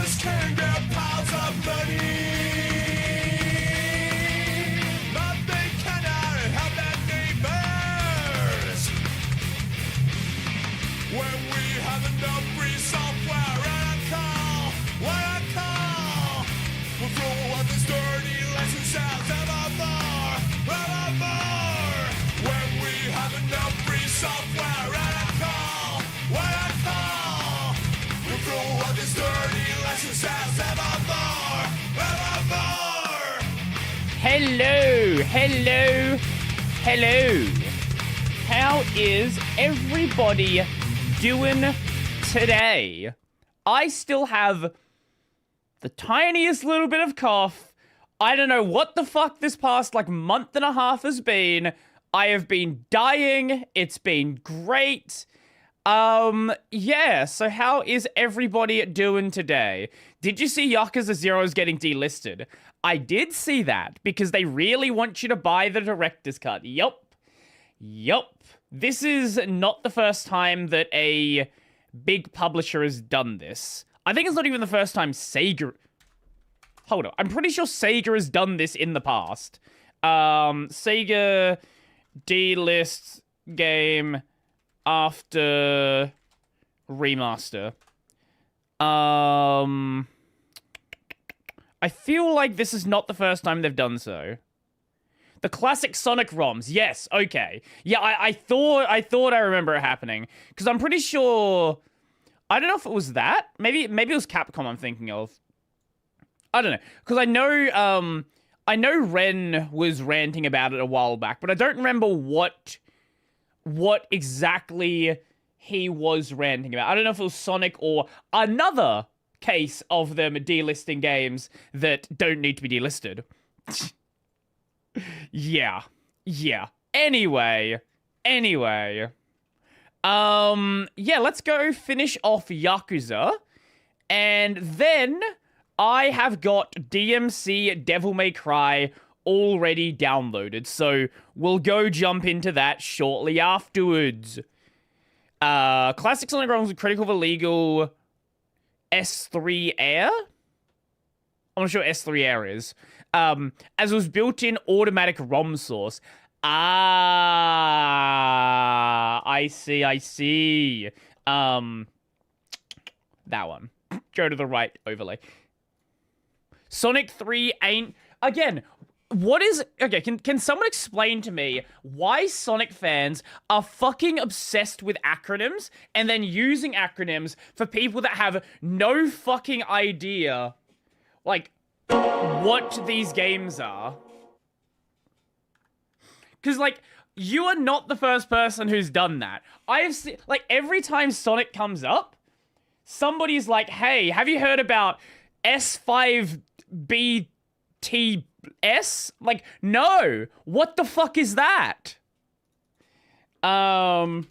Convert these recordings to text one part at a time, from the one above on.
just can't get piles of money. But they cannot help their neighbors. When we have enough free software and what I call, we'll throw out this dirty lesson sounds ever more. When we have enough free software and what I call, we'll throw out this dirty lesson sounds ever more. Hello, hello, hello. How is everybody doing today? I still have the tiniest little bit of cough. I don't know what the fuck this past month and a half has been. I have been dying. It's been great. Yeah, so how is everybody doing today? Did you see Yakuza 0 is getting delisted? I did see that, because they really want you to buy the director's cut. Yup. This is not the first time that a big publisher has done this. I think it's not even the first time Sega... Hold on, I'm pretty sure Sega has done this in the past. Sega delists game after remaster. I feel like this is not the first time they've done so. The classic Sonic ROMs, yes, okay. Yeah, I thought I remember it happening. Because I'm pretty sure... I don't know if it was that. Maybe it was Capcom I'm thinking of. I don't know. Because I know Ren was ranting about it a while back, but I don't remember what exactly he was ranting about. I don't know if it was Sonic or another case of them delisting games that don't need to be delisted. Yeah. Anyway. Yeah, let's go finish off Yakuza. And then I have got DMC Devil May Cry already downloaded. So we'll go jump into that shortly afterwards. Classic Sonic ROMs with Critical of Illegal S3 Air? I'm not sure what S3 Air is. As it was built-in automatic ROM source. I see. That one. Go to the right overlay. Sonic 3 ain't... Again, what is... Okay, can someone explain to me why Sonic fans are fucking obsessed with acronyms and then using acronyms for people that have no fucking idea, what these games are? Because, you are not the first person who's done that. I have seen... every time Sonic comes up, somebody's like, hey, have you heard about S5BTS? No! What the fuck is that? Did I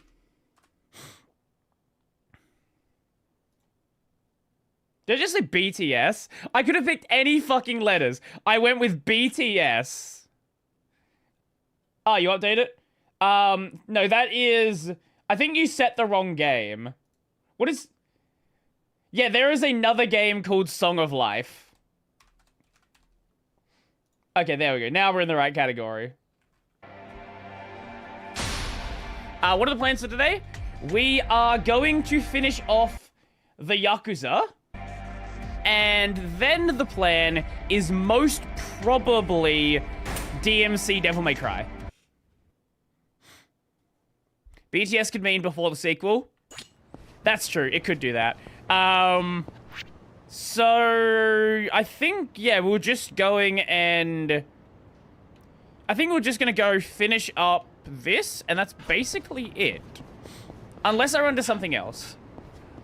just say BTS? I could have picked any fucking letters. I went with BTS. Oh, you update it? No, that is... I think you set the wrong game. What is... Yeah, there is another game called Song of Life. Okay, there we go. Now we're in the right category. What are the plans for today? We are going to finish off the Yakuza. And then the plan is most probably DMC Devil May Cry. BTS could mean before the sequel. That's true. It could do that. So I think, yeah, we're just going and... I think we're just going to go finish up this, and that's basically it. Unless I run to something else.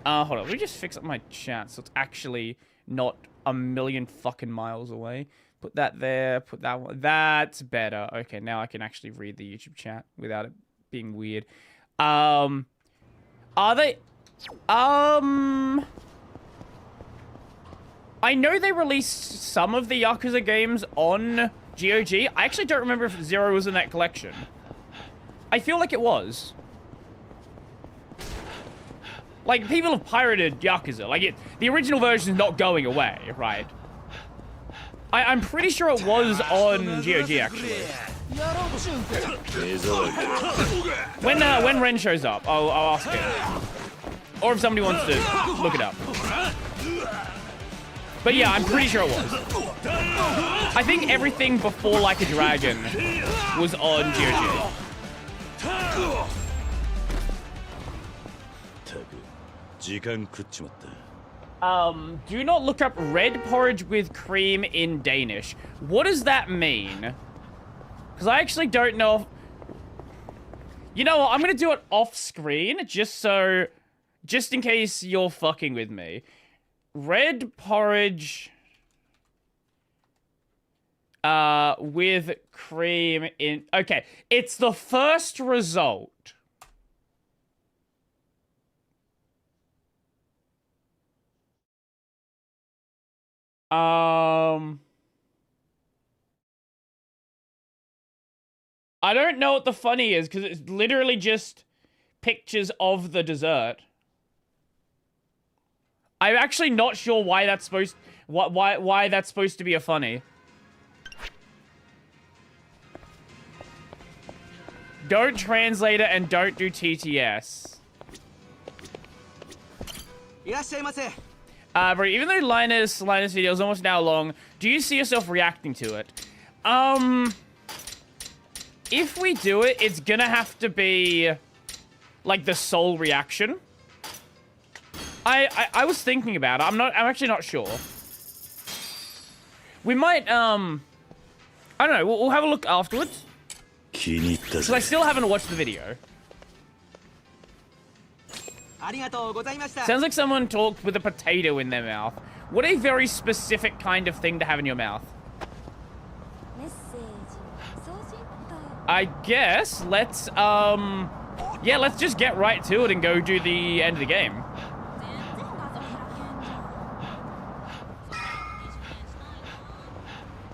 Hold on. Let me just fix up my chat so it's actually not a million fucking miles away. Put that there. Put that one. That's better. Okay, now I can actually read the YouTube chat without it being weird. Are they... I know they released some of the Yakuza games on GOG. I actually don't remember if Zero was in that collection. I feel like it was. Like, people have pirated Yakuza. Like, the original version is not going away, right? I'm pretty sure it was on GOG, actually. When Ren shows up, I'll ask him. Or if somebody wants to look it up. But yeah, I'm pretty sure it was. I think everything before Like a Dragon was on GOG. Do not look up red porridge with cream in Danish. What does that mean? Because I actually don't know if... You know what? I'm going to do it off screen just in case you're fucking with me. Red porridge with cream in... Okay, it's the first result. I don't know what the funny is because it's literally just pictures of the dessert. I'm actually not sure why that's supposed why that's supposed to be a funny. Don't translate it and don't do TTS. But even though Linus video is almost now long, do you see yourself reacting to it? If we do it, it's gonna have to be like the sole reaction. I was thinking about it. I'm actually not sure. We might I don't know, we'll have a look afterwards. Because I still haven't watched the video. Sounds like someone talked with a potato in their mouth. What a very specific kind of thing to have in your mouth. I guess let's yeah, let's just get right to it and go do the end of the game.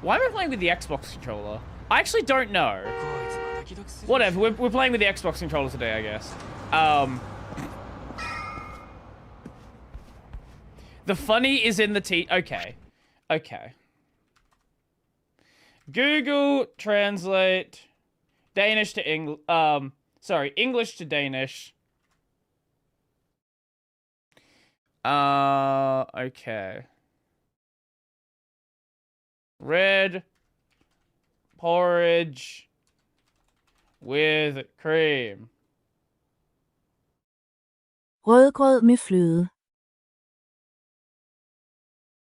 Why am I playing with the Xbox controller? I actually don't know. Whatever, we're playing with the Xbox controller today, I guess. The funny is in the okay. Okay. Google Translate Danish to English. Sorry, English to Danish. Okay. Red porridge with cream. Rødgrød med fløde.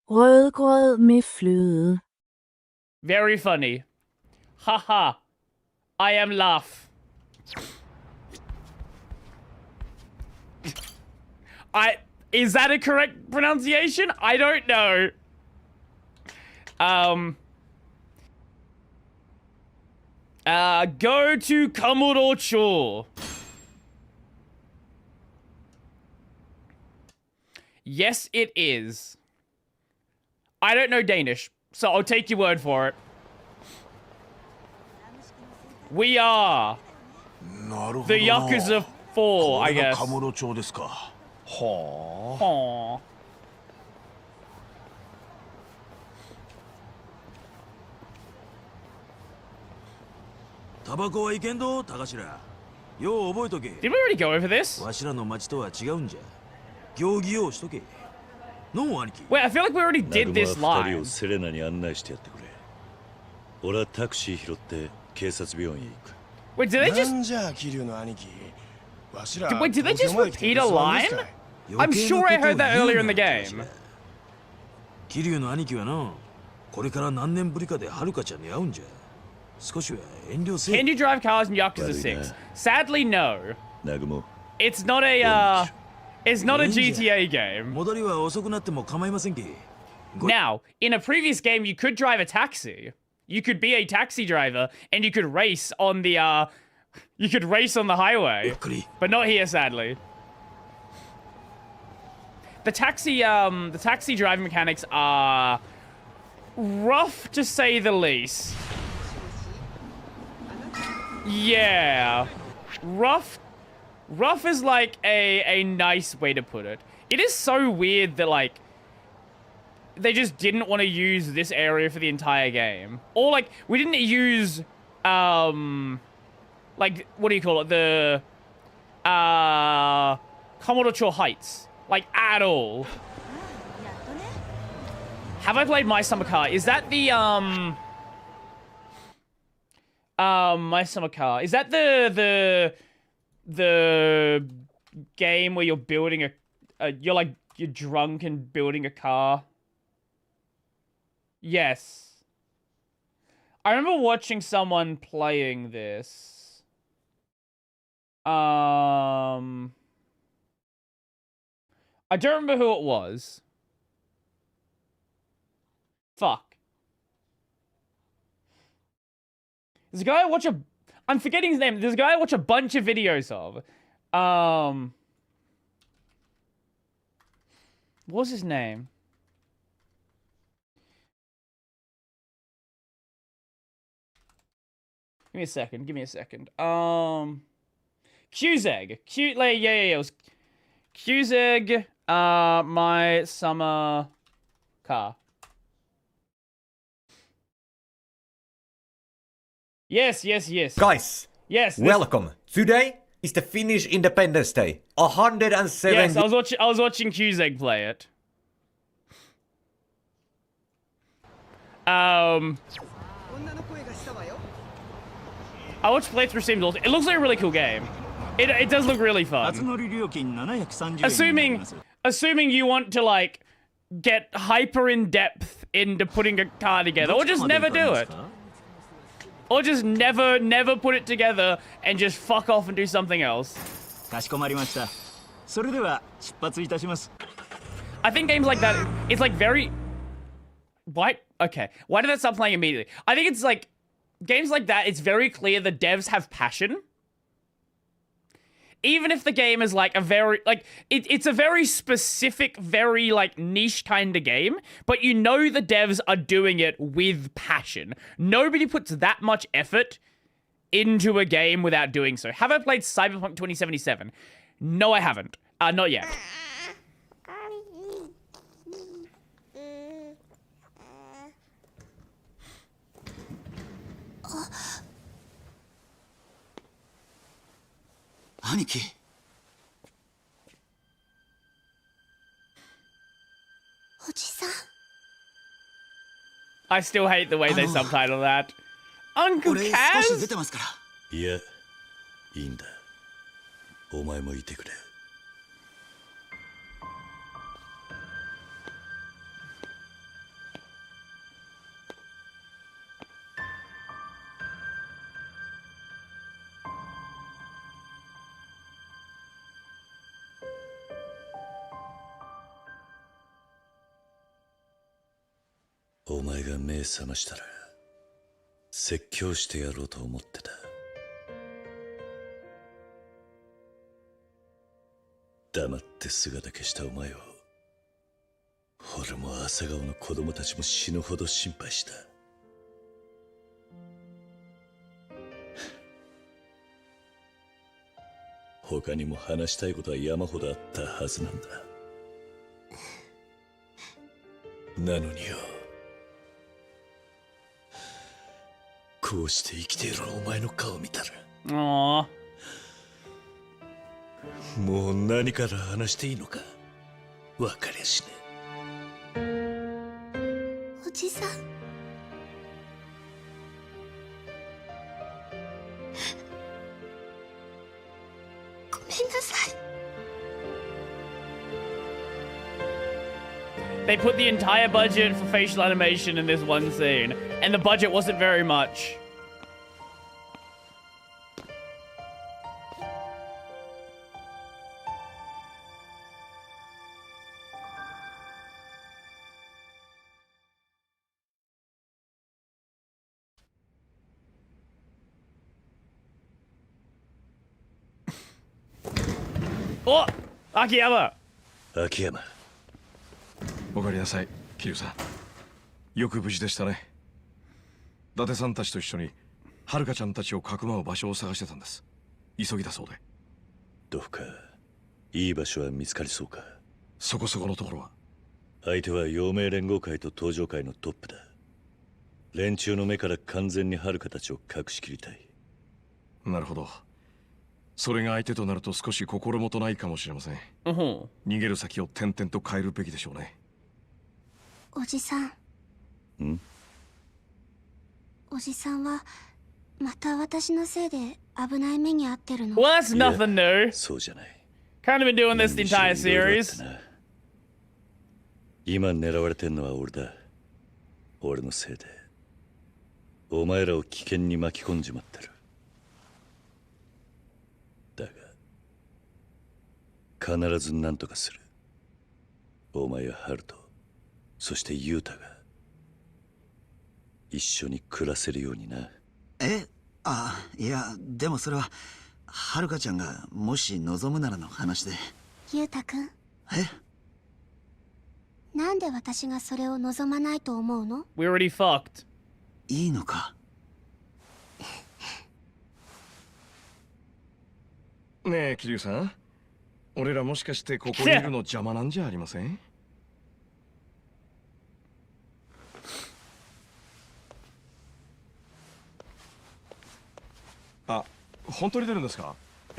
Rødgrød med fløde. Very funny. Haha. I am laugh. Is that a correct pronunciation? I don't know. Go to Kamurocho. Yes, it is. I don't know Danish, so I'll take your word for it. We are the Yakuza 4, I guess. Aww. タバコはいけんど、高頭。よう覚えとけ。Did we already go over this? わしらの町とは違うんじゃ。行儀をしとけ。の兄貴。Wait, I feel like we already did this line. セレナに案内してやってくれ。俺はタクシー拾って警察病院へ行く。Wait, did they just... Wait, did they just repeat a line? I'm sure I heard that earlier in the game. 桐生の兄貴はな、これから何年ぶりかではるかちゃんに会うんじゃ。少しは遠慮せ。Can you drive cars in Yakuza 6? Sadly, no. It's not a GTA game. 戻りは遅くなっても構いませんけ。Now, in a previous game, you could drive a taxi. You could be a taxi driver, and you could race on the highway. But not here, sadly. The taxi driving mechanics are rough, to say the least. Yeah. Rough Rough is like a nice way to put it. It is so weird that like they just didn't want to use this area for the entire game. Or like we didn't use like what do you call it? The Komodocho Heights. Like at all. Have I played My Summer Car? Is that the My Summer Car? Is that the game where you're building you're drunk and building a car? Yes. I remember watching someone playing this. I don't remember who it was. Fuck. There's a guy I watch I'm forgetting his name. There's a guy I watch a bunch of videos of. What was his name? Give me a second. Qzeg. Yeah. It was Qzeg, My Summer Car. Yes. Guys, Yes. welcome. Today is the Finnish Independence Day. 107 Yes, I was watching Qzeg play it. I watched playthrough streams also. It looks like a really cool game. It does look really fun. Assuming you want to like get hyper in depth into putting a car together, or just never do it. Or just never put it together and just fuck off and do something else. I think games like that, it's like very... Why? Okay. Why did that stop playing immediately? I think it's like, games like that, it's very clear the devs have passion. Even if the game is like a very, like, it's a very specific, very like niche kind of game, but you know the devs are doing it with passion. Nobody puts that much effort into a game without doing so. Have I played Cyberpunk 2077? No, I haven't. Not yet. I still hate the way they subtitle that. Uncle Kaz? いや、いいんだ。お前もいてくれ。お前が目覚ましたら説教してやろうと思ってた。黙って姿消したお前を俺も朝顔の子供たちも死ぬほど心配した。他にも話したいことは山ほどあったはずなんだ。なのによ、こうして生きているお前の顔を見たら、もう何から話していいのか分かりゃしねえ。おじさん、ごめんなさい。They put the entire budget for facial animation in this one scene, and the budget wasn't very much. Oh! Akiyama! 秋山、おかえりなさい、桐生さん。よく無事でしたね。伊達さんたちと一緒に遥ちゃんたちをかくまう場所を探してたんです。急ぎだそうで。どうかいい場所は見つかりそうか。そこそこのところは。相手は陽明連合会と東上会のトップだ。連中の目から完全に遥たちを隠しきりたい。なるほど。それが相手となると少し心もとないかもしれません。逃げる先を点々と変えるべきでしょうね。おじさん。おじさんはまた私のせいで危ない目に遭ってるの。 Well, that's nothing new. そうじゃない。 Kind of been doing this the entire series. 今狙われてんのは俺だ。俺のせいでお前らを危険に巻き込んじまってる。だが必ず何とかする。お前やハルト、そしてユータが一緒に暮らせるようにな。いや、でもそれははるかちゃんがもし望むならの話で。ゆうたくん、なんで私がそれを望まないと思うの？ We already fucked. いいのか？ねえ、桐生さん。俺らもしかしてここにいるの邪魔なんじゃありません？あ、本当に出るんですか？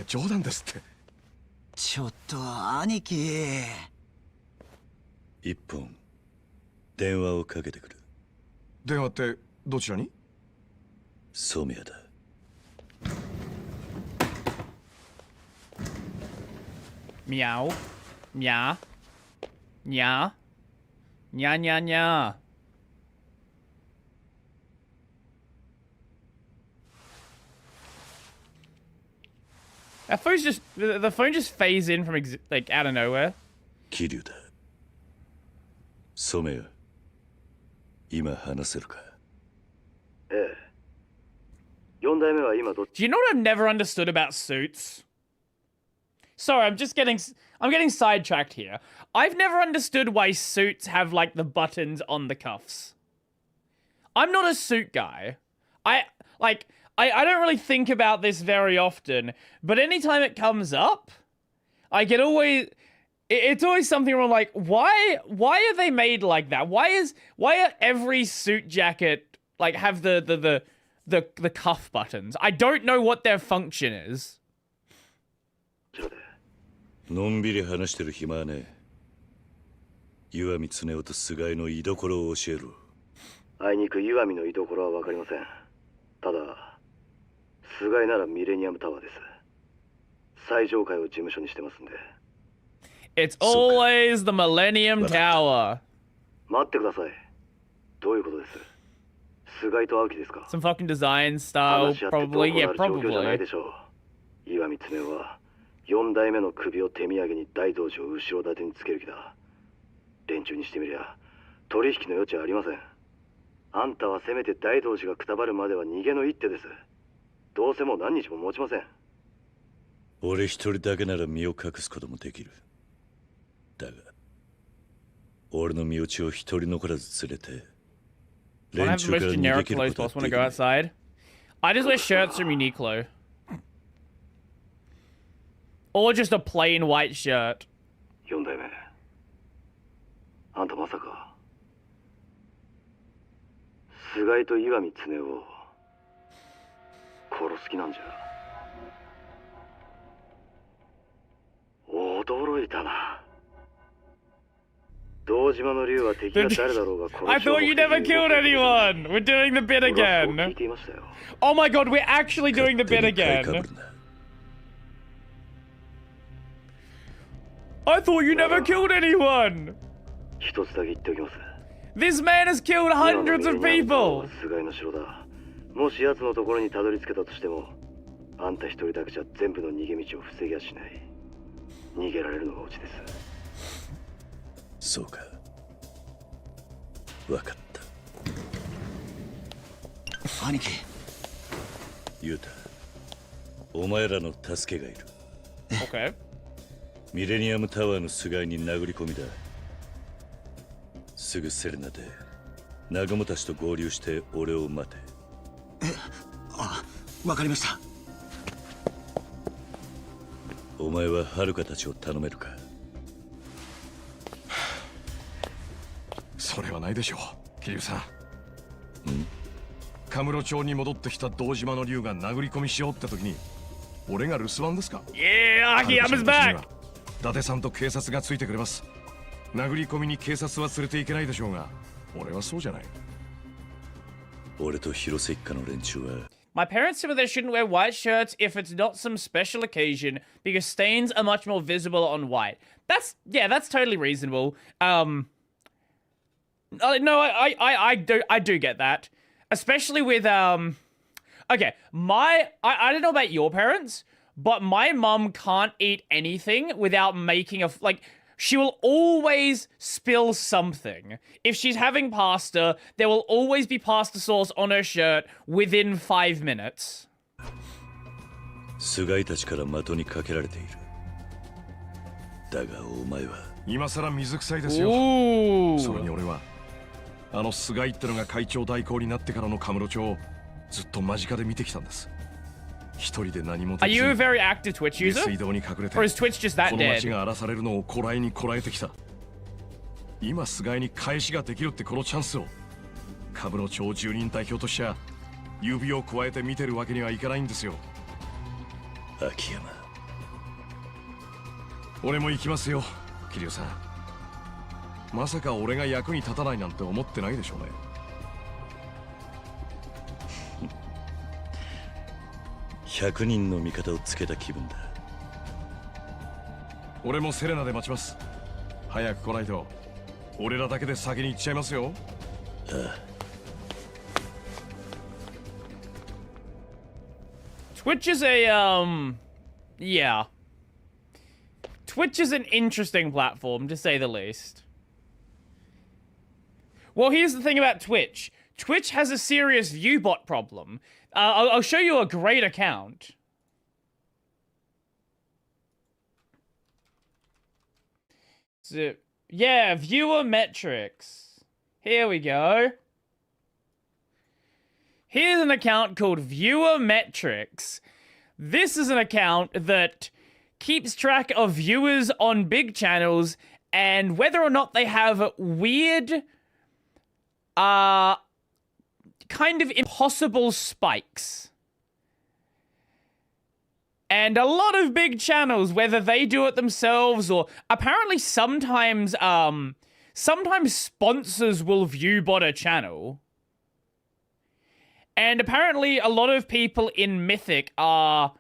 冗談ですって。ちょっと兄貴。一本電話をかけてくる。電話ってどちらに？ソミヤだ。Meow. Nya. Nya. Nya nya nya. That phone's just the phone just phased in from like out of nowhere. 桐生だ。ソメヤ、今話せるか？4代目は今どっち？ Do you know what I've never understood about suits? Sorry, I'm getting sidetracked here. I've never understood why suits have like the buttons on the cuffs. I'm not a suit guy. I don't really think about this very often, but anytime it comes up, I get always it's always something where I'm like, why are they made like that? Why are every suit jacket like have the cuff buttons? I don't know what their function is. のんびり話してる暇はねえ。岩見恒夫と菅井の居所を教えろ。あいにく岩見の居所は分かりません。ただ菅井ならミレニアムタワーです。最上階を事務所にしてますんで。It's always the Millennium Tower. 待ってください。どういうことです？菅井と青木ですか？ Some fucking design style, probably. Yeah, probably. 岩見恒夫は4代目の首を手土産に大道寺を後ろ盾につける気だ。連中にしてみりゃ取引の余地はありません。あんたはせめて大道寺がくたばるまでは逃げの一手です。どうせもう何日も持ちません。俺一人だけなら身を隠すこともできる。だが俺の身内を一人残らず連れて連中から逃げ切ることはできない。 I just wear shirts from Uniqlo. Or just a plain white shirt. 4代目。あんたまさか菅井と岩見恒夫を殺す気なんじゃ。驚いたな。堂島の竜は敵が誰だろうが殺しを I thought you never killed anyone! We're doing the bit again! Oh my god, we're actually doing the bit again! I thought you never killed anyone! 一つだけ言っておきます。 This man has killed hundreds of people! 菅井の城だ。もし奴のところにたどり着けたとしても、あんた一人だけじゃ全部の逃げ道を防ぎはしない。逃げられるのがオチです。そうか。わかった。兄貴。ユウタ、お前らの助けがいる。Okay. ミレニアムタワーの菅井に殴り込みだ。すぐセレナで南雲たちと合流して俺を待て。わかりました。おお前は遥たちを頼めるか？それはないでしょう、桐生さん。カムロ町に戻ってきた堂島の竜が殴り込みしようって時に俺が留守番ですか？ Yeah, Akiama's back! 伊達さんと警察がついてくれます。殴り込みに警察は連れていけないでしょうが、俺はそうじゃない。俺と広瀬一家の連中は My parents said they shouldn't wear white shirts if it's not some special occasion because stains are much more visible on white. That's totally reasonable. No, I do get that. Especially with okay, I don't know about your parents, but my mum can't eat anything without making a like she will always spill something. If she's having pasta, there will always be pasta sauce on her shirt within 5 minutes. 菅井たちから的にかけられている。だがお前は今さら水臭いですよ。それに俺はあの菅井ってのが会長代行になってからのカムロ町をずっと間近で見てきたんです。一人で何もできず Are you a very active Twitch user? 水道に隠れて Or is Twitch just that この dead? 町が荒らされるのをこらえにこらえてきた。今菅井に返しができるってこのチャンスをカムロ町住人代表としては指を加えて見てるわけにはいかないんですよ。秋山、俺も行きますよ、桐生さん。まさか俺が役に立たないなんて思ってないでしょうね。100人の味方をつけた気分だ。俺もセレナで待ちます。早く来ないと俺らだけで先に行っちゃいますよ。ああ。Twitch is a yeah. Twitch is an interesting platform, to say the least. Well, here's the thing about Twitch. Twitch has a serious viewbot problem. I'll show you a great account. So, yeah, viewer metrics. Here we go. Here's an account called Viewer Metrics. This is an account that keeps track of viewers on big channels and whether or not they have weird, kind of impossible spikes. And a lot of big channels, whether they do it themselves or apparently sometimes sponsors will viewbot a channel. And apparently a lot of people in Mythic are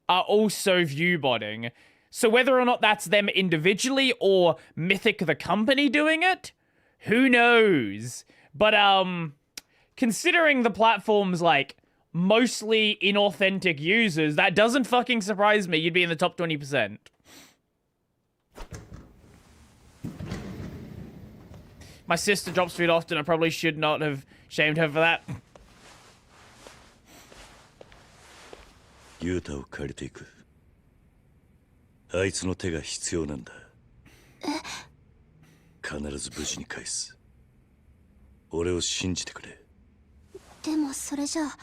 also viewbotting. So whether or not that's them individually or Mythic the company doing it, who knows? But considering the platform's like mostly inauthentic users, that doesn't fucking surprise me. You'd be in the top 20%. My sister drops food often. I probably should not have shamed her for that. ユータを借りていく。あいつの手が必要なんだ。必ず無事に返す。俺を信じてくれ。でもそれじゃあ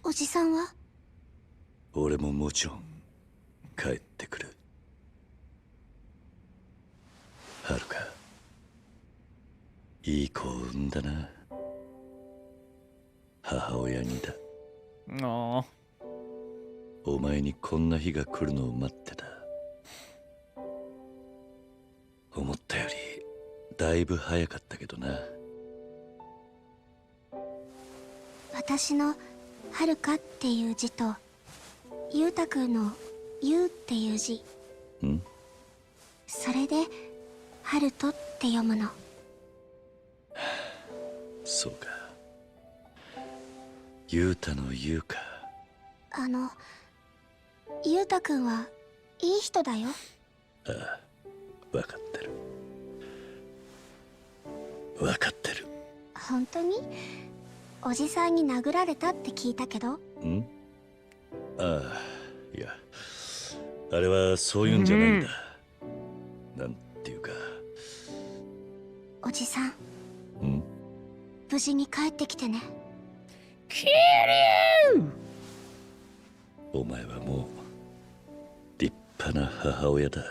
おじさんは？俺ももちろん帰ってくる。はるか、いい子を産んだな。母親にだ。Aww. お前にこんな日が来るのを待ってた。思ったよりだいぶ早かったけどな。私のはるかっていう字とゆうたくんのゆうっていう字。それではるとって読むの。そうか。ゆうたのゆうか。ゆうたくんはいい人だよ。ああ、分かってる。分かってる。本当に？おじさんに殴られたって聞いたけど。ああ、いや、あれはそういうんじゃないんだ。なんていうか。おじさん。無事に帰ってきてね。Kill you! お前はもう立派な母親だ。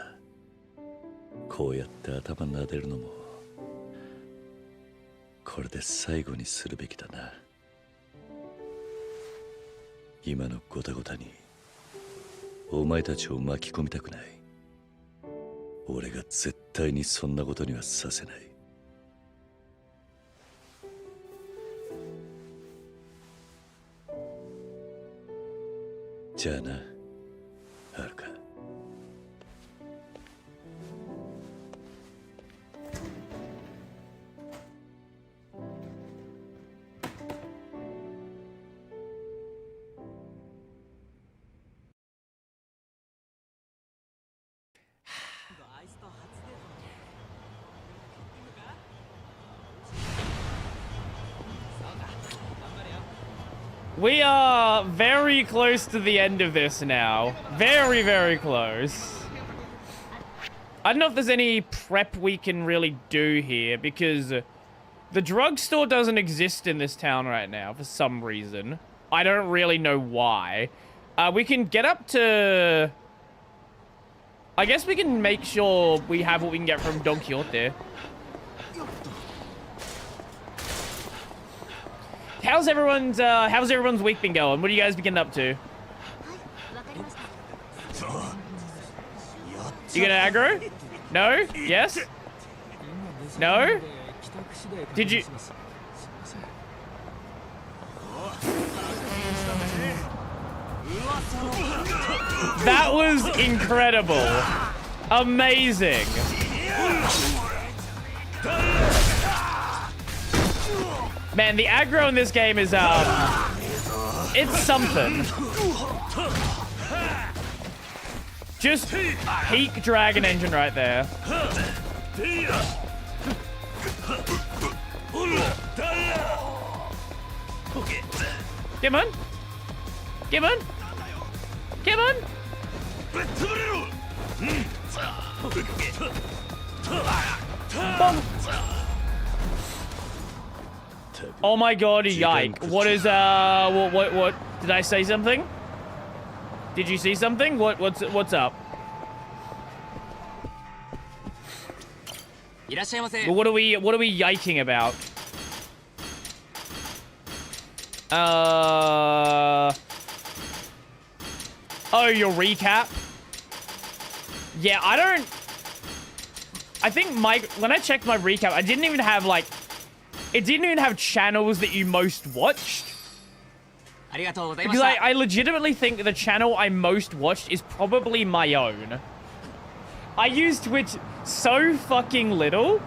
こうやって頭撫でるのもこれで最後にするべきだな。今のゴタゴタにお前たちを巻き込みたくない。俺が絶対にそんなことにはさせない。じゃあな、はるか。We are very close to the end of this now. Very, very close. I don't know if there's any prep we can really do here because the drugstore doesn't exist in this town right now for some reason. I don't really know why. We can get up to... I guess we can make sure we have what we can get from Don Quixote. How's everyone's week been going? What are you guys been getting up to? You gonna aggro? No? Yes? No? Did you... That was incredible. Amazing. Man, the aggro in this game is, it's something. Just peak Dragon Engine right there. Come on. Come on. Come on. Bonk. Oh my god, yike. What is, what, did I say something? Did you see something? What's up? Well, what are we yiking about? Oh, your recap? Yeah, I think when I checked my recap, I didn't even have, like, it didn't even have channels that you most watched. Because I legitimately think the channel I most watched is probably my own. I use Twitch so fucking little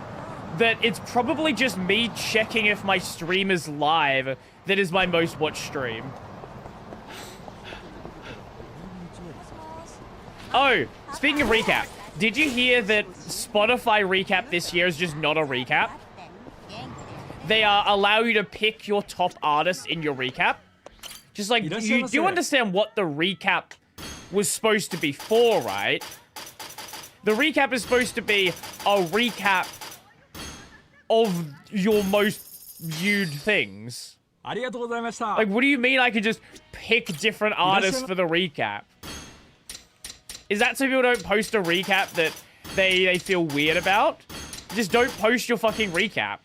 that it's probably just me checking if my stream is live that is my most watched stream. Oh, speaking of recap, did you hear that Spotify recap this year is just not a recap? They allow you to pick your top artists in your recap. Just like, you do understand what the recap was supposed to be for, right? The recap is supposed to be a recap of your most viewed things. Like, what do you mean I could just pick different artists for the recap? Is that so people don't post a recap that they feel weird about? Just don't post your fucking recap.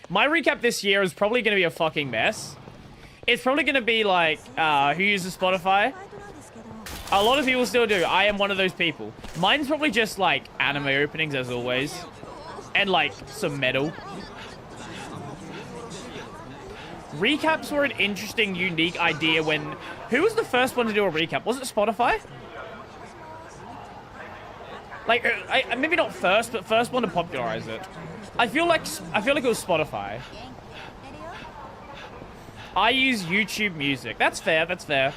My recap this year is probably going to be a fucking mess. It's probably going to be like, who uses Spotify? A lot of people still do. I am one of those people. Mine's probably just like anime openings as always. And like some metal. Recaps were an interesting, unique idea when... Who was the first one to do a recap? Was it Spotify? Like, maybe not first, but first one to popularize it. I feel like it was Spotify. I use YouTube Music. That's fair, that's fair.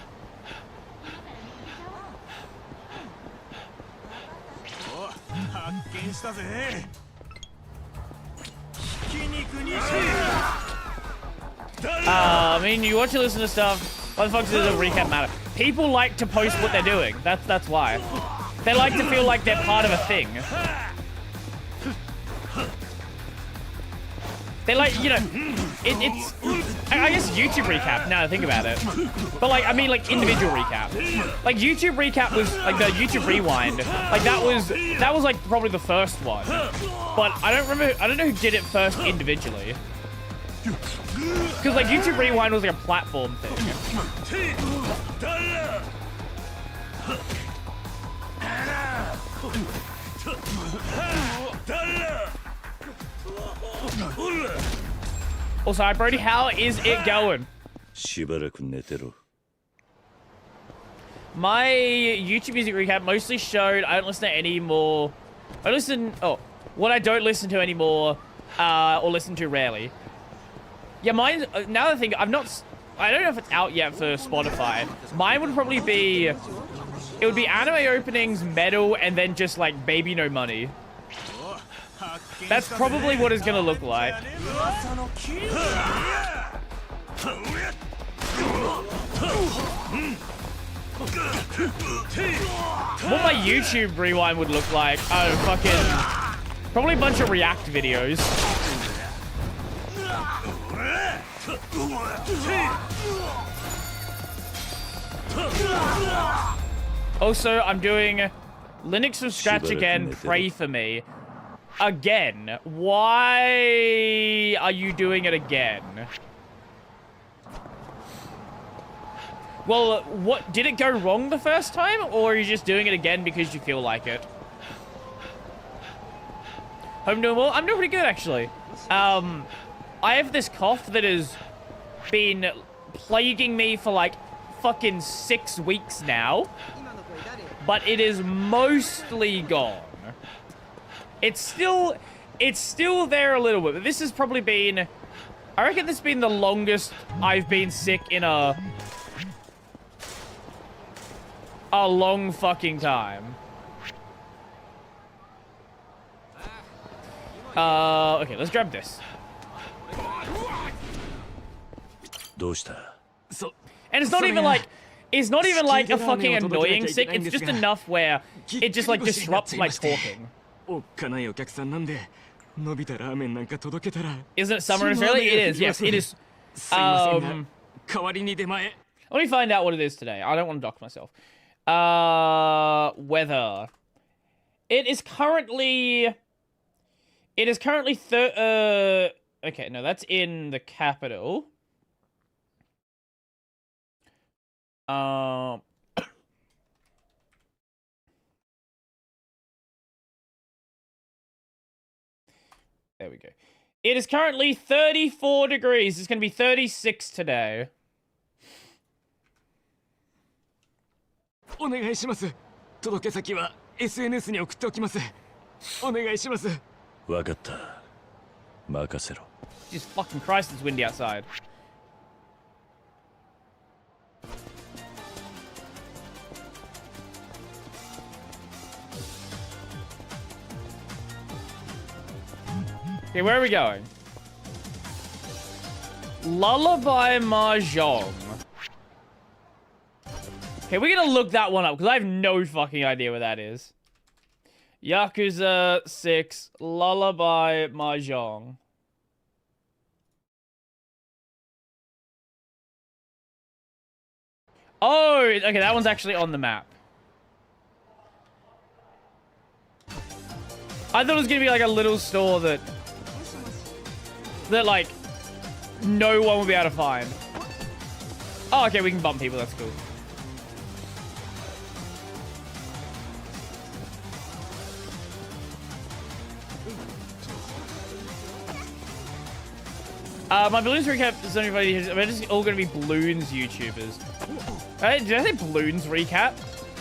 I mean, you watch and listen to stuff. Why the fuck does a recap matter? People like to post what they're doing. That's why. They like to feel like they're part of a thing. They like, you know, it's I guess YouTube recap, now that I think about it. But like, I mean like individual recap. Like YouTube recap was, like the YouTube rewind, like that was like probably the first one. But I don't know who did it first individually. Because like YouTube rewind was like a platform thing. Also, hi Brody, how is it going? しばらく寝てろ。 My YouTube music recap mostly showed I don't listen to any more. What I don't listen to anymore, or listen to rarely. Yeah, mine. Now that I think, I don't know if it's out yet for Spotify. Mine would probably be. It would be anime openings, metal, and then just like Baby No Money. That's probably what it's gonna look like. What my YouTube rewind would look like? Oh, fucking... Probably a bunch of React videos. Also, I'm doing Linux from scratch again. Pray for me. Again. Why are you doing it again? Well, what did it go wrong the first time, or are you just doing it again because you feel like it? Hope I'm doing well. I'm doing pretty good, actually. I have this cough that has been plaguing me for like fucking 6 weeks now, but it is mostly gone. It's still there a little bit, but this has probably been, I reckon this has been the longest I've been sick in a long fucking time. Okay, let's grab this. And it's not even like a fucking annoying sick, it's just enough where it just like disrupts my talking. Isn't it summer in Australia? It is, yes, it is. Let me find out what it is today. I don't want to dock myself. Weather. It is currently okay, no, that's in the capital. There we go. It is currently 34 degrees. It's going to be 36 today. お願いします。届け先は SNS に送っておきます。お願いします。わかった。任せろ。Jesus fucking Christ, it's windy outside. Okay, where are we going? Lullaby Mahjong. Okay, we're gonna look that one up, because I have no fucking idea what that is. Yakuza 6 Lullaby Mahjong. Oh, okay, that one's actually on the map. I thought it was gonna be like a little store that like no one would be able to find. Oh, okay, we can bump people, that's cool. My Balloons recap is only we're just all gonna be Balloons YouTubers. Did I say Balloons recap?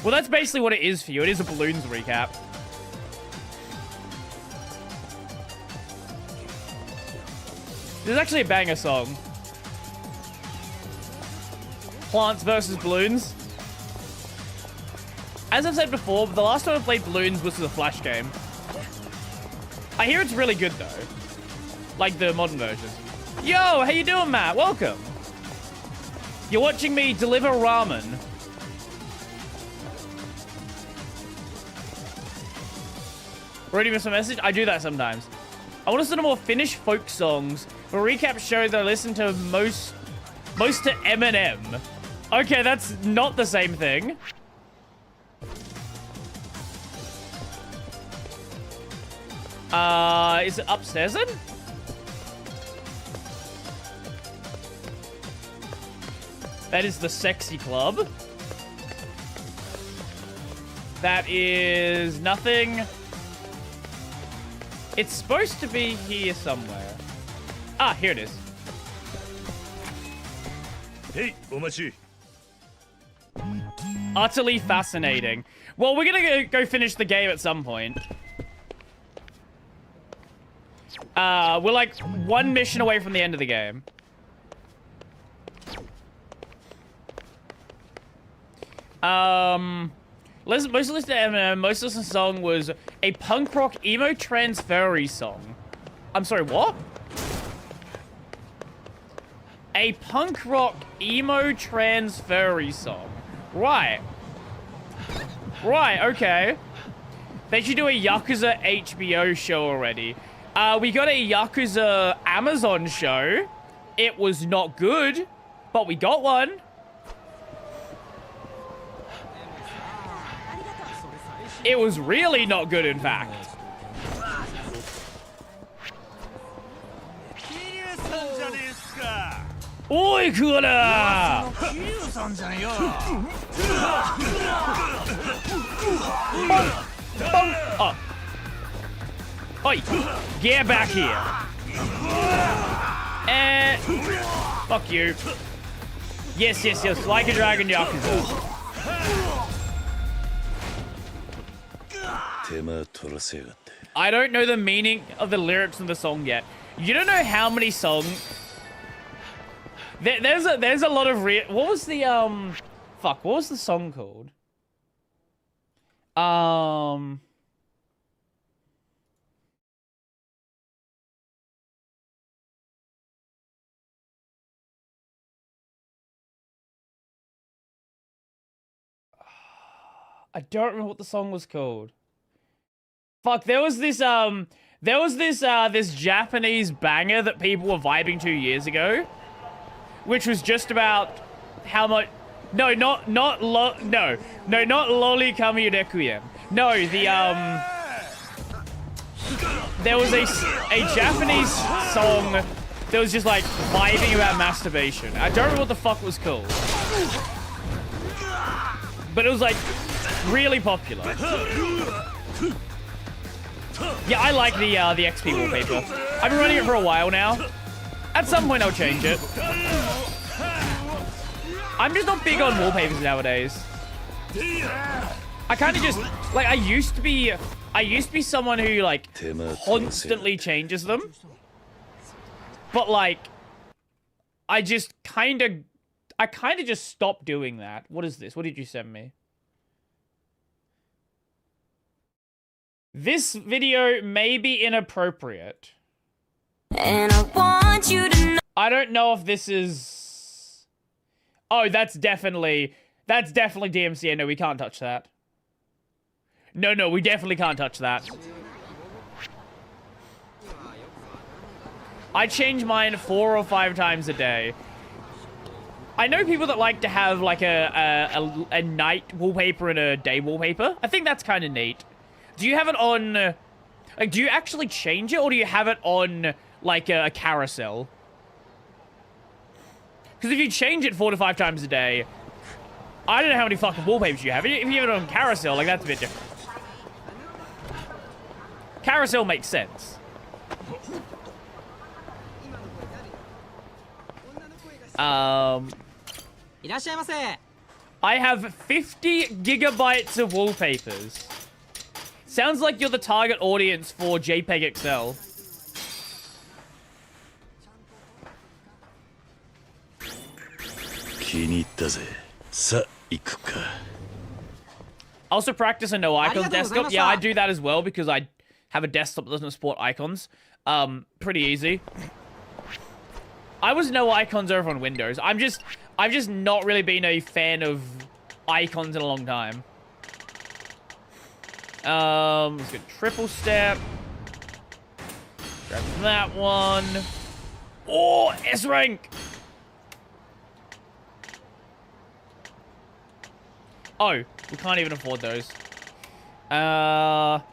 Well, that's basically what it is for you. It is a Balloons recap. This is actually a banger song. Plants versus Balloons. As I've said before, the last time I played Balloons was the Flash game. I hear it's really good though. Like the modern version. Yo, how you doing, Matt? Welcome. You're watching me deliver ramen. Already missed a message? I do that sometimes. I want to listen to more Finnish folk songs. For recap show that I listen to most to Eminem. Okay, that's not the same thing. Is it upstairs then? That is the sexy club. That is nothing. It's supposed to be here somewhere. Ah, here it is. Hey, omachi. Utterly fascinating. Well, we're gonna go finish the game at some point. We're like one mission away from the end of the game. Most listened to Eminem, most listened song was a punk rock emo transfery song. I'm sorry, what? A punk rock emo transfery song. Right. Right, okay. They should do a Yakuza HBO show already. We got a Yakuza Amazon show. It was not good, but we got one. It was really not good, in fact. Oi, Kura! Oh. Oi, get back here. Fuck you. Yes, yes, yes, like a dragon Yakuza. I don't know the meaning of the lyrics of the song yet. You don't know how many songs. There's a lot of what was the fuck? What was the song called? I don't remember what the song was called. Fuck, there was this this Japanese banger that people were vibing to years ago, which was just about how much. No, not Loli Kami Requiem. No, there was a Japanese song that was just like vibing about masturbation. I don't remember what the fuck it was called, but it was like really popular. Yeah, I like the XP wallpaper. I've been running it for a while now. At some point, I'll change it. I'm just not big on wallpapers nowadays. I kind of just like I used to be someone who like constantly changes them. But like I kind of just stopped doing that. What is this? What did you send me? This video may be inappropriate. And I want you to know. I don't know if this is. Oh, that's definitely DMCA. No, we can't touch that. No, we definitely can't touch that. I change mine 4 or 5 times a day. I know people that like to have like a night wallpaper and a day wallpaper. I think that's kind of neat. Do you have it on, like, do you actually change it, or do you have it on, like, a carousel? Because if you change it 4 to 5 times a day, I don't know how many fucking wallpapers you have. If you have it on carousel, like, that's a bit different. Carousel makes sense. I have 50 gigabytes of wallpapers. Sounds like you're the target audience for JPEG XL. I also practice a no icons desktop. Yeah, I do that as well because I have a desktop that doesn't support icons. Pretty easy. I was no icons over on Windows. I've just not really been a fan of icons in a long time. Let's get triple step. Grab that one. Oh, S rank. Oh, we can't even afford those. What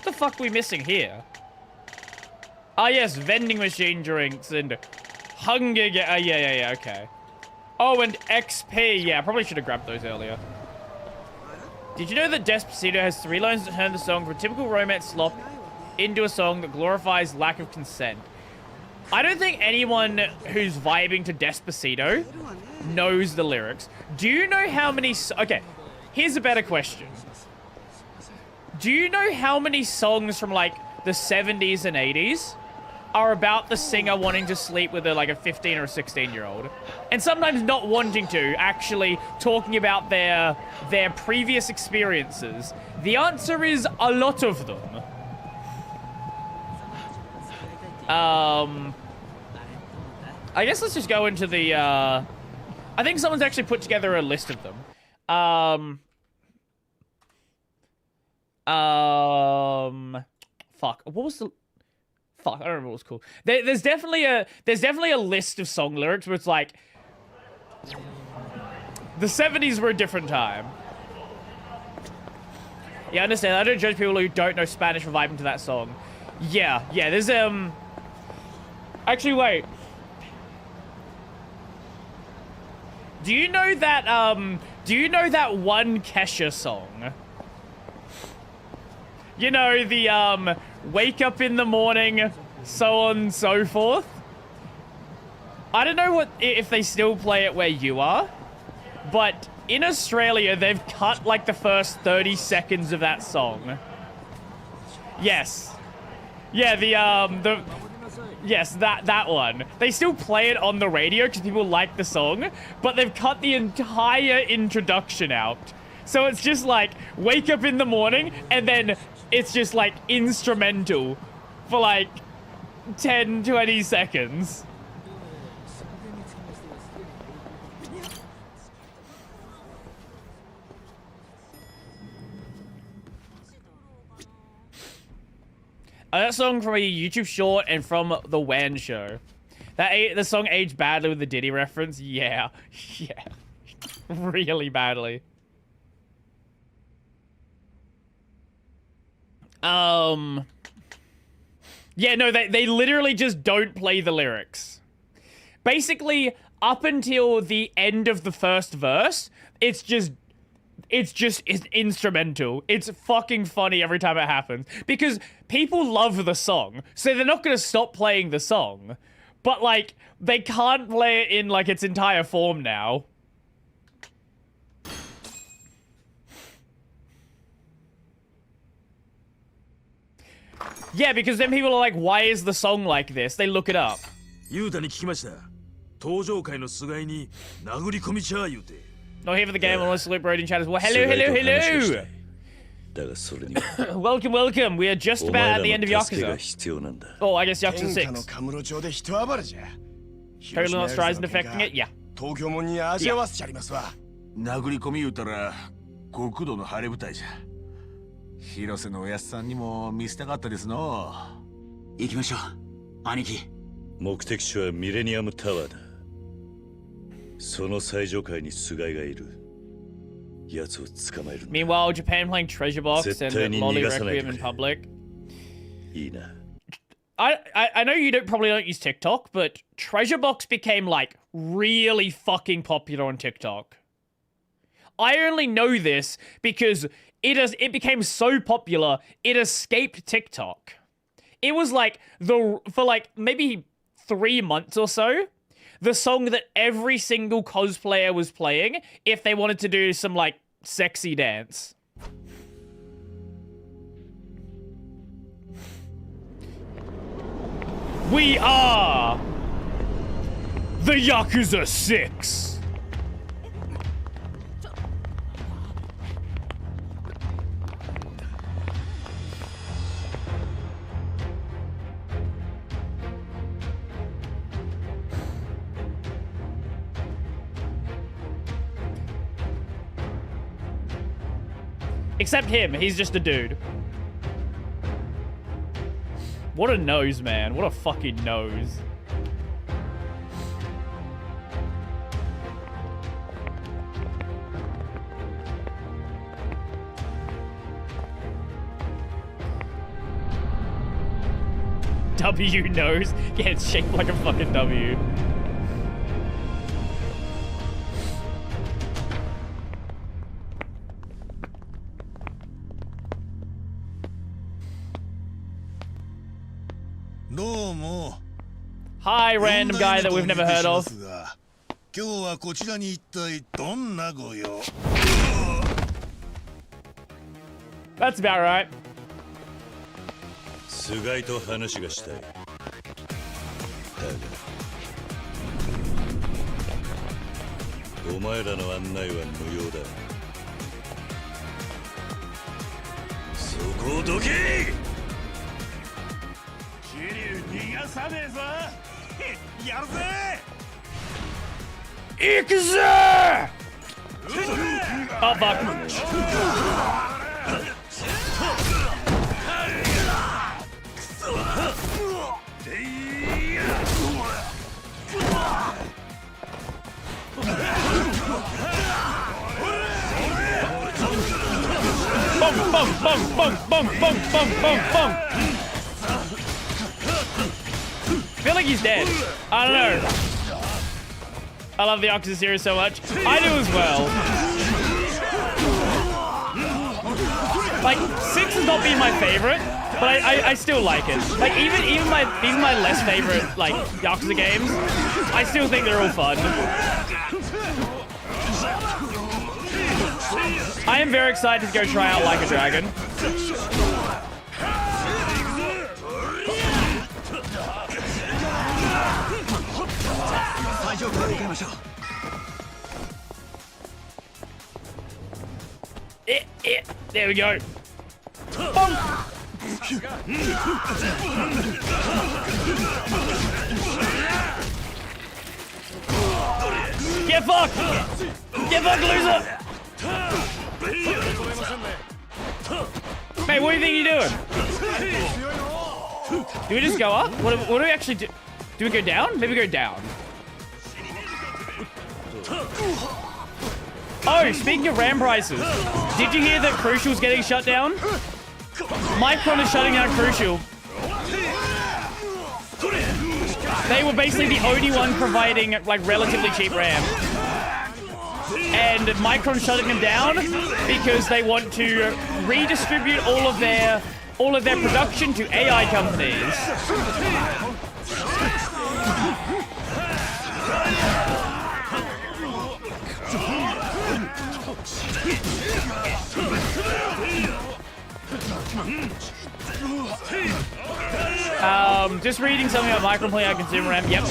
the fuck are we missing here? Ah, yes, vending machine drinks and hunger. Yeah, okay. Oh, and XP. Yeah, I probably should have grabbed those earlier. Did you know that Despacito has 3 lines that turn the song from a typical romance slop into a song that glorifies lack of consent? I don't think anyone who's vibing to Despacito knows the lyrics. Do you know how many... Okay, here's a better question. Do you know how many songs from, like, the 70s and 80s are about the singer wanting to sleep with a 15 or a 16-year-old? And sometimes not wanting to, actually talking about their previous experiences. The answer is a lot of them. I guess let's just go into the, I think someone's actually put together a list of them. Fuck. What was the... Fuck, I don't remember what it was called. There's definitely a list of song lyrics where it's like... The 70s were a different time. Yeah, I understand. I don't judge people who don't know Spanish for vibing to that song. Yeah, there's, Actually, wait. Do you know that one Kesha song? You know, the, wake up in the morning, so on and so forth? I don't know if they still play it where you are, but in Australia, they've cut, like, the first 30 seconds of that song. Yes. Yeah, yes, that one. They still play it on the radio because people like the song, but they've cut the entire introduction out. So it's just like, wake up in the morning, and then it's just like instrumental for like 10, 20 seconds. That song from a YouTube short and from the Wan show. The song aged badly with the Diddy reference. Yeah. Yeah. Really badly. Yeah, no, they literally just don't play the lyrics. Basically, up until the end of the first verse, it's instrumental. It's fucking funny every time it happens. Because people love the song, so they're not gonna stop playing the song. But, like, they can't play it in, like, its entire form now. Yeah, because then people are like, why is the song like this? They look it up. ユータに聞きました。登場界の菅井に殴り込みちゃー言うて。Not here for the game, I want to salute Brody in chat as well. Hello. Welcome. We are just about at the end of Yakuza. Oh, I guess Yakuza 6. Totally not strides and affecting it? Yeah. 殴り込み言うたら極度の晴れ舞台じゃ。広瀬のおやっさんにも見せたかったですの。行きましょう、兄貴。目的地はミレニアムタワーだ。その最上階に菅井がいる。奴を捕まえる。Meanwhile, Japan playing Treasure Box and Lolly Requiem in public. いいな。I know you probably don't use TikTok, but Treasure Box became like really fucking popular on TikTok. I only know this because it became so popular it escaped TikTok. It was like for like maybe 3 months or so, the song that every single cosplayer was playing if they wanted to do some like sexy dance. We are the Yakuza 6. Except him, he's just a dude. What a nose, man. What a fucking nose. W nose. Yeah, it's shaped like a fucking W. Hi, random guy that we've never heard of. That's about right. 菅井と話がしたい。だがお前らの案内は無用だ。そこをどけ！桐生逃がさねえぞ。やるぜ！行くぜ！あ、バカ。Bum, bum, bum, bum, bum, bum, bum, bum, bum. I feel like he's dead. I don't know. I love the Yakuza series so much. I do as well. Like, 6 has not been my favorite, but I still like it. Like, even my less favorite, like, Yakuza games, I still think they're all fun. I am very excited to go try out Like a Dragon. There we go. Boom. Get fucked! Get fucked, loser! Mate, what do you think you're doing? Do we just go up? What do we actually do? Do we go down? Maybe go down. Oh, speaking of RAM prices, did you hear that Crucial's getting shut down? Micron is shutting down Crucial. They were basically the only one providing, like, relatively cheap RAM. And Micron's shutting them down because they want to redistribute all of their production to AI companies. Just reading something about Micron playing out consumer RAM. Yep.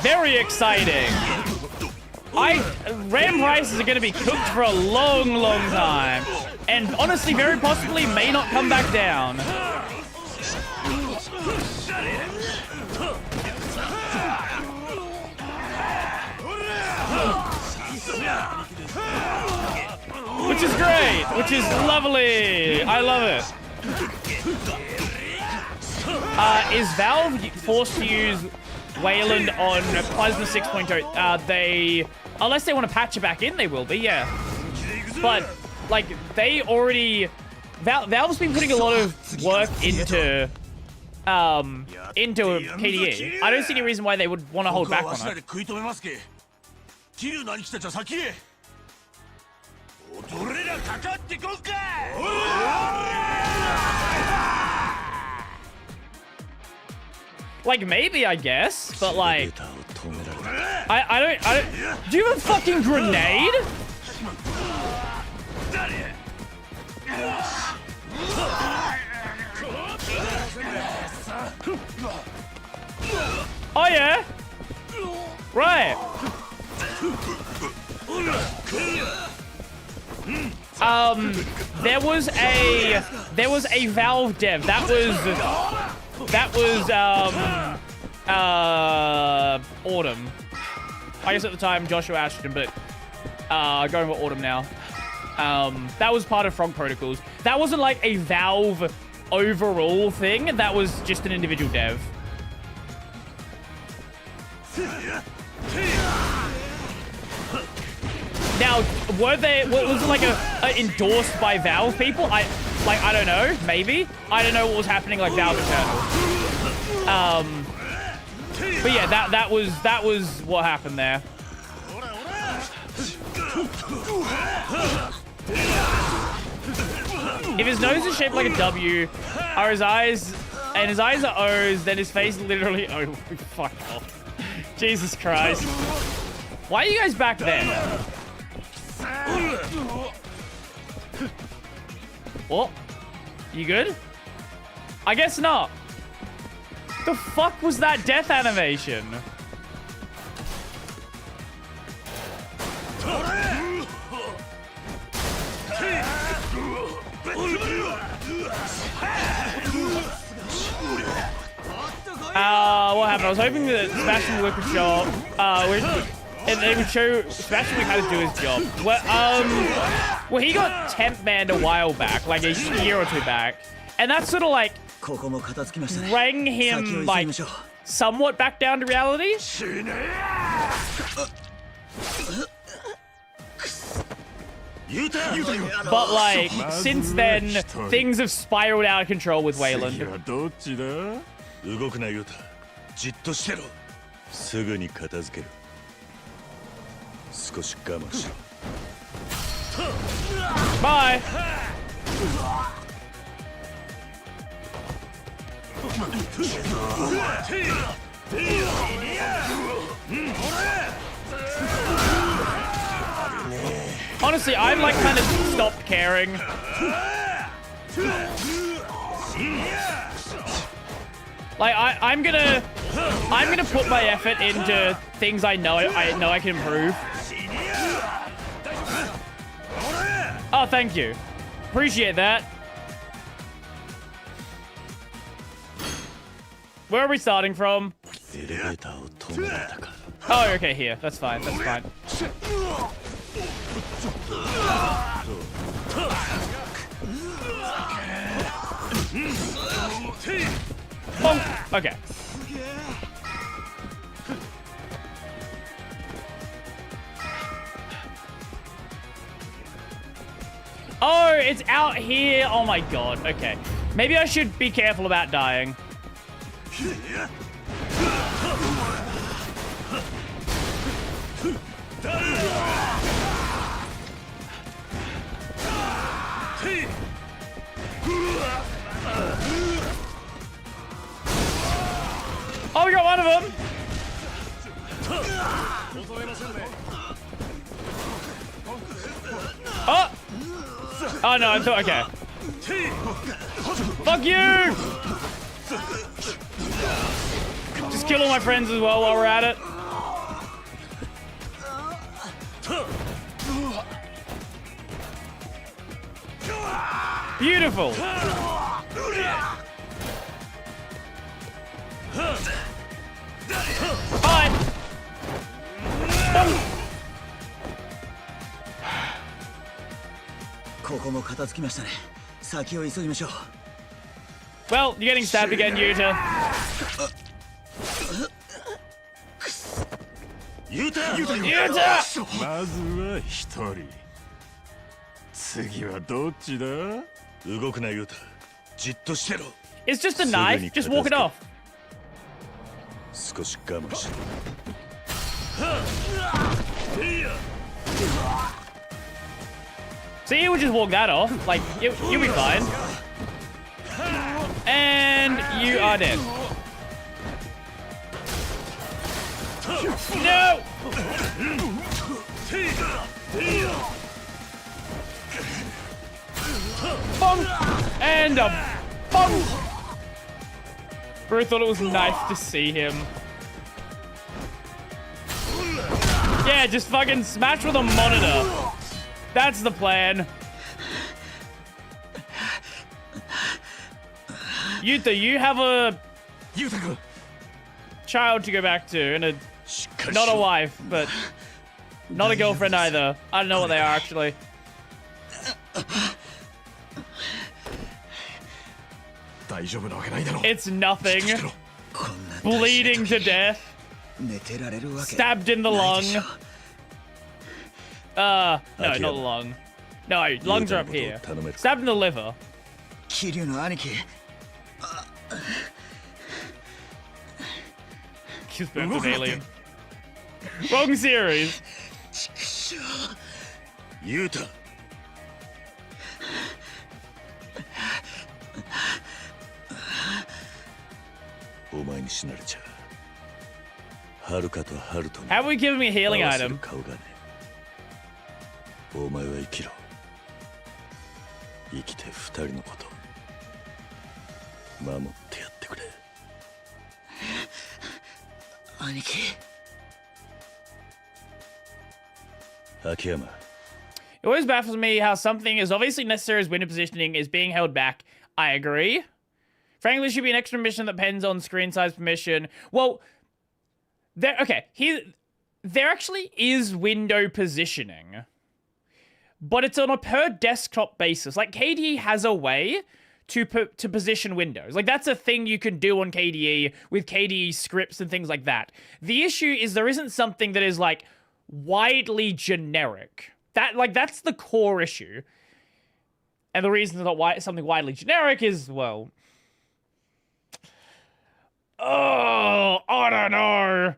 Very exciting. RAM prices are going to be cooked for a long, long time. And honestly, very possibly may not come back down. Which is great. Which is lovely. I love it. Is Valve forced to use Wayland on Plasma 6.0? Unless they want to patch it back in, they will be, yeah. But, like, they already... Valve's been putting a lot of work into KDE. I don't see any reason why they would want to hold back on it. Like, maybe, I guess, but like... I don't... Do you have a fucking grenade? Oh, yeah? Right. There was a Valve dev. That was Autumn. I guess at the time, Joshua Ashton, but going with Autumn now. That was part of Frog Protocols. That wasn't like a Valve overall thing. That was just an individual dev. Now, was it like a endorsed by Valve people? I don't know, maybe. I don't know what was happening like Valve internal. But yeah, that was what happened there. If his nose is shaped like a W, are his eyes, and his eyes are O's, then his face literally O. Fuck off. Jesus Christ. Why are you guys back there? Oh, you good? I guess not. The fuck was that death animation? What happened? I was hoping that Sebastian Wick would show up. And they would show Sebastian Wick how to do his job. Well, he got temp banned a while back, like a year or two back. And that's sort of like bring him like somewhat back down to reality. But like since then, things have spiraled out of control with Wayland. Bye. Honestly, I've like kind of stopped caring. Like I'm gonna put my effort into things I know I can improve. Oh, thank you. Appreciate that. Where are we starting from? Oh, okay, here. That's fine. That's fine. Oh, okay. Oh, it's out here. Oh my god. Okay. Maybe I should be careful about dying. Oh, we got one of them. Oh! Oh no, I thought, okay. Fuck you! Just kill all my friends as well while we're at it. Beautiful. Bye. Well, you're getting stabbed again, Yuta. Yuta! It's just a knife. Just walk it off. See, you would just walk that off. Like, you'll be fine. And you are dead. No! Bonk! And a bonk! Bro thought it was nice to see him. Yeah, just fucking smash with a monitor. That's the plan. Yuta, you have a child to go back to and a Not a wife, but not a girlfriend either. I don't know what they are actually. It's nothing. Bleeding to death. Stabbed in the lung. No, not the lung. No, lungs are up here. Stabbed in the liver. Kiss burnt an alien. Wrong series. Yuta. お前に死なれちゃはるかとハルトに How are we giving me a healing 合わせ item? る顔がねお前は生きろ生きて二人のこと守ってやってくれ兄貴 秋山 It always baffles me how something as obviously necessary as window positioning is being held back. I agree. Frankly, there should be an extra mission that depends on screen size per mission. Well, there actually is window positioning, but it's on a per desktop basis. Like KDE has a way to position windows. Like that's a thing you can do on KDE with KDE scripts and things like that. The issue is there isn't something that is like widely generic. That's the core issue. And the reason it's not something widely generic is, well, oh, I don't know.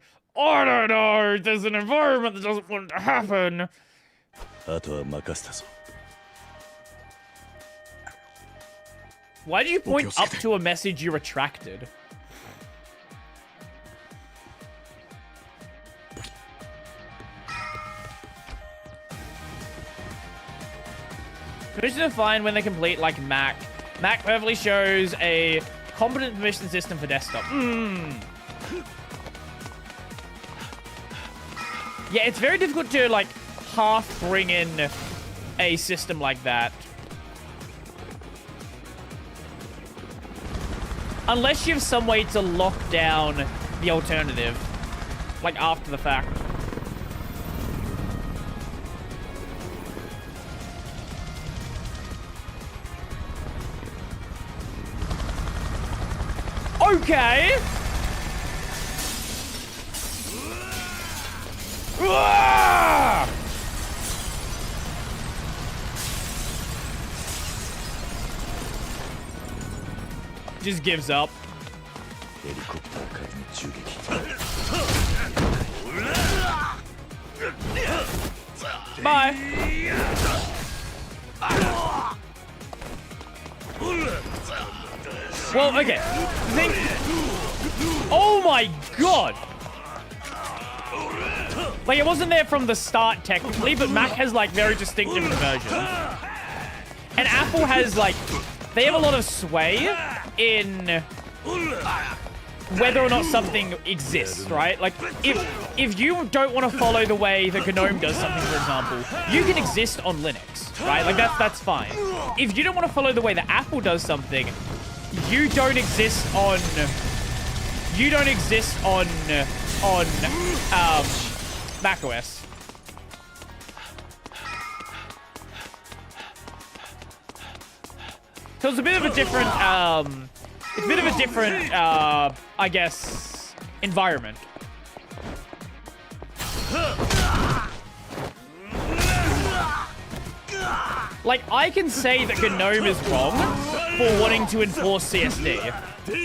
There's an environment that doesn't want it to happen. あとは任せたぞ Why did you point up to a message you retracted? Permissions are fine when they complete like Mac. Mac perfectly shows a competent permission system for desktop. Yeah, it's very difficult to like half bring in a system like that. Unless you have some way to lock down the alternative. Like after the fact. Okay. Ah! Just gives up. ヘリコプターからの銃撃 Bye. Well, okay. Oh my god! Like, it wasn't there from the start, technically, but Mac has, like, very distinct different versions. And Apple has, like, they have a lot of sway in whether or not something exists, right? Like, if you don't want to follow the way that GNOME does something, for example, you can exist on Linux, right? Like, that's fine. If you don't want to follow the way that Apple does something, you don't exist on macOS. So it's a bit of a different, I guess, environment. Like, I can say that GNOME is wrong for wanting to enforce CSD.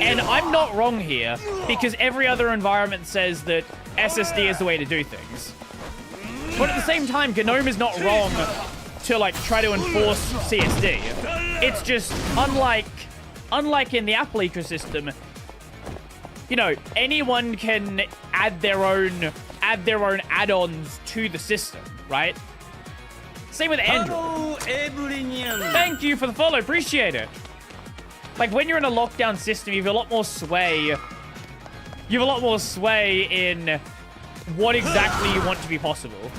And I'm not wrong here, because every other environment says that SSD is the way to do things. But at the same time, GNOME is not wrong to, like, try to enforce CSD. It's just, unlike in the Apple ecosystem, you know, anyone can add their own add-ons to the system, right? Same with Android. Thank you for the follow, appreciate it. Like, when you're in a lockdown system, you have a lot more sway. You have a lot more sway in what exactly you want to be possible.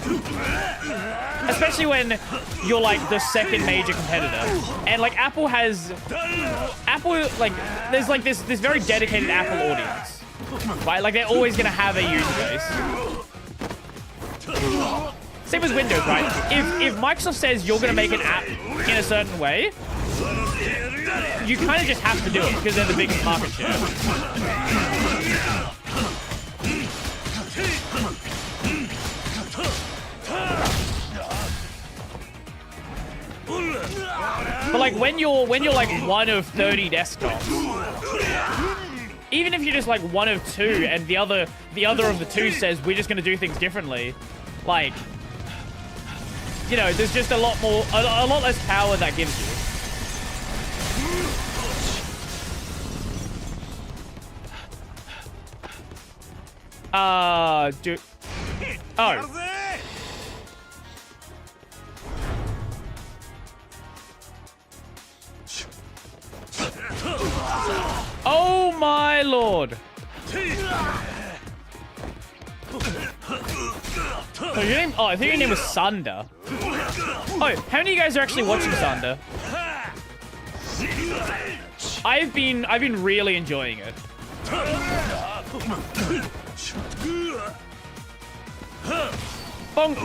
Especially when you're, like, the second major competitor. And, like, there's, like, this very dedicated Apple audience. Right? Like, they're always going to have a user base. Same as Windows, right? If Microsoft says you're going to make an app in a certain way, you kind of just have to do it because they're the biggest market share. But like when you're like one of 30 desktops, even if you're just like one of 2 and the other of the 2 says we're just going to do things differently, like, you know, there's just a lot less power that gives you. Dude. Oh. Oh my lord. Oh, your name? Oh, I think your name was Sander. Oh, how many of you guys are actually watching Sander? I've been really enjoying it. Bonk.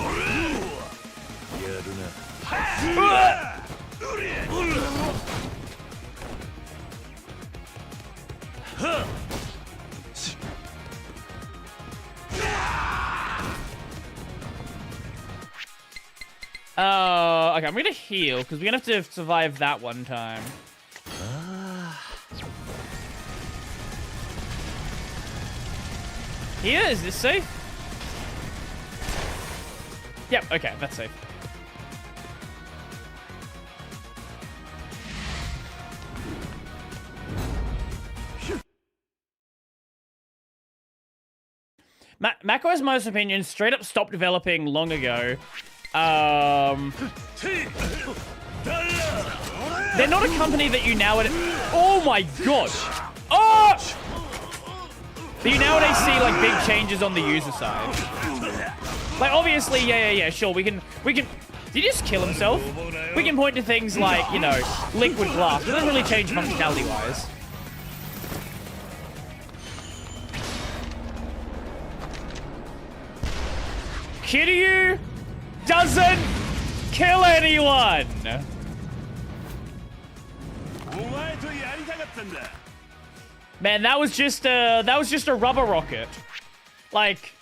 Okay, I'm gonna heal because we're gonna have to survive that one time. Here, is this safe? Yep, okay, that's safe. macOS, in my opinion, straight up stopped developing long ago. They're not a company that you now... Oh my god! Oh! That you nowadays see like big changes on the user side. Like obviously, yeah, sure, we can. Did he just kill himself? We can point to things like, you know, liquid glass. It doesn't really change functionality-wise. Kiryu doesn't kill anyone. Man, that was just a rubber rocket. Like,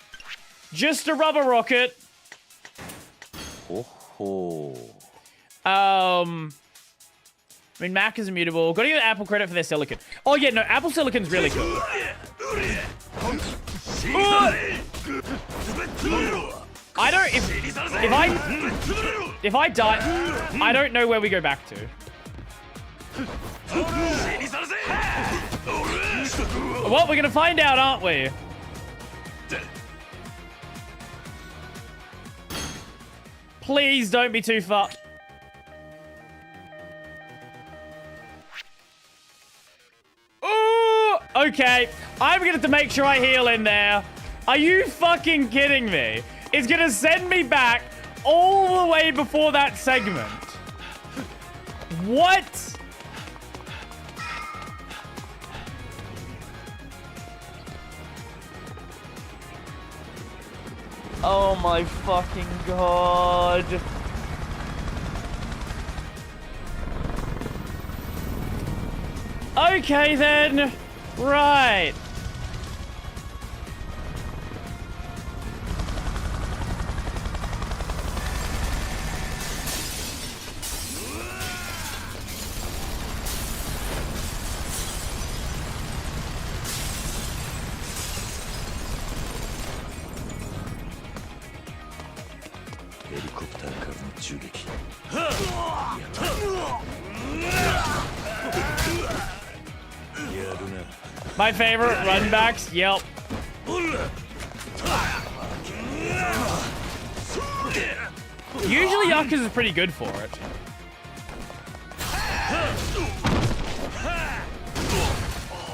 just a rubber rocket. I mean, Mac is immutable. Gotta give Apple credit for their silicon. Oh yeah, no, Apple silicon's really cool. I don't. If I die, I don't know where we go back to. Well, we're gonna find out, aren't we? Please don't be too far. Ooh, okay. I'm gonna have to make sure I heal in there. Are you fucking kidding me? It's gonna send me back all the way before that segment. What? Oh my fucking god. Okay then. Right. My favorite runbacks, yep. Usually Yakuza is pretty good for it.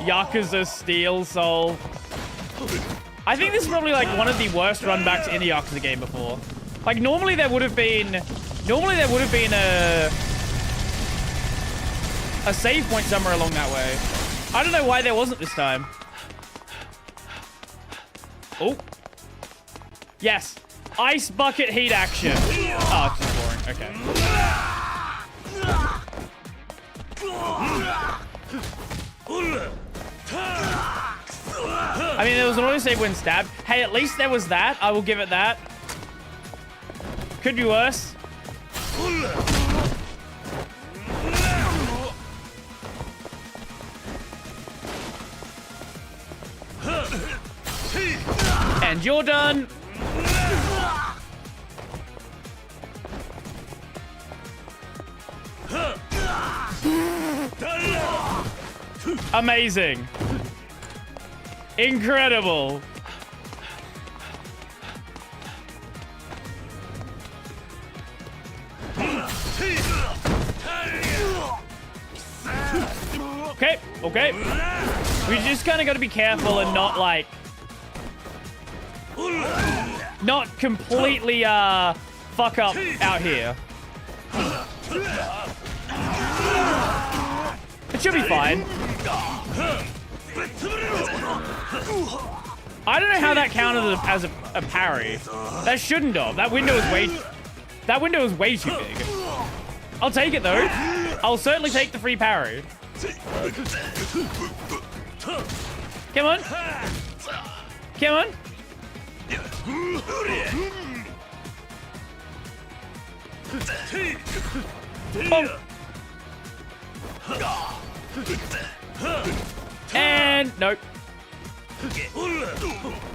Yakuza Steel Soul. I think this is probably like one of the worst runbacks in a Yakuza game before. Like normally there would have been a save point somewhere along that way. I don't know why there wasn't this time. Oh. Yes. Ice bucket heat action. Oh, it's just boring. Okay. I mean, there was an autosave when stabbed. Hey, at least there was that. I will give it that. Could be worse. And you're done. Amazing. Incredible. Okay, okay. We just kind of got to be careful and not like... not completely, fuck up out here. It should be fine. I don't know how that counted as a parry. That shouldn't have. That window is way too big. I'll take it though. I'll certainly take the free parry. Come on. Come on. Bonk. And nope.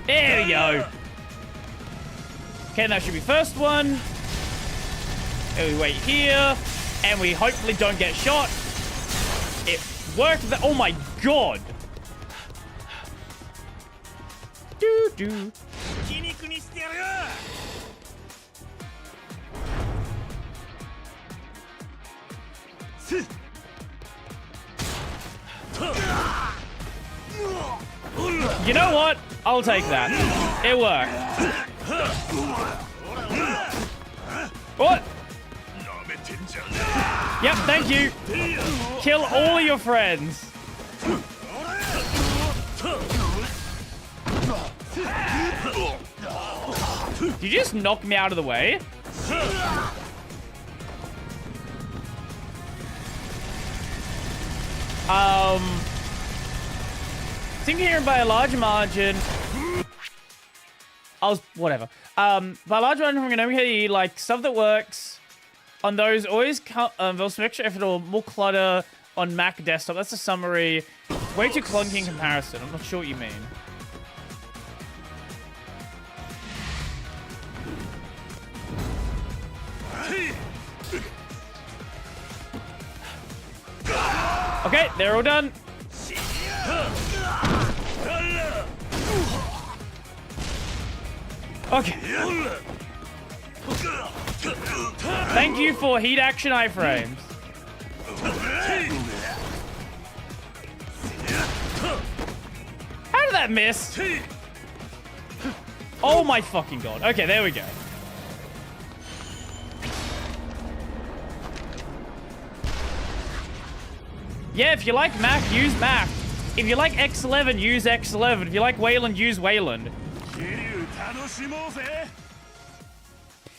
There we go. Okay, that should be first one. And we wait here, and we hopefully don't get shot. It worked. Oh my god. Do. You know what? I'll take that. It worked. What? Yep, thank you. Kill all of your friends. Did you just knock me out of the way? I think here by a large margin. Whatever. By a large margin from Konami, like stuff that works on those always involves some extra effort or more clutter on Mac desktop. That's a summary. Way too clunky in comparison. I'm not sure what you mean. Okay, they're all done. Okay. Thank you for heat action iframes. How did that miss? Oh my fucking god. Okay, there we go. Yeah, if you like Mac, use Mac. If you like X11, use X11. If you like Wayland, use Wayland.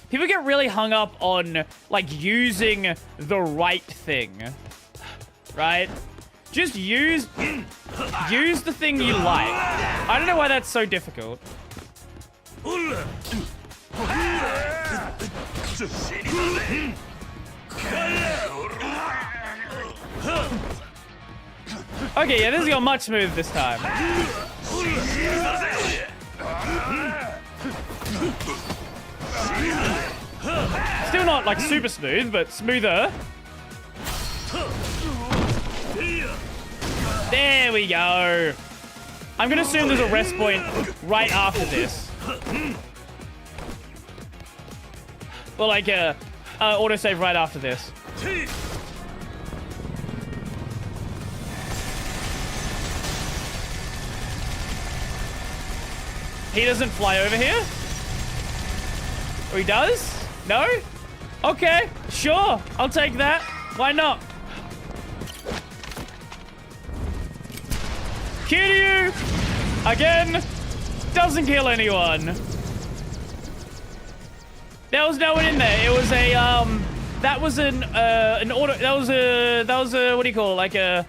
People get really hung up on, like, using the right thing. Right? Just use the thing you like. I don't know why that's so difficult. Okay, yeah, this is going much smoother this time. Still not, like, super smooth, but smoother. There we go. I'm gonna assume there's a rest point right after this. Or, like, a autosave right after this. He doesn't fly over here? Or he does? No? Okay, sure. I'll take that. Why not? Kiryu! Again! Doesn't kill anyone. There was no one in there. It was a that was an auto. That was a what do you call it? Like a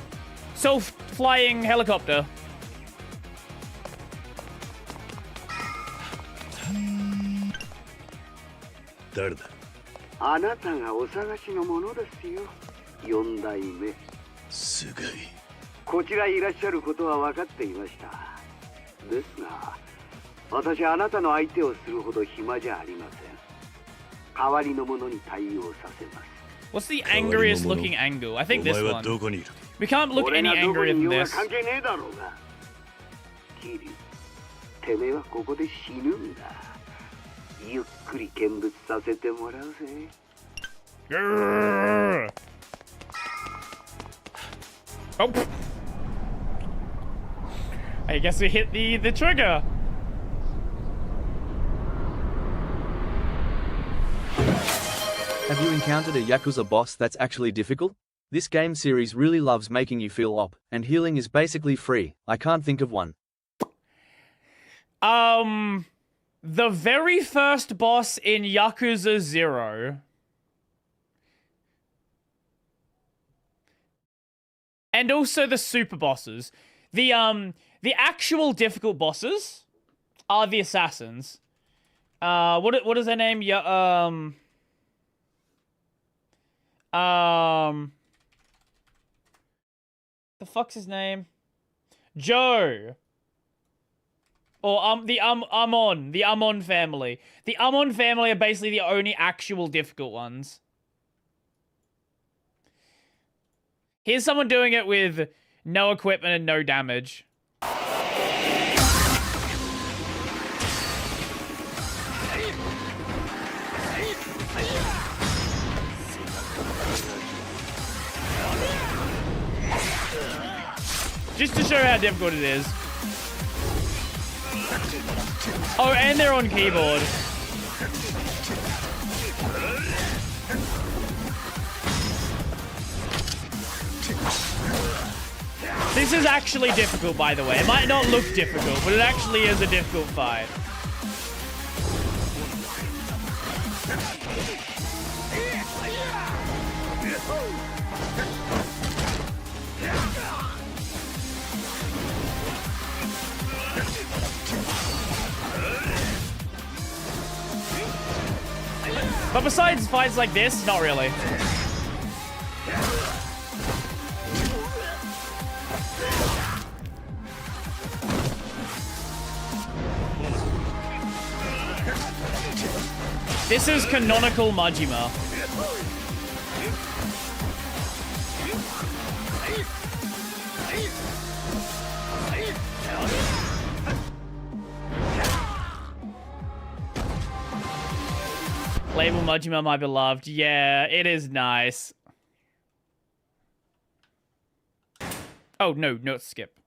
self-flying helicopter. Yondai me. すごい。こちらいらっしゃることは分かっていました。ですが、私はあなたの相手をするほど暇じゃありません。代わりの者に対応させます。What's the angriest looking angle? I think this one. We can't look any angrier than this. 関係ねえだろうが。キリュウ、てめえはここで死ぬんだ。ゆっくり見物させてもらうぜ。Oh. I guess we hit the trigger. Have you encountered a Yakuza boss that's actually difficult? This game series really loves making you feel op, and healing is basically free. I can't think of one. The very first boss in Yakuza 0. And also the super bosses. The actual difficult bosses are the assassins. What is their name? The fuck's his name? Joe. Or the Amon family. The Amon family are basically the only actual difficult ones. Here's someone doing it with no equipment and no damage. Just to show how difficult it is. Oh, and they're on keyboard. This is actually difficult, by the way. It might not look difficult, but it actually is a difficult fight. But besides fights like this, not really. This is canonical Majima. Label Majima, my beloved. Yeah, it is nice. Oh, no, skip.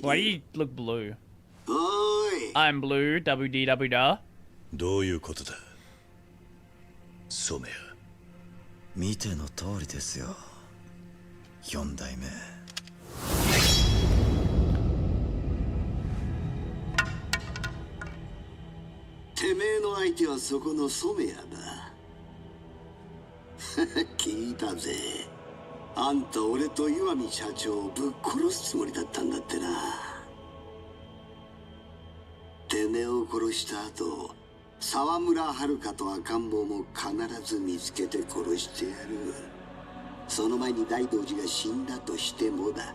Why do you look blue? I'm blue, WDW. どういうことだ染谷見ての通りですよ4代目てめえの相手はそこの染谷だ聞いたぜあんた俺と岩見社長をぶっ殺すつもりだったんだってなてめえを殺した後沢村遥と赤ん坊も必ず見つけて殺してやるその前に大道寺が死んだとしてもだ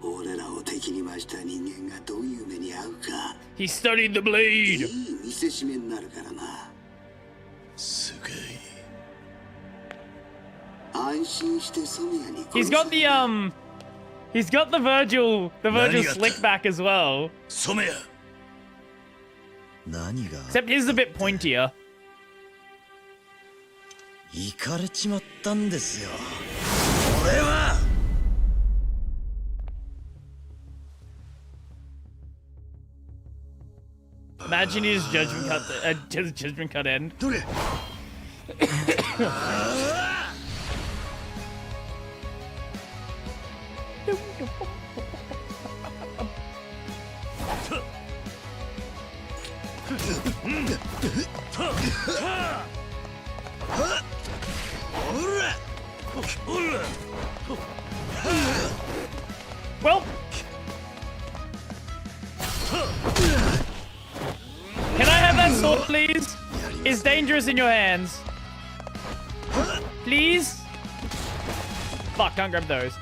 俺らを敵に回した人間がどういう目に遭うか He studied the blade いい見せしめになるからなすごい He's got the Virgil slick back as well. Except his is a bit pointier. イカれちまったんですよ俺は Imagine his judgment cut end. Well, can I have that sword, please? It's dangerous in your hands. Please? Fuck, can't grab those.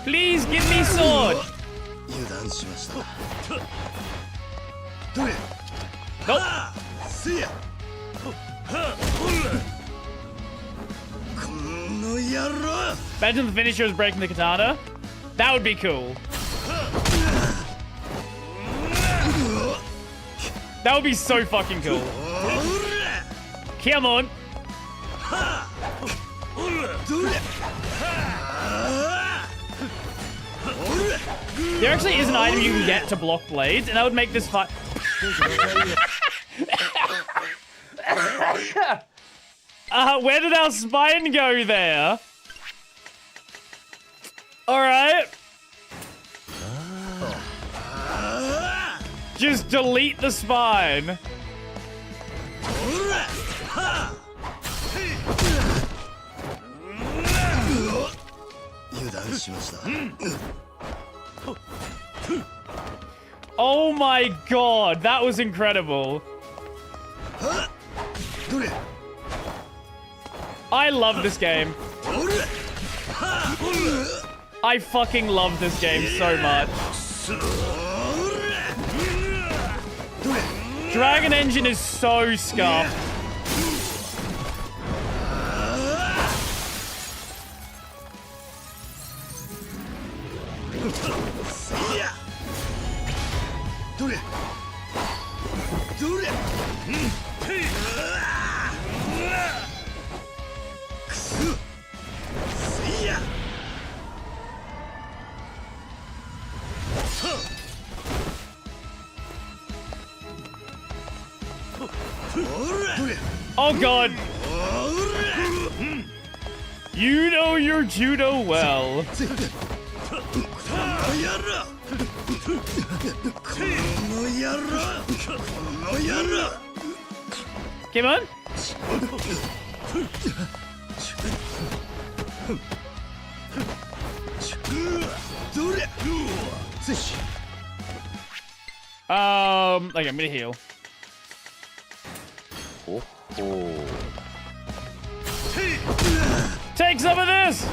Please give me sword. Nope. Imagine the finisher is breaking the katana. That would be cool. That would be so fucking cool. Come on. There actually is an item you can get to block blades, and that would make this fight. Where did our spine go there? Alright. Just delete the spine. Oh my god, that was incredible. I love this game. I fucking love this game so much. Dragon Engine is so scuffed. Oh god. You know your judo well. Come on. Okay, I'm gonna heal. Take some of this!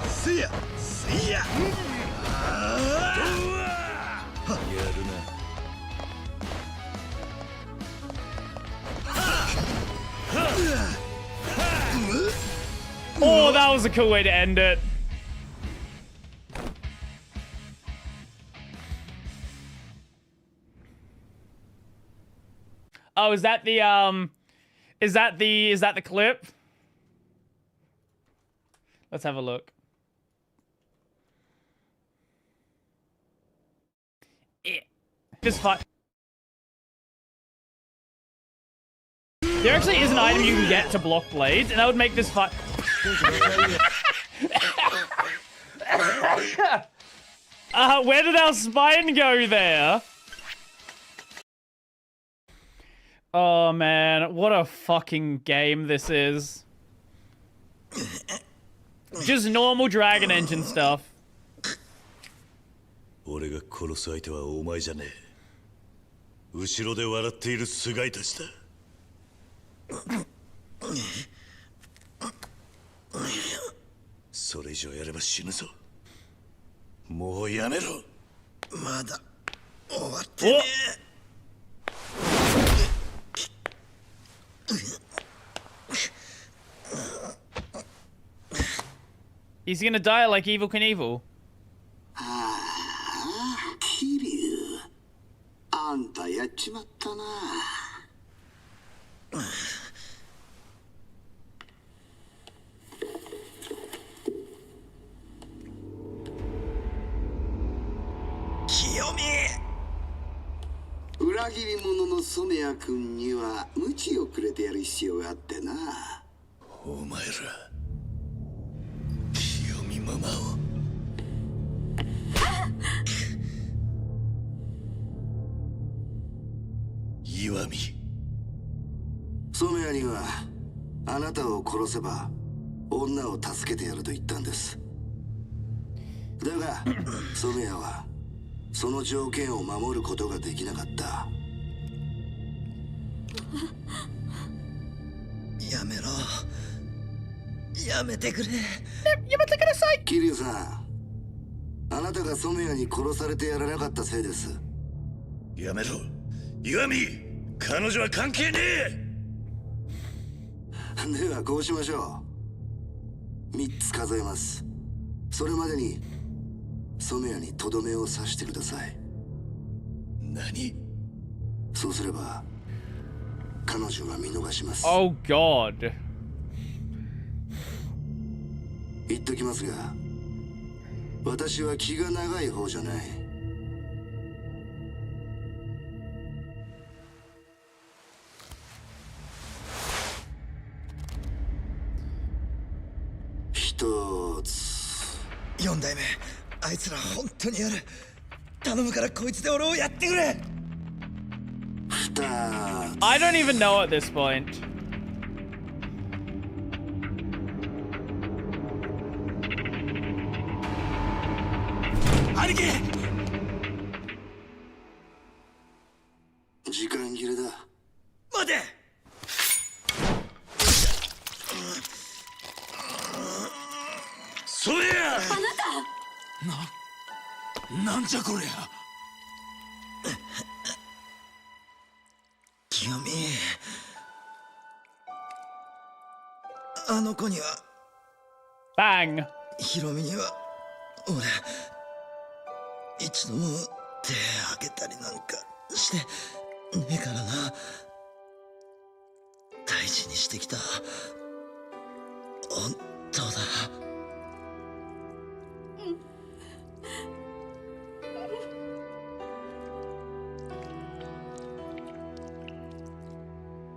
See ya! See ya! Oh, that was a cool way to end it. Oh, is that the clip? Let's have a look. Yeah. Just fine. There actually is an item you can get to block blades, and that would make this fight. Where did our spine go there? Oh man, what a fucking game this is. Just normal Dragon Engine stuff. 俺が殺す相手はお前じゃねえ。後ろで笑っている菅井たちだ。それ以上やれば死ぬぞ。もうやめろ。まだ終わってねえ。He's gonna die like Evil Knievel. 桐生、あんたやっちまったな。清美。じり者の染谷君には鞭をくれてやる必要があってな。お前ら清見ママを。岩見。染谷にはあなたを殺せば女を助けてやると言ったんです。だが染谷はその条件を守ることができなかった。やめろ。やめてくれ。やめてください。桐生さん、あなたが染谷に殺されてやらなかったせいです。やめろ岩見。彼女は関係ねえ。ではこうしましょう。3つ数えます。それまでに染谷にとどめを刺してください。何？そうすれば彼女は見逃します。 Oh God。 言っときますが、私は気が長い方じゃない。一つ。4代目、あいつら本当にやる。頼むからこいつで俺をやってくれ。2つ。 I don't even know at this point. 兄貴。時間切れだ。待て。そうや。あなた。なんじゃこりゃ。清美、あの子には Bang。 ヒロミには俺一度も手あげたりなんかしてねえからな。大事にしてきた本当だ。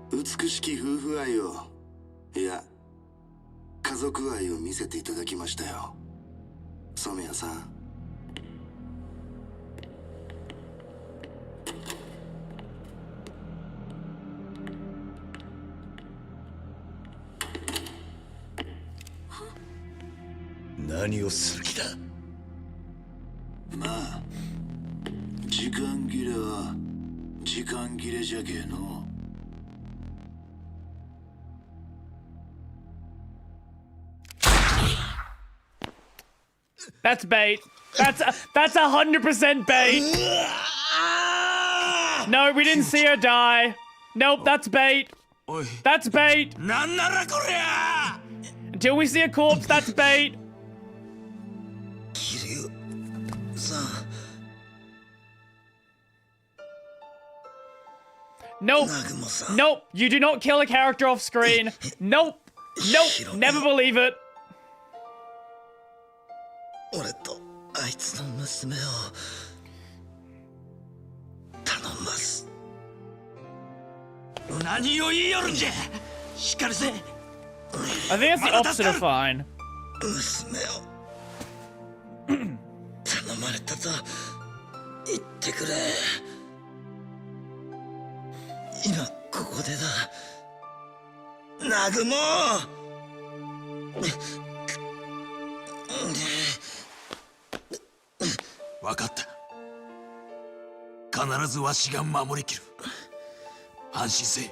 美しき夫婦愛を、いや家族愛を見せていただきましたよ、染谷さん。何をする気だ。まあ時間切れは時間切れじゃけえの。That's bait. That's 100% bait. No, we didn't see her die. Nope, that's bait. That's bait. なんならこりゃ。 Until we see a corpse, that's bait. 桐生さん。 Nope. Nope. You do not kill a character off screen. Nope. Nope. Never believe it. 俺とあいつの娘を頼んます。何を言いよるんじゃ。しっかりせ。 I think it's the opposite of fine. 娘を頼まれたと言ってくれ。今ここでだ。ナグモ。わかった。必ずわしが守りきる。安心せえ。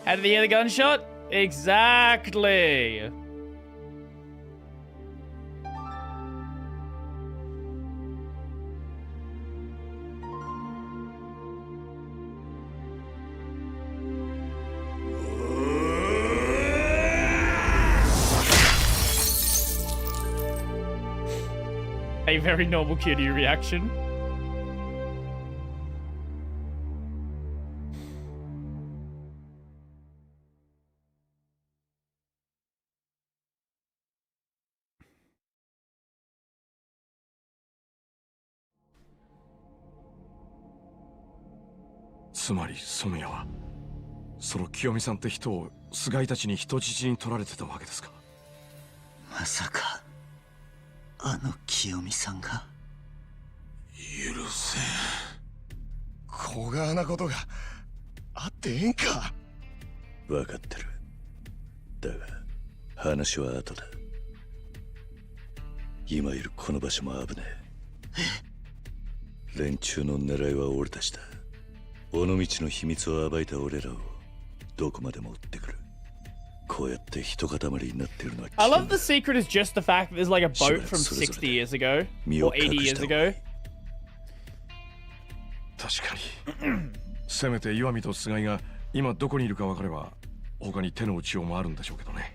How did he hear the gunshot? Exactly. A very normal Kiryu reaction. つまり染谷はその清美さんって人を菅井たちに人質に取られてたわけですか。まさかあの清美さんが。許せん。小川なことがあってええんか。分かってる。だが話は後だ。今いるこの場所も危ねえ。連中の狙いは俺たちだ。尾道の秘密を暴いた俺らをどこまでも追ってくる。こうやって一塊になってるのは。 I love the secret is just the fact that there's like a boat from 60 years ago or 80 years ago. 確かにせめて岩見と菅井が今どこにいるか分かれば他に手の内を回るんでしょうけどね。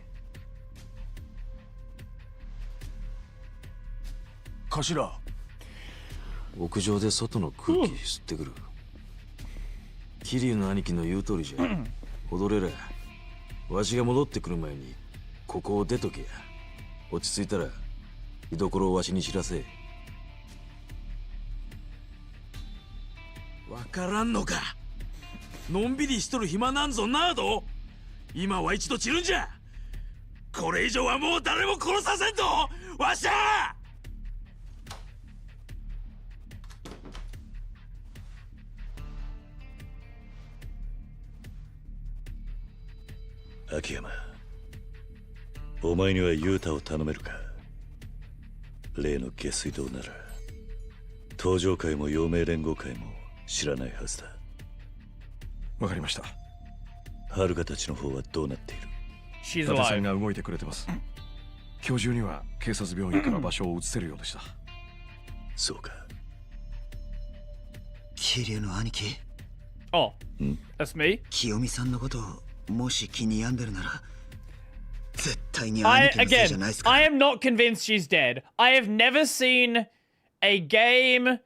頭、屋上で外の空気吸ってくる。桐生の兄貴の言う通りじゃ。踊れら。わしが戻ってくる前にここを出とけや。落ち着いたら居所をわしに知らせ。わからんのか。のんびりしとる暇なんぞなど。今は一度散るんじゃ。これ以上はもう誰も殺させんとわしゃ。秋山、お前には雄太を頼めるか。例の下水道なら東上会も陽明連合会も知らないはずだ。わかりました。遥たちの方はどうなっている。伊達さんが動いてくれてます。今日中には警察病院から場所を移せるようでした。そうか。桐生の兄貴。Oh, that's me. 清美さんのことをもし気に病んでるなら絶対に兄貴のせいじゃないですか。I am not convinced she's dead. I have never seen a game.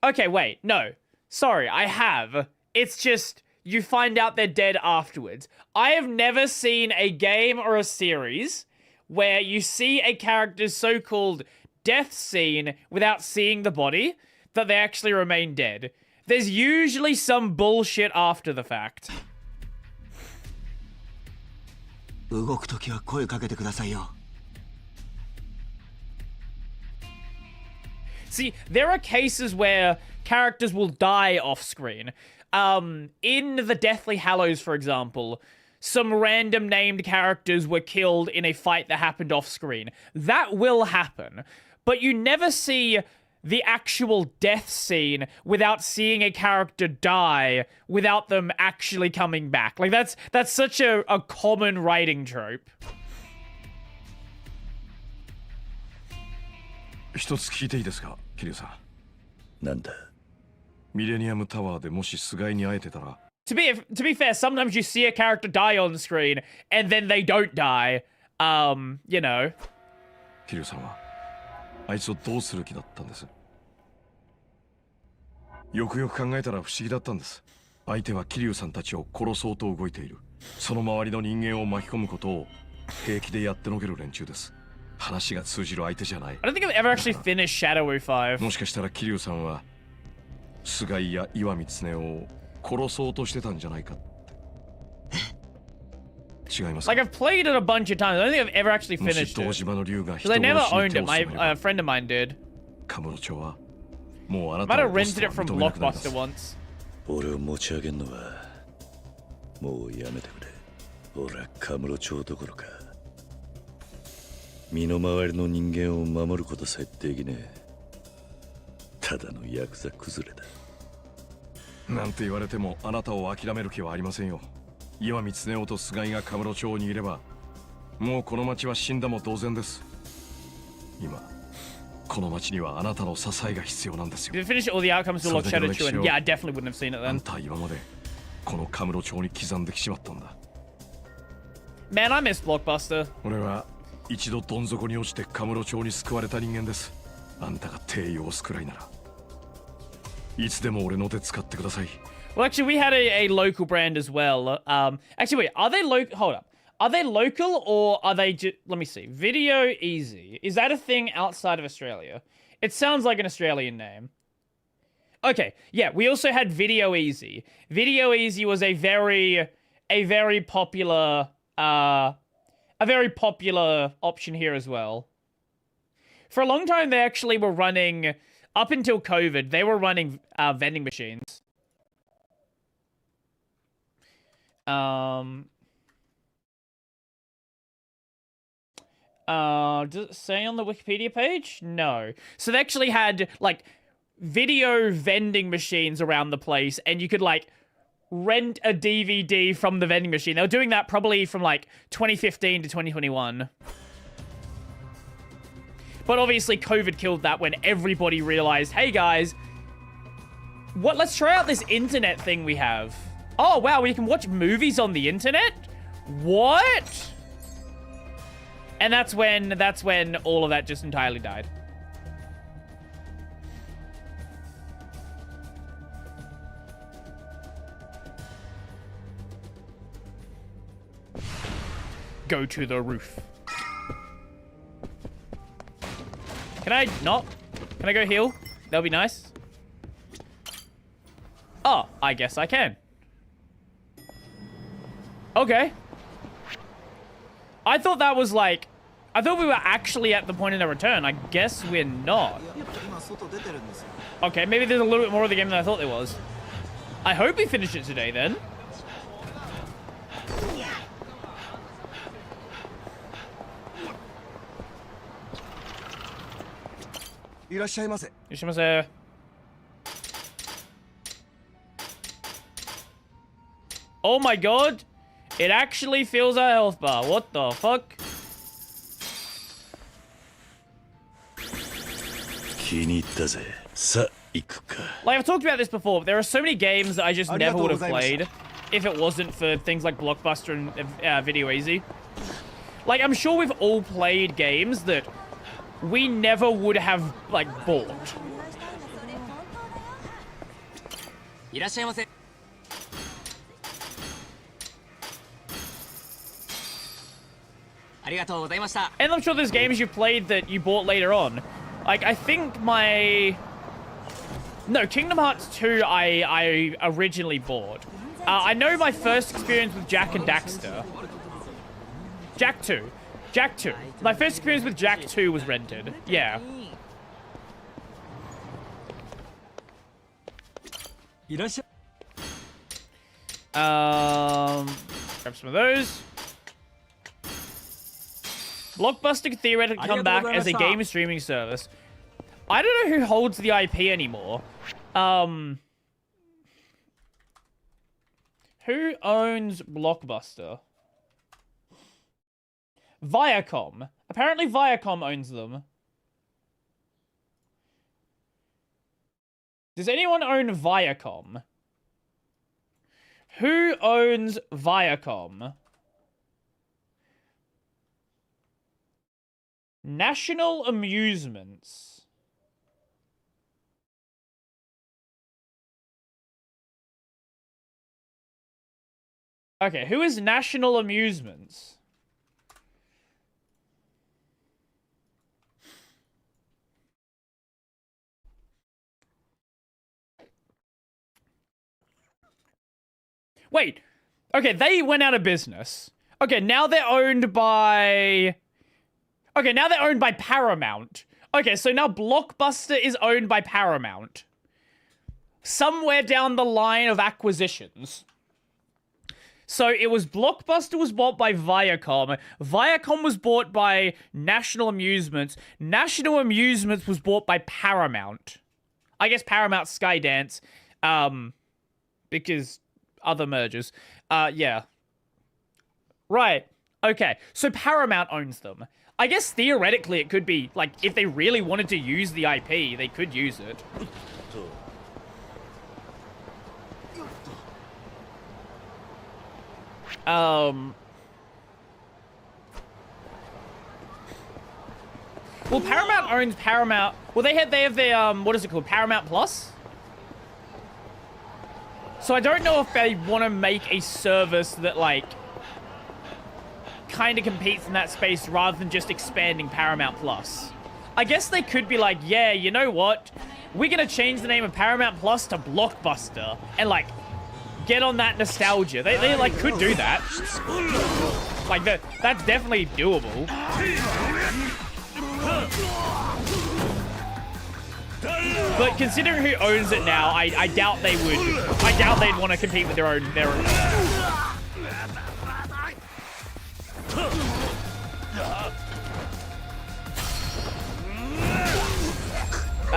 Okay, wait, no. Sorry, I have. It's just you find out they're dead afterwards. I have never seen a game or a series where you see a character's so-called death scene without seeing the body that they actually remain dead. There's usually some bullshit after the fact. 動くときは声かけてくださいよ。See, there are cases where characters will die off screen. In the Deathly Hallows, for example, some random named characters were killed in a fight that happened off screen. That will happen, but you never see the actual death scene without seeing a character die without them actually coming back. Like, that's such a common writing trope. 一つ聞いていいですか、桐生さん。なんだ。ミレニアムタワーでもし菅井に会えてたら。To be fair, sometimes you see a character die on screen and then they don't die. You know. 桐生さんはあいつをどうする気だったんです。よくよく考えたら不思議だったんです。相手は桐生さんたちを殺そうと動いている。その周りの人間を巻き込むことを平気でやってのける連中です。話が通じる相手じゃない。I don't think I've ever actually finished Shadow 5. もしかしたら桐生さんは菅井や岩見恒を殺そうとしてたんじゃないかって。違いますか。 Like, I've played it a bunch of times. I don't think I've ever actually finished it. Because I never owned it. A friend of mine did. カムロ町はもうあな Might た have のボス rented と it は from 認めなくなります。 Blockbuster once. 俺を持ち上げんのはもうやめてくれ。俺はカムロ町どころか身の回りの人間を守ることさえできねえ。ただのヤクザ崩れだ。なんて言われてもあなたを諦める気はありませんよ。岩見恒夫と菅井がカムロ町にいればもうこの町は死んだも同然です。今この町にはあなたの支えが必要なんですよ。 Did it finish all the outcomes to Lock Shadow 2? And yeah, I definitely wouldn't have seen it あ then. んた今までこのカムロ町に刻んできちまったんだ。 Man, I miss Blockbuster. 俺は一度どん底に落ちてカムロ町に救われた人間です。あんたが帝王を救うらいならいつでも俺の手使ってください。 Well, actually, we had a local brand as well. Actually, wait, are they local? Hold up. Are they local or are they let me see. Video Easy. Is that a thing outside of Australia? It sounds like an Australian name. Okay, yeah, we also had Video Easy. Video Easy was a very popular option here as well. For a long time, they actually were running, up until COVID, they were running vending machines. Does it say on the Wikipedia page? No. So they actually had, like, video vending machines around the place, and you could, like, rent a DVD from the vending machine. They were doing that probably from, like, 2015 to 2021. But obviously, COVID killed that when everybody realized, hey, guys, let's try out this internet thing we have. Oh, wow, we can watch movies on the internet? What? And that's when all of that just entirely died. Go to the roof. Can I not? Can I go heal? That'll be nice. Oh, I guess I can. Okay. I thought that was like... I thought we were actually at the point of no return. I guess we're not. Okay, maybe there's a little bit more of the game than I thought there was. I hope we finish it today, then. Irashaimase. Oh my god! It actually fills our health bar. What the fuck? Like, I've talked about this before, but there are so many games that I just never would have played if it wasn't for things like Blockbuster and Video Easy. Like, I'm sure we've all played games that we never would have, like, bought. And I'm sure there's games you played that you bought later on. Like, I think No, Kingdom Hearts 2 I originally bought. I know my first experience with Jak and Daxter. Jak 2. My first experience with Jak 2 was rented. Yeah. Grab some of those. Blockbuster could theoretically come back as a game streaming service. I don't know who holds the IP anymore. Who owns Blockbuster? Viacom. Apparently Viacom owns them. Does anyone own Viacom? Who owns Viacom? National Amusements. Okay, who is National Amusements? Wait. Okay, they went out of business. Okay, now they're owned by... Okay, now they're owned by Paramount. Okay, so now Blockbuster is owned by Paramount. Somewhere down the line of acquisitions. So it was Blockbuster was bought by Viacom. Viacom was bought by National Amusements. National Amusements was bought by Paramount. I guess Paramount Skydance. Because other mergers. Yeah. Right. Okay. So Paramount owns them. I guess theoretically it could be, like, if they really wanted to use the IP, they could use it. Well, Paramount owns Paramount. Well, they have their, what is it called? Paramount Plus? So I don't know if they want to make a service that, like, kind of competes in that space rather than just expanding Paramount Plus. I guess they could be like, yeah, you know what? we're gonna change the name of Paramount Plus to Blockbuster and like get on that nostalgia. They like could do that. Like that's definitely doable. But considering who owns it now, I doubt they would. I doubt they'd want to compete with their own.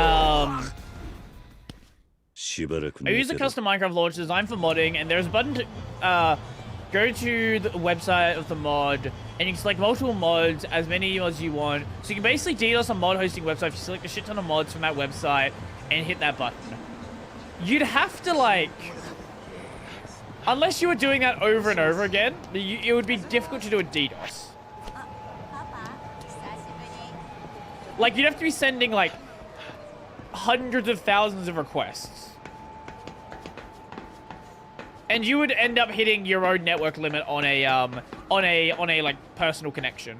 I use a custom Minecraft launcher designed for modding, and there's a button to go to the website of the mod, and you can select multiple mods, as many mods you want. So you can basically DDoS a mod hosting website if you select a shit ton of mods from that website and hit that button. You'd have to like, unless you were doing that over and over again, it would be difficult to do a DDoS. Like you'd have to be sending like hundreds of thousands of requests. And you would end up hitting your own network limit on a like personal connection.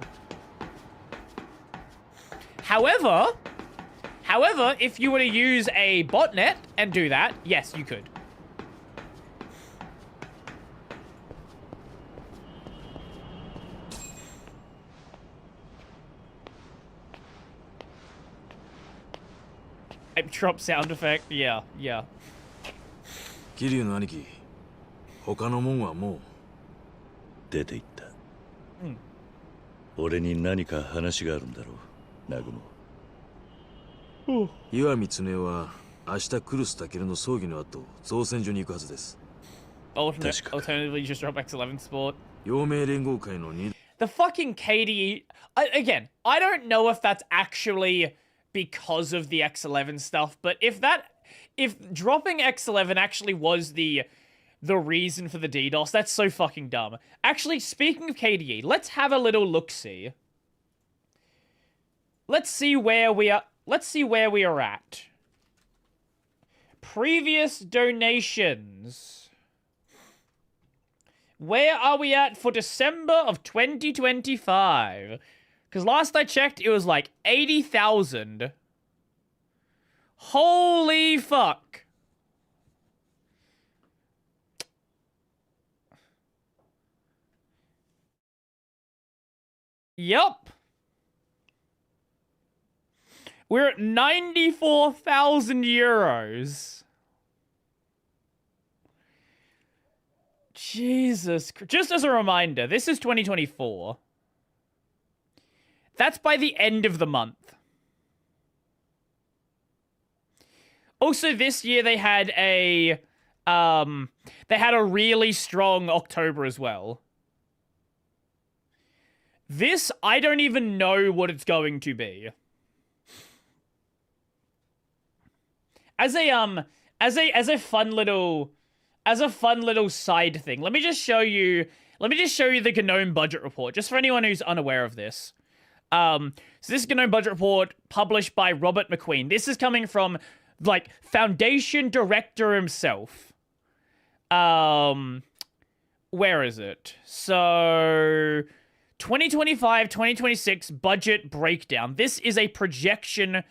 However, if you were to use a botnet and do that, yes, you could. Drop sound effect, yeah. 桐生の兄貴、他のもんはもう出て行った。俺に何か話があるんだろう、南雲。岩見恒夫は明日クルスタケルの葬儀の後、造船所に行くはずです。Alternatively, just drop X11 Sport. 陽明連合会の2 The fucking KDE... Again, I don't know if that's actually because of the X11 stuff, but if dropping X11 actually was the reason for the DDoS, that's so fucking dumb. Actually, speaking of KDE, let's have a little look-see. Let's see where we are at. Previous donations. Where are we at for December of 2025? Because last I checked, it was like 80,000. Holy fuck. Yup. We're at 94,000 euros. Jesus. Just as a reminder, this is 2024. That's by the end of the month. Also, this year they had a really strong October as well. This, I don't even know what it's going to be. As a fun little side thing, let me just show you the GNOME budget report, just for anyone who's unaware of this. So this GNOME budget report published by Robert McQueen. This is coming from, like, Foundation Director himself. Where is it? So, 2025, 2026 budget breakdown. This is a projection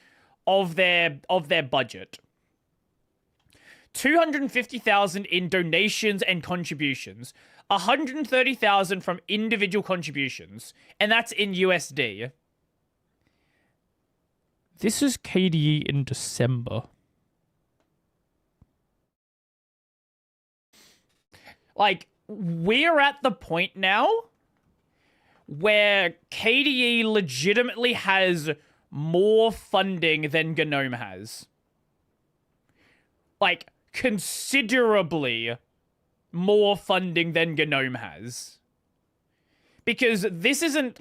of their budget. 250,000 in donations and contributions. 130,000 from individual contributions, and that's in USD. This is KDE in December. Like, we're at the point now where KDE legitimately has more funding than GNOME has. Like, considerably more funding than GNOME has. Because this isn't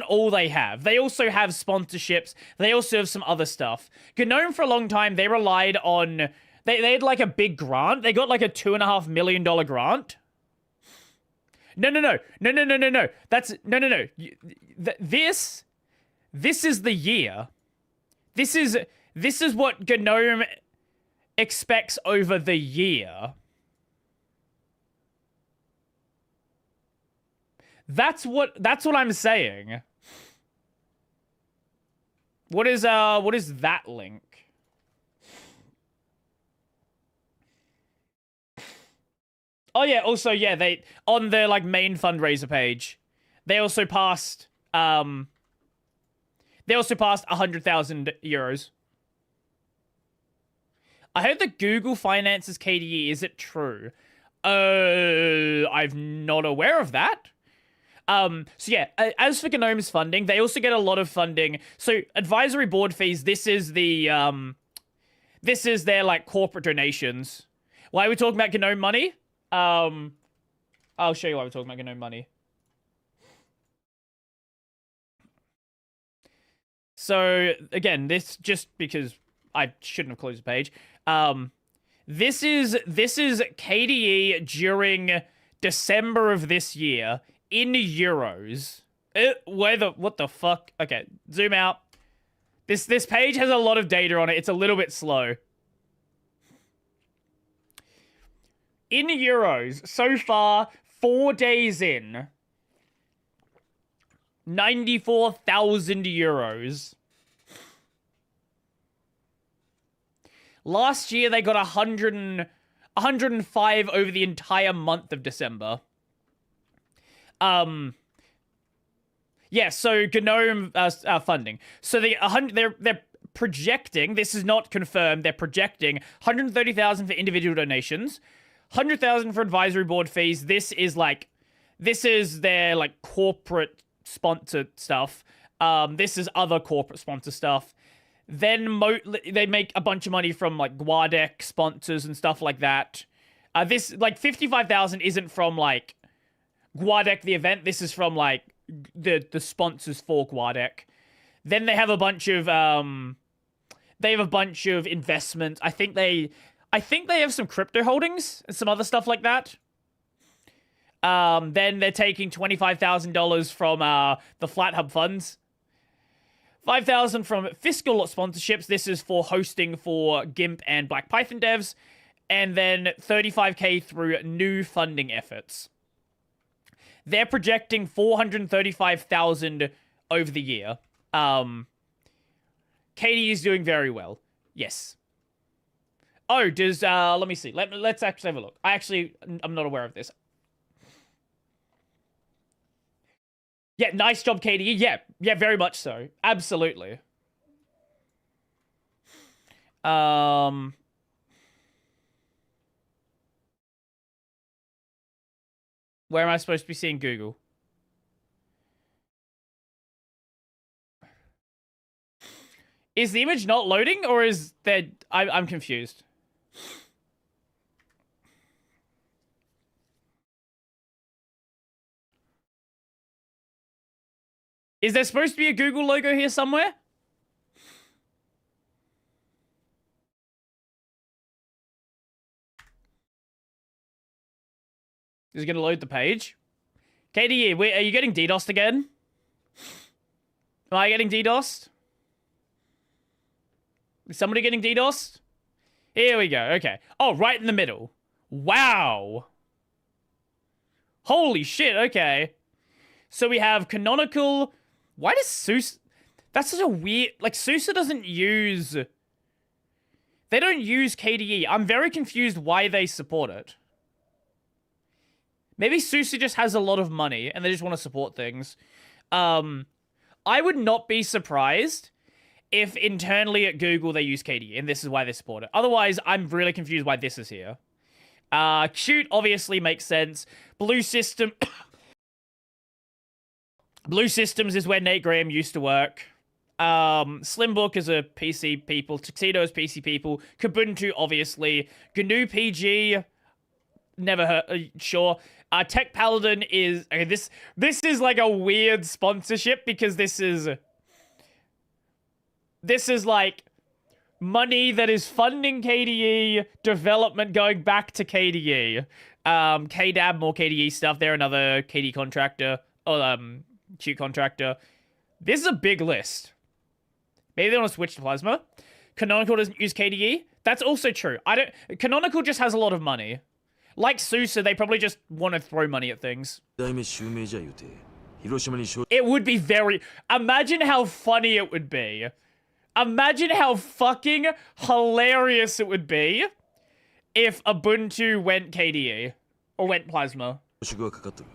all they have. They also have sponsorships. They also have some other stuff. GNOME, for a long time, they relied on... They had, like, a big grant. They got, like, a $2.5 million grant. No. That's... No. This is the year. This is what GNOME expects over the year. That's what I'm saying. What is that link? Oh yeah, also yeah, they on their like main fundraiser page, they also passed 100,000 euros. I heard that Google finances KDE. Is it true? I'm not aware of that. So yeah, as for Gnome's funding, they also get a lot of funding. So advisory board fees, this is their like corporate donations. Why are we talking about Gnome money? I'll show you why we're talking about Gnome money. So again, this just because I shouldn't have closed the page. This is KDE during December of this year in euros. What the fuck? Okay, zoom out. This page has a lot of data on it. It's a little bit slow. In euros, so far, 4 days in, 94,000 euros. Last year, they got 105 over the entire month of December. Yeah, so GNOME funding. So they're projecting, this is not confirmed, they're projecting 130,000 for individual donations, 100,000 for advisory board fees. This is their like corporate sponsored stuff. This is other corporate sponsor stuff. Then they make a bunch of money from like Guadec sponsors and stuff like that. This like 55,000 isn't from like Guadec the event. This is from like the sponsors for Guadec. Then they have a bunch of investments. I think they have some crypto holdings and some other stuff like that. Then they're taking $25,000 from the Flat Hub funds. 5,000 from fiscal sponsorships. This is for hosting for GIMP and Black Python devs. And then 35K through new funding efforts. They're projecting 435,000 over the year. KDE is doing very well. Yes. Oh, does, let me see. Let's actually have a look. I'm not aware of this. Yeah, nice job, KDE. Yeah, very much so. Absolutely. Where am I supposed to be seeing Google? Is the image not loading, or is there... I'm confused. Is there supposed to be a Google logo here somewhere? Is it going to load the page? KDE, wait, are you getting DDoSed again? Am I getting DDoSed? Is somebody getting DDoSed? Here we go, okay. Oh, right in the middle. Wow. Holy shit, okay. So we have Canonical... Why does SUSE... That's such a weird... Like, SUSE doesn't use... They don't use KDE. I'm very confused why they support it. Maybe SUSE just has a lot of money and they just want to support things. I would not be surprised if internally at Google they use KDE and this is why they support it. Otherwise, I'm really confused why this is here. Qt obviously makes sense. Blue Systems is where Nate Graham used to work. Slimbook is a PC people. Tuxedo is PC people. Kubuntu, obviously. GNU PG, never heard, sure. Tech Paladin is... Okay, this is like a weird sponsorship because this is like money that is funding KDE, development going back to KDE. KDAB, more KDE stuff. They're another KDE contractor. Or, Qt contractor. This is a big list. Maybe they want to switch to Plasma. Canonical doesn't use KDE. That's also true. Canonical just has a lot of money. Like SUSE, they probably just want to throw money at things. It would be very... Imagine how funny it would be. Imagine how fucking hilarious it would be if Ubuntu went KDE. Or went plasma. 宿がかかってる。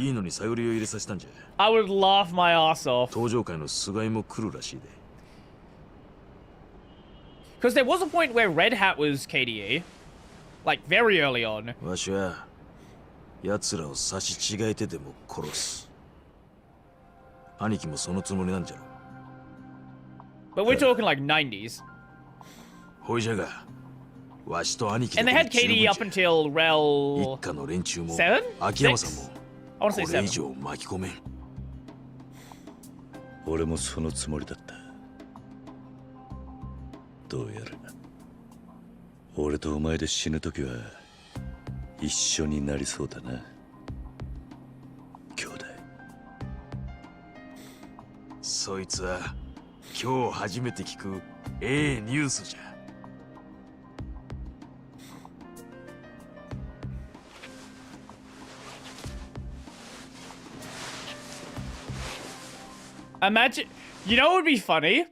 いいのに探りを入れさせたんじゃ。 I would laugh my ass off. 登場界の菅井も来るらしいで。 Because there was a point where Red Hat was KDE. Like, very early on. わしは奴らを差し違えてでも殺す。兄貴もそのつもりなんじゃろ。 But we're talking like 90s. ほいじゃが、わしと兄貴 And they had KDE up until Rel 一家の連中も 7? 秋山さん 6? も I want to こ say れ以 7. 上巻き込めん。俺もそのつもりだった。どうやら俺とお前で死ぬ時は一緒になりそうだな、兄弟。そいつは今日初めて聞くニュースじゃ。 Imagine, you know what would be funny?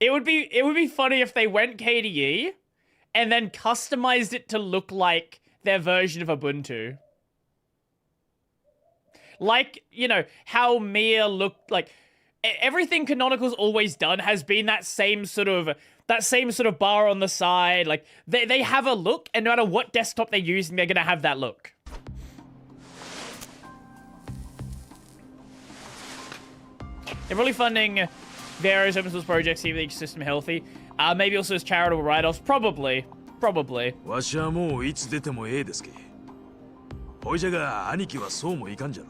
It would be funny if they went KDE and then customized it to look like their version of Ubuntu. Like, you know, how Mia looked like. Everything Canonical's always done has been that same sort of bar on the side. Like, they have a look, and no matter what desktop they're using, they're gonna have that look. They're really funding various open source projects, keep the ecosystem healthy. Maybe also as charitable write-offs. Probably. わしはもういつ出てもですけ。ほいじゃが兄貴はそうもいかんじゃろ。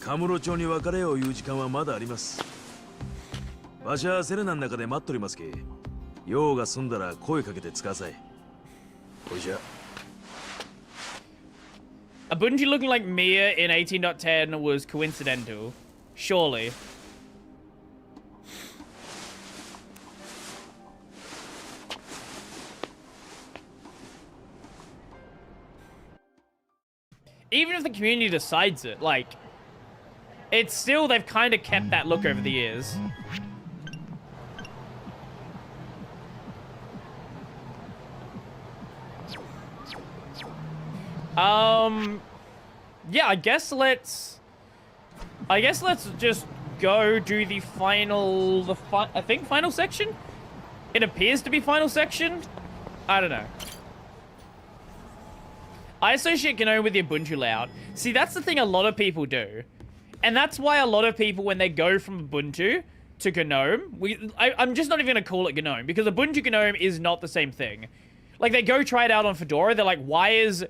カムロ町に別れよういう時間はまだあります。わしはセレナの中で待っとりますけ。用が済んだら声かけてつかさい。ほいじゃ。 Ubuntu looking like Mia in 18.10 was coincidental. Surely. Even if the community decides it, like, it's still, they've kind of kept that look over the years. Yeah, I guess let's just go do the final, I think final section? It appears to be final section? I don't know. I associate GNOME with the Ubuntu layout. See, that's the thing a lot of people do. And that's why a lot of people, when they go from Ubuntu to GNOME, I'm just not even going to call it GNOME, because Ubuntu GNOME is not the same thing. Like, they go try it out on Fedora, they're like, why is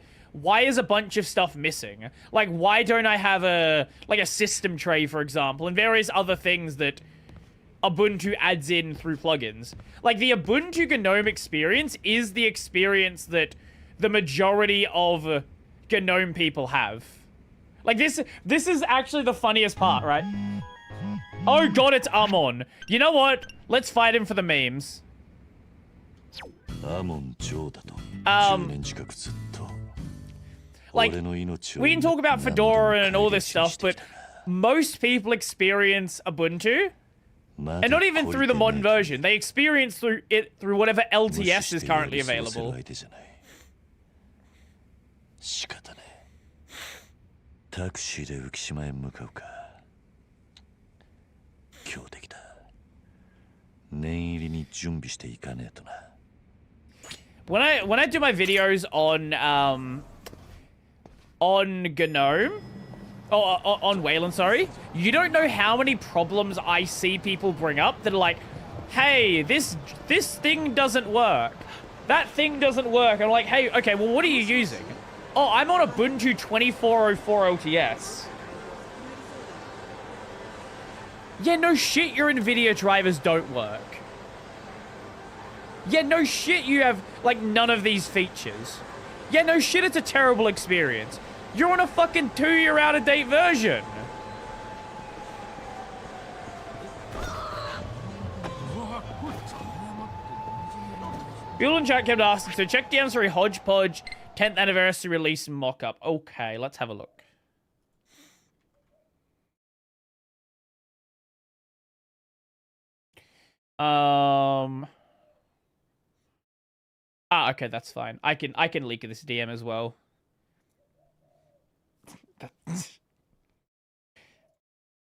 a bunch of stuff missing? Like, why don't I have a system tray, for example, and various other things that Ubuntu adds in through plugins? Like, the Ubuntu GNOME experience is the experience that the majority of GNOME people have. Like, this is actually the funniest part, right? Oh god, it's Amon. You know what? Let's fight him for the memes. Like, we can talk about Fedora and all this stuff, but most people experience Ubuntu, and not even through the modern version. They experience through whatever LTS is currently available. 仕方ねえ。タクシーで浮島へ向かうか。今日できた。念入りに準備していかねえとな。When I do my videos on GNOME, on Wayland, sorry, you don't know how many problems I see people bring up that are like, hey, this thing doesn't work. That thing doesn't work. I'm like, hey, okay, well, what are you using? Oh, I'm on Ubuntu 2404 LTS. Yeah, no shit, your NVIDIA drivers don't work. Yeah, no shit, you have, like, none of these features. Yeah, no shit, it's a terrible experience. You're on a fucking 2-year out-of-date version. People in chat kept asking, so check the answer Hodgepodge 10th anniversary release mock-up. Okay, let's have a look. Ah, okay, that's fine. I can leak this DM as well.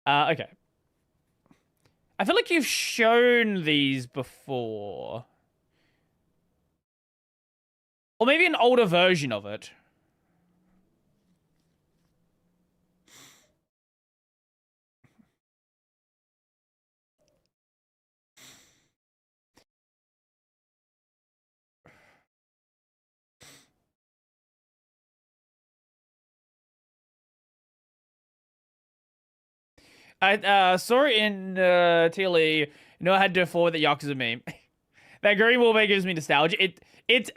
Okay. I feel like you've shown these before. Or maybe an older version of it. I saw it in TLE. I had to forward the Yakuza meme. That green wallpaper gives me nostalgia.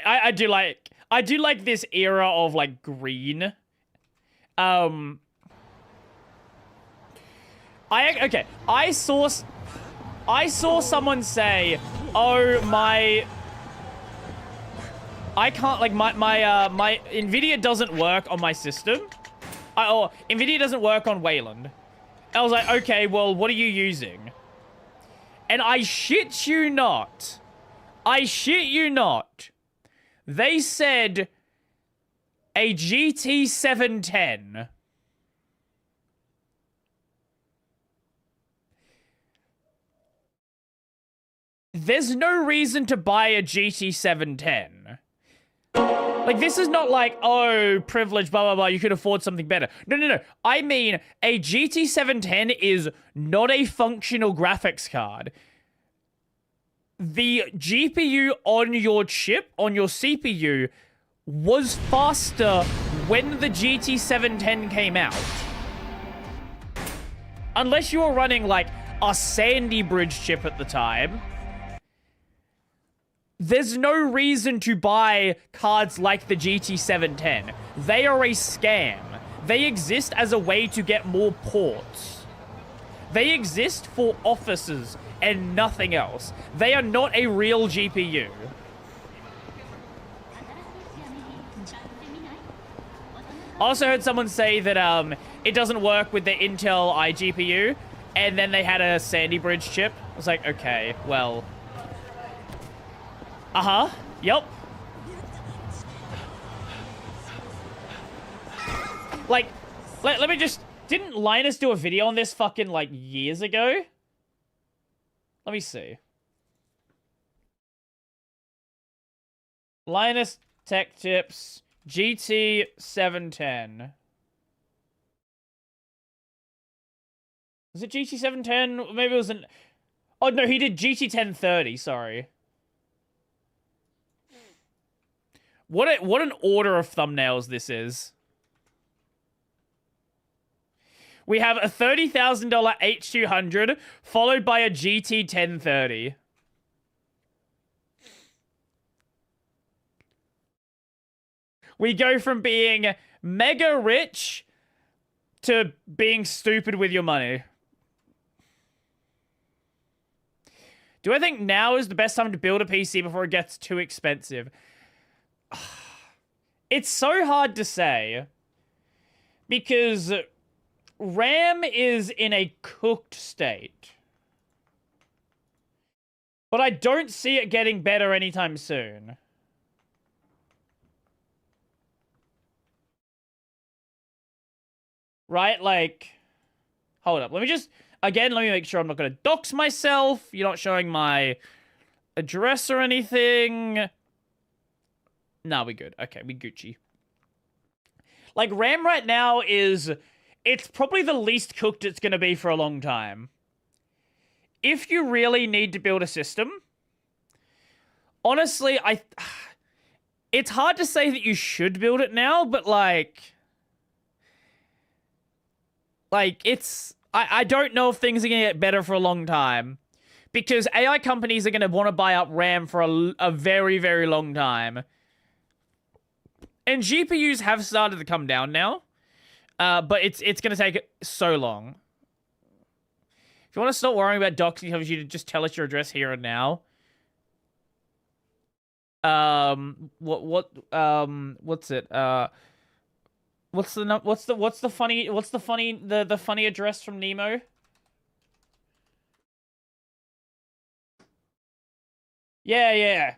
I do like this era of like green. I saw someone say, "Oh my, I can't like my Nvidia doesn't work on my system. Nvidia doesn't work on Wayland." I was like, "Okay, well, what are you using?" And I shit you not. They said a GT 710. There's no reason to buy a GT 710. Like, this is not like, oh, privilege, blah, blah, blah, you could afford something better. No. I mean, a GT 710 is not a functional graphics card. The GPU on your chip, on your CPU, was faster when the GT 710 came out. Unless you were running, like, a Sandy Bridge chip at the time. There's no reason to buy cards like the GT 710. They are a scam. They exist as a way to get more ports. They exist for offices and nothing else. They are not a real GPU. I also heard someone say that it doesn't work with the Intel iGPU, and then they had a Sandy Bridge chip. I was like, okay, well... Yep. Like, let me just... Didn't Linus do a video on this fucking, like, years ago? Let me see. Linus Tech Tips GT 710. Was it GT 710? Maybe it was an... Oh, no, he did GT 1030, sorry. What an order of thumbnails this is. We have a $30,000 H200 followed by a GT 1030. We go from being mega rich to being stupid with your money. Do I think now is the best time to build a PC before it gets too expensive? It's so hard to say because RAM is in a cooked state. But I don't see it getting better anytime soon. Right? Like, hold up. Let me make sure I'm not going to dox myself. You're not showing my address or anything. Nah, we good. Okay, we Gucci. Like, RAM right now is... It's probably the least cooked it's going to be for a long time. If you really need to build a system... Honestly, it's hard to say that you should build it now, but, like... it's... I don't know if things are going to get better for a long time. Because AI companies are going to want to buy up RAM for a very, very long time. And GPUs have started to come down now. But it's going to take so long. If you want to stop worrying about doxing, you should just tell us your address here and now. What's it? What's the funny address from Nemo? Yeah.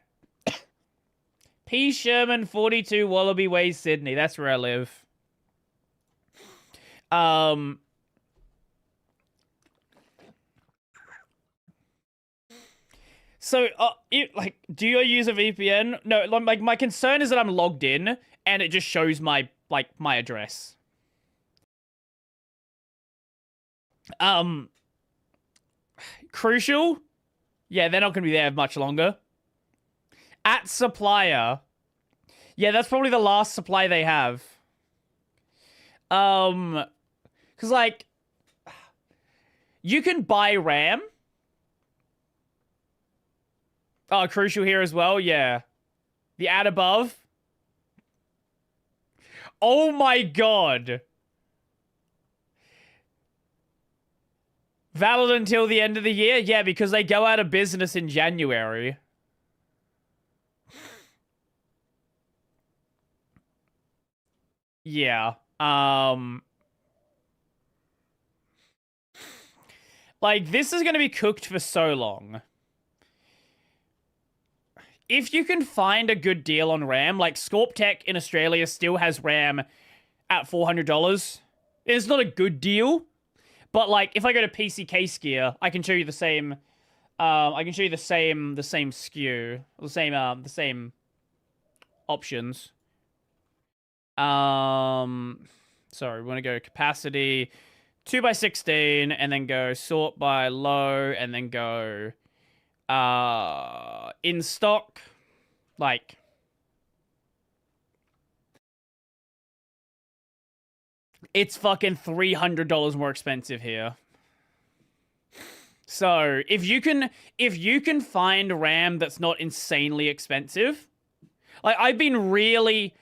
P. Sherman, 42 Wallaby Way, Sydney. That's where I live. So, do you use a VPN? No, like, my concern is that I'm logged in, and it just shows my address. Crucial? Yeah, they're not going to be there much longer. At supplier. Yeah, that's probably the last supply they have. Because, like, you can buy RAM. Oh, Crucial here as well, yeah. The ad above. Oh my god. Valid until the end of the year? Yeah, because they go out of business in January. Yeah. Like, this is going to be cooked for so long. If you can find a good deal on RAM, like Scorp Tech in Australia still has RAM at $400. It's not a good deal, but like if I go to PC Case Gear, I can show you the same. I can show you the same SKU, the same options. Sorry, we want to go capacity 2x16, and then go sort by low, and then go in stock, like it's fucking $300 more expensive here. So if you can find RAM that's not insanely expensive, like I've been really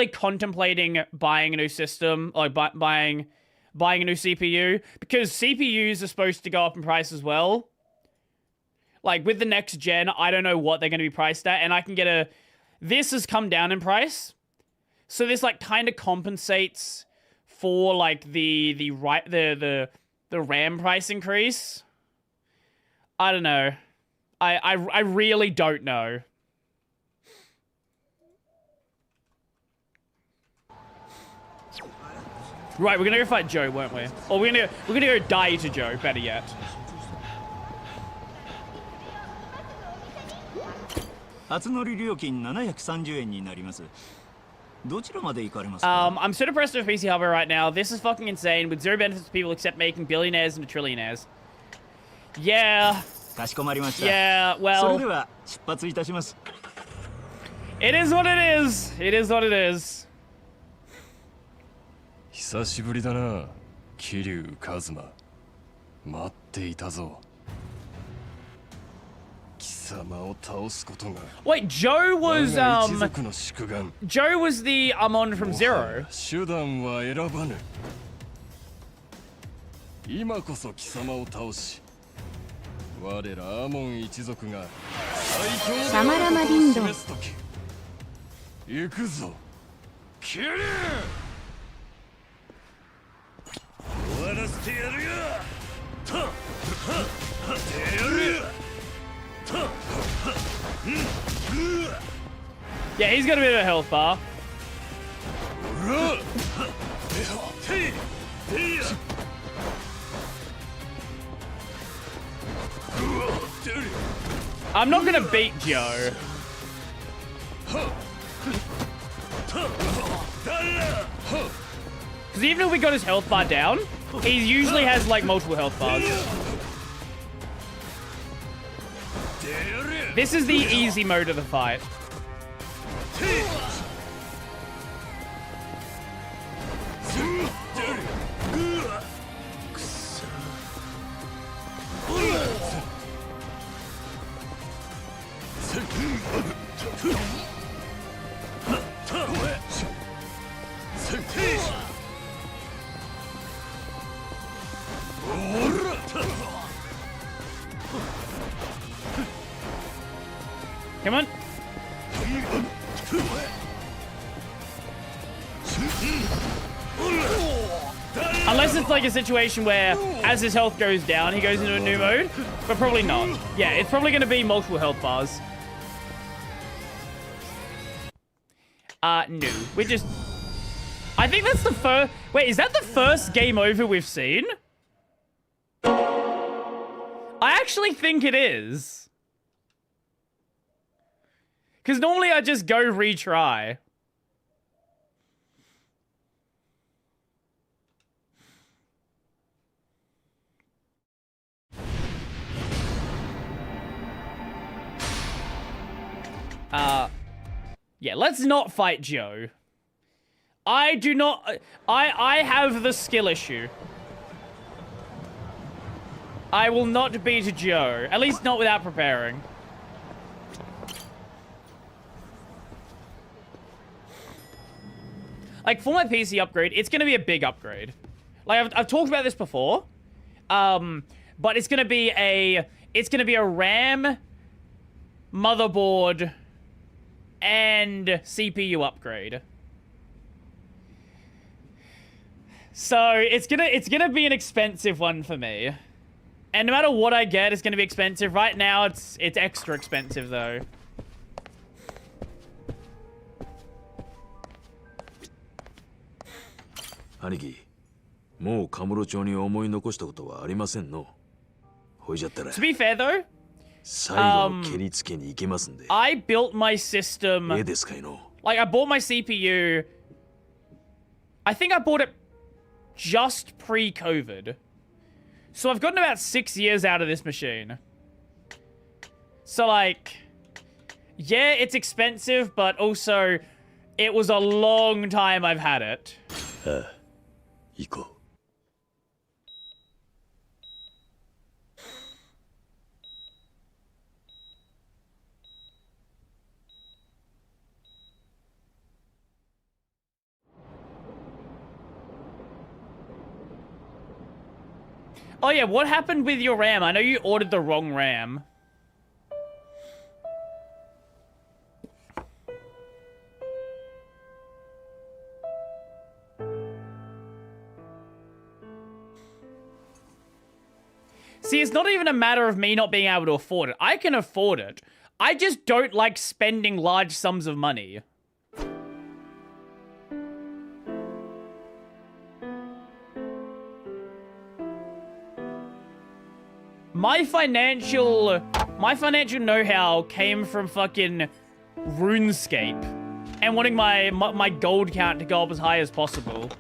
contemplating buying a new system, like buying a new CPU, because CPUs are supposed to go up in price as well. Like, with the next gen, I don't know what they're going to be priced at, and I can get this has come down in price. So this, like, kind of compensates for, like, the RAM price increase. I don't know. I really don't know. Right, we're gonna go fight Joe, weren't we? Or we're gonna go die to Joe, better yet. I'm so depressed with PC hardware right now. This is fucking insane. With zero benefits to people except making billionaires into trillionaires. Yeah. Yeah, well. It is what it is. It is what it is. 久しぶりだな、桐生一馬。待っていたぞ。 Wait, Joe was Joe was the Amon from Zero. 今こそ貴様を倒し、我らアモン一族が最強サマラマリンド。示す時。行くぞ、桐生。終わらせてやるよ。はっはっはってやるよ。 Yeah, he's got a bit of a health bar. I'm not gonna beat Joe. Because even if we got his health bar down, he usually has like multiple health bars. This is the easy mode of the fight. Come on. Unless it's like a situation where, as his health goes down, he goes into a new mode. But probably not. Yeah, it's probably going to be multiple health bars. No. We're just... I think that's the first... Wait, is that the first game over we've seen? I actually think it is. Because normally I just go retry. Yeah, let's not fight Joe. I do not... I have the skill issue. I will not beat Joe. At least not without preparing. Like, for my PC upgrade, it's going to be a big upgrade. Like, I've talked about this before. But it's going to be a... It's going to be a RAM, motherboard, and CPU upgrade. So, it's gonna be an expensive one for me. And no matter what I get, it's gonna be expensive. Right now, it's extra expensive, though. Aniki, もうカムロ町に思い残したことはありませんの。ほいじゃったら。To be fair, though, 最後の蹴りつけに行けますんで。I built my system. ええですかいの。Like, I bought my CPU. I think I bought it just pre-COVID. So I've gotten about 6 years out of this machine. So, like, yeah, it's expensive, but also, it was a long time I've had it. 行こう。Oh yeah, what happened with your RAM? I know you ordered the wrong RAM. See, it's not even a matter of me not being able to afford it. I can afford it. I just don't like spending large sums of money. My financial know-how came from fucking RuneScape and wanting my gold count to go up as high as possible.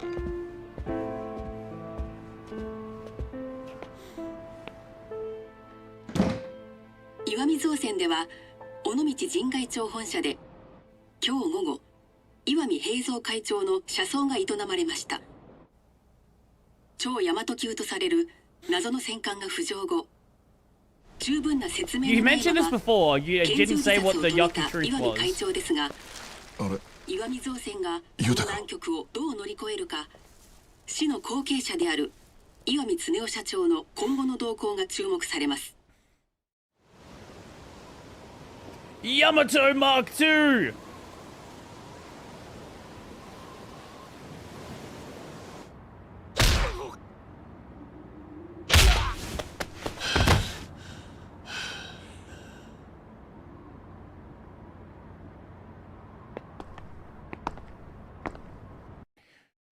You mentioned this before. You didn't say what the Yaku truth was. あれユタか市の後継者である岩見恒夫社長の今後の動向が注目されます。 Yamato Mark II!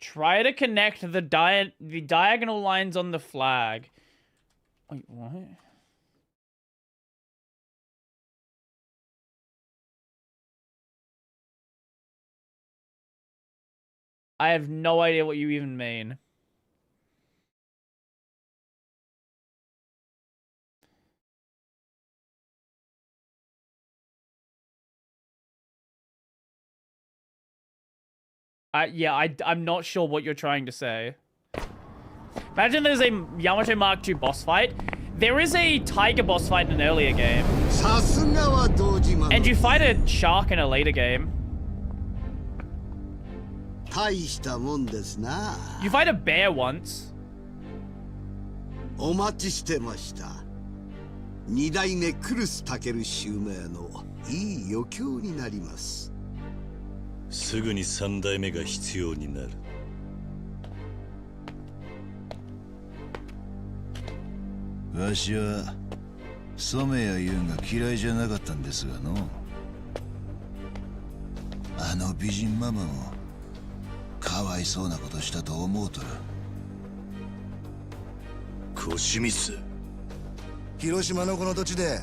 Try to connect the diagonal lines on the flag. Wait, what? I have no idea what you even mean. Yeah, I'm not sure what you're trying to say. Imagine there's a Yamato Mark II boss fight. There is a tiger boss fight in an earlier game. And you fight a shark in a later game. You fight a bear once. お待ちしてました。二代目クルスタケル襲名のいい余興になります。すぐに三代目が必要になる。わしは染谷優が嫌いじゃなかったんですがの。あの美人ママもかわいそうなことしたと思うとる。腰ミス。広島のこの土地で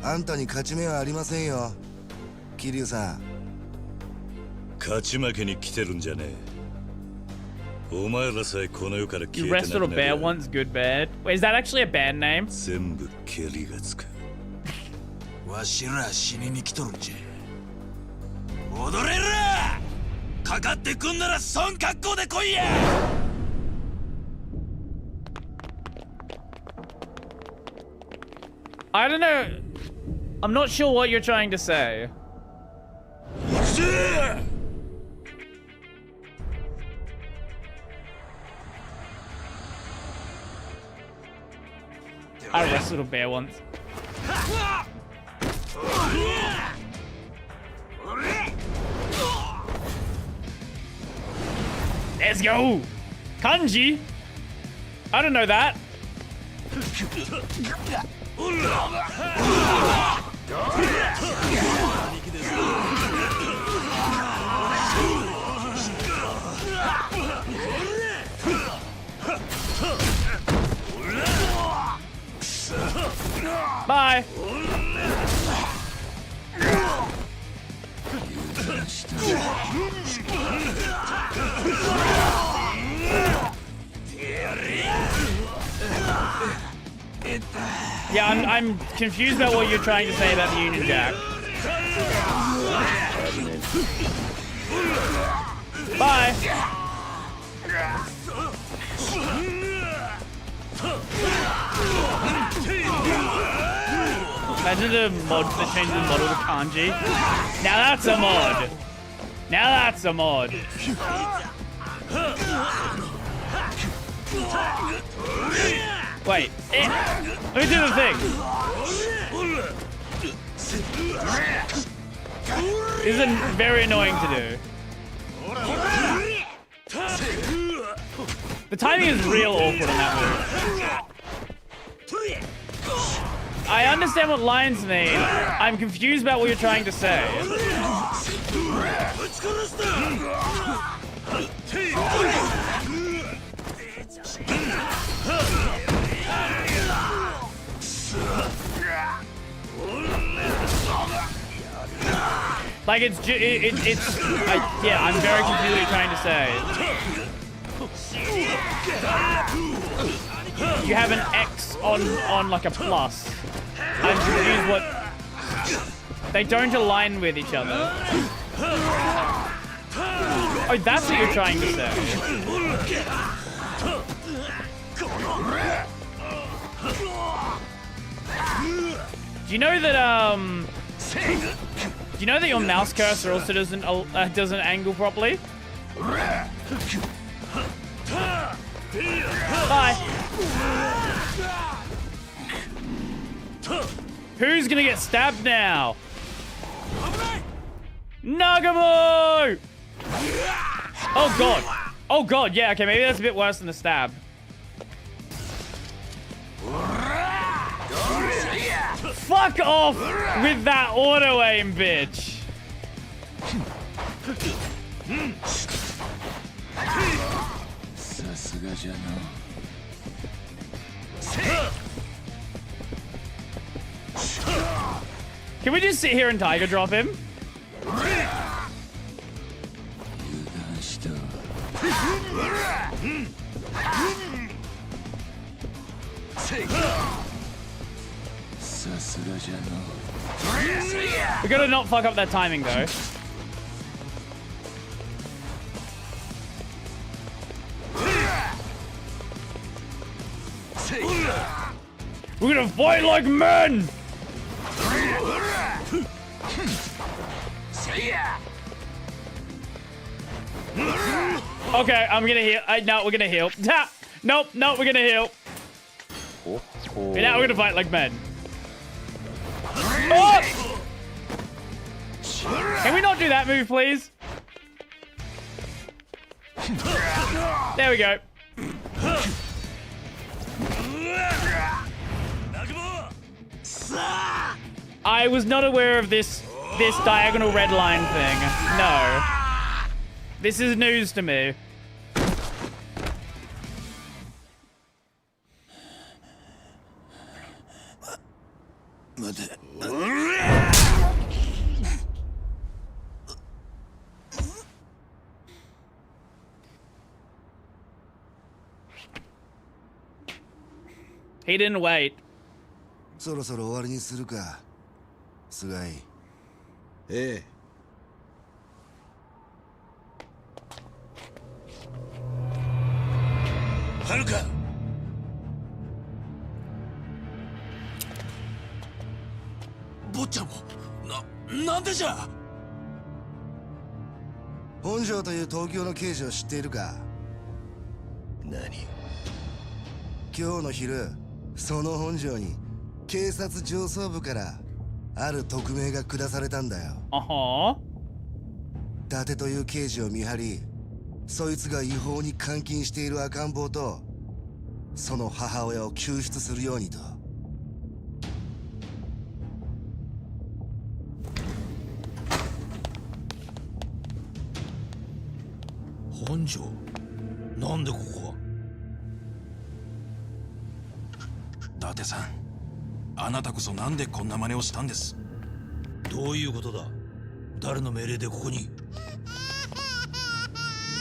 あんたに勝ち目はありませんよ、桐生さん。勝ち負けに来てるんじゃねえ。お前らさえこの世から消 You えて wrestled な a くな bear りゃ once, good bad. Wait, is that actually a band name? 全部蹴りがつく。わしら死にに来とるんじゃ。踊れるらかかってくんならそん格好で来いや。I don't know. I'm not sure what you're trying to say. I wrestled a bear once. Let's go! Kanji? I don't know that. Bye. Yeah, I'm confused about what you're trying to say about the Union Jack. Bye. Imagine the mod that changes the model to kanji. Now that's a mod. Now that's a mod. Wait. Let me do the thing. This is very annoying to do. The timing is real awkward on that move. I understand what lines mean. I'm confused about what you're trying to say. Like it's yeah, I'm very confused what you're trying to say. You have an X on like a plus. I'm confused what they don't align with each other. Oh, that's what you're trying to say. Do you know that do you know that your mouse cursor also doesn't angle properly? Bye. Who's gonna get stabbed now? Nagamo! Oh god. Oh god, yeah, okay, maybe that's a bit worse than the stab. Fuck off with that auto aim, bitch. Can we just sit here and Tiger drop him? We gotta not fuck up that timing though. We're gonna fight like men! Okay, I'm gonna heal. No, we're gonna heal. Nope, we're gonna heal. And now we're gonna fight like men. Oh! Can we not do that move, please? There we go. I was not aware of this this diagonal red line thing. No. This is news to me. He didn't wait. そろそろ終わりにするか、菅井。ええ。はるか。坊ちゃんもなんでじゃ。本庄という東京の刑事を知っているか。何？今日の昼、その本庄に警察上層部からある匿名が下されたんだよ。伊達という刑事を見張り、そいつが違法に監禁している赤ん坊とその母親を救出するようにと。本庄、なんでここは。伊達さん、あなたこそなんでこんな真似をしたんです。どういうことだ。誰の命令でここに。伊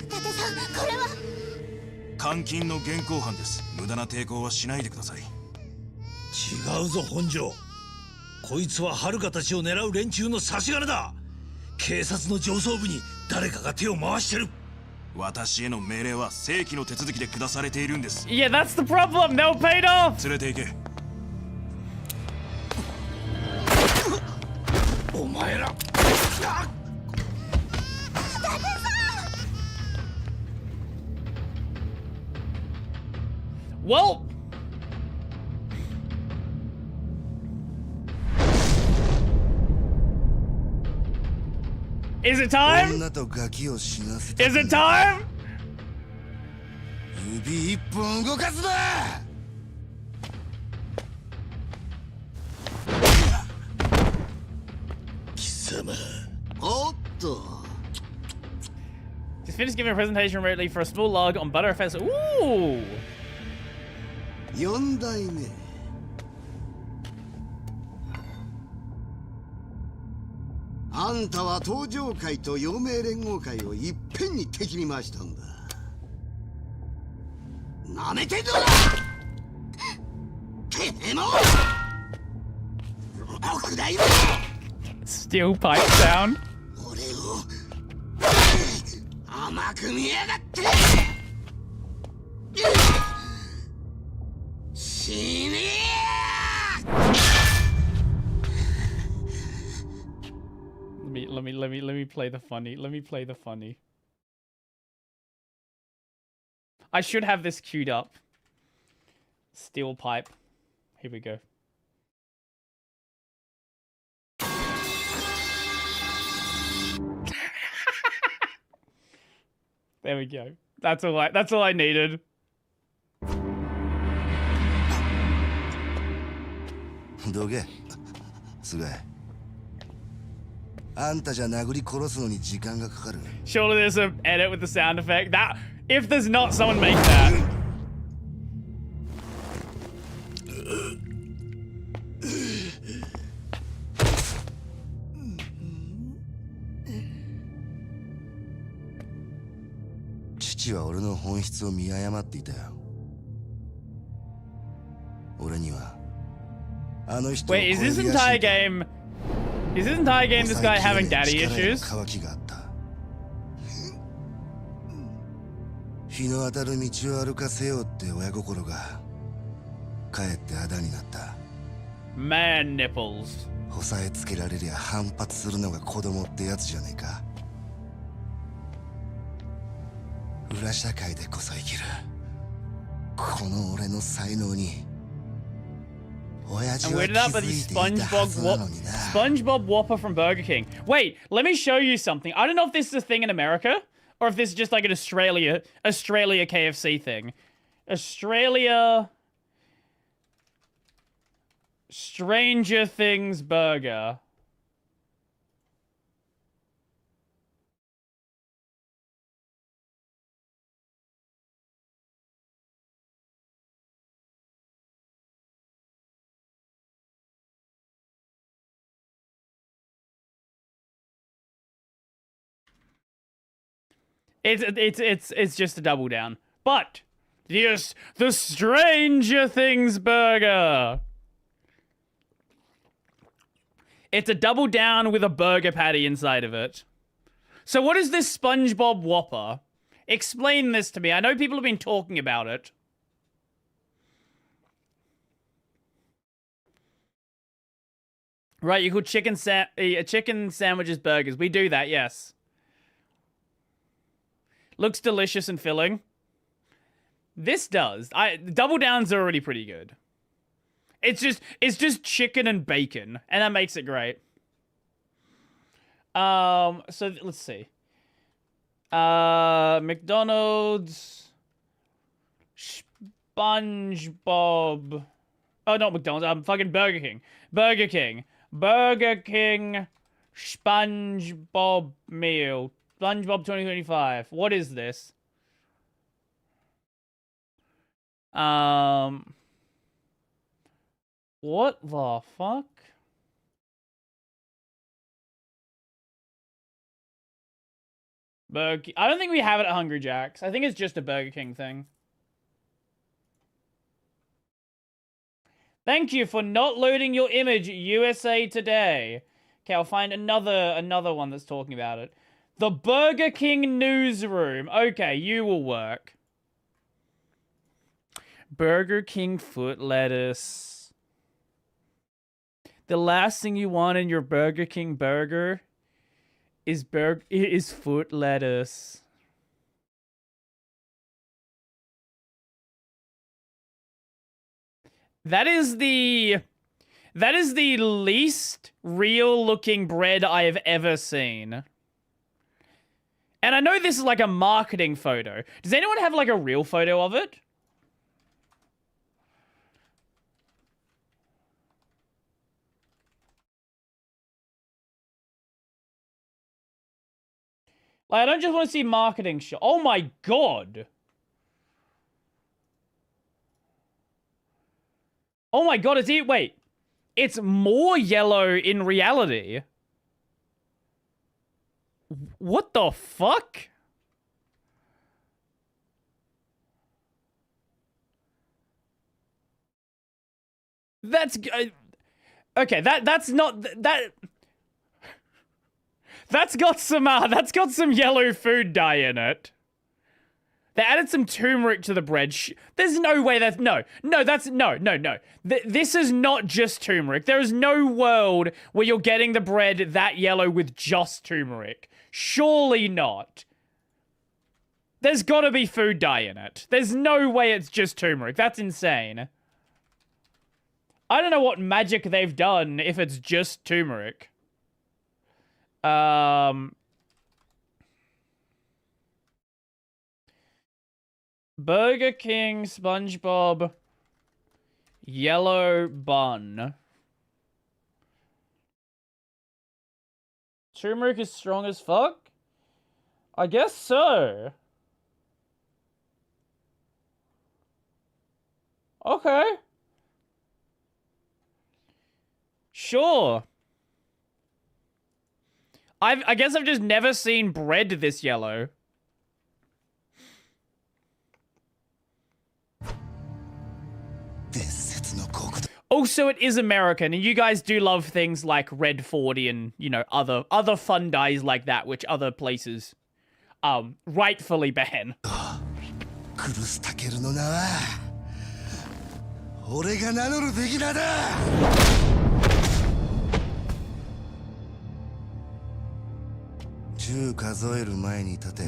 達さん、これは。監禁の現行犯です。無駄な抵抗はしないでください。違うぞ本庄、こいつは遥たちを狙う連中の差し金だ。警察の上層部に誰かが手を回してる。私への命令は正規の手続きで下されているんです。Yeah, that's the problem. They were paid off. 連れて行け。お前ら。Well, is it time? Is it time? 指一本動かすな。貴様。おっと。Just finished giving a presentation remotely for a small log on Butter Festival. Ooh. 4代目。あんたは東上会と陽明連合会をいっぺんに敵に回したんだ。なめてんのだ。てめえも。奥大名。Steel pipe sound. 俺を甘く見やがって。死ねえ。Let me play the funny. Let me play the funny. I should have this queued up. Steel pipe. Here we go. There we go. That's all I needed. どけ、菅井。あんたじゃ殴り殺すのに時間がかかる。Surely there's an edit with the sound effect. That if there's not, someone make that. Wait, は俺の本質を見誤っていたよ。俺にはあの人を Wait, is this entire game this guy having daddy issues? 日の当たる道を歩かせようって親心がかえってあだになった。 Man nipples. 押さえつけられりゃ反発するのが子供ってやつじゃねえか。裏社会でこそ生きるこの俺の才能に親父 And は weirded up 気 by づ the いていたはずなのにな。 SpongeBob Whopper from Burger King. Wait, let me show you something. I don't know if this is a thing in America or if this is just like an Australia KFC thing. Australia Stranger Things burger. It's just a double down. But yes, the Stranger Things burger. It's a double down with a burger patty inside of it. So what is this SpongeBob Whopper? Explain this to me. I know people have been talking about it. Right, you call chicken sandwiches burgers. We do that, yes. Looks delicious and filling. This does. Double downs are already pretty good. It's just chicken and bacon, and that makes it great. So let's see. McDonald's, SpongeBob. Oh, not McDonald's. I'm fucking Burger King. Burger King, SpongeBob meal. SpongeBob 2025. What is this? What the fuck? Burger King. I don't think we have it at Hungry Jack's. I think it's just a Burger King thing. Thank you for not loading your image, USA Today. Okay, I'll find another one that's talking about it. The Burger King newsroom. Okay, you will work. Burger King foot lettuce. The last thing you want in your Burger King burger is foot lettuce. That is the least real looking bread I have ever seen. And I know this is like a marketing photo. Does anyone have like a real photo of it? Like, I don't just want to see marketing shot. Oh my god. Oh my god, wait. It's more yellow in reality. What the fuck? That's okay, that's not that. That's got some yellow food dye in it. They added some turmeric to the bread. There's no way that's no. This is not just turmeric. There is no world where you're getting the bread that yellow with just turmeric. Surely not. There's got to be food dye in it. There's no way it's just turmeric. That's insane. I don't know what magic they've done if it's just turmeric. Burger King SpongeBob yellow bun. Turmeric is strong as fuck? I guess so. Okay. Sure. I guess I've just never seen bread this yellow. Also, it is American, and you guys do love things like Red 40 and, you know, other fun dyes like that, which other places rightfully ban. クルスタケルの名は俺が名乗るべき名だ。10数える前に立て。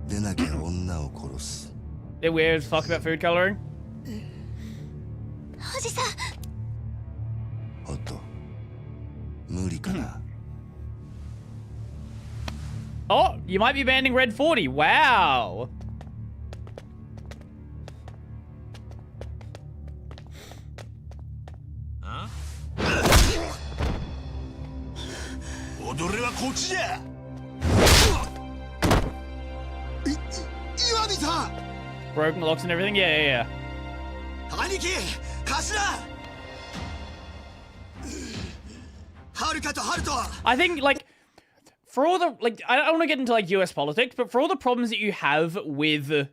でなきゃ女を殺す。They're weird as fuck about food coloring. おじさん。おっと、無理かな。Oh, you might be banning Red 40. Wow. Huh? 踊りはこっちじゃ。岩見さん。Broken locks and everything. Yeah. 兄貴、頭。はるかとハルトは。I think like. for all the, like, I don't want to get into, like, US politics, but for all the problems that you have with,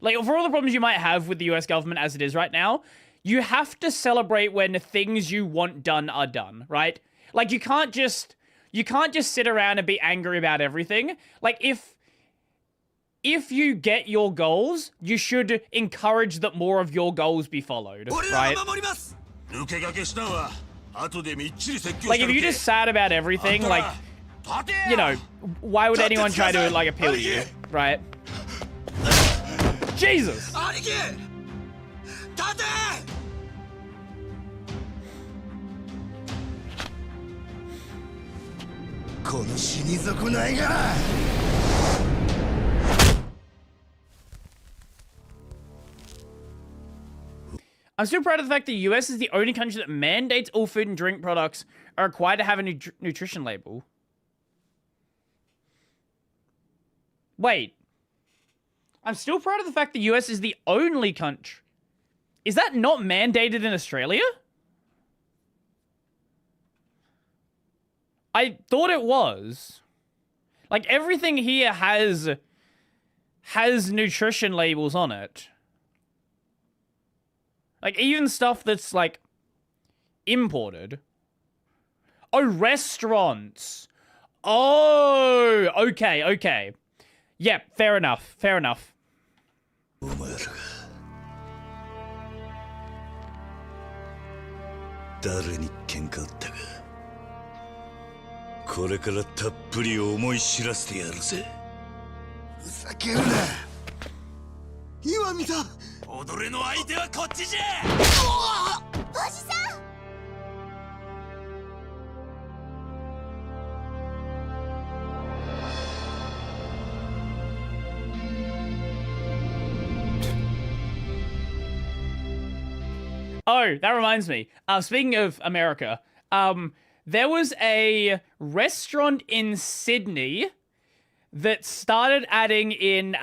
like, for all the problems you might have with the US government as it is right now, you have to celebrate when things you want done are done, right? Like, you can't just sit around and be angry about everything. Like, if you get your goals, you should encourage that more of your goals be followed, right? Like, if you're just sad about everything, like, you know, why would anyone try to, like, appeal to you, right? Jesus! この死に損ないが I'm still proud of the fact the US is the only country that mandates all food and drink products are required to have a nutrition label. Wait. I'm still proud of the fact the US is the only country. Is that not mandated in Australia? I thought it was. Like, everything here has nutrition labels on it. Like, even stuff that's, like, imported. Oh, restaurants. Oh, okay, okay. Yeah, fair enough, fair enough. 誰に喧嘩売ったかこれからたっぷり思い知らせてやるぜふざけるな今見た踊れの相手はこっちじゃおじさん Oh, that reminds me. Speaking of America, there was a restaurant in Sydney that started adding in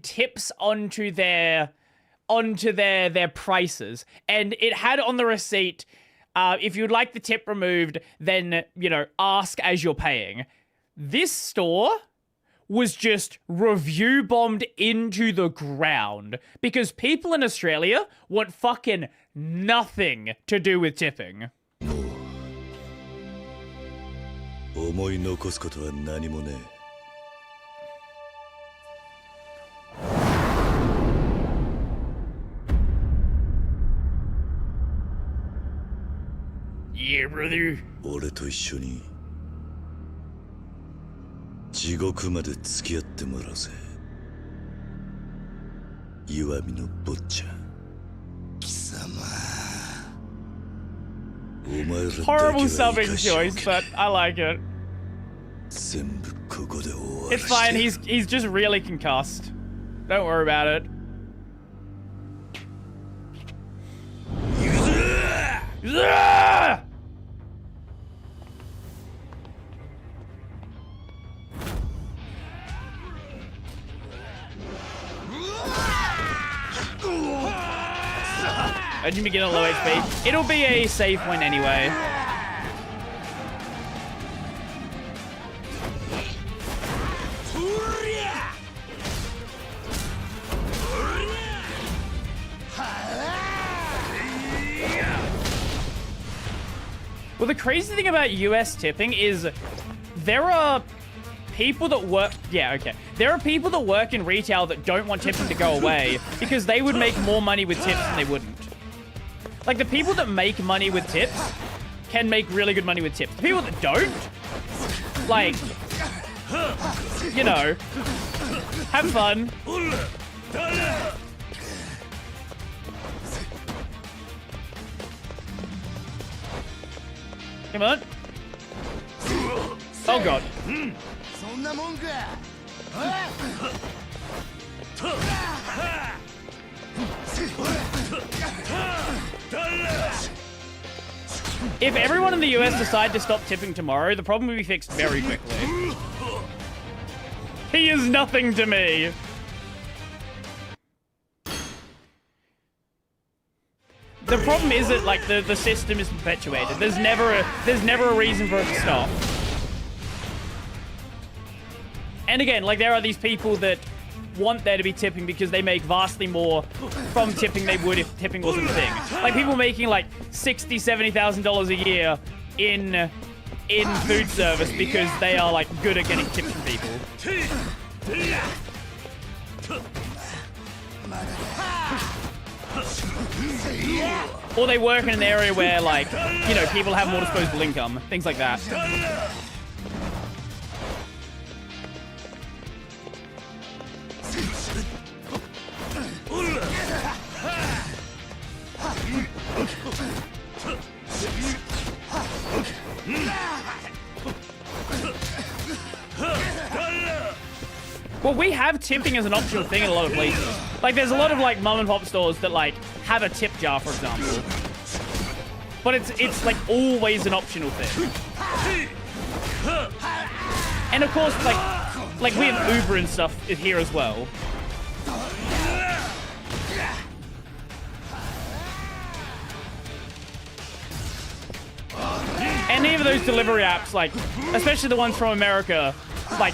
tips onto their prices, and it had on the receipt, if you'd like the tip removed, then, you know, ask as you're paying. This store was just review bombed into the ground because people in Australia want fucking nothing to do with tipping. 思い残すことは何もねえ Yeah, brother. 俺と一緒に地獄まで付き合ってもらうぜ岩見の坊ちゃん貴様お前らだけは Horrible subbing choice, but I like it. 全部ここで終わら It's fine, he's just really concussed. Don't worry about it. Yeah! Imagine me getting a low HP. It'll be a safe win anyway. Well, the crazy thing about US tipping is there are people that work... Yeah, okay. There are people that work in retail that don't want tipping to go away because they would make more money with tips than they wouldn't. Like, the people that make money with tips can make really good money with tips. The people that don't, like, you know, have fun. Come on. Oh, God. If everyone in the US decided to stop tipping tomorrow, the problem would be fixed very quickly. He is nothing to me. the problem is that like the system is perpetuated. There's never a reason for it to stop. And again, like there are these people that want there to be tipping because they make vastly more from tipping they would if tipping wasn't a thing. Like people making like $60,000-$70,000 a year in food service because they are like good at getting tips from people. Or they work in an area where like, you know, people have more disposable income, things like that. Well, we have tipping as an optional thing in a lot of places. Like, there's a lot of, like, mom and pop stores that, like, have a tip jar, for example. But it's like, always an optional thing. And, of course, like we have Uber and stuff here as well. Any of those delivery apps, like, especially the ones from America, like,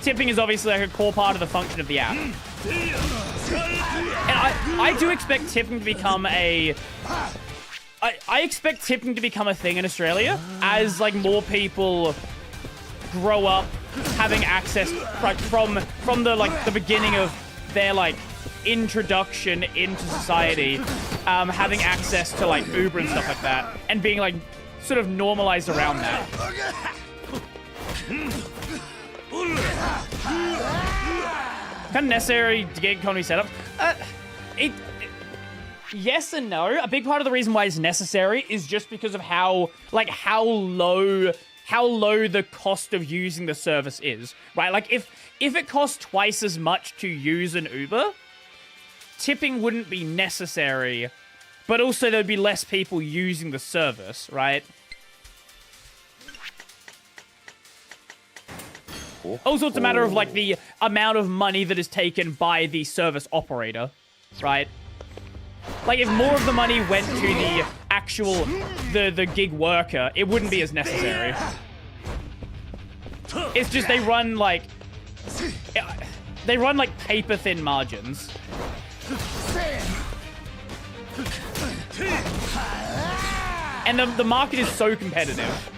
tipping is obviously like a core part of the function of the app. And I do expect tipping to become a... I expect tipping to become a thing in Australia as, like, more people grow up having access, like, from the, like, the beginning of their, like, introduction into society, having access to, like, Uber and stuff like that, and being, like, sort of normalized around that. Kind of necessary to get economy set up. Yes and no. A big part of the reason why it's necessary is just because of how low the cost of using the service is, right? Like if it costs twice as much to use an Uber, tipping wouldn't be necessary, but also there'd be less people using the service, right? Also, it's a matter of, like, the amount of money that is taken by the service operator, right? Like, if more of the money went to the actual, the gig worker, it wouldn't be as necessary. It's just they run, like, paper-thin margins. And the market is so competitive.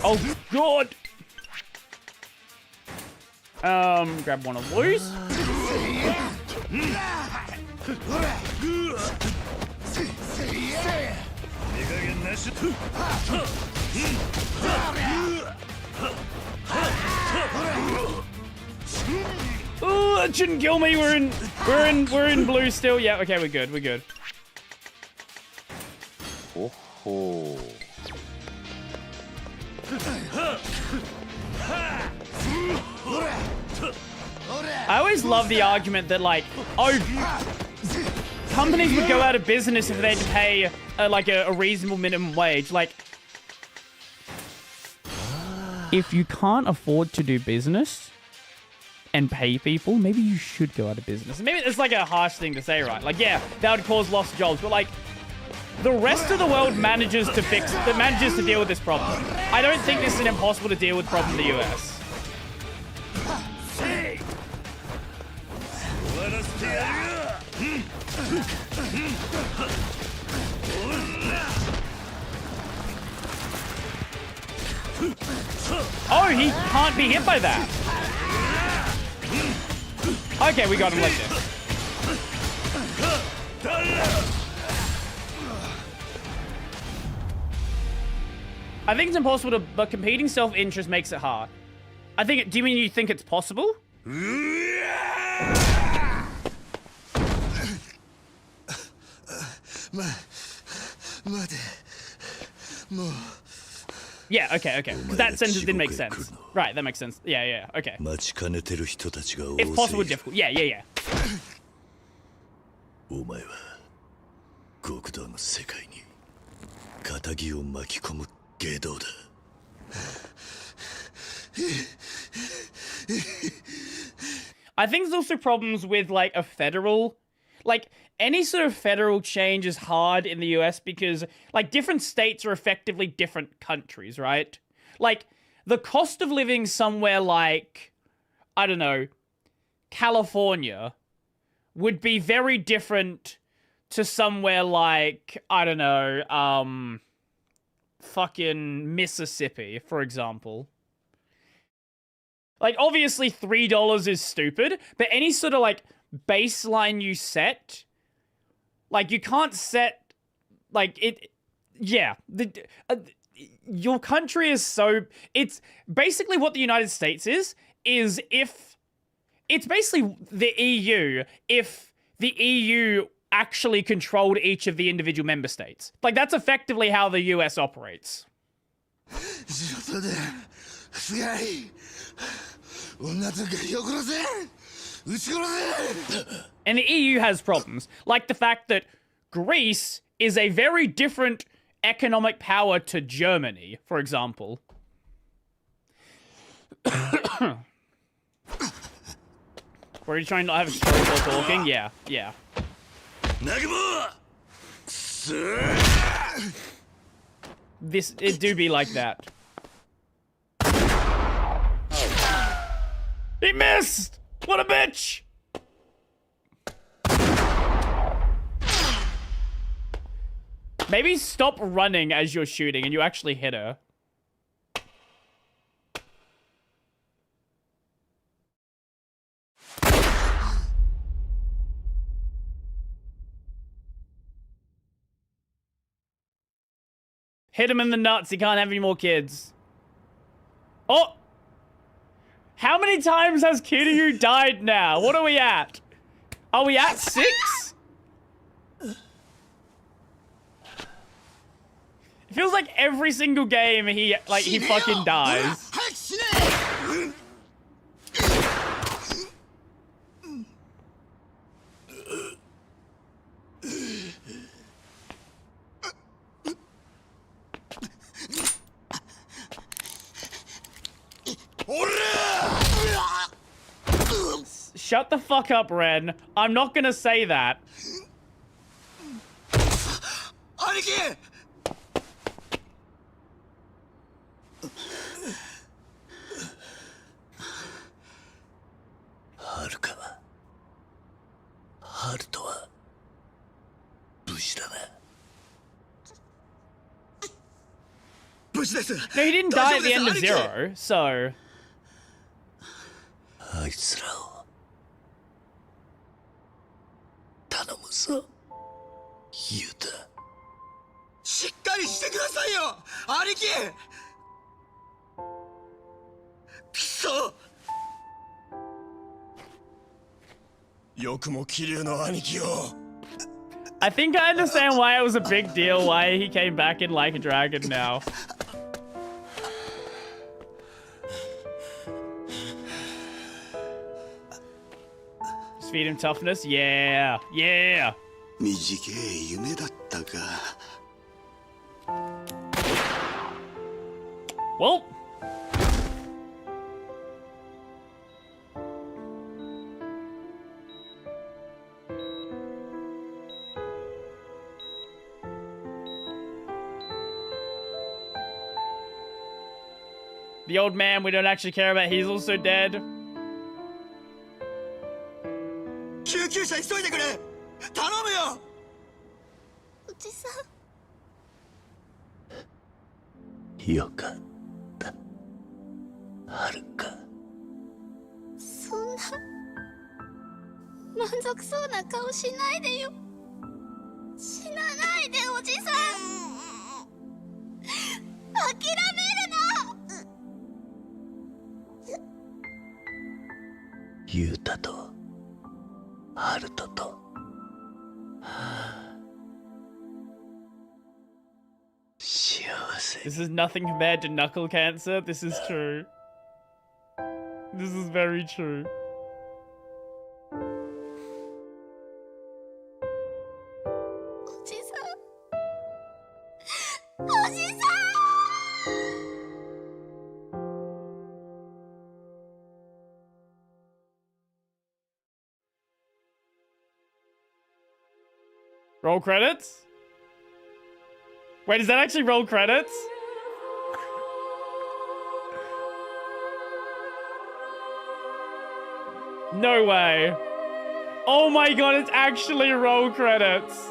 Oh, God! Grab one of those. Oh, that shouldn't kill me. We're in blue still. Yeah, okay, we're good. We're good. Oh. I always love the argument that, like, oh, companies would go out of business if they had to pay a reasonable minimum wage. Like, if you can't afford to do business and pay people, maybe you should go out of business. Maybe it's like a harsh thing to say, right? Like, yeah, that would cause lost jobs, but like, the rest of the world manages to deal with this problem. I don't think this is an impossible to deal with problem in the US. Oh, he can't be hit by that. Okay, we got him like this. I think it's impossible but competing self-interest makes it hard. Do you mean you think it's possible? Yeah, okay. That sentence didn't make sense. Right, that makes sense. Yeah, okay. It's possible but difficult. Yeah. お前は極道の世界に仇を巻き込む外道だ。I think there's also problems with like a federal, like any sort of federal change is hard in the US because like different states are effectively different countries, right? Like the cost of living somewhere like, I don't know, California would be very different to somewhere like, I don't know, fucking Mississippi, for example. Like, obviously $3 is stupid, but any sort of, like, baseline you set, like, you can't set, like, yeah. Your country is so, it's basically what the United States is if, it's basically the EU, if the EU actually controlled each of the individual member states. Like, that's effectively how the US operates. And the EU has problems, like the fact that Greece is a very different economic power to Germany, for example. Were you trying to have a stroke while talking? Yeah, yeah. It do be like that. He missed! What a bitch! Maybe stop running as you're shooting and you actually hit her. Hit him in the nuts. He can't have any more kids. Oh! How many times has Kiryu died now? What are we at? Are we at 6? It feels like every single game he fucking dies. Shut the fuck up, Ren. I'm not gonna say that. Aniki! ハルカはハルトは無事だな。無事です。 No, he didn't die at the end of Zero, so... あいつらを頼むぞ、ユタ。しっかりしてくださいよ、兄貴。くそ。よくも桐生の兄貴を。 I think I understand why it was a big deal, why he came back in Like a Dragon now. Just feed him toughness? Yeah, yeah. 短い夢だったか。Well. The old man we don't actually care about, he's also dead. 救急車急いでくれ。頼むよ。おじさん。よかった、はるか。そんな満足そうな顔しないでよ。死なないでおじさん。諦めるの。ユタとハルトと。This is nothing compared to knuckle cancer. This is true. This is very true. Roll credits? Wait, is that actually roll credits? No way. Oh my god, it's actually roll credits.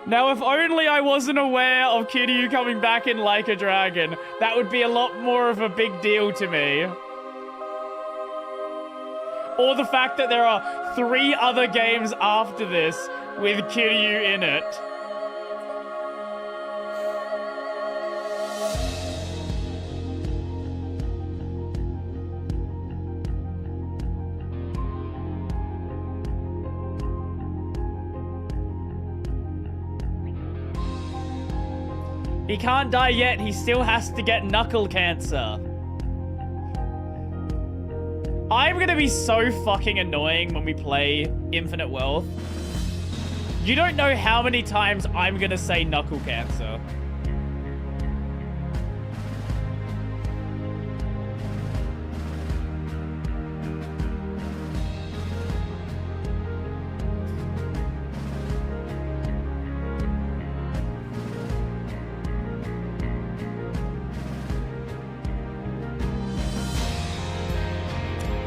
Now, if only I wasn't aware of Kiryu coming back in Like a Dragon, that would be a lot more of a big deal to me. Or the fact that there are 3 other games after this with Kiryu in it. He can't die yet, he still has to get knuckle cancer. I'm gonna be so fucking annoying when we play Infinite Wealth. You don't know how many times I'm gonna say knuckle cancer.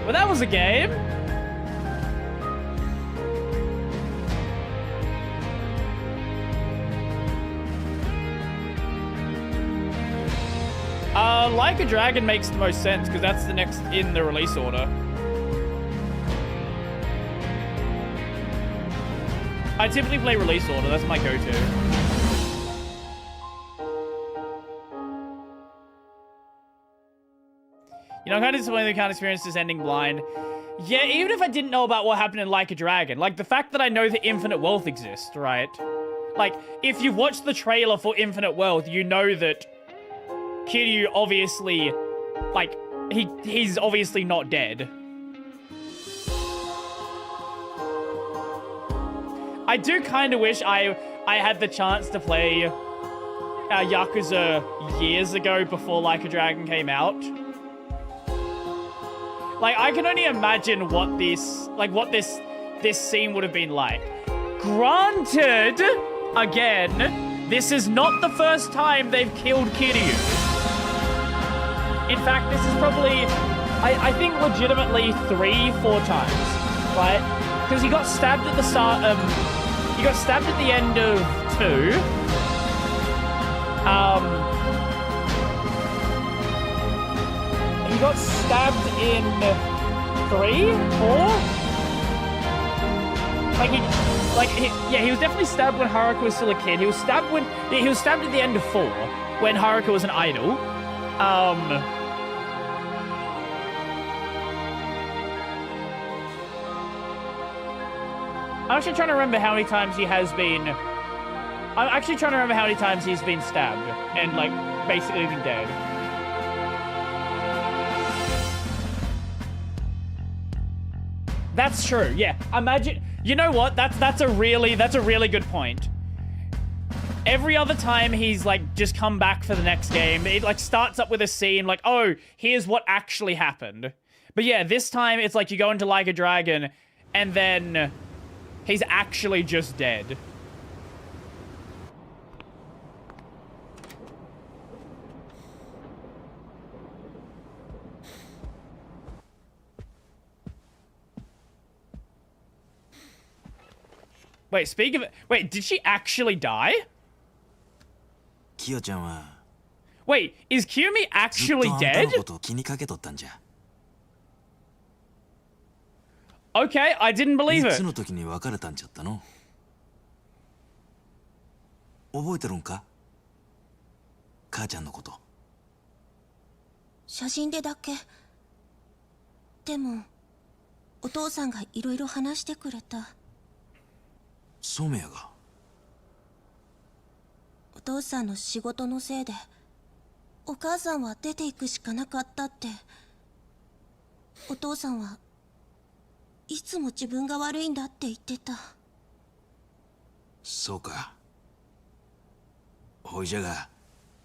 Well, that was a game. Like a Dragon makes the most sense because that's the next in the release order. I typically play release order, that's my go-to. You know, I'm kind of disappointed I can't experience this ending blind. Yeah, even if I didn't know about what happened in Like a Dragon, like the fact that I know that Infinite Wealth exists, right? Like, if you've watched the trailer for Infinite Wealth, you know that Kiryu obviously, like, he's obviously not dead. I do kind of wish I had the chance to play Yakuza years ago before Like a Dragon came out. Like, I can only imagine what this scene would have been like. Granted, again, this is not the first time they've killed Kiryu. In fact, this is probably, I think legitimately 3-4 times, right? Because he got stabbed at the start, he got stabbed at the end of 2. He got stabbed in 3, 4. He was definitely stabbed when Haruka was still a kid. He was stabbed at the end of 4 when Haruka was an idol. I'm actually trying to remember how many times he has been. I'm actually trying to remember how many times he's been stabbed and like basically been dead. That's true. Yeah. Imagine. You know what? That's a really good point. Every other time he's like just come back for the next game, it like starts up with a scene like, oh, here's what actually happened. But yeah, this time it's like you go into Like a Dragon and then he's actually just dead. Wait, speak of it. Wait, did she actually die? Kyo-chan wa Wait, is Kiyomi actually dead? Okay, I didn't believe it. の時に別れたんちゃったの覚えてるんか母ちゃんのこと写真でだけ。でもお父さんがいろいろ話してくれた。染谷がお父さんの仕事のせいでお母さんは出ていくしかなかったって。お父さんはいつも自分が悪いんだって言ってた。そうか。ほいじゃが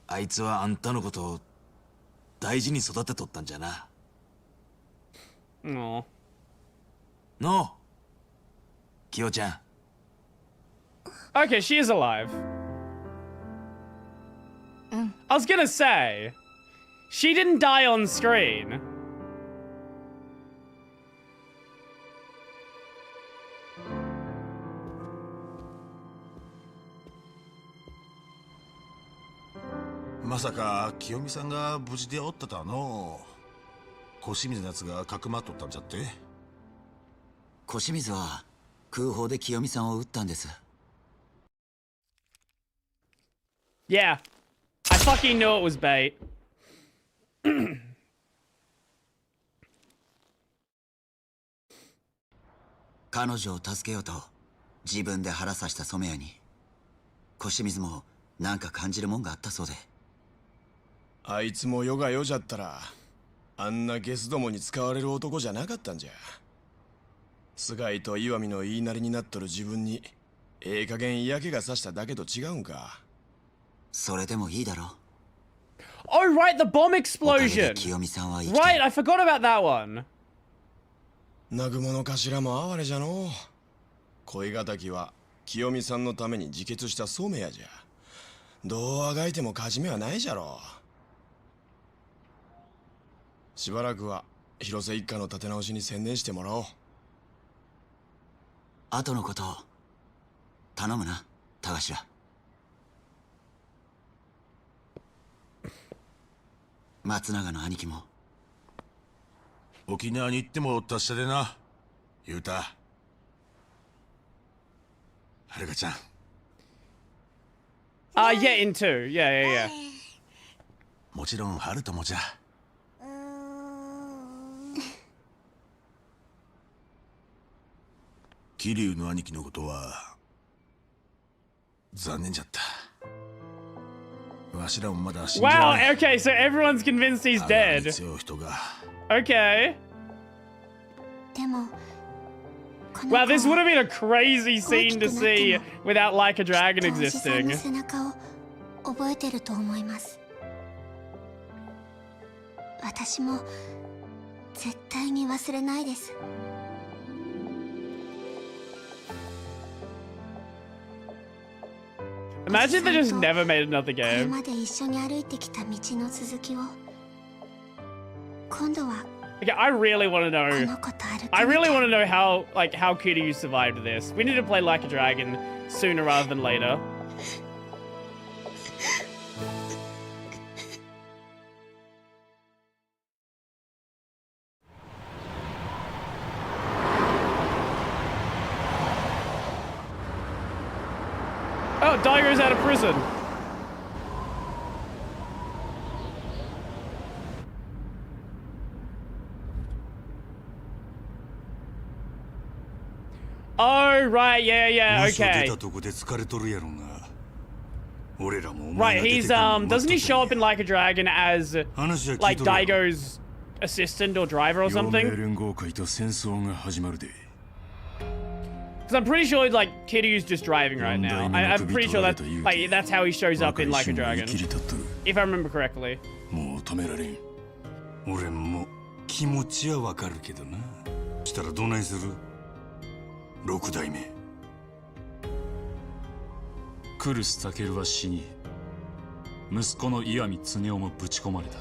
あいつはあんたのことを大事に育てとったんじゃな。ののキヨちゃん。 Okay, she is alive. I was gonna say, she didn't die on screen. Masaka, Kiyomi-san が無事でおったとはのう。小清水のやつがかくまっとったんじゃって。小清水は空砲で清美さんを撃ったんです。 Yeah, I fucking knew it was bait. 彼女を助けようと自分で腹刺した染谷に小清水もなんか感じるもんがあったそうで。あいつも世が世じゃったらあんなゲスどもに使われる男じゃなかったんじゃ。菅井と岩見の言いなりになっとる自分にええ加減嫌気がさしただけと違うんか。それでもいいだろ。 Oh, right, the bomb explosion. 清美さんは生きて Right, I forgot about that one. 南雲の頭も哀れじゃのう。恋敵は清美さんのために自決した染谷じゃ。どうあがいても勝ち目はないじゃろう。しばらくは広瀬一家の立て直しに専念してもらおう。後のことを頼むな、田頭。松永の兄貴も。沖縄に行っても達者でな、言うた。はるかちゃん。Yeah, in two. Yeah. もちろんハルトもじゃ。桐生の兄貴のことは残念じゃった。わしらもまだ死んでない。 Wow, okay, so everyone's convinced he's dead. Okay. でも Wow, this would have been a crazy scene to see without Like a Dragon おじさん existing. の背中を覚えてると思います。私も絶対に忘れないです。 Imagine they just never made another これ game. まで一緒に歩いてきた道の続きを今度は Okay, I really want to こ know. の子と歩き I really want to know how Kiryu survived this. We need to play Like a Dragon sooner rather than later. Oh, Daigo's out of prison. Oh, right, yeah, okay. Right, he's, doesn't he show up in Like a Dragon as, like, Daigo's assistant or driver or something? Because I'm pretty sure, like, Kiryu's just driving right now. I'm pretty sure that, like, that's how he shows up in Like a Dragon. If I remember correctly. 俺も気持ちはわかるけどな。したらどないする？六代目。来栖武は死に、息子の岩見恒夫もぶち込まれた。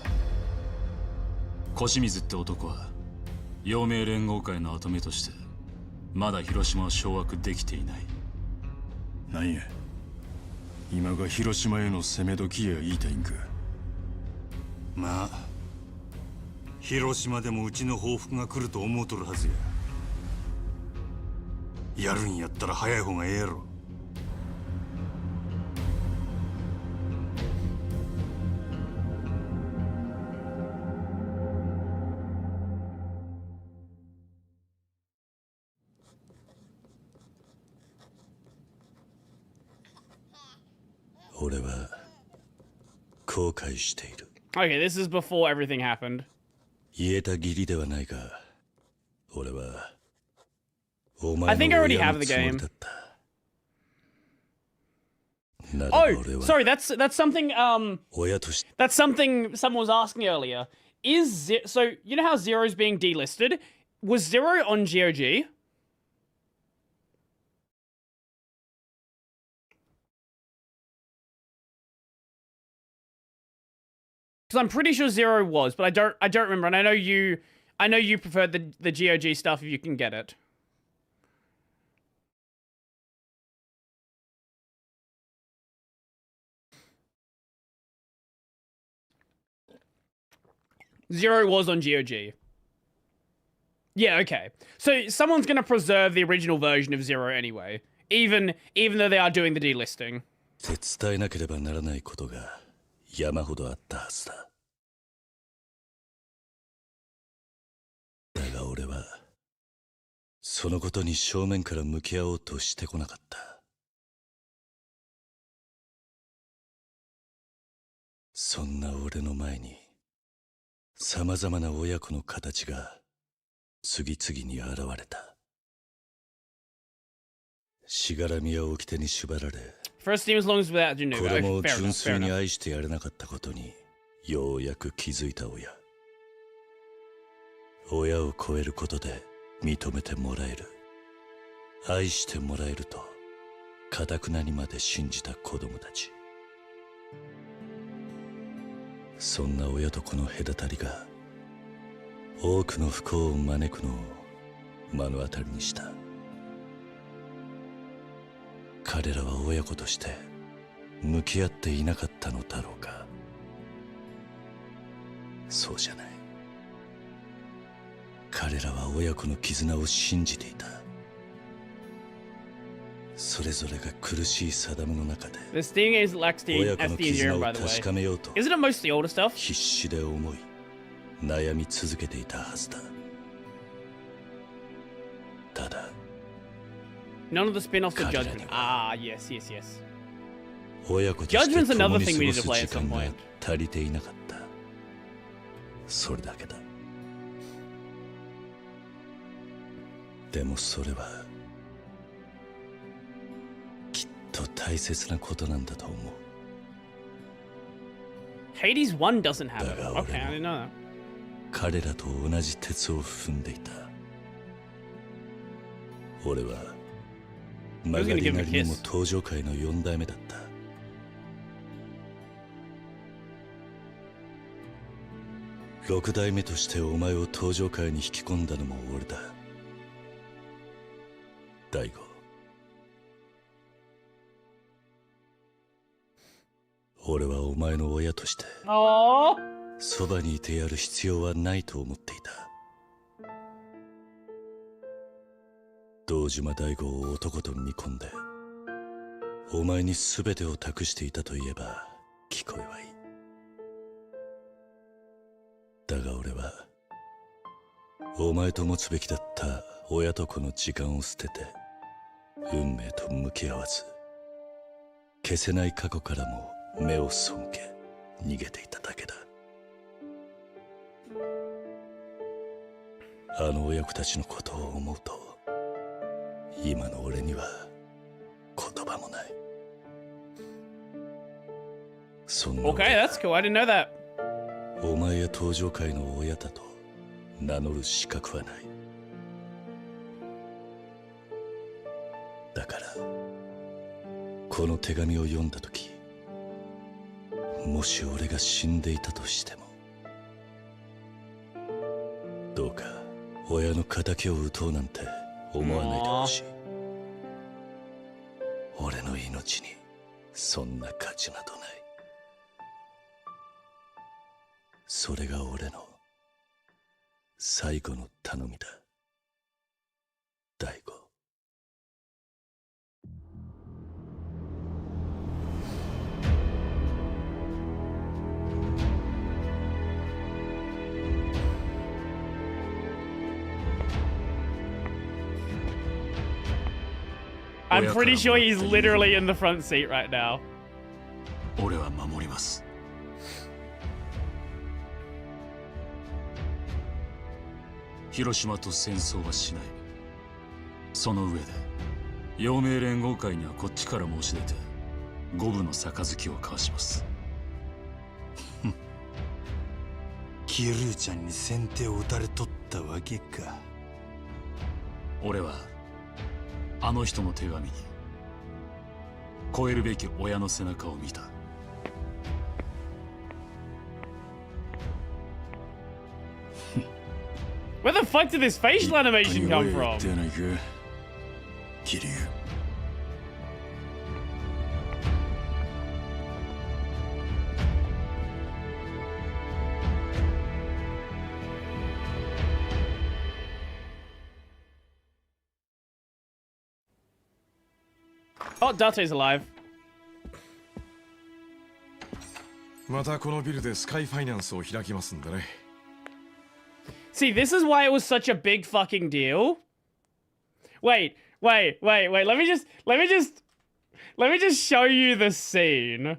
小清水って男は陽明連合会の跡目としてまだ広島を掌握できていない。なんや、今が広島への攻め時や言いたいんか。まあ広島でもうちの報復が来ると思うとるはずや。やるんやったら早い方がええやろ。俺は後悔している。Okay, this is before everything happened. 言えた義理ではないが、俺はお I 前 think の I already 親 have の the つもり game. だった。ならば Oh, 俺は sorry, that's something, 親として that's something someone was asking earlier. So, you know how Zero's being delisted? Was Zero on GOG? Because I'm pretty sure Zero was, but I don't remember. And I know you preferred the GOG stuff if you can get it. Zero was on GOG. Yeah, okay. So someone's gonna preserve the original version of Zero anyway, even though they are doing the delisting. 伝えなければならないことが山ほどあったはずだ。だが俺はそのことに正面から向き合おうとしてこなかった。そんな俺の前にさまざまな親子の形が次々に現れた。しがらみや掟に縛られ、First team as long as without you know. 子供を Fair 純 enough, 粋 fair に enough. 愛してやれなかったことにようやく気づいた親。親を超えることで認めてもらえる、愛してもらえると堅くなにまで信じた子供たち。そんな親と子の隔たりが多くの不幸を招くのを目の当たりにした。彼らは親子として向き合っていなかったのだろうか。そうじゃない。彼らは親子の絆を信じていた。それぞれが苦しい定めの中で The Steam games lacks the 親子の SD 絆 Zero, を by the 確 way. かめようと Isn't it mostly older stuff? 必死で思い悩み続けていたはずだ。ただ None of the spin-offs of Judgment. Ah, yes, yes, yes. 親子として Judgment's 共 another に thing 過 we ご need to す play 時 at some 間が point. 足りていなかった。それだけだ。でもそれはきっと大切なことなんだと思う。 Hades 1 doesn't have it. だが Okay, I 俺 didn't も know that. 彼らと同じ鉄を踏んでいた。俺は曲がりなりにも登場界の4代目だった。6代目としてお前を登場界に引き込んだのも俺だ。大悟、俺はお前の親としてそばにいてやる必要はないと思っていた。堂島大吾を男と見込んでお前に全てを託していたと言えば聞こえはいい。だが俺はお前と持つべきだった親と子の時間を捨てて運命と向き合わず消せない過去からも目を背け逃げていただけだ。あの親子たちのことを思うと今の俺には言葉もない。そんな Okay, that's cool. I didn't know that. お前や登場界の親だと名乗る資格はない。だからこの手紙を読んだ時、もし俺が死んでいたとしてもどうか親の仇を討とうなんて思わないでほしい。俺の命にそんな価値などない。それが俺の最後の頼みだ。大悟。I'm pretty sure he's literally in the front seat right now. 俺は守ります。広島と戦争はしない。その上で陽明連合会にはこっちから申し出て五分の杯を交わします。キルーちゃんに先手を打たれとったわけか。俺はあの人の手紙に超えるべき親の背中を見た。Where the fuck did this facial animation come from? Oh, Date's alive. またこのビルでスカイファイナンスを開きますんでね。See, this is why it was such a big fucking deal. Wait. Let me just show you the scene.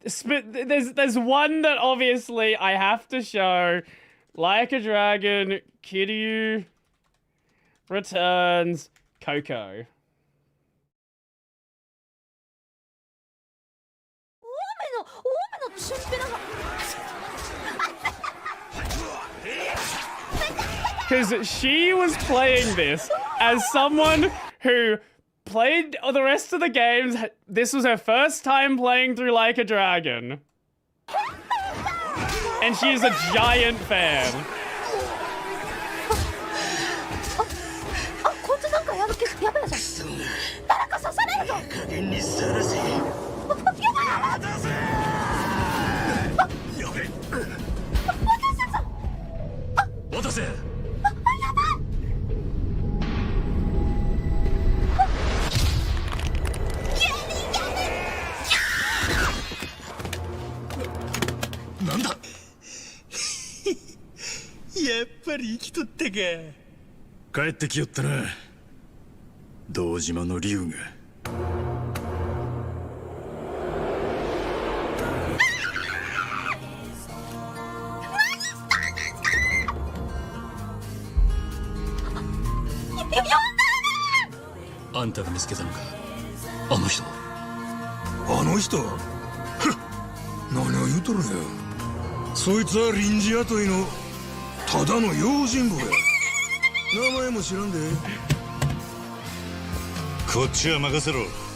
There's one that obviously I have to show. Like a Dragon, Kiryu returns Coco. Because she was playing this as someone who played the rest of the games. This was her first time playing through Like a Dragon. And she's a giant fan.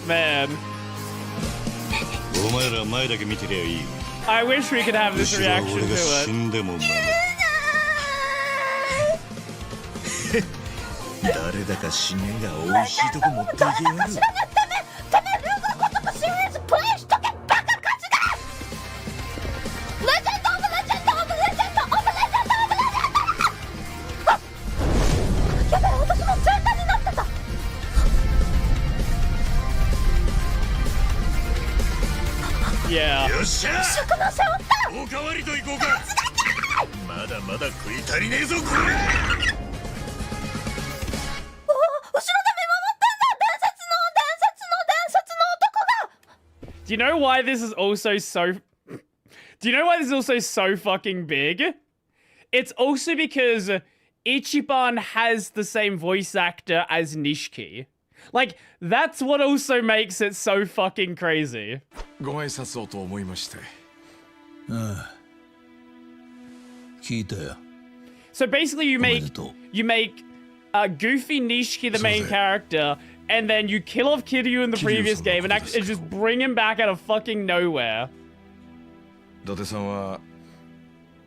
Man. I wish we could have this reaction to it. Yeah. Do you know why this is also so... Do you know why this is also so fucking big? It's also because Ichiban has the same voice actor as Nishiki. Like, that's what also makes it so fucking crazy. ご挨拶をと思いまして。ああ。聞いたよ。So basically you make Goofy Nishiki the main character, and then you kill off Kiryu in the previous game and just bring him back out of fucking nowhere. 伊達さんは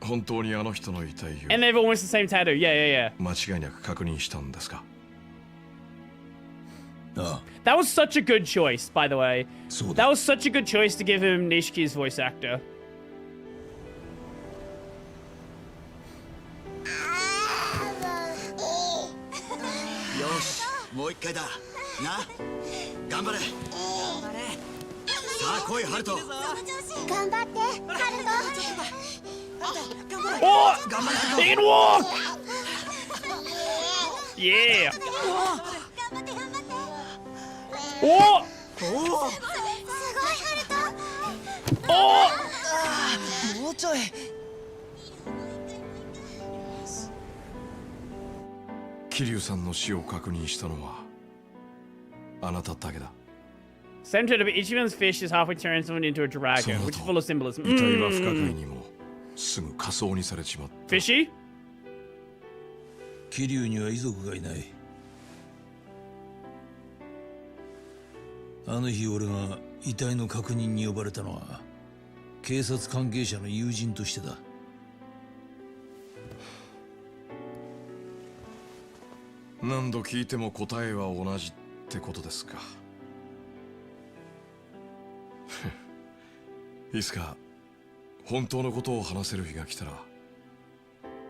本当にあの人の遺体を And they have almost the same tattoo. Yeah. 間違いなく確認したんですか? That was such a good choice, by the way. That was such a good choice to give him Nishiki's voice actor. よし、もう一回だ。な、頑張れ。さあ来い、ハルト。頑張って、ハルト。Oh! He can walk! Yeah! Oh! Oh! もうちょい。桐生さんの死を確認したのはあなただけだ。 Centered of Ichiban's fish is halfway turned someone into a dragon, which is full of symbolism. 遺体は不可解にもすぐ火葬にされちまった。Fishy? 桐生には遺族がいない。あの日俺が遺体の確認に呼ばれたのは警察関係者の友人としてだ。何度聞いても答えは同じってことですか。いつか本当のことを話せる日が来たら、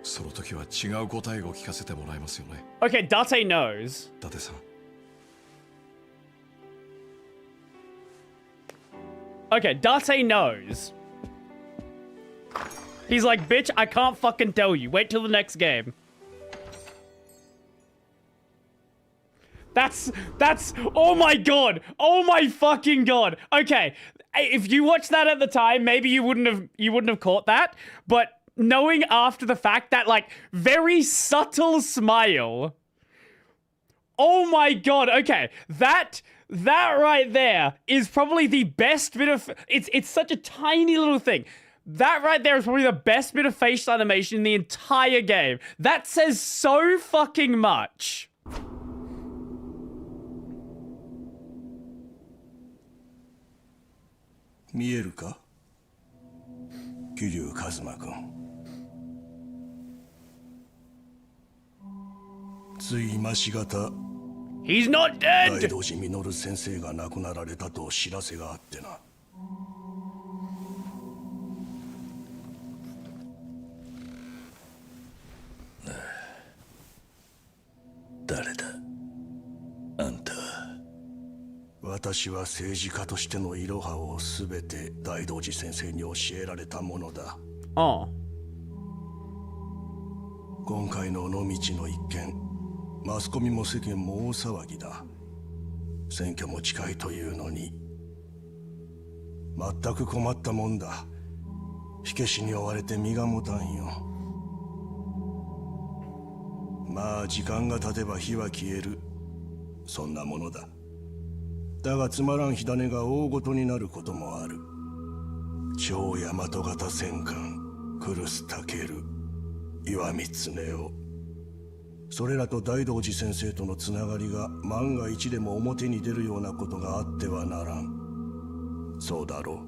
その時は違う答えを聞かせてもらえますよね。Okay, Date knows. 伊達さん。Okay, Date knows. He's like, bitch, I can't fucking tell you. Wait till the next game. That's, oh my god. Oh my fucking god. Okay, if you watched that at the time, maybe you wouldn't have caught that, but knowing after the fact that, like, very subtle smile. Oh my god, okay. That right there is probably the best bit of... It's such a tiny little thing. That right there is probably the best bit of facial animation in the entire game. That says so fucking much. 見えるか、桐生一馬君。つい今しがた He's not dead! 大道寺実先生が亡くなられたと知らせがあってな。誰だあんたは。私は政治家としてのイロハをすべて大道寺先生に教えられたものだ。ああ。今回の尾道の一件、マスコミも世間も大騒ぎだ。選挙も近いというのに、全く困ったもんだ。火消しに追われて身が持たんよ。まあ時間が経てば火は消える。そんなものだ。だがつまらん火種が大ごとになることもある。超大和型戦艦クルスタケル、岩見恒夫、それらと大道寺先生とのつながりが万が一でも表に出るようなことがあってはならん。そうだろ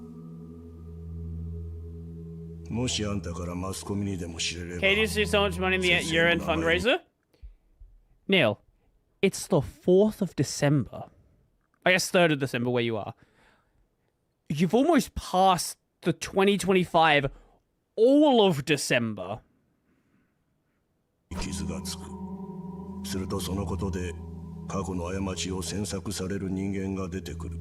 う。もしあんたからマスコミにでも知れれば。 Katie see so much money in the year-end fundraiser? Neil, it's the 4th of December. I guess 3rd of December where you are. You've almost passed the 2025 all of December. 傷がつく。するとそのことで過去の過ちを詮索される人間が出てくる。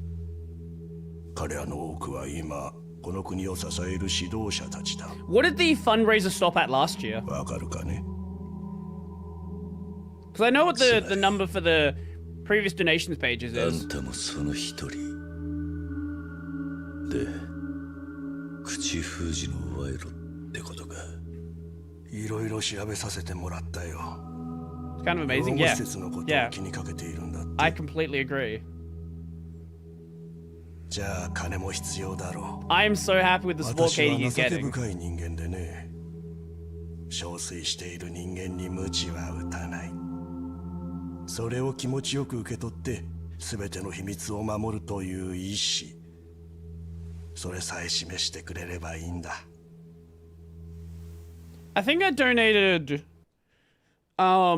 彼らの多くは今この国を支える指導者たちだ。What did the fundraiser stop at last year? わかるかね。 Because I know what the number for the previous donations pages is. あんたもその一人で、口封じの賄賂ってことか。いろいろ調べさせてもらったよ。 It's kind of amazing, 養護 yeah. 施設のことを気にかけているんだって。 I completely agree. じゃあ金も必要だろう。 I am so happy with the support Katie he's 私は情け getting. 深い人間でね。憔悴している人間に鞭は打たない。それを気持ちよく受け取って全ての秘密を守るという意志。それさえ示してくれればいいんだ。 I think I donated, I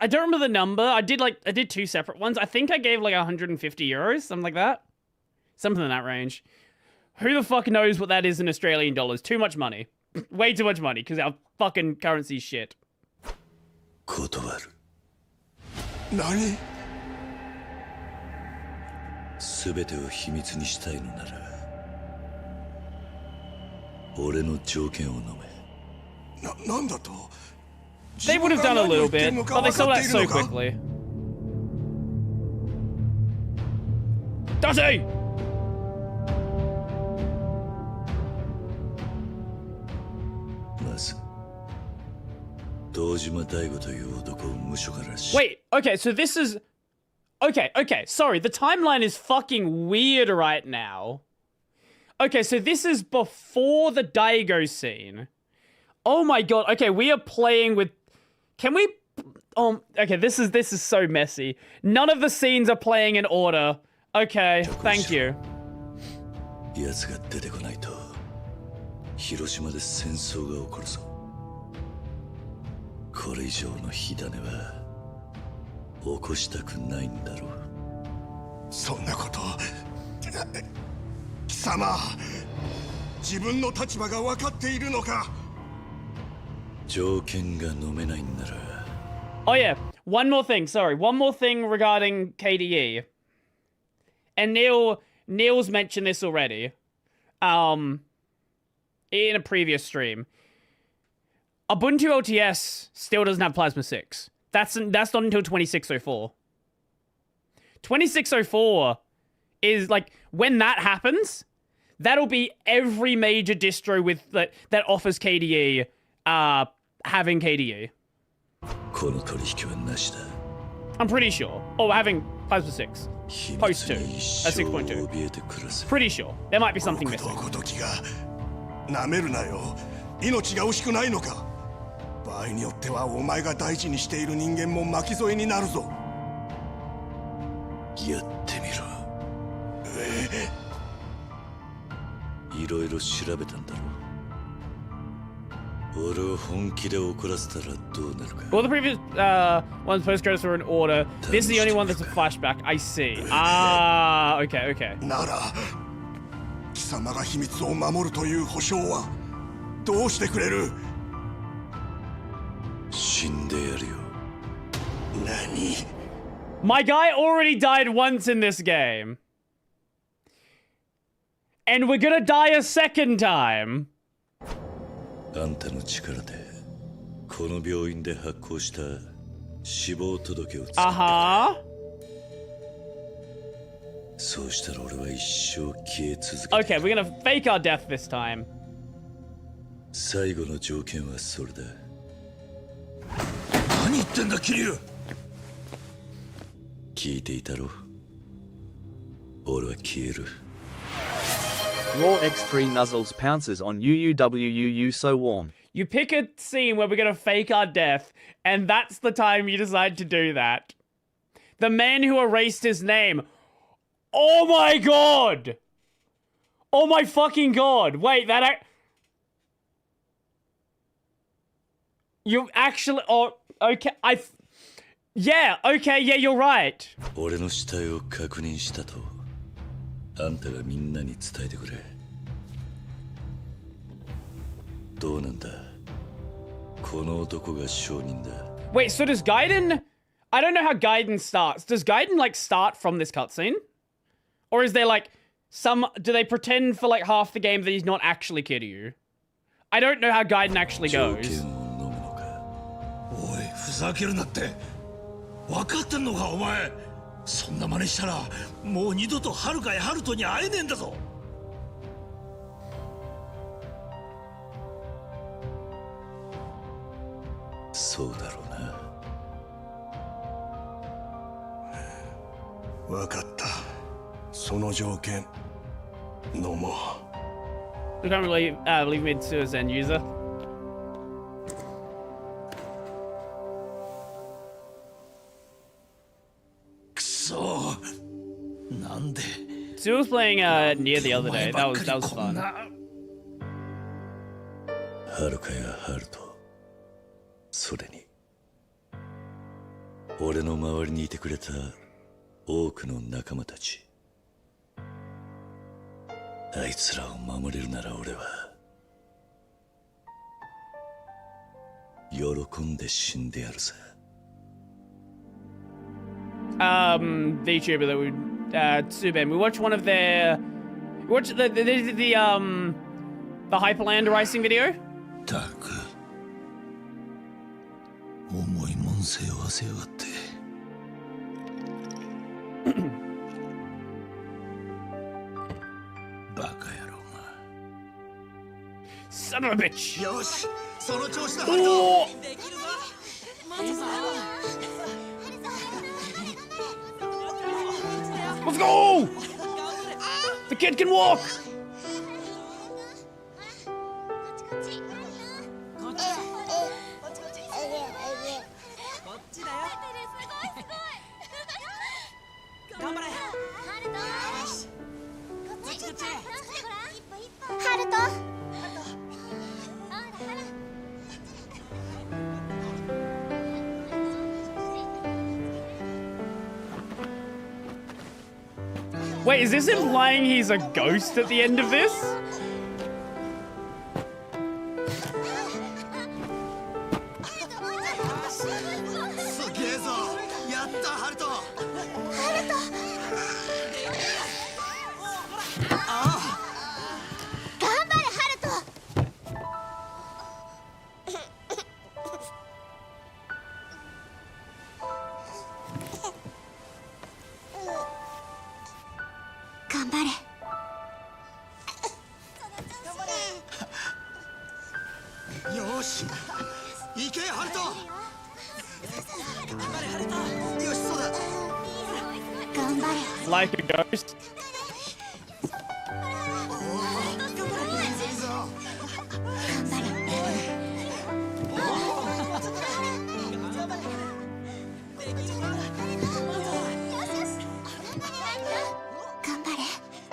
don't remember the number. I did 2 separate ones. I think I gave like 150 euros, something like that. Something in that range. Who the fuck knows what that is in Australian dollars? Too much money. Way too much money, because our fucking currency's shit. 断る。何？全てを秘密にしたいのなら、俺の条件を飲め。なんだと？ They would have done a little bit, but they sold out so quickly. Dante! Wait, okay, so this is... Okay, sorry, the timeline is fucking weird right now. Okay, so this is before the Daigo scene. Oh my god, okay, we are playing with... Can we... okay, this is so messy. None of the scenes are playing in order. Okay, thank you. 奴が出てこないと、広島で戦争が起こるぞ。これ以上の火種は起こしたくないんだろう。そんなこと貴様、自分の立場が分かっているのか。条件が飲めないんなら。 Oh yeah, one more thing, sorry. One more thing regarding KDE. And Neil's mentioned this already. In a previous stream. Ubuntu LTS still doesn't have Plasma 6. That's not until 2604. 2604 is like when that happens, that'll be every major distro with that offers KDE having KDE. I'm pretty sure. Or having Plasma 6. Post 2. 6.2. Pretty sure. There might be something missing. なめるなよ。命が惜しくないのか。場合によってはお前が大事にしている人間も巻き添えになるぞ。やってみろ。いろいろ調べたんだろう。俺を本気で怒らせたらどうなるか。 All the previous ones post credits were in order. This is the only one that's a flashback. I see. Ah, okay, okay. なら、貴様が秘密を守るという保証はどうしてくれる？死んでやるよ。何？ My guy already died once in this game. And we're gonna die a second time. あんたの力でこの病院で発行した死亡届を作った。そうしたら俺は一生消え続ける。 Okay, we're gonna fake our death this time. 最後の条件はそれだ。何言ってんだ、桐生。聞いていたろ。俺は消える。 Raw X3 Nuzzles pounces on UUWUU so warm. You pick a scene where we're gonna fake our death, and that's the time you decide to do that. The man who erased his name. Oh my god! Oh my fucking god! Wait, you actually... Oh, okay, yeah, okay, yeah, you're right. 俺の死体を確認したとあんたがみんなに伝えてくれ。どうなんだ、この男が証人だ。 Wait, so does Gaiden... I don't know how Gaiden starts. Does Gaiden, like, start from this cutscene? Or is there, like, some... Do they pretend for, like, half the game that he's not actually Kiryu? I don't know how Gaiden actually goes. おい、ふざけるなって。分かってんのか、お前。そんな真似したら、もう二度とハルカやハルトに会えねえんだぞ。そうだろうな。分かった。その条件、飲もう。 You can't really leave me to as end user. くそ。なんで。 Sue was playing near the other day. That was fun. ハルカやハルト。それに俺の周りにいてくれた多くの仲間たち。あいつらを守れるなら俺は喜んで死んでやるさ。VTuber that we Tsubin, we watched one of their... We watched the Hyperland racing video. たく重いもん背負わせやがって。バカ野郎が。Son of a bitch! よし、その調子だ。おー！できるぞ。 Let's go! The kid can walk! Wait, is this implying he's a ghost at the end of this? Like a ghost.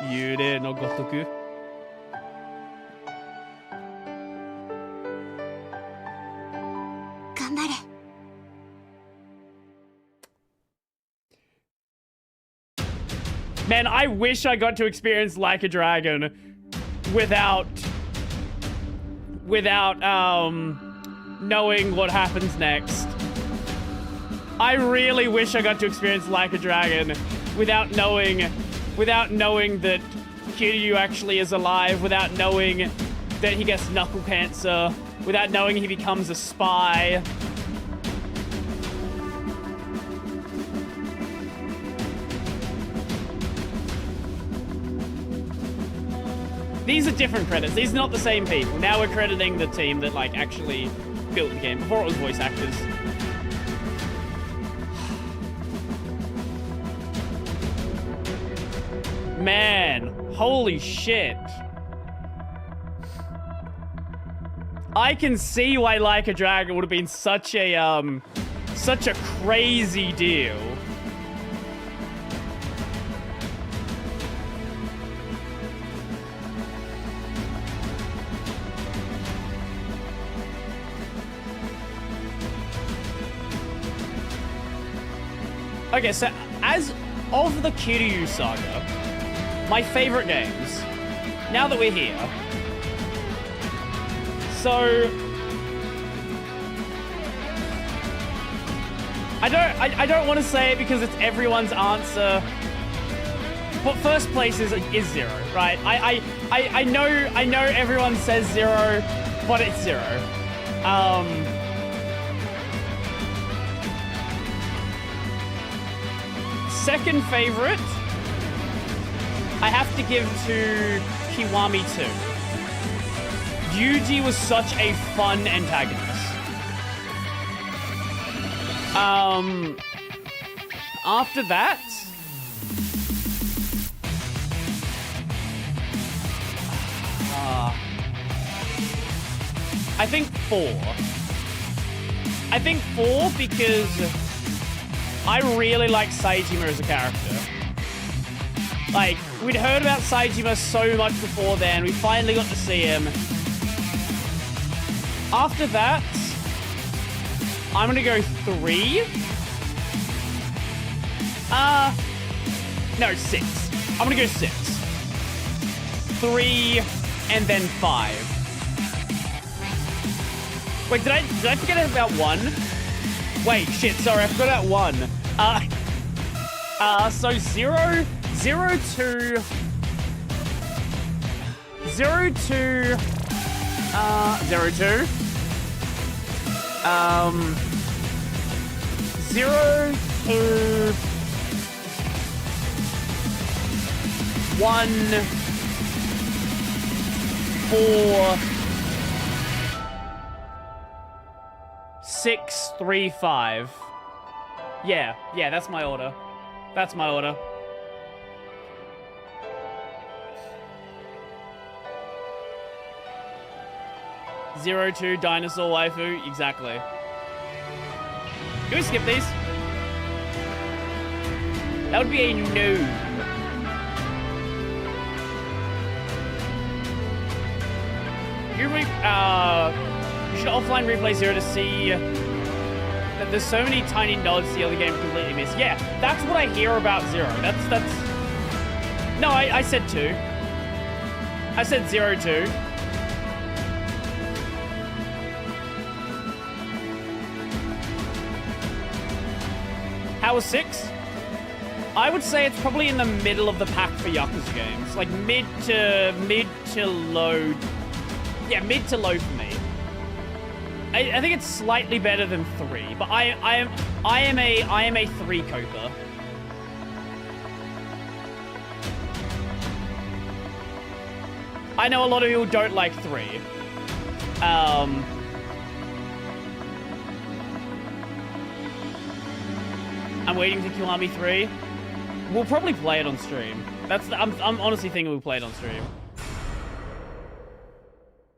Yure no gotoku. Man, I wish I got to experience Like a Dragon without knowing what happens next. I really wish I got to experience Like a Dragon without knowing that Kiryu actually is alive, without knowing that he gets knuckle cancer, without knowing he becomes a spy. These are different credits. These are not the same people. Now we're crediting the team that, like, actually built the game. Before it was voice actors. Man, holy shit. I can see why Like a Dragon would have been such a crazy deal. Okay, so as of the Kiryu saga, my favorite games, now that we're here, so I don't want to say it because it's everyone's answer, but first place is Zero, right? I know everyone says Zero, but it's Zero. Second favorite, I have to give to Kiwami 2. Yuji was such a fun antagonist. After that, I think 4. I think 4 because I really like Saejima as a character. Like, we'd heard about Saejima so much before then. We finally got to see him. After that, I'm gonna go 3. No, 6. I'm gonna go 6. 3, and then 5. Wait, did I forget about 1? Wait, shit, sorry, I forgot about 1. So 0, 0, 2, 0, 2, 0, 2, 0, 2, 1, 4, 6, 3, 5. Yeah, that's my order. That's my order. Zero, 2, dinosaur waifu, exactly. Can we skip these? That would be a no. You should offline replay 0 to see that there's so many tiny nods the other game completely missed. Yeah, that's what I hear about 0. No, I said 2. I said 0-2. How was 6? I would say it's probably in the middle of the pack for Yakuza games. Like mid to low. Yeah, mid to low for me. I think it's slightly better than 3, but I am a 3 coper. I know a lot of people don't like 3. I'm waiting for Kiwami 3. We'll probably play it on stream. I'm honestly thinking we'll play it on stream.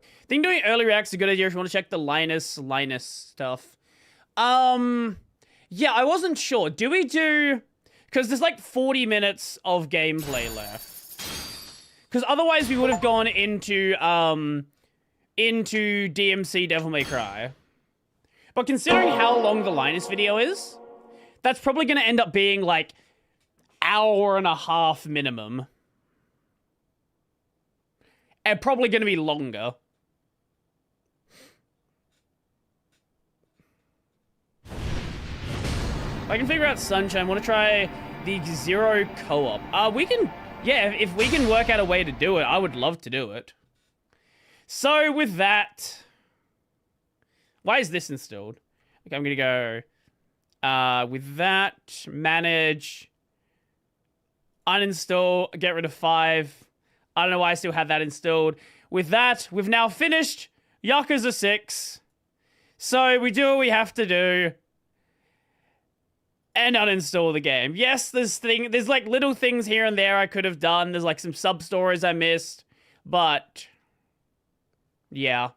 I think doing early reacts is a good idea if you want to check the Linus stuff. Yeah, I wasn't sure. Do we do... Because there's like 40 minutes of gameplay left. Because otherwise we would have gone into DMC Devil May Cry. But considering how long the Linus video is, that's probably going to end up being like hour and a half minimum. And probably going to be longer. If I can figure out Sunshine, I want to try the Zero co-op. We can... Yeah, if we can work out a way to do it, I would love to do it. So, with that... Why is this installed? Okay, I'm going to go... with that, manage... Uninstall, get rid of 5. I don't know why I still had that installed. With that, we've now finished Yakuza 6. So, we do what we have to do. And uninstall the game. Yes, there's like little things here and there I could have done. There's like some sub-stories I missed. But, yeah.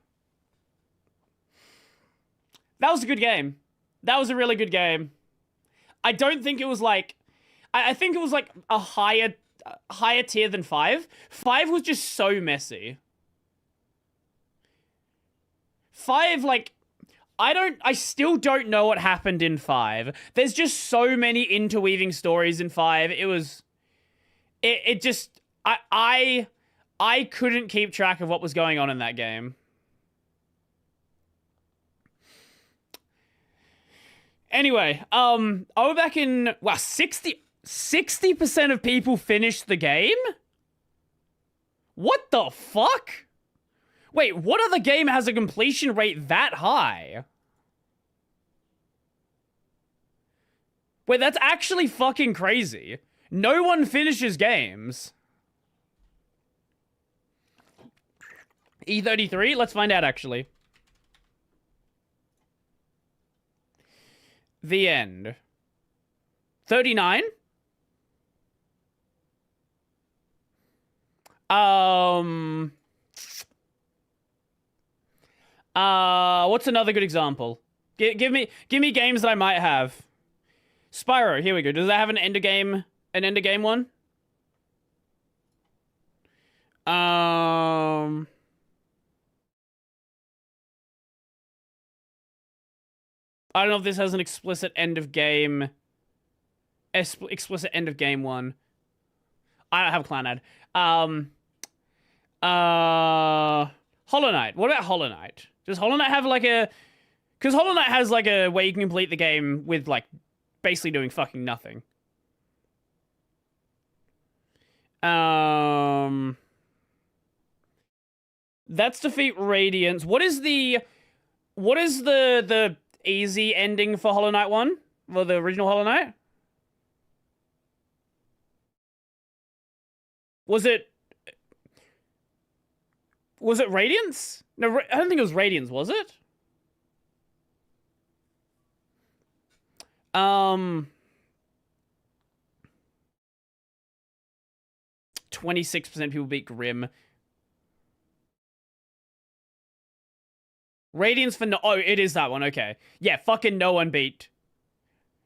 That was a good game. That was a really good game. I don't think it was like... I think it was like a higher tier than 5. 5 was just so messy. 5, like... I still don't know what happened in 5. There's just so many interweaving stories in 5. It just, I couldn't keep track of what was going on in that game. Anyway, I was back in, wow, 60% of people finished the game? What the fuck? Wait, what other game has a completion rate that high? Wait, that's actually fucking crazy. No one finishes games. E33? Let's find out, actually. The end. 39? What's another good example? Give me games that I might have. Spyro, here we go. Does that have an end of game one? I don't know if this has an explicit end of game. Explicit end of game one. I don't have a clan ad. Hollow Knight. What about Hollow Knight? Does Hollow Knight have like a... Because Hollow Knight has like a way you can complete the game with like basically doing fucking nothing. That's defeat Radiance. What is the easy ending for Hollow Knight 1? For the original Hollow Knight? Was it Radiance? No, I don't think it was Radiance, was it? 26% people beat Grim. Radiance for no... Oh, it is that one, okay. Yeah, fucking no one beat.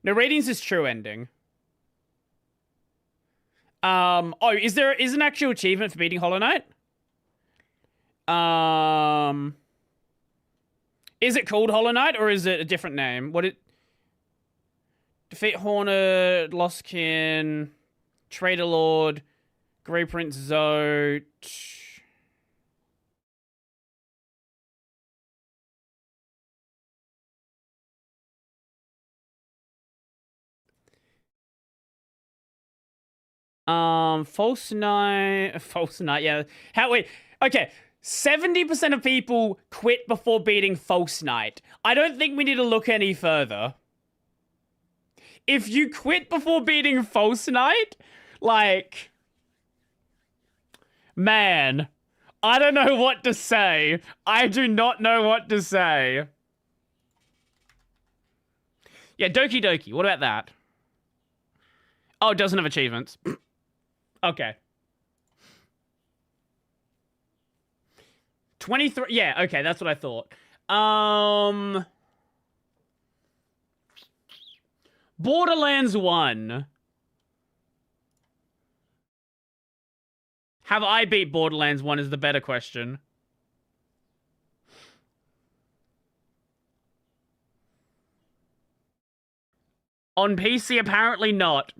No, Radiance is true ending. Oh, is an actual achievement for beating Hollow Knight? Is it called Hollow Knight, or is it a different name? Defeat Hornet, Lost Kin, Traitor Lord, Grey Prince Zote. False Knight, yeah. Wait, okay. 70% of people quit before beating False Knight. I don't think we need to look any further. If you quit before beating False Knight, like, man, I don't know what to say. I do not know what to say. Yeah, Doki Doki, what about that? Oh, it doesn't have achievements. Okay. 23, yeah, okay, that's what I thought. Borderlands 1. Have I beat Borderlands 1 is the better question. On PC, apparently not.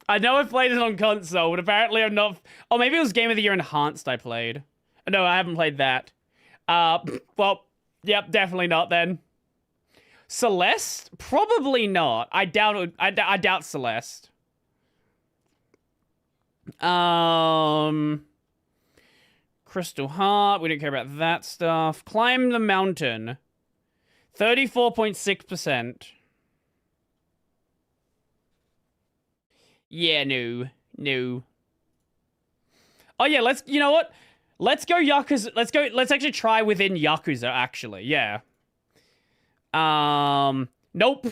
I know I've played it on console, but apparently I'm not... Oh, maybe it was Game of the Year Enhanced I played. No, I haven't played that. Well, yep, definitely not then. Celeste? Probably not. I doubt Celeste. Crystal Heart, we don't care about that stuff. Climb the Mountain. 34.6%. Yeah, no. Oh yeah, you know what? Let's go Yakuza, let's actually try within Yakuza, actually, yeah. Nope.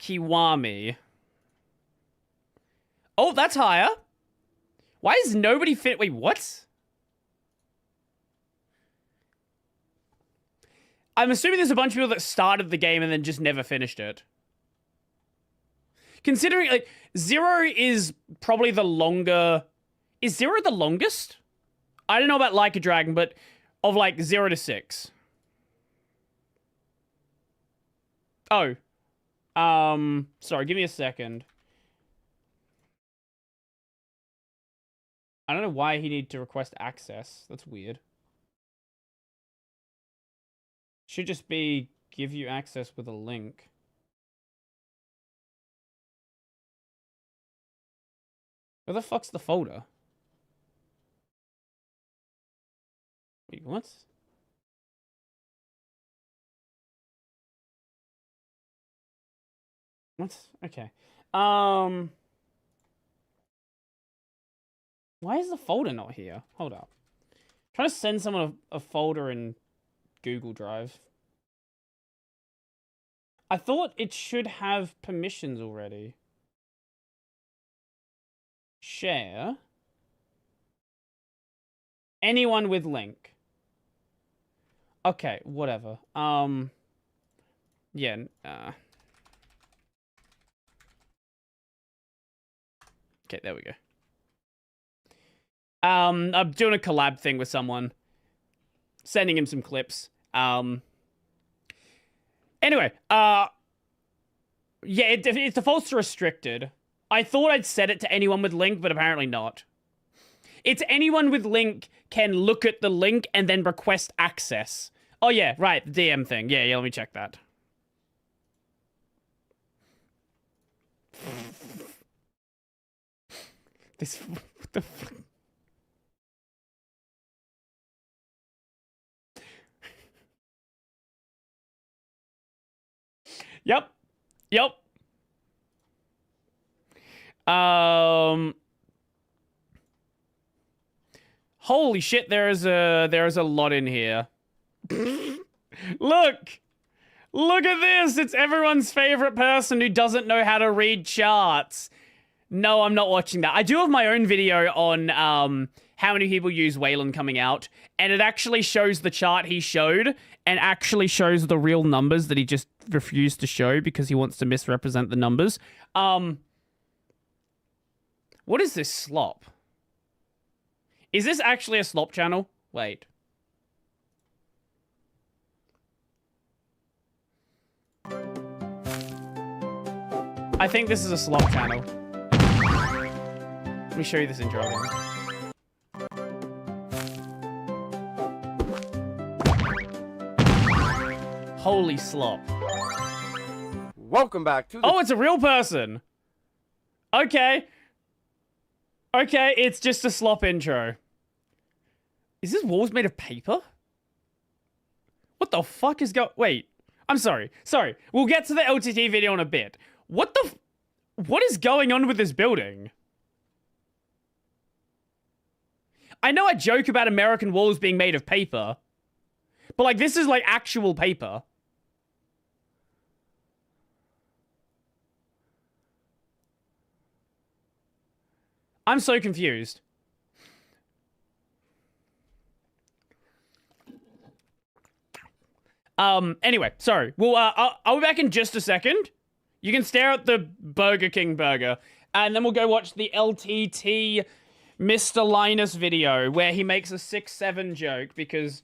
Kiwami. Oh, that's higher. Why is nobody fit? Wait, what? I'm assuming there's a bunch of people that started the game and then just never finished it. Considering, like, 0 is probably the longer... Is 0 the longest? I don't know about Like a Dragon, but of, like, 0 to 6. Oh. Sorry, give me a second. I don't know why he needed to request access. That's weird. Should just be give you access with a link. Where the fuck's the folder? Wait, what? What? Okay. Why is the folder not here? Hold up. I'm trying to send someone a folder in Google Drive. I thought it should have permissions already. Share. Anyone with link. Okay, whatever. Yeah, okay, there we go. I'm doing a collab thing with someone. Sending him some clips. Anyway, yeah, it defaults to restricted. I thought I'd set it to anyone with link, but apparently not. It's anyone with link can look at the link and then request access. Oh yeah, right, the DM thing. Yeah, let me check that. This, what the fuck? Yep. Holy shit, there's a lot in here. Look at this. It's everyone's favorite person who doesn't know how to read charts. No, I'm not watching that. I do have my own video on how many people use Wayland coming out, and it actually shows the chart he showed and actually shows the real numbers that he just refused to show because he wants to misrepresent the numbers. What is this slop? Is this actually a slop channel? Wait. I think this is a slot channel. Let me show you this intro again. Holy slop. Welcome back to the... Oh, it's a real person. Okay. Okay, it's just a slop intro. Is this walls made of paper? What the fuck is wait. I'm sorry. Sorry. We'll get to the LTT video in a bit. What is going on with this building? I know I joke about American walls being made of paper, but like this is like actual paper. I'm so confused. Anyway, sorry. Well, I'll be back in just a second. You can stare at the Burger King burger, and then we'll go watch the LTT Mr. Linus video where he makes a 6-7 joke because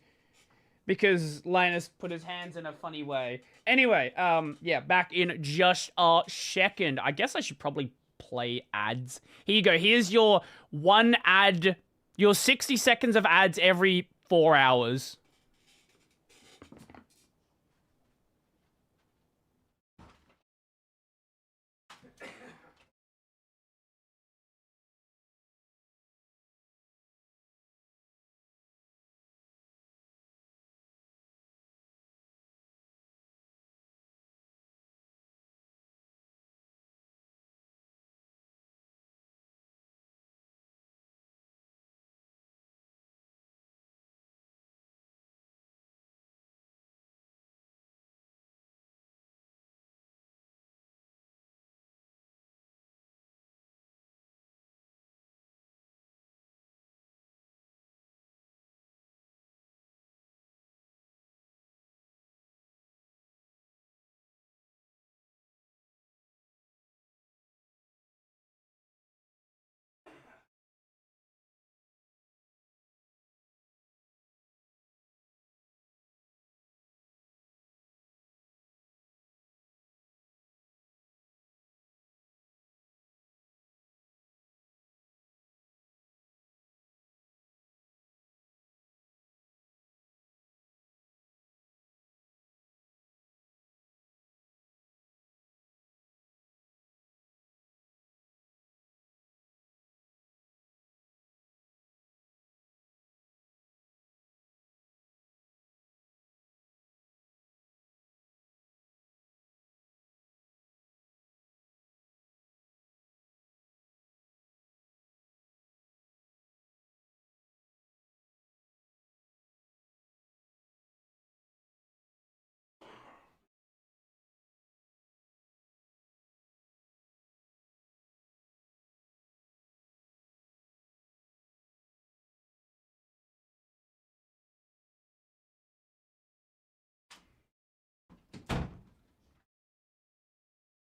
Linus put his hands in a funny way. Anyway, yeah, back in just a second. I guess I should probably play ads. Here you go. Here's your one ad, your 60 seconds of ads every 4 hours.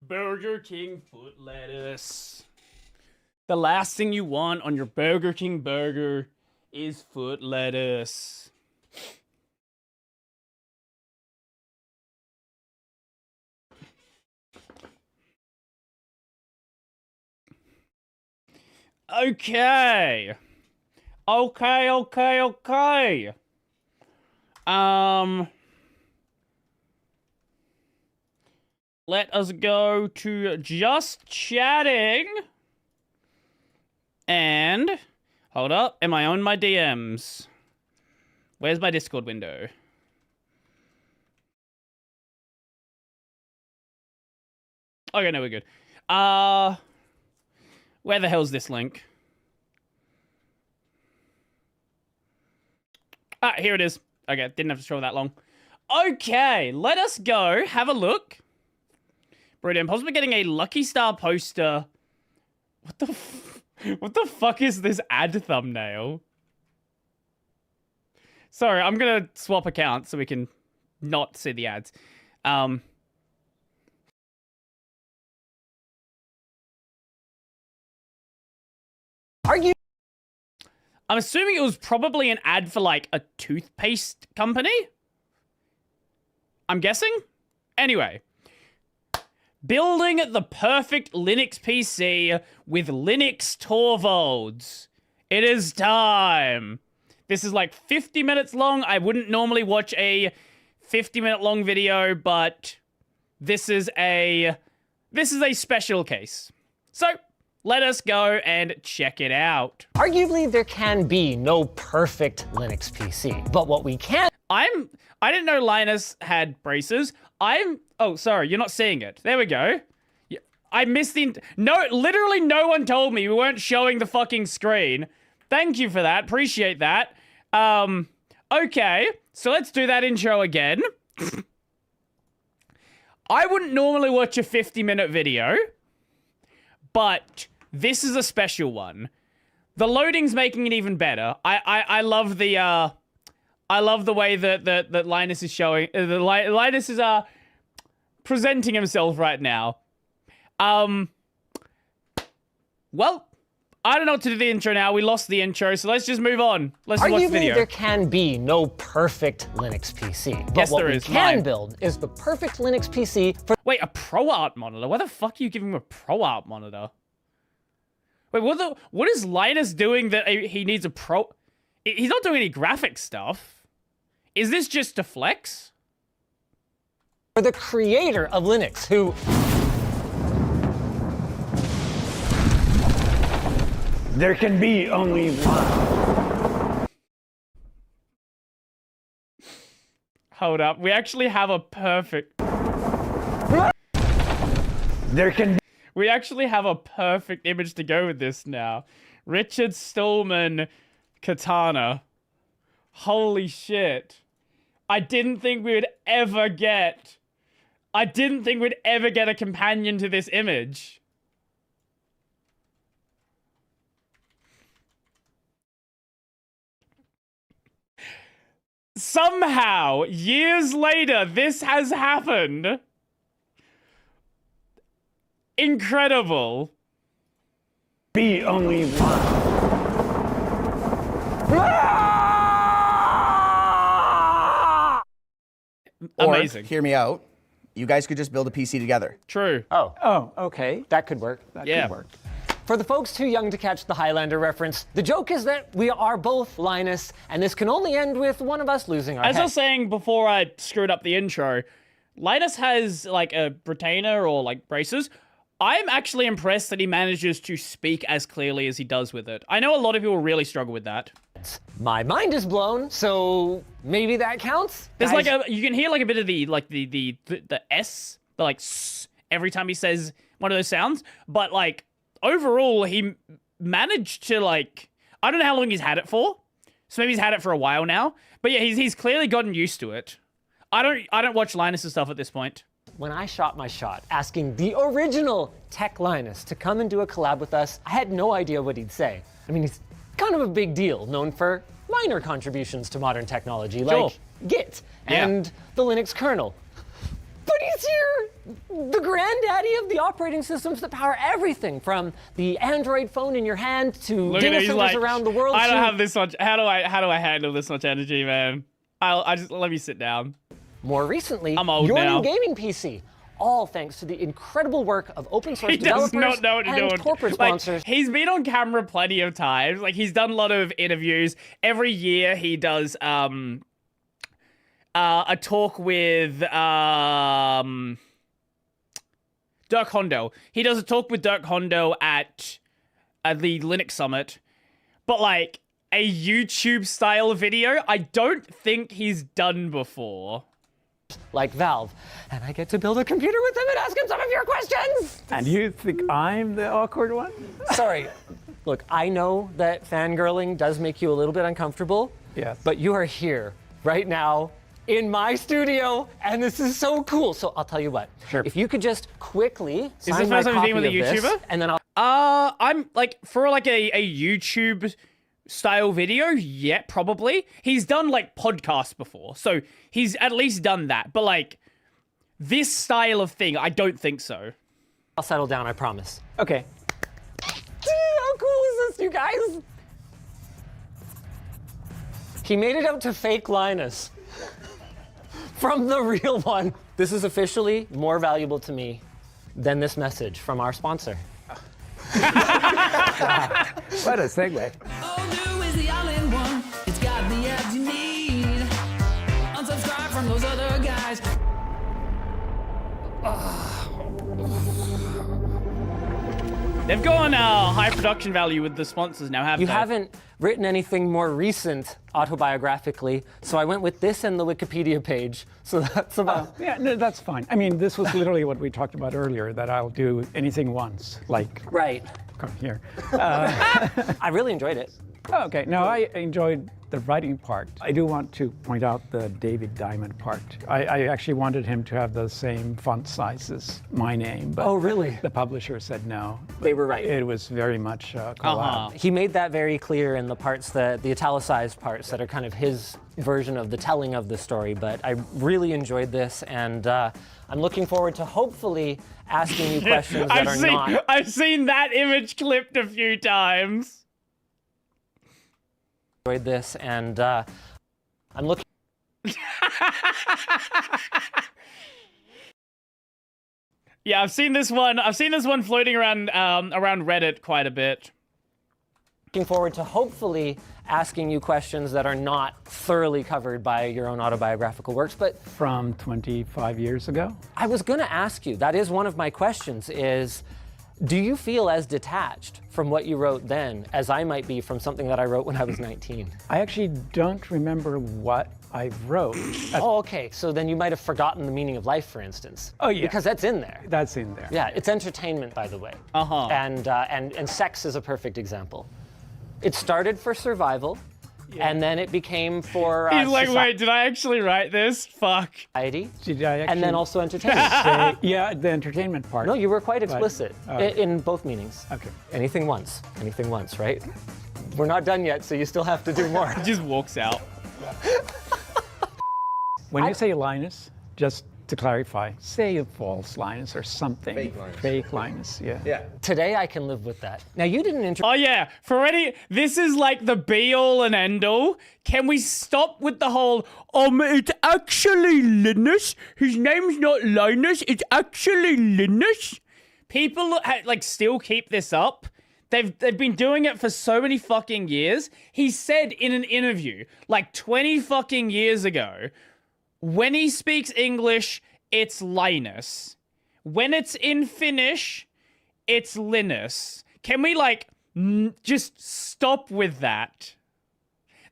Burger King foot lettuce. The last thing you want on your Burger King burger is foot lettuce. Okay. Okay. Let us go to just chatting. And hold up, am I on my DMs? Where's my Discord window? Okay, no, we're good. Where the hell's this link? Ah, here it is. Okay, didn't have to scroll that long. Okay, let us go have a look. Brilliant. Possibly getting a Lucky Star poster. What the fuck is this ad thumbnail? Sorry, I'm gonna swap accounts so we can not see the ads. Are you? I'm assuming it was probably an ad for like a toothpaste company. I'm guessing. Anyway, Building the perfect Linux PC with Linux Torvalds. It is time. This is like 50 minutes long. I wouldn't normally watch a 50-minute long video, but this is a special case. So, let us go and check it out. Arguably, there can be no perfect Linux PC, but what we can... I didn't know Linus had braces. Oh, sorry, you're not seeing it. There we go. I missed literally no one told me we weren't showing the fucking screen. Thank you for that, appreciate that. Okay, so let's do that intro again. I wouldn't normally watch a 50-minute video, but this is a special one. The loading's making it even better. I love the way that Linus is showing. Linus is presenting himself right now. Well, I don't know what to do the intro now. We lost the intro, so let's just move on. Let's watch the video. Arguably, there can be no perfect Linux PC, but what we can build is the perfect Linux PC for... Wait, a ProArt monitor? Why the fuck are you giving him a ProArt monitor? Wait, what is Linus doing that he needs a Pro... He's not doing any graphic stuff. Is this just a flex? For the creator of Linux, who... There can be only one. Hold up, we actually have a perfect... We actually have a perfect image to go with this now. Richard Stallman Katana. Holy shit. I didn't think we would ever get a companion to this image. Somehow, years later, this has happened. Incredible. Be only one. Amazing. Or, hear me out, you guys could just build a PC together. True. Oh, okay. That could work. That could work. For the folks too young to catch the Highlander reference, the joke is that we are both Linus, and this can only end with one of us losing our As head. I was saying before I screwed up the intro, Linus has like a retainer or like braces. I'm actually impressed that he manages to speak as clearly as he does with it. I know a lot of people really struggle with that. My mind is blown, so maybe that counts. There's like you can hear like a bit of the S, the like S every time he says one of those sounds, but like overall he managed to like, I don't know how long he's had it for, so maybe he's had it for a while now, but yeah, he's clearly gotten used to it. I don't watch Linus' stuff at this point. When I shot my shot asking the original Tech Linus to come and do a collab with us, I had no idea what he'd say. I mean, he's kind of a big deal, known for minor contributions to modern technology, like Git and the Linux kernel. But he's here, the granddaddy of the operating systems that power everything from the Android phone in your hand to data centers around the world. I don't have this much. How do I handle this much energy, man? I just let me sit down. More recently, I'm old your now. new gaming PC. All thanks to the incredible work of open source He does developers not know what to do. and corporate Like, sponsors. he's been on camera plenty of times. Like, he's done a lot of interviews. Every year he does a talk with Dirk Hondo. He does a talk with Dirk Hondo at the Linux Summit. But like a YouTube style video, I don't think he's done before. Like Valve, and I get to build a computer with him and ask him some of your questions. And you think I'm the awkward one? Sorry. Look, I know that fangirling does make you a little bit uncomfortable. Yes. But you are here right now in my studio, and this is so cool. So I'll tell you what. Sure. If you could just quickly Is sign this my first time copy you've been with a of this, YouTuber? and then I'll. I'm like for like a YouTube style video, yeah, probably. He's done like podcasts before, so he's at least done that. But like this style of thing, I don't think so. I'll settle down, I promise. Okay. How cool is this, you guys? He made it out to fake Linus from the real one. This is officially more valuable to me then this message from our sponsor. What a segue. New is the all-in-one. It's got the ads you need. Unsubscribe from those other guys. They've gone high production value with the sponsors now, haven't You they? haven't written anything more recent autobiographically, so I went with this and the Wikipedia page. So that's about. Yeah, no, that's fine. I mean, this was literally what we talked about earlier, that I'll do anything once, like. Right. Come here. I really enjoyed it. Oh, okay. No, I enjoyed the writing part. I do want to point out the David Diamond part. I actually wanted him to have the same font size as my name, but oh, really? The publisher said no. They were right. It was very much collab. He made that very clear in the parts the italicized parts that are kind of his version of the telling of the story. But I really enjoyed this, and I'm looking forward to hopefully asking you questions that are not. I've seen that image clipped a few times. Enjoyed this, and I'm looking. Yeah, I've seen this one. I've seen this one floating around around Reddit quite a bit. Looking forward to hopefully asking you questions that are not thoroughly covered by your own autobiographical works, but From 25 years ago? I was going to ask you. That is one of my questions. Is do you feel as detached from what you wrote then as I might be from something that I wrote when I was 19? I actually don't remember what I wrote. Oh, okay. So then you might have forgotten the meaning of life, for instance. Oh, yeah. Because that's in there. That's in there. Yeah, it's entertainment, by the way. Uh-huh. And sex is a perfect example. It started for survival, and then it became for He's like, wait, did I actually write this? Fuck. Society. Did I actually And then also entertainment. say, yeah, the entertainment part. No, you were quite explicit in both meanings. Okay. Anything once, right? We're not done yet, so you still have to do more. He just walks out. When you say Linus, just to clarify, say a false Linus or something. Fake Linus. Fake Linus, yeah. Yeah. Today I can live with that. Now you didn't Oh yeah, for any, this is like the be all and end all. Can we stop with the whole, it's actually Linus. His name's not Linus, it's actually Linus. People like still keep this up. They've been doing it for so many fucking years. He said in an interview like 20 fucking years ago, when he speaks English, it's Linus. When it's in Finnish, it's Linus. Can we, like, just stop with that?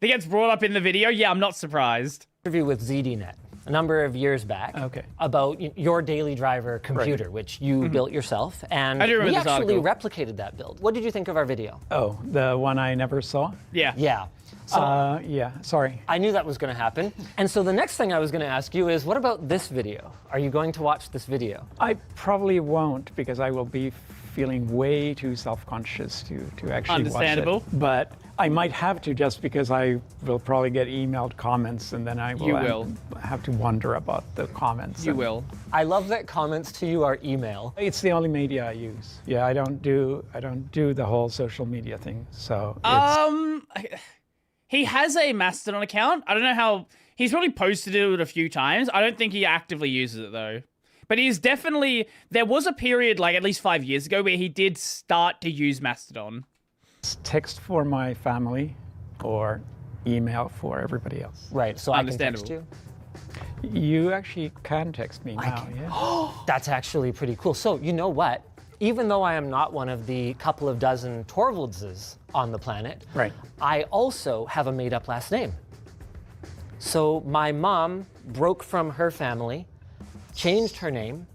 That gets brought up in the video? Yeah, I'm not surprised. Interview with ZDNet a number of years back about your daily driver computer, which you built yourself. And I do remember we this actually article. replicated that build. What did you think of our video? Oh, the one I never saw? Yeah. Yeah. So yeah, sorry. I knew that was going to happen. And so the next thing I was going to ask you is, what about this video? Are you going to watch this video? I probably won't, because I will be feeling way too self-conscious to actually Understandable. watch it. But I might have to, just because I will probably get emailed comments, and then I will, have to wonder about the comments. You will. I love that comments to you are email. It's the only media I use. Yeah, I don't do the whole social media thing. So he has a Mastodon account. I don't know how, he's probably posted it a few times. I don't think he actively uses it though. But he's definitely, there was a period like at least 5 years ago where he did start to use Mastodon. text for my family or email for everybody else. Right, so I can text you? You actually can text me now, yeah. That's actually pretty cool. So, you know what? Even though I am not one of the couple of dozen Torvaldses on the planet, right, I also have a made-up last name. So my mom broke from her family, changed her name,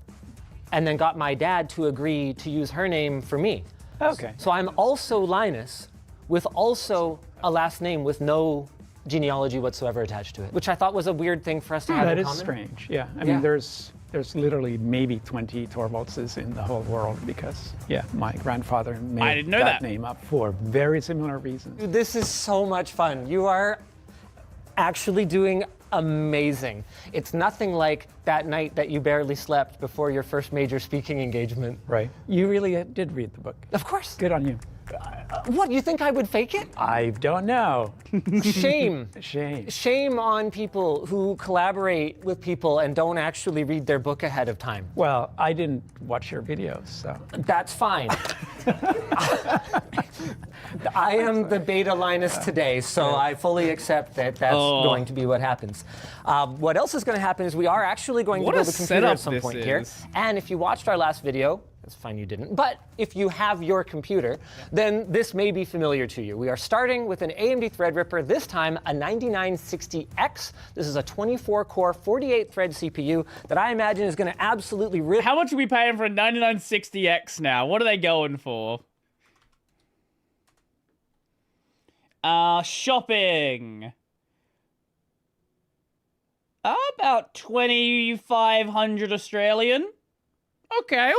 and then got my dad to agree to use her name for me. Okay. So I'm also Linus, with also a last name with no genealogy whatsoever attached to it, which I thought was a weird thing for us to have in common. That is strange, yeah. I mean, there's literally maybe 20 Torvaldses in the whole world, because, yeah, my grandfather made that name up for very similar reasons. Dude, this is so much fun. You are actually doing amazing. It's nothing like that night that you barely slept before your first major speaking engagement. Right. You really did read the book. Of course. Good on you. What, you think I would fake it? I don't know. Shame. Shame. Shame on people who collaborate with people and don't actually read their book ahead of time. Well, I didn't watch your videos, so. That's fine. I am the beta Linus today, so I fully accept that that's going to be what happens. What else is going to happen is we are actually going to build a computer at some point here. And if you watched our last video, it's fine you didn't, but if you have your computer, then this may be familiar to you. We are starting with an AMD Threadripper, this time a 9960X. This is a 24-core, 48-thread CPU that I imagine is going to absolutely rip. How much are we paying for a 9960X now? What are they going for? Shopping. About 2,500 Australian. Okay.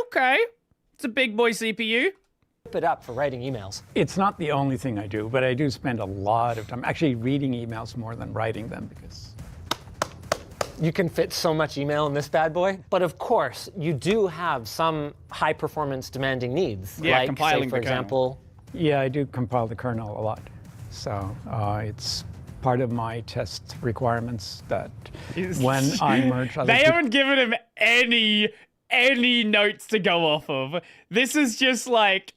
It's a big boy CPU. It up for writing emails. It's not the only thing I do, but I do spend a lot of time actually reading emails more than writing them because you can fit so much email in this bad boy. But of course, you do have some high performance demanding needs. Yeah, like, compiling say, for the kernel. example. Yeah, I do compile the kernel a lot. So it's part of my test requirements that when I merge other They haven't given him any notes to go off of. This is just like...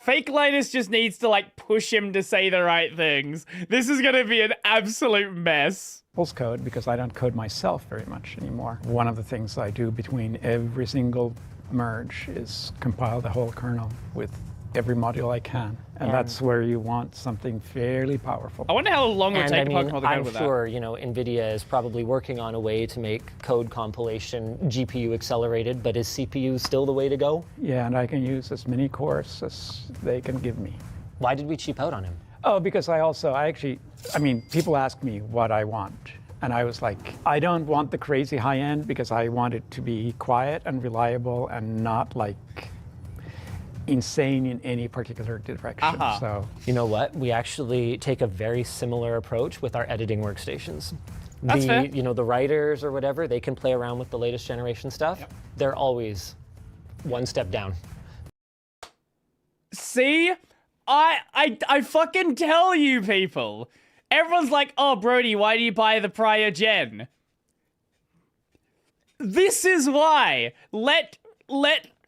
Fake Linus just needs to like push him to say the right things. This is gonna be an absolute mess. Pulse code because I don't code myself very much anymore. One of the things I do between every single merge is compile the whole kernel with every module I can. And that's where you want something fairly powerful. I wonder how long it would take to compile the code I'm with sure, you know, NVIDIA is probably working on a way to make code compilation GPU accelerated, but is CPU still the way to go? Yeah, and I can use as many cores as they can give me. Why did we cheap out on him? Oh, because I mean, people ask me what I want. And I was like, I don't want the crazy high end because I want it to be quiet and reliable and not like insane in any particular direction. So you know what? We actually take a very similar approach with our editing workstations. That's fair. You know, the writers or whatever, they can play around with the latest generation stuff. Yep. They're always one step down. See? I fucking tell you people. Everyone's like, oh, Brody, why do you buy the prior gen? This is why. Let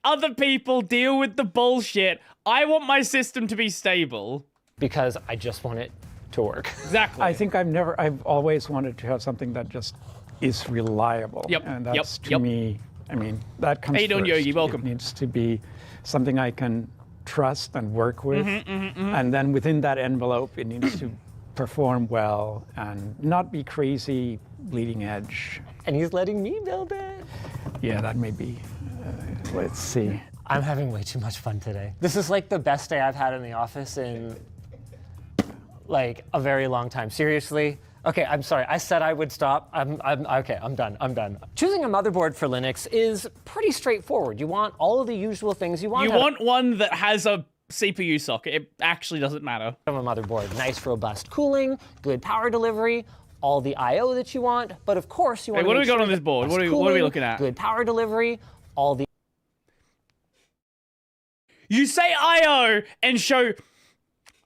other people deal with the bullshit. I want my system to be stable. Because I just want it to work. Exactly. I think I've always wanted to have something that just is reliable. Yep. And that's to me, I mean, that comes How you doing, first. Yogi? Welcome. It needs to be something I can trust and work with. And then within that envelope, it needs to perform well and not be crazy, bleeding edge. And he's letting me build it. Yeah, that may be. Let's see. I'm having way too much fun today. This is like the best day I've had in the office in like a very long time. Seriously. Okay, I'm sorry. I said I would stop. Okay, I'm done. Choosing a motherboard for Linux is pretty straightforward. You want all of the usual things you want. You want one that has a CPU socket. It actually doesn't matter. From a motherboard, nice robust cooling, good power delivery, all the I/O that you want. But of course, you want. Hey, what do we got on this board? What are we looking at? Good power delivery, all the. You say I/O and show.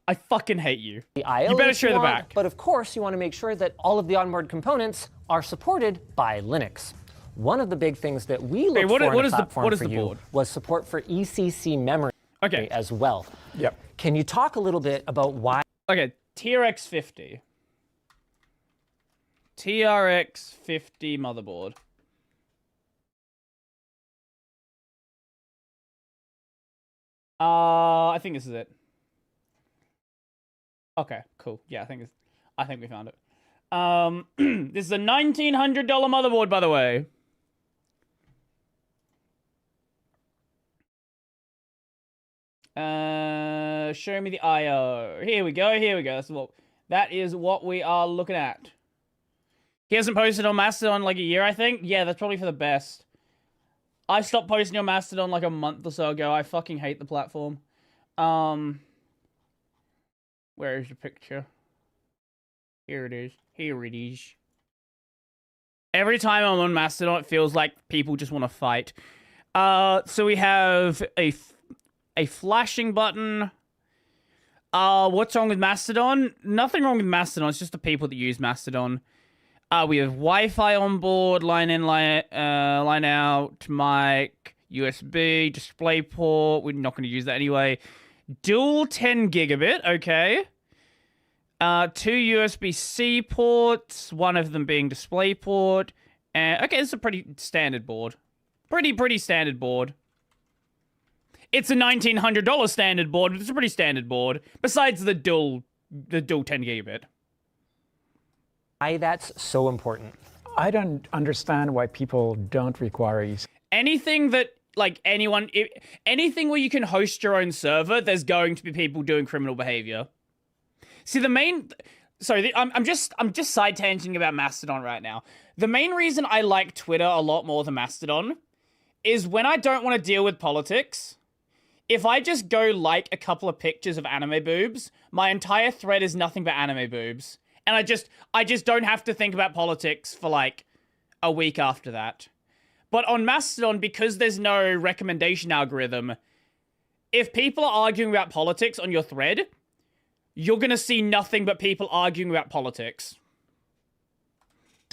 I fucking hate you. The I/O you better show the back. But of course, you want to make sure that all of the onboard components are supported by Linux. One of the big things that we looked for in a platform for you was support for ECC memory as well. Yep. Can you talk a little bit about why? Okay, TRX 50. TRX 50 motherboard. I think this is it. Okay, cool. Yeah, I think we found it. This is a $1,900 motherboard, by the way. Show me the I/O. Here we go. That is what we are looking at. He hasn't posted on Mastodon like a year, I think. Yeah, that's probably for the best. I stopped posting on Mastodon like a month or so ago. I fucking hate the platform. Where is the picture? Here it is. Every time I'm on Mastodon, it feels like people just want to fight. So we have a flashing button. What's wrong with Mastodon? Nothing wrong with Mastodon. It's just the people that use Mastodon. We have Wi-Fi on board, line in, line out, mic, USB, DisplayPort. We're not going to use that anyway. Dual 10 gigabit, okay. 2 USB-C ports, one of them being DisplayPort. Okay, it's a pretty standard board. Pretty standard board. It's a $1,900 standard board, but it's a pretty standard board. Besides the dual 10 gigabit. Why that's so important? I don't understand why people don't require EC. Anything that, like, anything where you can host your own server, there's going to be people doing criminal behavior. See, I'm just side tangenting about Mastodon right now. The main reason I like Twitter a lot more than Mastodon is when I don't want to deal with politics, if I just go like a couple of pictures of anime boobs, my entire thread is nothing but anime boobs. And I just don't have to think about politics for like a week after that. But on Mastodon, because there's no recommendation algorithm, if people are arguing about politics on your thread, you're going to see nothing but people arguing about politics.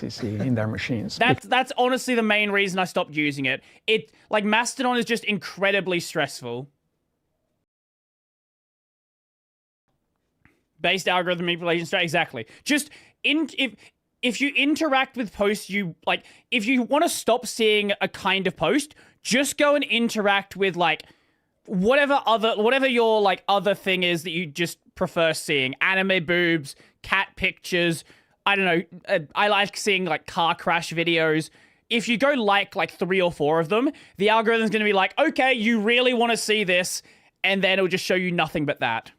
In their machines. That's honestly the main reason I stopped using it. Like, Mastodon is just incredibly stressful. Based algorithm manipulation strategy, exactly. Just if you interact with posts, if you want to stop seeing a kind of post, just go and interact with like whatever your like other thing is that you just prefer seeing. Anime boobs, cat pictures. I don't know. I like seeing like car crash videos. If you go like 3 or 4 of them, the algorithm's going to be like, okay, you really want to see this, and then it'll just show you nothing but that.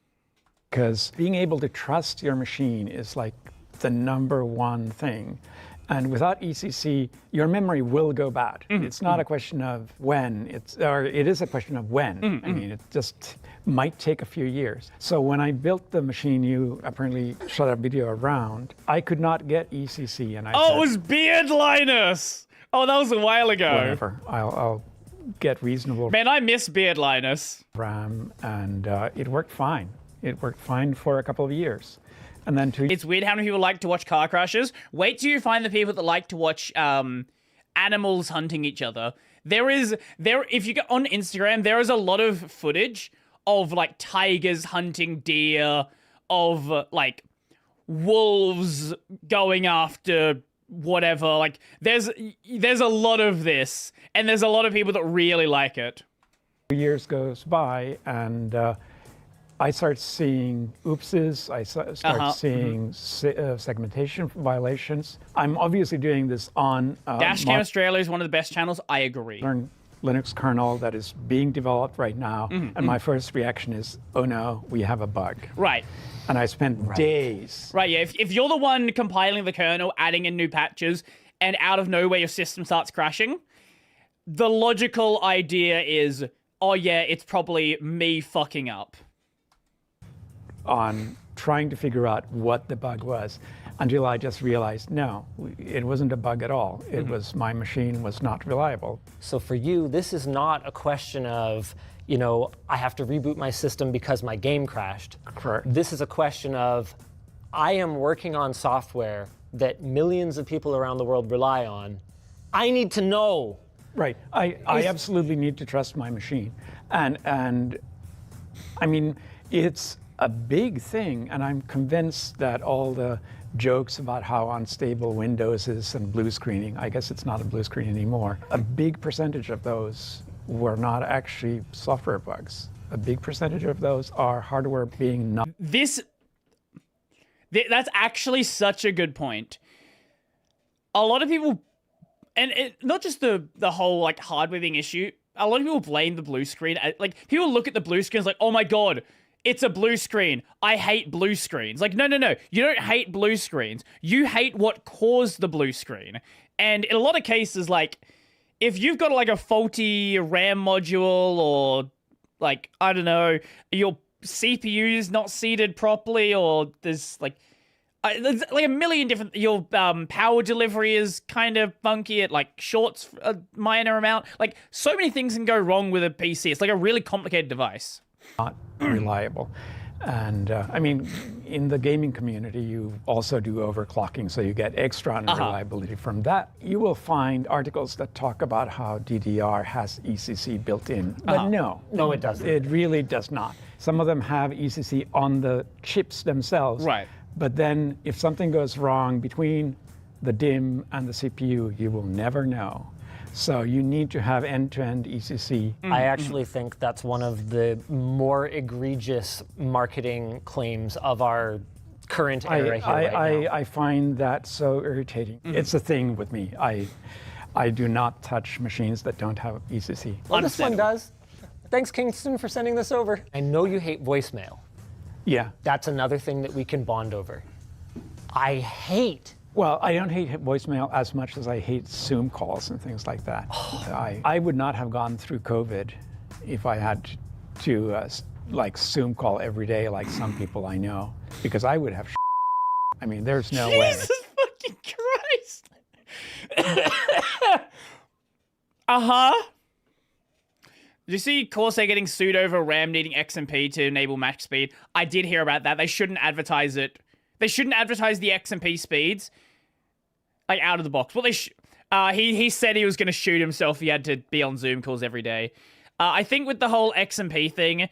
Because being able to trust your machine is like the #1 thing. And without ECC, your memory will go bad. It's not a question of when, it is a question of when. I mean, it just might take a few years. So when I built the machine you apparently shot a video around, I could not get ECC. And I said, it was Beard Linus! Oh, that was a while ago. Whatever, I'll get reasonable. Man, I miss Beard Linus. RAM, and it worked fine. It worked fine for a couple of years. And then It's weird how many people like to watch car crashes. Wait till you find the people that like to watch animals hunting each other. If you go on Instagram, there is a lot of footage of like tigers hunting deer, of like wolves going after whatever. Like there's a lot of this, and there's a lot of people that really like it. Years goes by, and I start seeing oopses, I start seeing segmentation violations. I'm obviously doing this on... Dashcam Australia is one of the best channels, I agree. Linux kernel that is being developed right now, and my first reaction is, oh no, we have a bug. Right. And I spent days. Right, yeah, if you're the one compiling the kernel, adding in new patches, and out of nowhere your system starts crashing, the logical idea is, oh yeah, it's probably me fucking up. On trying to figure out what the bug was, until I just realized, no, it wasn't a bug at all. It was my machine was not reliable. So for you, this is not a question of, you know, I have to reboot my system because my game crashed. Correct. This is a question of, I am working on software that millions of people around the world rely on. I need to know. Right. I absolutely need to trust my machine. And I mean, it's a big thing, and I'm convinced that all the jokes about how unstable Windows is and blue screening, I guess it's not a blue screen anymore, a big percentage of those were not actually software bugs. A big percentage of those are hardware being not... That's actually such a good point. A lot of people, and not just the whole like hardware being issue, a lot of people blame the blue screen. Like, people look at the blue screen like, oh my god, it's a blue screen. I hate blue screens. Like, no. You don't hate blue screens. You hate what caused the blue screen. And in a lot of cases, like, if you've got like a faulty RAM module, or like, I don't know, your CPU is not seated properly, or there's like, There's like a million different. Your power delivery is kind of funky. It like shorts a minor amount. Like so many things can go wrong with a PC. It's like a really complicated device. Not reliable. And I mean, in the gaming community, you also do overclocking, so you get extra unreliability from that. You will find articles that talk about how DDR has ECC built in, but no, it doesn't. It really does not. Some of them have ECC on the chips themselves. Right. But then if something goes wrong between the DIMM and the CPU, you will never know. So you need to have end-to-end ECC. I actually think that's one of the more egregious marketing claims of our current era here right now. I find that so irritating. It's a thing with me. I do not touch machines that don't have ECC. Well, this one does. Thanks, Kingston, for sending this over. I know you hate voicemail. Yeah. That's another thing that we can bond over. Well, I don't hate voicemail as much as I hate Zoom calls and things like that. I would not have gone through COVID if I had to like Zoom call every day like some people I know, because I would have I mean, there's no way. Jesus fucking Christ. Did you see Corsair getting sued over RAM needing XMP to enable max speed? I did hear about that. They shouldn't advertise it. They shouldn't advertise the XMP speeds, like, out of the box. Well, he said he was going to shoot himself if he had to be on Zoom calls every day. I think with the whole XMP thing,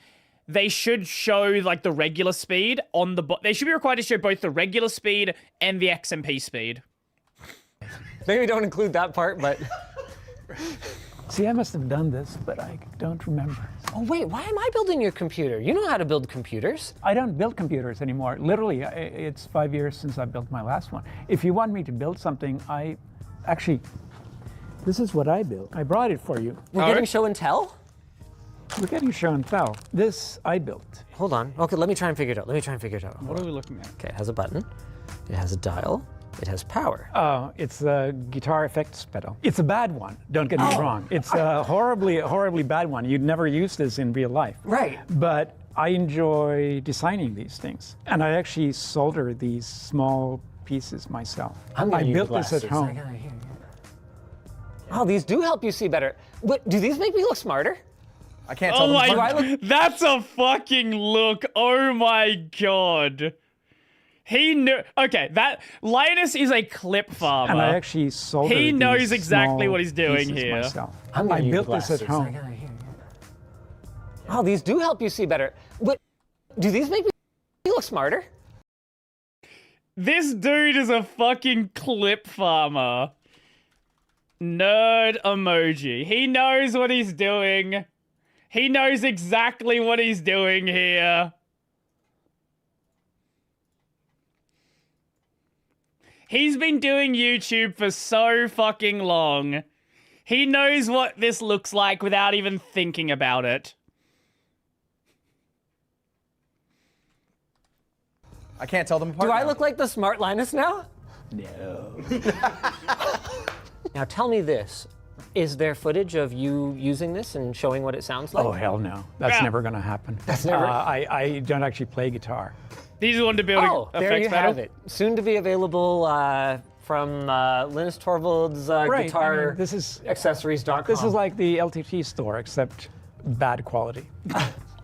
they should show, like, the regular speed on the... They should be required to show both the regular speed and the XMP speed. Maybe don't include that part, but... See, I must have done this, but I don't remember. Oh, wait, why am I building your computer? You know how to build computers. I don't build computers anymore. Literally, it's 5 years since I built my last one. If you want me to build something, this is what I built. I brought it for you. We're getting show and tell? We're getting show and tell. This I built. Hold on. Okay, let me try and figure it out. What are we looking at? Okay, it has a button. It has a dial. It has power. Oh, it's a guitar effects pedal. It's a bad one, don't get me wrong. It's a horribly bad one. You'd never use this in real life. Right. But I enjoy designing these things. And I actually solder these small pieces myself. I built this at home. Oh, these do help you see better. But do these make me look smarter? I can't tell them apart. That's a fucking look. Oh my god. He knew. Okay, that Linus is a clip farmer. And I actually soldered He knows these exactly small what he's doing pieces here. myself. I built this at home. Oh, these do help you see better. But do these make me look smarter? This dude is a fucking clip farmer. Nerd emoji. He knows what he's doing. He knows exactly what he's doing here. He's been doing YouTube for so fucking long. He knows what this looks like without even thinking about it. I can't tell them apart. Do I look like the smart Linus now? No. Now tell me this. Is there footage of you using this and showing what it sounds like? Oh, hell no. That's never going to happen. That's never... I don't actually play guitar. These are one to build there you have it. Soon to be available from Linus Torvalds guitar accessories.com. This is like the LTT store, except bad quality.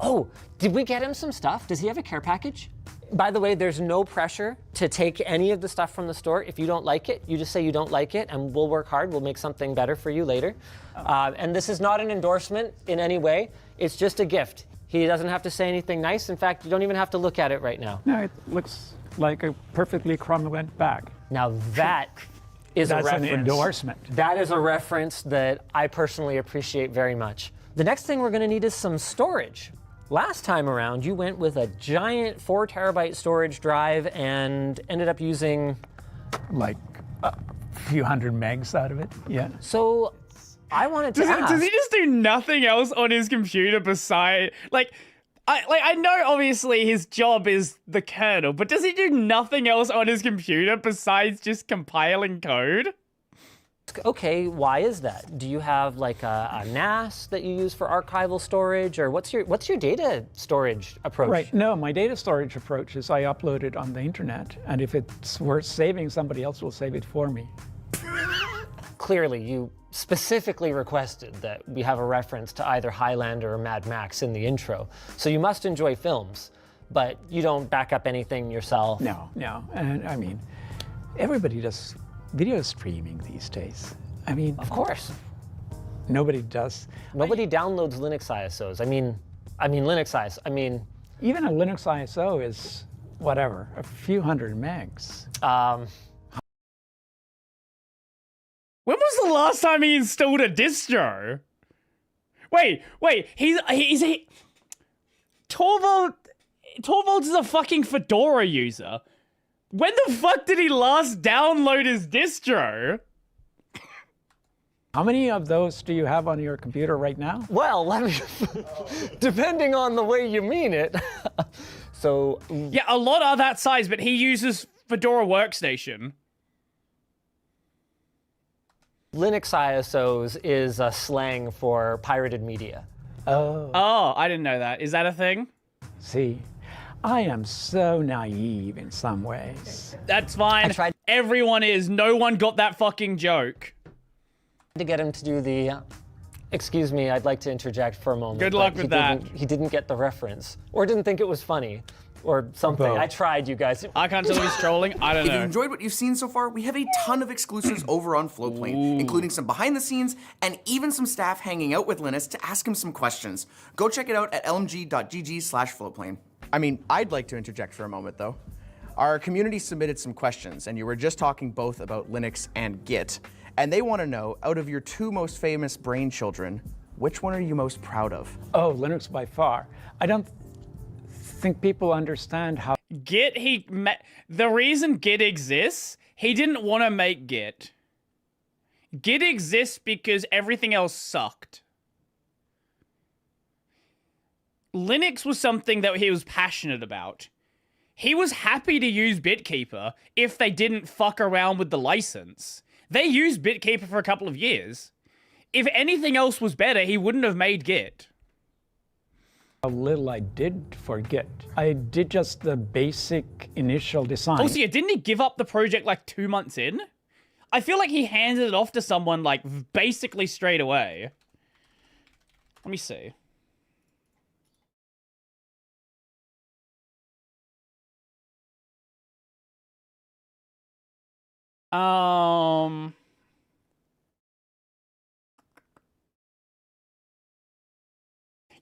Oh, did we get him some stuff? Does he have a care package? By the way, there's no pressure to take any of the stuff from the store. If you don't like it, you just say you don't like it, and we'll work hard. We'll make something better for you later. And this is not an endorsement in any way. It's just a gift. He doesn't have to say anything nice. In fact, you don't even have to look at it right now. No, it looks like a perfectly cromulent bag. Now that is a reference. That's an endorsement. That is a reference that I personally appreciate very much. The next thing we're going to need is some storage. Last time around, you went with a giant 4 terabyte storage drive and ended up using... like a few hundred megs out of it, yeah. So I wanted to ask... Does he just do nothing else on his computer besides... I know obviously his job is the kernel, but does he do nothing else on his computer besides just compiling code? Okay, why is that? Do you have like a NAS that you use for archival storage, or what's your data storage approach? Right. No, my data storage approach is I upload it on the internet, and if it's worth saving, somebody else will save it for me. Clearly, you specifically requested that we have a reference to either Highlander or Mad Max in the intro, so you must enjoy films, but you don't back up anything yourself. No, and I mean, everybody does video streaming these days. I mean, of course. Nobody does. Nobody downloads Linux ISOs. I mean Linux ISO. I mean, even a Linux ISO is whatever, a few hundred megs. When was the last time he installed a distro? Wait, Torvalds is a fucking Fedora user. When the fuck did he last download his distro? How many of those do you have on your computer right now? Well, let me, depending on the way you mean it. So yeah, a lot are that size, but he uses Fedora Workstation. Linux ISOs is a slang for pirated media. Oh, I didn't know that. Is that a thing? See, I am so naive in some ways. That's fine. Everyone is. No one got that fucking joke. To get him to do the, excuse me, I'd like to interject for a moment. Good luck with that. He didn't get the reference, or didn't think it was funny, or something. Both. I tried, you guys. I can't tell if he's trolling. I don't If know. you enjoyed what you've seen so far, we have a ton of exclusives over on Floatplane, including some behind the scenes and even some staff hanging out with Linus to ask him some questions. Go check it out at lmg.gg/floatplane. I mean, I'd like to interject for a moment though. Our community submitted some questions, and you were just talking both about Linux and Git. And they want to know, out of your two most famous brain children, which one are you most proud of? Oh, Linux by far. I don't think people understand how Git, the reason Git exists, he didn't want to make Git. Git exists because everything else sucked. Linux was something that he was passionate about. He was happy to use BitKeeper if they didn't fuck around with the license. They used BitKeeper for a couple of years. If anything else was better, he wouldn't have made Git. How little I did for Git. I did just the basic initial design. Also, yeah, didn't he give up the project like 2 months in? I feel like he handed it off to someone like basically straight away. Let me see.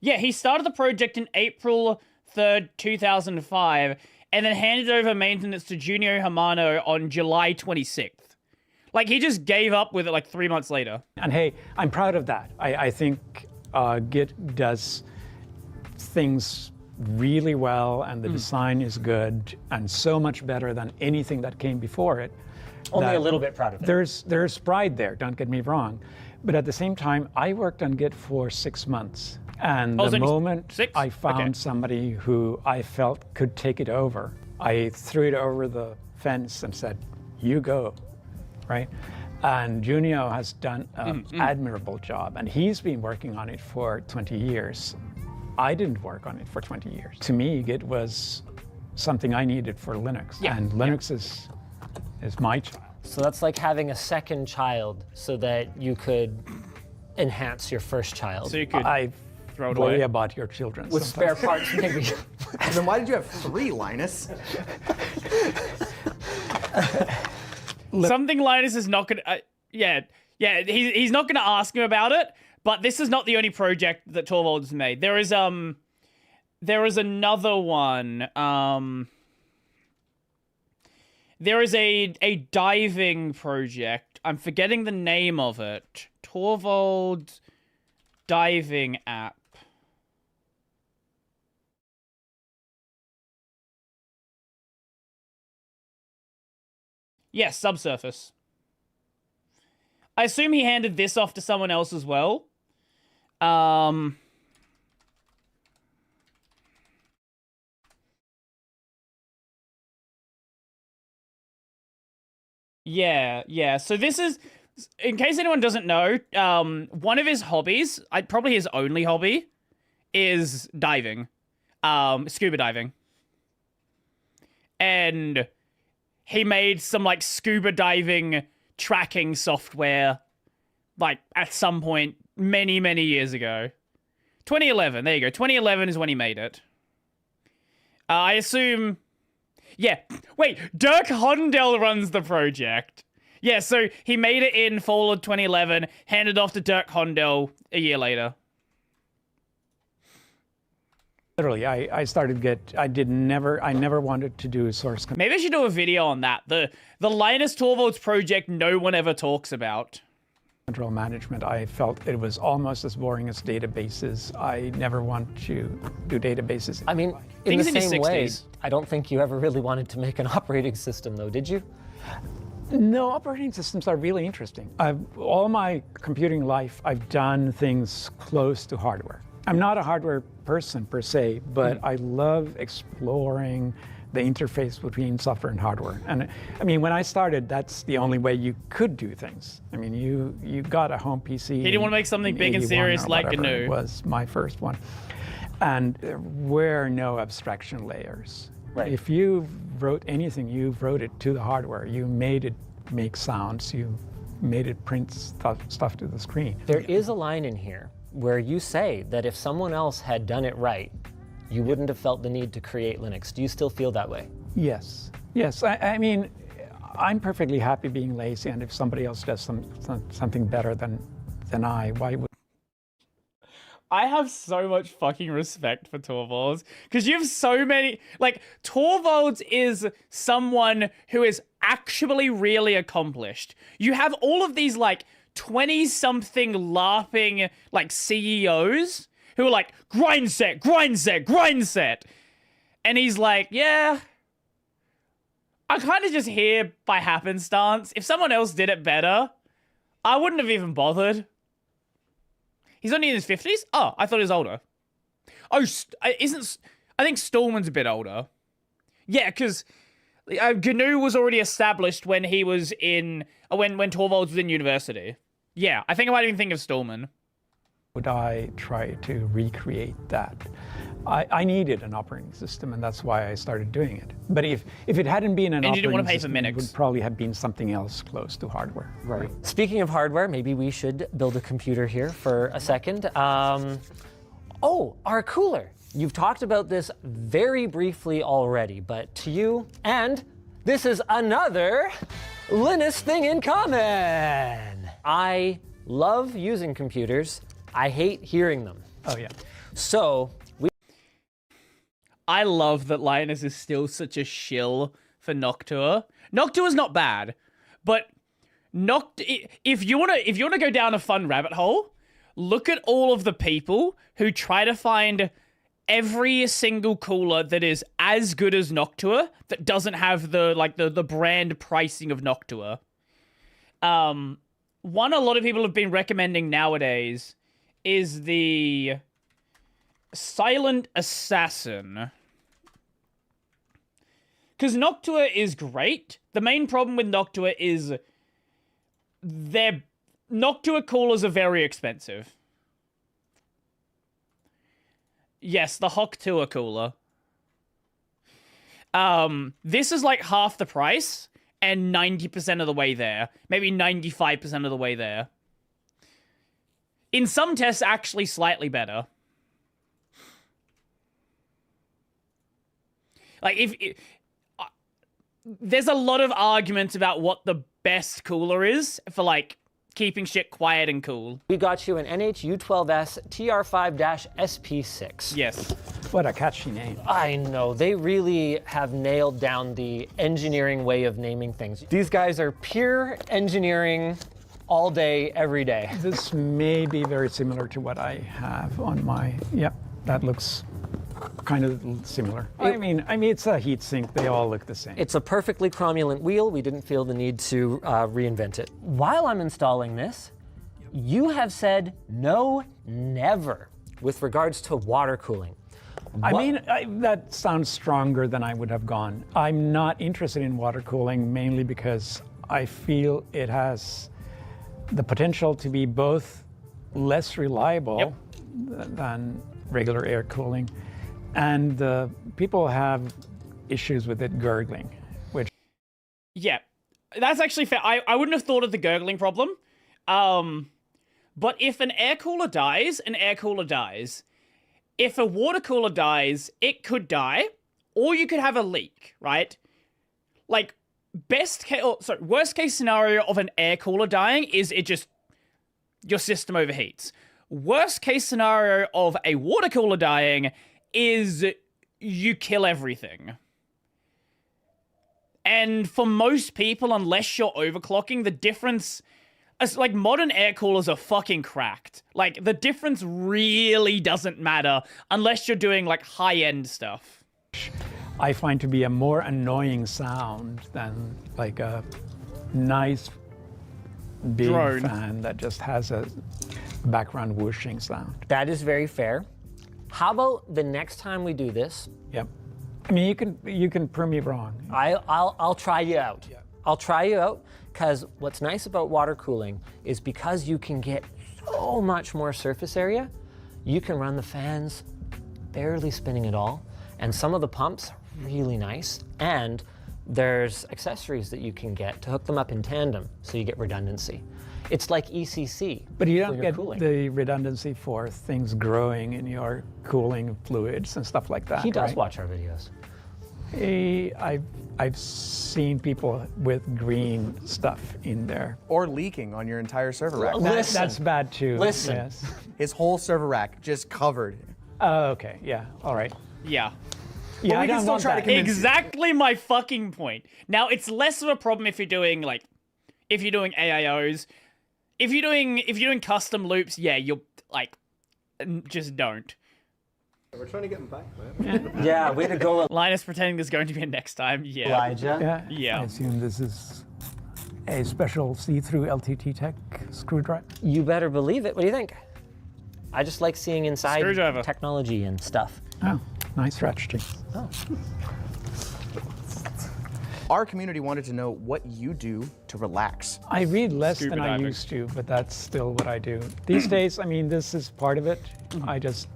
Yeah, he started the project in April 3rd, 2005, and then handed over maintenance to Junio Hamano on July 26th. Like, he just gave up with it like 3 months later. And hey, I'm proud of that. I think Git does things really well, and the design is good, and so much better than anything that came before it. Only a little bit proud of it. There's pride there, don't get me wrong. But at the same time, I worked on Git for 6 months. And the moment I found somebody who I felt could take it over, I threw it over the fence and said, you go, right? And Junio has done an admirable job, and he's been working on it for 20 years. I didn't work on it for 20 years. To me, Git was something I needed for Linux, and Linux is my child. So that's like having a second child so that you could enhance your first child. So you could throw it worry away. about your children. With spare parts, maybe. Then why did you have 3, Linus? Something Linus is not gonna. He's not gonna ask him about it. But this is not the only project that Torvalds made. There is another one. There is a diving project. I'm forgetting the name of it. Torvalds diving app. Yes, Subsurface. I assume he handed this off to someone else as well. Yeah. So this is In case anyone doesn't know, one of his hobbies, probably his only hobby, is diving. Scuba diving. And he made some, like, scuba diving tracking software, like, at some point many, many years ago. 2011, there you go. 2011 is when he made it. I assume... Yeah, wait, Dirk Hondel runs the project. Yeah, so he made it in fall of 2011, handed off to Dirk Hondel a year later. Literally, I never wanted to do source code. Maybe I should do a video on that. The Linus Torvalds project no one ever talks about. Control management, I felt it was almost as boring as databases. I never want to do databases. I mean, in the same way, I don't think you ever really wanted to make an operating system, though, did you? No, operating systems are really interesting. All my computing life, I've done things close to hardware. I'm not a hardware person per se, but I love exploring the interface between software and hardware. And I mean, when I started, that's the only way you could do things. I mean, you got a home PC. He didn't want to make something big and serious like GNU. It was my first one. And there were no abstraction layers. Right. If you wrote anything, you wrote it to the hardware. You made it make sounds. You made it print stuff to the screen. There is a line in here where you say that if someone else had done it right, you wouldn't have felt the need to create Linux. Do you still feel that way? Yes. Yes. I mean, I'm perfectly happy being lazy, and if somebody else does something better than I, why would... I have so much fucking respect for Torvalds, because you have so many... Like, Torvalds is someone who is actually really accomplished. You have all of these, like, 20-something LARPing, like, CEOs who are like, grind set, grind set, grind set. And he's like, yeah, I kind of just here by happenstance. If someone else did it better, I wouldn't have even bothered. He's only in his 50s? Oh, I thought he was older. Oh, I think Stallman's a bit older. Yeah, because GNU was already established when he was in, when Torvalds was in university. Yeah, I think I might even think of Stallman. Would I try to recreate that? I needed an operating system, and that's why I started doing it. But if it hadn't been an operating system, it would probably have been something else close to hardware. Right. Speaking of hardware, maybe we should build a computer here for a second. Oh, our cooler. You've talked about this very briefly already, but to you, and this is another Linus thing in common. I love using computers. I hate hearing them. Oh, yeah. So, I love that Linus is still such a shill for Noctua. Noctua's not bad, but if you wanna go down a fun rabbit hole, look at all of the people who try to find every single cooler that is as good as Noctua that doesn't have the brand pricing of Noctua. One a lot of people have been recommending nowadays is the Silent Assassin. Because Noctua is great. The main problem with Noctua is their Noctua coolers are very expensive. Yes, the Hoktua cooler. This is like half the price and 90% of the way there. Maybe 95% of the way there. In some tests, actually slightly better. Like, there's a lot of arguments about what the best cooler is for, like, keeping shit quiet and cool. We got you an NHU12S TR5-SP6. Yes. What a catchy name. I know. They really have nailed down the engineering way of naming things. These guys are pure engineering all day, every day. This may be very similar to what I have on my... Yep, that looks kind of similar. I mean, it's a heatsink. They all look the same. It's a perfectly cromulent wheel. We didn't feel the need to reinvent it. While I'm installing this, you have said no, never with regards to water cooling. I mean, that sounds stronger than I would have gone. I'm not interested in water cooling mainly because I feel it has the potential to be both less reliable than regular air cooling, and people have issues with it gurgling, which... Yeah, that's actually fair. I wouldn't have thought of the gurgling problem. But if an air cooler dies, an air cooler dies. If a water cooler dies, it could die, or you could have a leak, right? Like, worst case scenario of an air cooler dying is your system overheats. Worst case scenario of a water cooler dying is you kill everything. And for most people, unless you're overclocking, the difference... Like, modern air coolers are fucking cracked. Like, the difference really doesn't matter unless you're doing, like, high-end stuff. I find to be a more annoying sound than, like, a nice big drone fan that just has a background whooshing sound. That is very fair. How about the next time we do this? Yep. I mean, you can prove me wrong. I'll try you out. Yeah. I'll try you out, because what's nice about water cooling is because you can get so much more surface area, you can run the fans barely spinning at all, and some of the pumps are really nice, and there's accessories that you can get to hook them up in tandem, so you get redundancy. It's like ECC. But you don't get cooling. the redundancy for things growing in your cooling fluids and stuff like that. He does right? watch our videos. I've seen people with green stuff in there. Or leaking on your entire server rack. That's bad too. Listen. Yes. His whole server rack just covered. Oh, okay. Yeah. All right. Yeah. But we can still try to convince exactly my fucking point. Now, it's less of a problem if you're doing AIOs. If you're doing custom loops, yeah, you're like, just don't. We're trying to get him back, man. Yeah, way to go. Linus pretending there's going to be a next time. Yeah. Elijah? Yeah. I assume this is a special see-through LTT Tech screwdriver. You better believe it. What do you think? I just like seeing inside Screwdriver. technology and stuff. Oh, nice strategy. Oh. Our community wanted to know what you do to relax. I read less Scuba than I diving. used to, but that's still what I do. These days, I mean, this is part of it. I just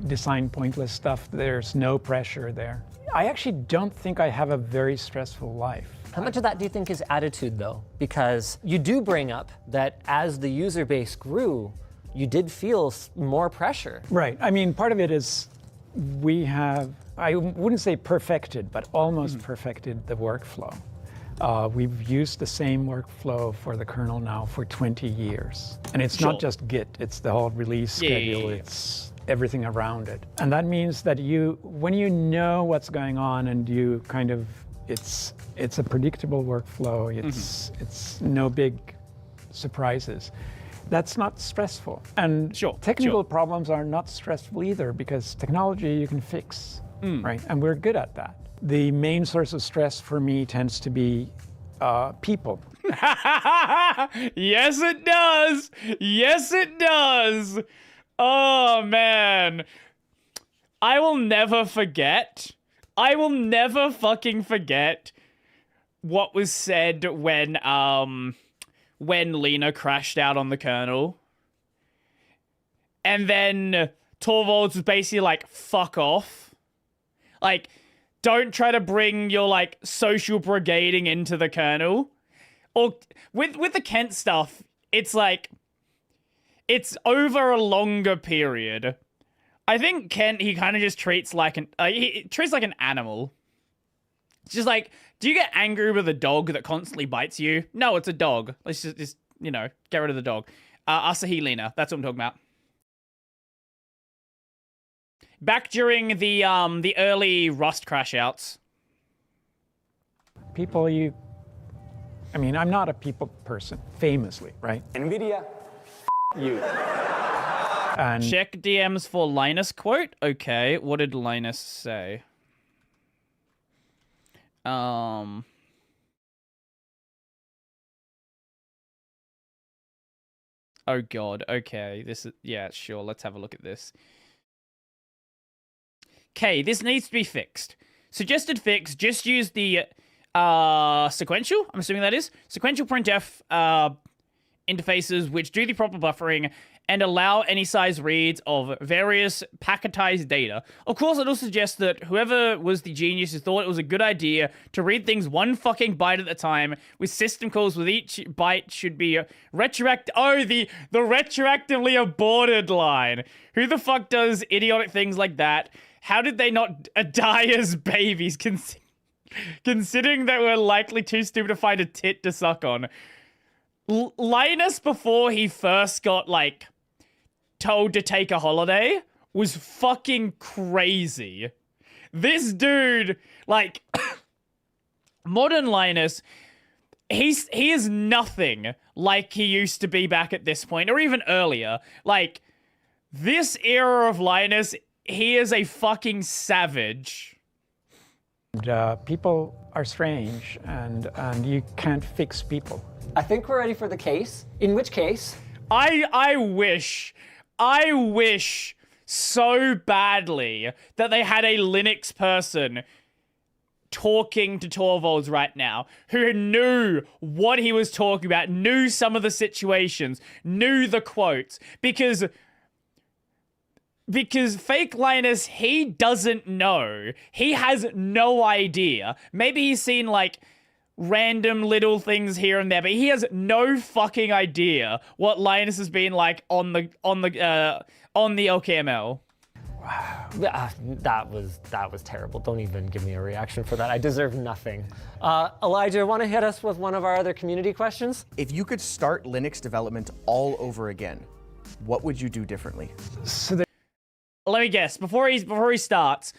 design pointless stuff. There's no pressure there. I actually don't think I have a very stressful life. How much of that do you think is attitude, though? Because you do bring up that as the user base grew, you did feel more pressure. Right. I mean, part of it is we have, I wouldn't say perfected, but almost perfected the workflow. We've used the same workflow for the kernel now for 20 years. And it's not just Git, it's the whole release schedule, it's everything around it. And that means that when you know what's going on and you kind of, it's a predictable workflow, it's no big surprises. That's not stressful. And technical problems are not stressful either, because technology you can fix, right? And we're good at that. The main source of stress for me tends to be people. Yes, it does. Yes, it does. Oh, man. I will never forget. I will never fucking forget what was said when Lena crashed out on the kernel. And then Torvalds was basically like, fuck off. Like, don't try to bring your, like, social brigading into the kernel. Or, with the Kent stuff, it's like, it's over a longer period. I think Kent, he kind of just treats like he treats like an animal. It's just like, do you get angry with a dog that constantly bites you? No, it's a dog. Let's just get rid of the dog. Asahi Lena, that's what I'm talking about. Back during the early Rust crash outs. People I mean, I'm not a people person, famously, right? NVIDIA, you. And check DMs for Linus quote. Okay, what did Linus say? Oh god, okay. Sure, let's have a look at this. Okay, this needs to be fixed. Suggested fix, just use the sequential, I'm assuming that is. Sequential printf interfaces which do the proper buffering and allow any size reads of various packetized data. Of course, it'll suggest that whoever was the genius who thought it was a good idea to read things one fucking byte at a time with system calls with each byte should be the retroactively aborted line. Who the fuck does idiotic things like that? How did they not die as babies, considering that we're likely too stupid to find a tit to suck on? Linus, before he first got, like, told to take a holiday, was fucking crazy. This dude, like, modern Linus, he is nothing like he used to be back at this point, or even earlier. Like, this era of Linus, he is a fucking savage. People are strange, and you can't fix people. I think we're ready for the case. In which case? I wish so badly that they had a Linux person talking to Torvalds right now who knew what he was talking about, knew some of the situations, knew the quotes, because fake Linus, he doesn't know. He has no idea. Maybe he's seen, like, random little things here and there, but he has no fucking idea what Linus has been like on the LKML. Wow. That was terrible. Don't even give me a reaction for that. I deserve nothing. Elijah, want to hit us with one of our other community questions? If you could start Linux development all over again, what would you do differently? So let me guess. Before he starts,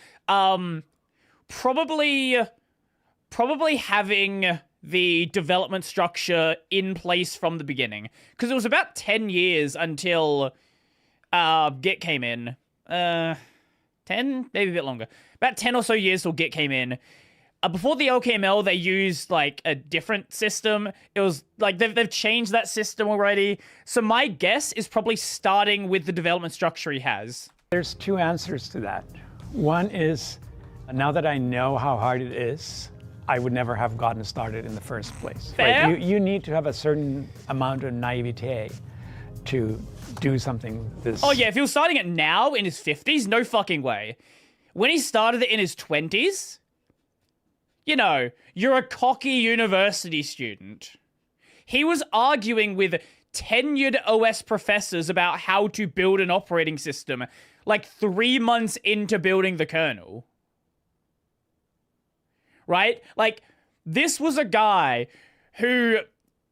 probably having the development structure in place from the beginning, because it was about 10 years until Git came in. 10, maybe a bit longer. About 10 or so years till Git came in. Before the OKML, they used like a different system. It was like they've changed that system already. So my guess is probably starting with the development structure he has. There's two answers to that. One is, now that I know how hard it is, I would never have gotten started in the first place. Fair. Right? You need to have a certain amount of naivete to do something this... Oh yeah, if he was starting it now in his 50s, no fucking way. When he started it in his 20s, you know, you're a cocky university student. He was arguing with tenured OS professors about how to build an operating system like 3 months into building the kernel. Right? Like, this was a guy who,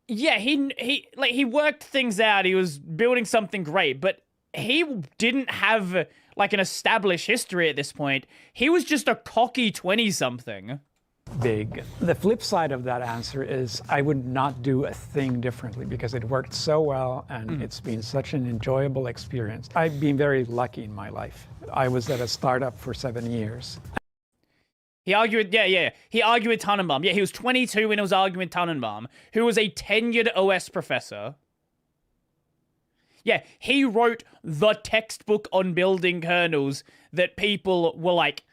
yeah, he worked things out. He was building something great, but he didn't have like an established history at this point. He was just a cocky 20-something. Big. The flip side of that answer is I would not do a thing differently because it worked so well and it's been such an enjoyable experience. I've been very lucky in my life. I was at a startup for 7 years. He argued, he argued with Tannenbaum. Yeah, he was 22 when he was arguing with Tannenbaum, who was a tenured OS professor. Yeah, he wrote the textbook on building kernels that people were like,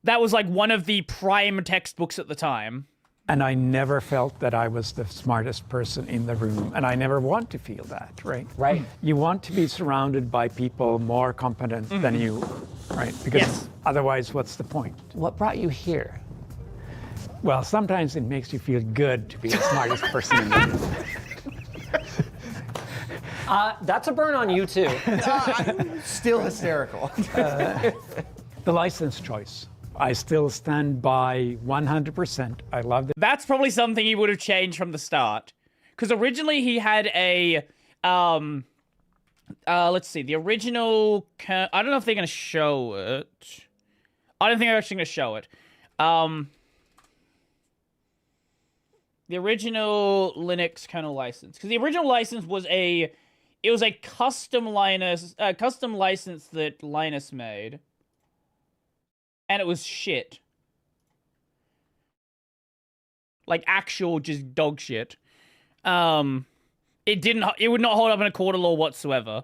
that was like one of the prime textbooks at the time. And I never felt that I was the smartest person in the room. And I never want to feel that, right? Right. You want to be surrounded by people more competent than you, right? Because otherwise, what's the point? What brought you here? Well, sometimes it makes you feel good to be the smartest person in the room. That's a burn on you too. Still hysterical. The license choice. I still stand by 100%. I love it. That's probably something he would have changed from the start. Because originally he had a, let's see, the original, I don't know if they're going to show it. I don't think they're actually going to show it. The original Linux kernel license. Because the original license was it was a custom license that Linus made. And it was shit. Like actual just dog shit. It would not hold up in a court of law whatsoever.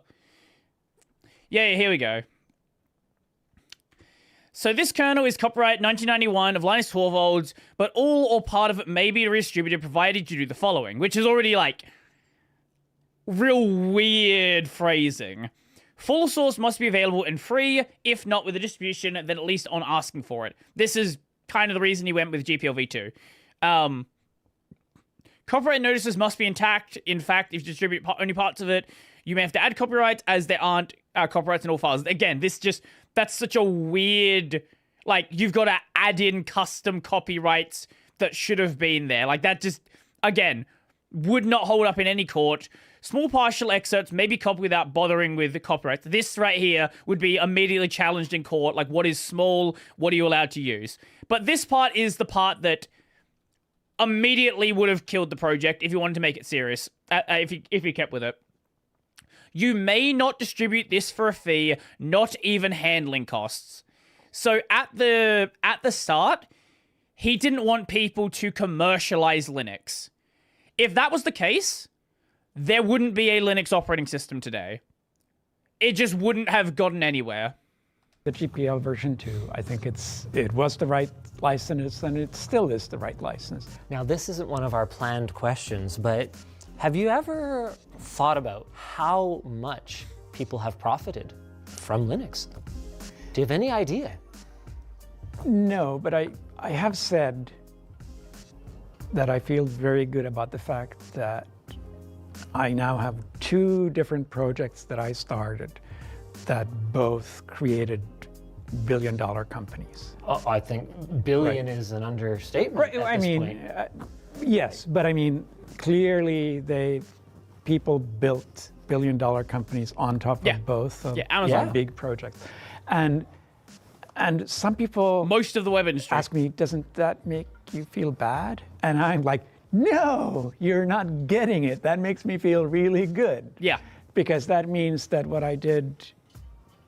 Yeah, here we go. So this kernel is copyright 1991 of Linus Torvalds, but all or part of it may be redistributed provided you do the following, which is already like real weird phrasing. Full source must be available and free, if not with a distribution, then at least on asking for it. This is kind of the reason he went with GPL v2. Copyright notices must be intact. In fact, if you distribute only parts of it, you may have to add copyrights, as there aren't copyrights in all files. Again, that's such a weird, like, you've got to add in custom copyrights that should have been there. Like, that just, again, would not hold up in any court. Small partial excerpts may be copied without bothering with the copyright. This right here would be immediately challenged in court. Like, what is small? What are you allowed to use? But this part is the part that immediately would have killed the project if you wanted to make it serious, if you kept with it. You may not distribute this for a fee, not even handling costs. So at the start, he didn't want people to commercialize Linux. If that was the case, there wouldn't be a Linux operating system today. It just wouldn't have gotten anywhere. The GPL version 2, I think it was the right license, and it still is the right license. Now, this isn't one of our planned questions, but have you ever thought about how much people have profited from Linux? Do you have any idea? No, but I have said that I feel very good about the fact that I now have 2 different projects that I started that both created billion-dollar companies. Oh, I think billion is an understatement. Right. At this point. Yes, but I mean, clearly people built billion-dollar companies on top of both of Amazon. big projects, and some people, most of the web industry, ask me, doesn't that make you feel bad? And I'm like, no, you're not getting it. That makes me feel really good. Yeah. Because that means that what I did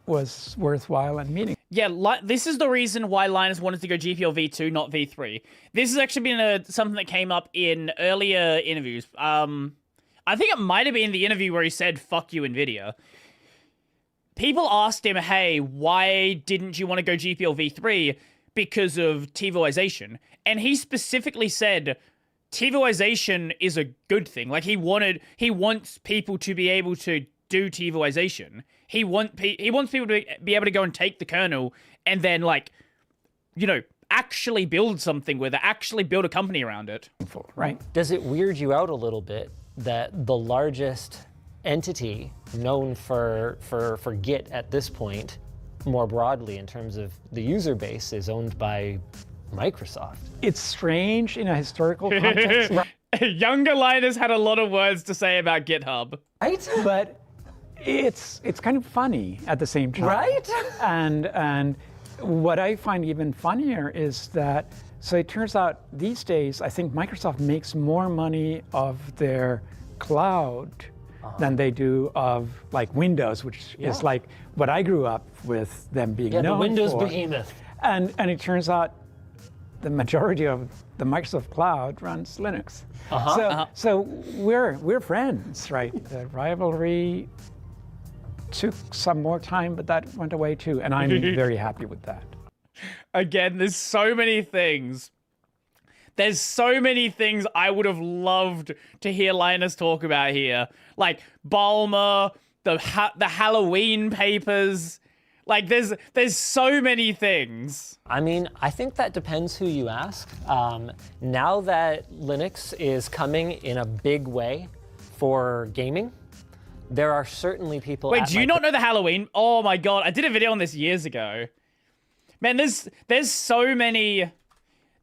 was worthwhile and meaningful. Yeah, this is the reason why Linus wanted to go GPL v2, not v3. This has actually been something that came up in earlier interviews. I think it might have been the interview where he said, fuck you, NVIDIA. People asked him, hey, why didn't you want to go GPL v3? Because of TiVoization. And he specifically said, TiVoization is a good thing. Like, he wants people to be able to do TiVoization. He wants people to be able to go and take the kernel and then, like, you know, actually build something with it, actually build a company around it. Right. Does it weird you out a little bit that the largest entity known for Git at this point, more broadly in terms of the user base, is owned by Microsoft? It's strange in a historical context. Younger Linus had a lot of words to say about GitHub. Right? But it's kind of funny at the same time. Right? And what I find even funnier is that, so it turns out these days, I think Microsoft makes more money of their cloud than they do of, like, Windows, which is like what I grew up with them being known the Windows for. behemoth. And it turns out the majority of the Microsoft cloud runs Linux. So we're friends, right? The rivalry took some more time, but that went away too, and I'm very happy with that. Again, there's so many things. There's so many things I would have loved to hear Linus talk about here. Like Balmer, the Halloween papers. Like, there's so many things. I mean, I think that depends who you ask. Now that Linux is coming in a big way for gaming, there are certainly people. Wait, do you not know the Halloween? Oh my god, I did a video on this years ago. Man, there's so many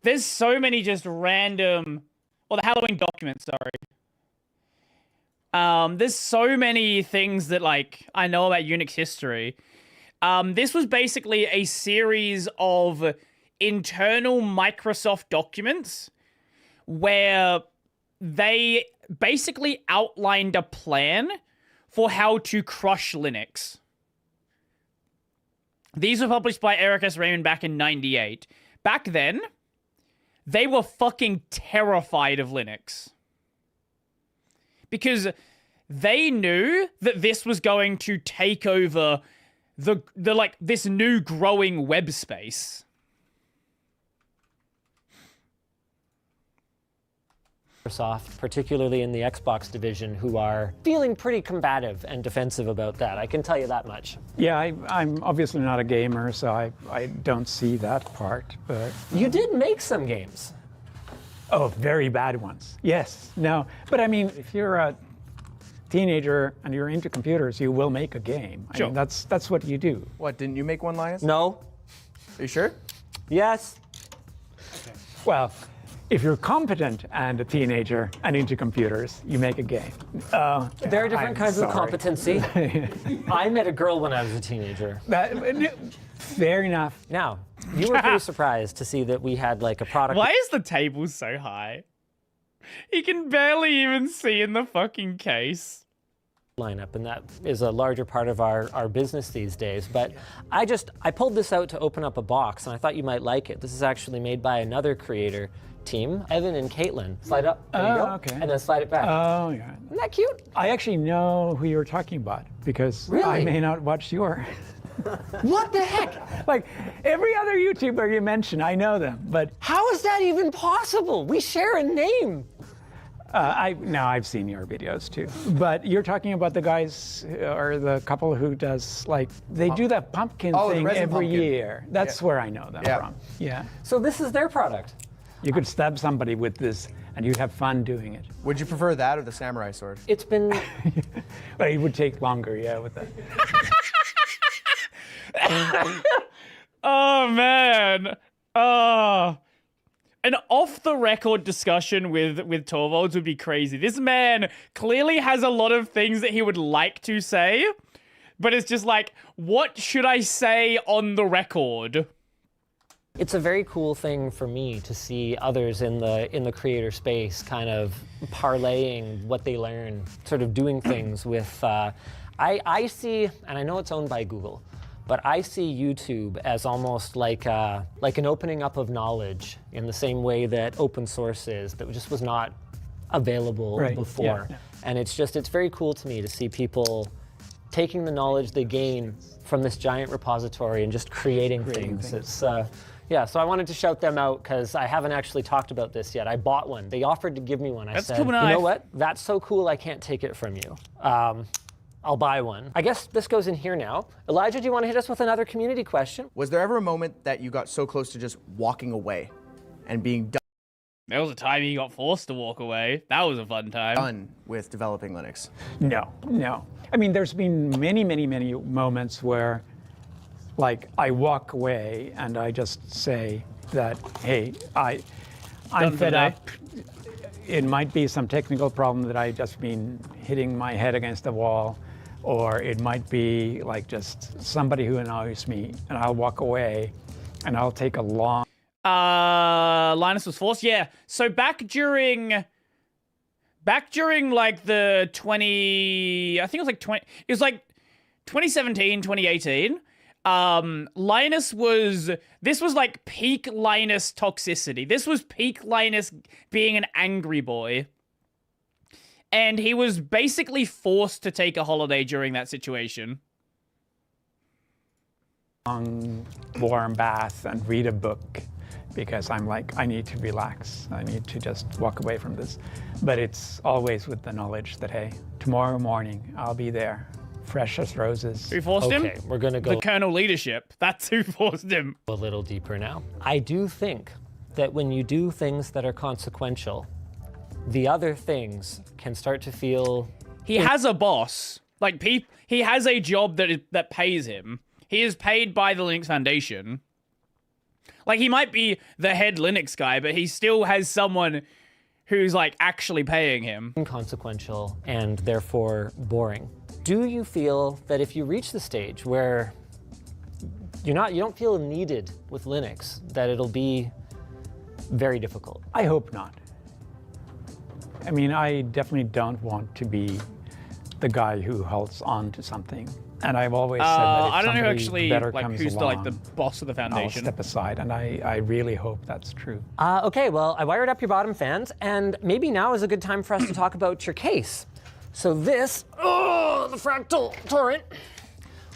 just random, or the Halloween documents, sorry. There's so many things that, like, I know about Unix history. This was basically a series of internal Microsoft documents where they basically outlined a plan for how to crush Linux. These were published by Eric S. Raymond back in '98. Back then, they were fucking terrified of Linux. Because they knew that this was going to take over the like this new growing web space. Microsoft, particularly in the Xbox division, who are feeling pretty combative and defensive about that. I can tell you that much. Yeah, I'm obviously not a gamer, so I don't see that part, but... You did make some games. Oh, very bad ones. Yes, no. But I mean, if you're a teenager and you're into computers, you will make a game. I mean, that's what you do. What, didn't you make one, Linus? No. Are you sure? Yes. Okay. Well, if you're competent and a teenager and into computers, you make a game. There are different kinds of competency. I met a girl when I was a teenager. Fair enough. Now, you were pretty surprised to see that we had like a product. Why is the table so high? He can barely even see in the fucking case. Lineup, and that is a larger part of our business these days. But I pulled this out to open up a box, and I thought you might like it. This is actually made by another creator team, Evan and Caitlin. Slide up, there you go, okay. and then slide it back. Oh, yeah. Isn't that cute? I actually know who you're talking about, because I may not watch your... What the heck? Like, every other YouTuber you mention, I know them, but... How is that even possible? We share a name. I've seen your videos too. But you're talking about the guys, or the couple who does, like, they do that pumpkin thing every year. That's where I know them from. Yeah. So this is their product. You could stab somebody with this, and you'd have fun doing it. Would you prefer that or the samurai sword? It's been... Well, it would take longer, yeah, with that. Oh, man. Oh. An off-the-record discussion with Torvalds would be crazy. This man clearly has a lot of things that he would like to say, but it's just like, what should I say on the record? It's a very cool thing for me to see others in the creator space kind of parlaying what they learn, sort of doing things with... I see, and I know it's owned by Google, but I see YouTube as almost like an opening up of knowledge in the same way that open source is, that just was not available before. Yeah. And it's very cool to me to see people taking the knowledge they gain from this giant repository and just creating things. It's yeah, so I wanted to shout them out because I haven't actually talked about this yet. I bought one. They offered to give me one. I said, you know what? That's so cool I can't take it from you. I'll buy one. I guess this goes in here now. Elijah, do you want to hit us with another community question? Was there ever a moment that you got so close to just walking away and being done? There was a time he got forced to walk away. That was a fun time. Done with developing Linux? No. I mean, there's been many moments where, like, I walk away and I just say that, hey, I'm fed up. It might be some technical problem that I just been hitting my head against the wall, or it might be like just somebody who annoys me, and I'll walk away and I'll take a long... Linus was forced? Yeah. So back during like the 2017, 2018, this was like peak Linus toxicity. This was peak Linus being an angry boy. And he was basically forced to take a holiday during that situation. Warm bath and read a book, because I'm like, I need to relax. I need to just walk away from this. But it's always with the knowledge that, hey, tomorrow morning I'll be there. Fresh as roses. Who forced him? We're gonna go... The Colonel leadership. That's who forced him. A little deeper now. I do think that when you do things that are consequential, the other things can start to feel... He has a boss. Like, he has a job that pays him. He is paid by the Linux Foundation. Like, he might be the head Linux guy, but he still has someone who's, like, actually paying him. Inconsequential and therefore boring. Do you feel that if you reach the stage where you don't feel needed with Linux, that it'll be very difficult? I hope not. I mean, I definitely don't want to be the guy who holds on to something. And I've always said that if I don't know actually better comes who's along, the boss of the foundation. I'll step aside, and I really hope that's true. Okay, well, I wired up your bottom fans, and maybe now is a good time for us to talk about your case. So this, the Fractal Torrent,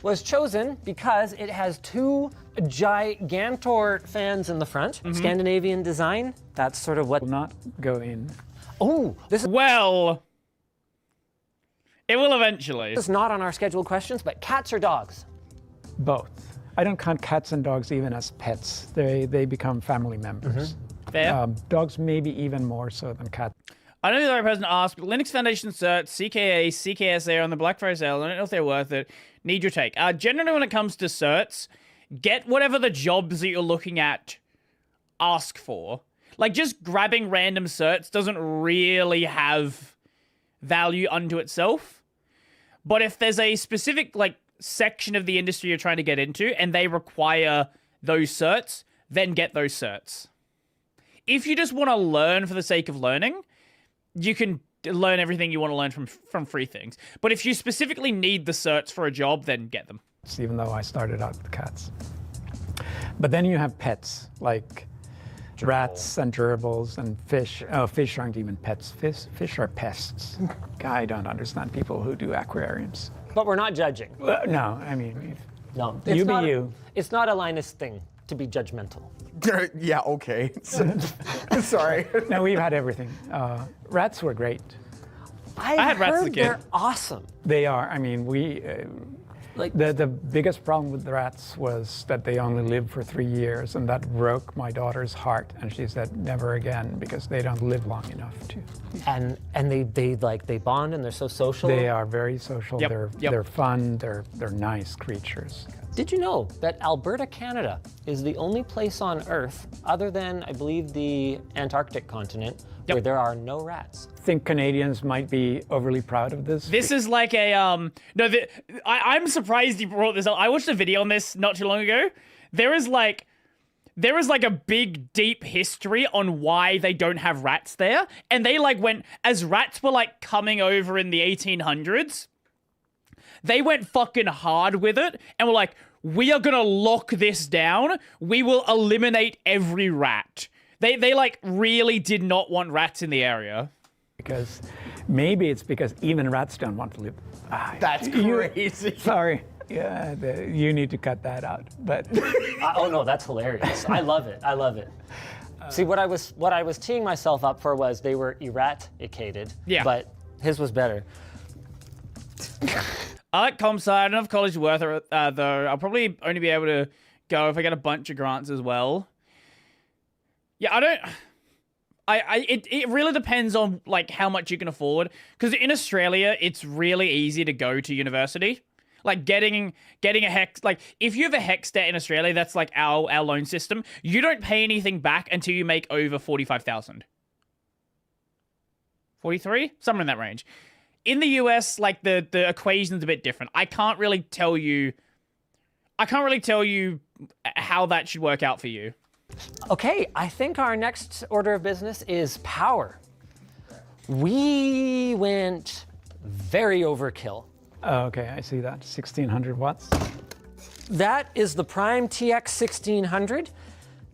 was chosen because it has two Gigantor fans in the front. Scandinavian design, that's sort of what... Will not go in. Oh, this is... Well, it will eventually. This is not on our scheduled questions, but cats or dogs? Both. I don't count cats and dogs even as pets. They become family members. Fair. Dogs maybe even more so than cats. I don't know the right person to ask, but Linux Foundation certs, CKA, CKSA on the Black Friday sale. I don't know if they're worth it. Need your take. Generally, when it comes to certs, get whatever the jobs that you're looking at ask for. Like, just grabbing random certs doesn't really have value unto itself. But if there's a specific, like, section of the industry you're trying to get into and they require those certs, then get those certs. If you just want to learn for the sake of learning, you can learn everything you want to learn from free things. But if you specifically need the certs for a job, then get them. Even though I started out with cats. But then you have pets, like rats and gerbils and fish. Oh, fish aren't even pets. Fish are pests. I don't understand people who do aquariums. But we're not judging. No, I mean... No, you be you. It's not a Linus thing to be judgmental. Yeah, okay. Sorry. No, we've had everything. Rats were great. I had rats as a heard kid. they're awesome. They are. I mean, like the biggest problem with the rats was that they only lived for 3 years, and that broke my daughter's heart. And she said, never again, because they don't live long enough to. And they bond and they're so social. They are very social. Yep. They're fun. They're nice creatures. Did you know that Alberta, Canada is the only place on Earth, other than, I believe, the Antarctic continent, where there are no rats? I think Canadians might be overly proud of this. This is like a, I'm surprised you brought this up. I watched a video on this not too long ago. There is like a big, deep history on why they don't have rats there. And they like went, as rats were like coming over in the 1800s, they went fucking hard with it and were like, we are gonna lock this down. We will eliminate every rat. They like really did not want rats in the area. Because maybe it's because even rats don't want to live. That's crazy. Sorry. Yeah, you need to cut that out. But oh no, that's hilarious. I love it. I love it. See, what I was teeing myself up for was they were eradicated. Yeah. But his was better. I like comp sci. I don't know if college is worth it, though. I'll probably only be able to go if I get a bunch of grants as well. Yeah, it really depends on like how much you can afford. Because in Australia, it's really easy to go to university. Like getting a hex, like if you have a hex debt in Australia, that's like our loan system. You don't pay anything back until you make over 45,000. 43? Somewhere in that range. In the US, like the equation's a bit different. I can't really tell you how that should work out for you. Okay, I think our next order of business is power. We went very overkill. Oh, okay, I see that. 1600 watts. That is the Prime TX 1600.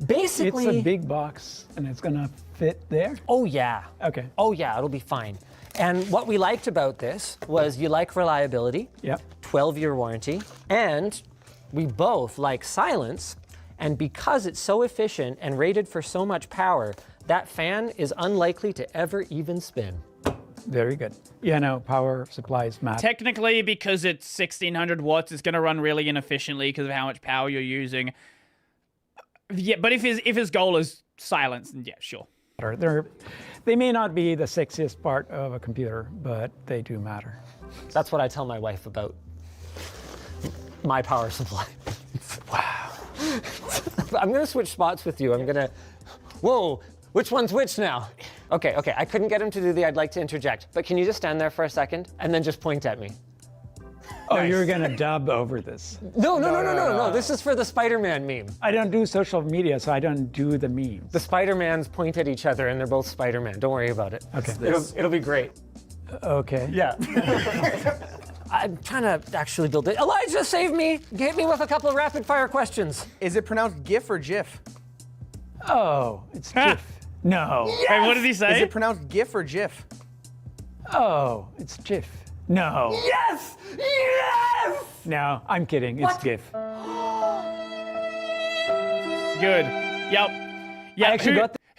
Basically, it's a big box, and it's gonna fit there? Oh yeah. Okay. Oh yeah, it'll be fine. And what we liked about this was you like reliability. Yep. 12-year warranty. And we both like silence. And because it's so efficient and rated for so much power, that fan is unlikely to ever even spin. Very good. Yeah, no, power supplies matter. Technically, because it's 1600 watts, it's going to run really inefficiently because of how much power you're using. Yeah, but if his goal is silence, then yeah, sure. They may not be the sexiest part of a computer, but they do matter. That's what I tell my wife about my power supply. Wow. I'm going to switch spots with you. I'm going to... Whoa, which one's which now? Okay, I couldn't get him to do the I'd like to interject, but can you just stand there for a second and then just point at me? Oh, nice. You're going to dub over this. No. This is for the Spider-Man meme. I don't do social media, so I don't do the memes. The Spider-Mans point at each other and they're both Spider-Man. Don't worry about it. Okay. It'll be great. Okay. Yeah. I'm trying to actually build it. Elijah, save me! Hit me with a couple of rapid-fire questions. Is it pronounced GIF or GIF? Oh, it's GIF. No. Yes! Wait, what did he say? Is it pronounced GIF or GIF? Oh, it's GIF. No. Yes! Yes! No, I'm kidding. It's GIF. Good. Yep. Yeah.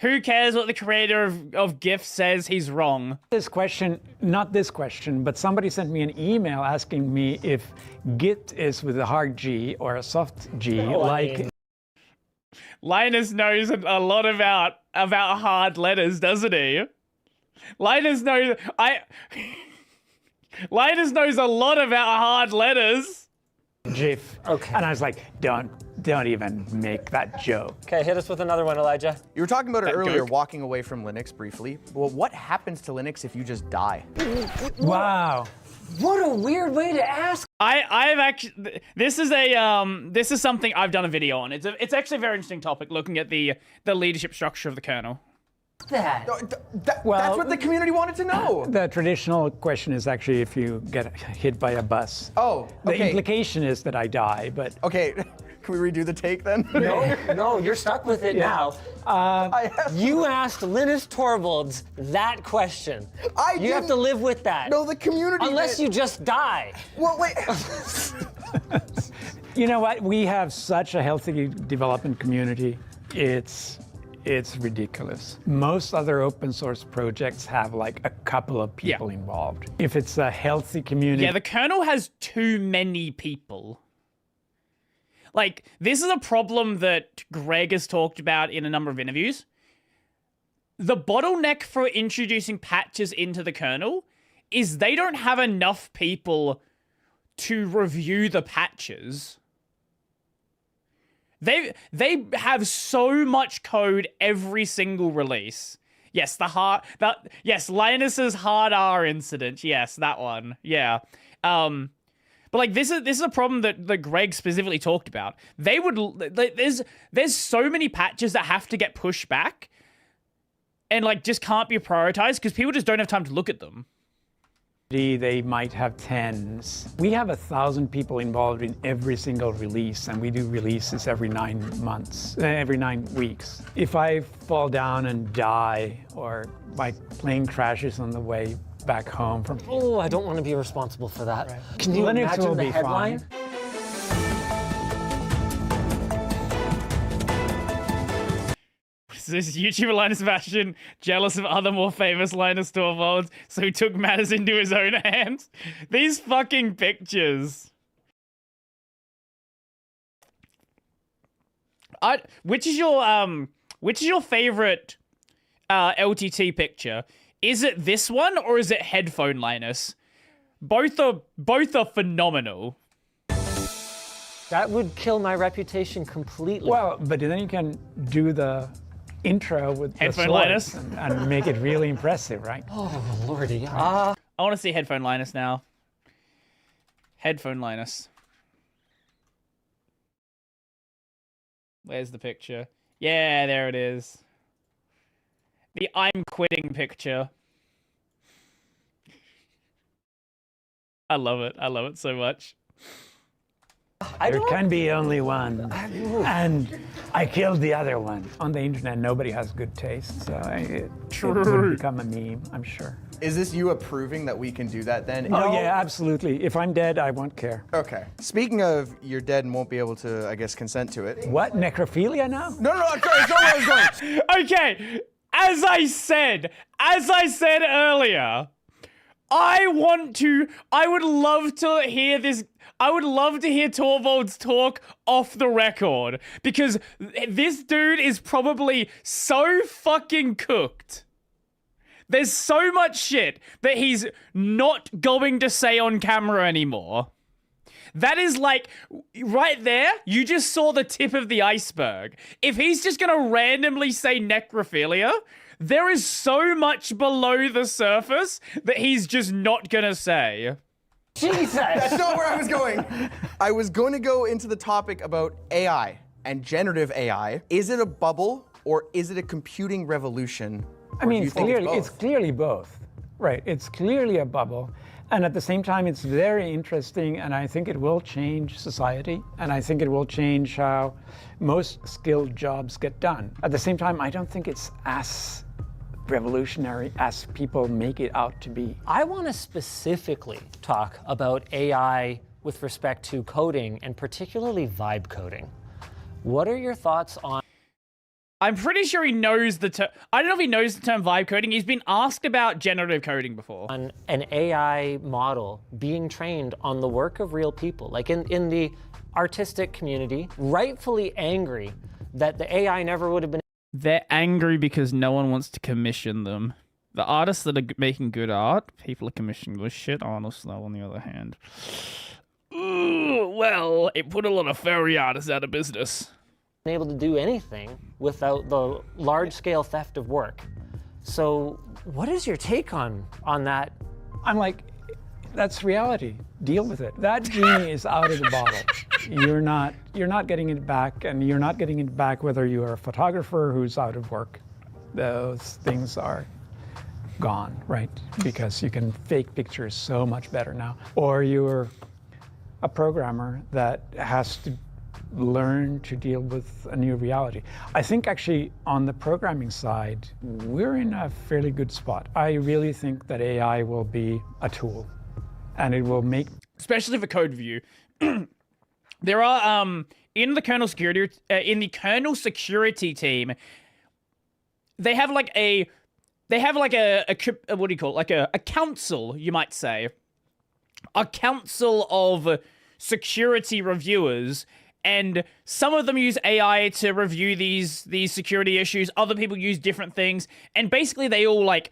Who cares what the creator of GIF says? He's wrong. This question, not this question, but somebody sent me an email asking me if Git is with a hard G or a soft G, Linus knows a lot about hard letters, doesn't he? Linus knows Linus knows a lot about hard letters. GIF. Okay. And I was like, don't even make that joke. Okay, hit us with another one, Elijah. You were talking about it That earlier, joke. walking away from Linux briefly. Well, what happens to Linux if you just die? Wow. What a weird way to ask. I've actually this is something I've done a video on. It's actually a very interesting topic, looking at the leadership structure of the kernel. That's what the community wanted to know. The traditional question is actually if you get hit by a bus. Oh, okay. The implication is that I die, but... Okay, can we redo the take then? No, you're stuck with it now. You asked Linus Torvalds that question. You have to live with that. No, the community. Unless you just die. Well, wait. You know what? We have such a healthy development community. It's ridiculous. Most other open source projects have like a couple of people involved. If it's a healthy community... Yeah, the kernel has too many people. Like, this is a problem that Greg has talked about in a number of interviews. The bottleneck for introducing patches into the kernel is they don't have enough people to review the patches. They have so much code every single release. Yes, yes, Linus's hard R incident. Yes, that one. Yeah. But like this is a problem that Greg specifically talked about. There's so many patches that have to get pushed back and like just can't be prioritized because people just don't have time to look at them. They might have tens. We have 1,000 people involved in every single release, and we do releases every 9 weeks. If I fall down and die, or my plane crashes on the way back home from... Oh, I don't want to be responsible for that. Right. Can you Linux imagine the headline? Fine. This YouTuber Linus Sebastian jealous of other more famous Linus Torvalds, so he took matters into his own hands. These fucking pictures. Which is your favorite LTT picture? Is it this one or is it headphone Linus? Both are phenomenal. That would kill my reputation completely. Well, but then you can do the intro with headphone the Linus and make it really impressive, right? Oh, lordy. I want to see headphone Linus now. Headphone Linus. Where's the picture? Yeah, there it is. The I'm quitting picture. I love it. I love it so much. There can be only one, and I killed the other one. On the internet, nobody has good taste, so it would become a meme, I'm sure. Is this you approving that we can do that then? Oh, yeah, absolutely. If I'm dead, I won't care. Okay. Speaking of you're dead and won't be able to, I guess, consent to it. What, necrophilia now? No, sorry, it's not where I was going. Okay, as I said earlier, I would love to hear this. I would love to hear Torvalds talk off the record because this dude is probably so fucking cooked. There's so much shit that he's not going to say on camera anymore. That is like, right there, you just saw the tip of the iceberg. If he's just gonna randomly say necrophilia, there is so much below the surface that he's just not gonna say. Jesus! That's not where I was going. I was going to go into the topic about AI and generative AI. Is it a bubble or is it a computing revolution? I mean, it's clearly both. Right, it's clearly a bubble. And at the same time, it's very interesting, and I think it will change society, and I think it will change how most skilled jobs get done. At the same time, I don't think it's as revolutionary as people make it out to be. I want to specifically talk about AI with respect to coding, and particularly vibe coding. What are your thoughts on... I'm pretty sure he knows the term. I don't know if he knows the term vibe coding. He's been asked about generative coding before. On an AI model being trained on the work of real people, like in the artistic community, rightfully angry that the AI never would have been. They're angry because no one wants to commission them. The artists that are making good art, people are commissioning this shit. Artists, though, on the other hand. Ooh, well, it put a lot of furry artists out of business. Able to do anything without the large-scale theft of work. So what is your take on that? I'm like, that's reality. Deal with it. That genie is out of the bottle. You're not getting it back, and you're not getting it back whether you are a photographer who's out of work. Those things are gone, right? Because you can fake pictures so much better now. Or you're a programmer that has to learn to deal with a new reality. I think actually on the programming side, we're in a fairly good spot. I really think that AI will be a tool, and it will make... Especially for code review. There are, in the kernel security team, they have like a what do you call it? Like a council, you might say. A council of security reviewers. And some of them use AI to review these security issues. Other people use different things. And basically they all like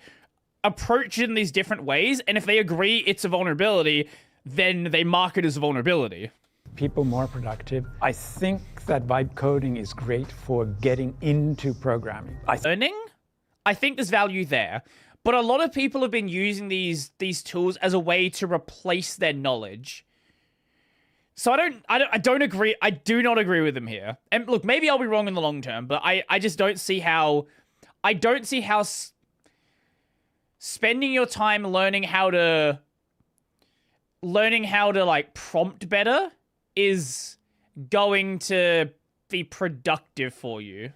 approach it in these different ways. And if they agree it's a vulnerability, then they mark it as a vulnerability. People more productive. I think that vibe coding is great for getting into programming. Learning? I think there's value there. But a lot of people have been using these tools as a way to replace their knowledge. So I don't agree. I do not agree with him here. And look, maybe I'll be wrong in the long term, but I just don't see how. I don't see how spending your time learning how to like prompt better is going to be productive for you.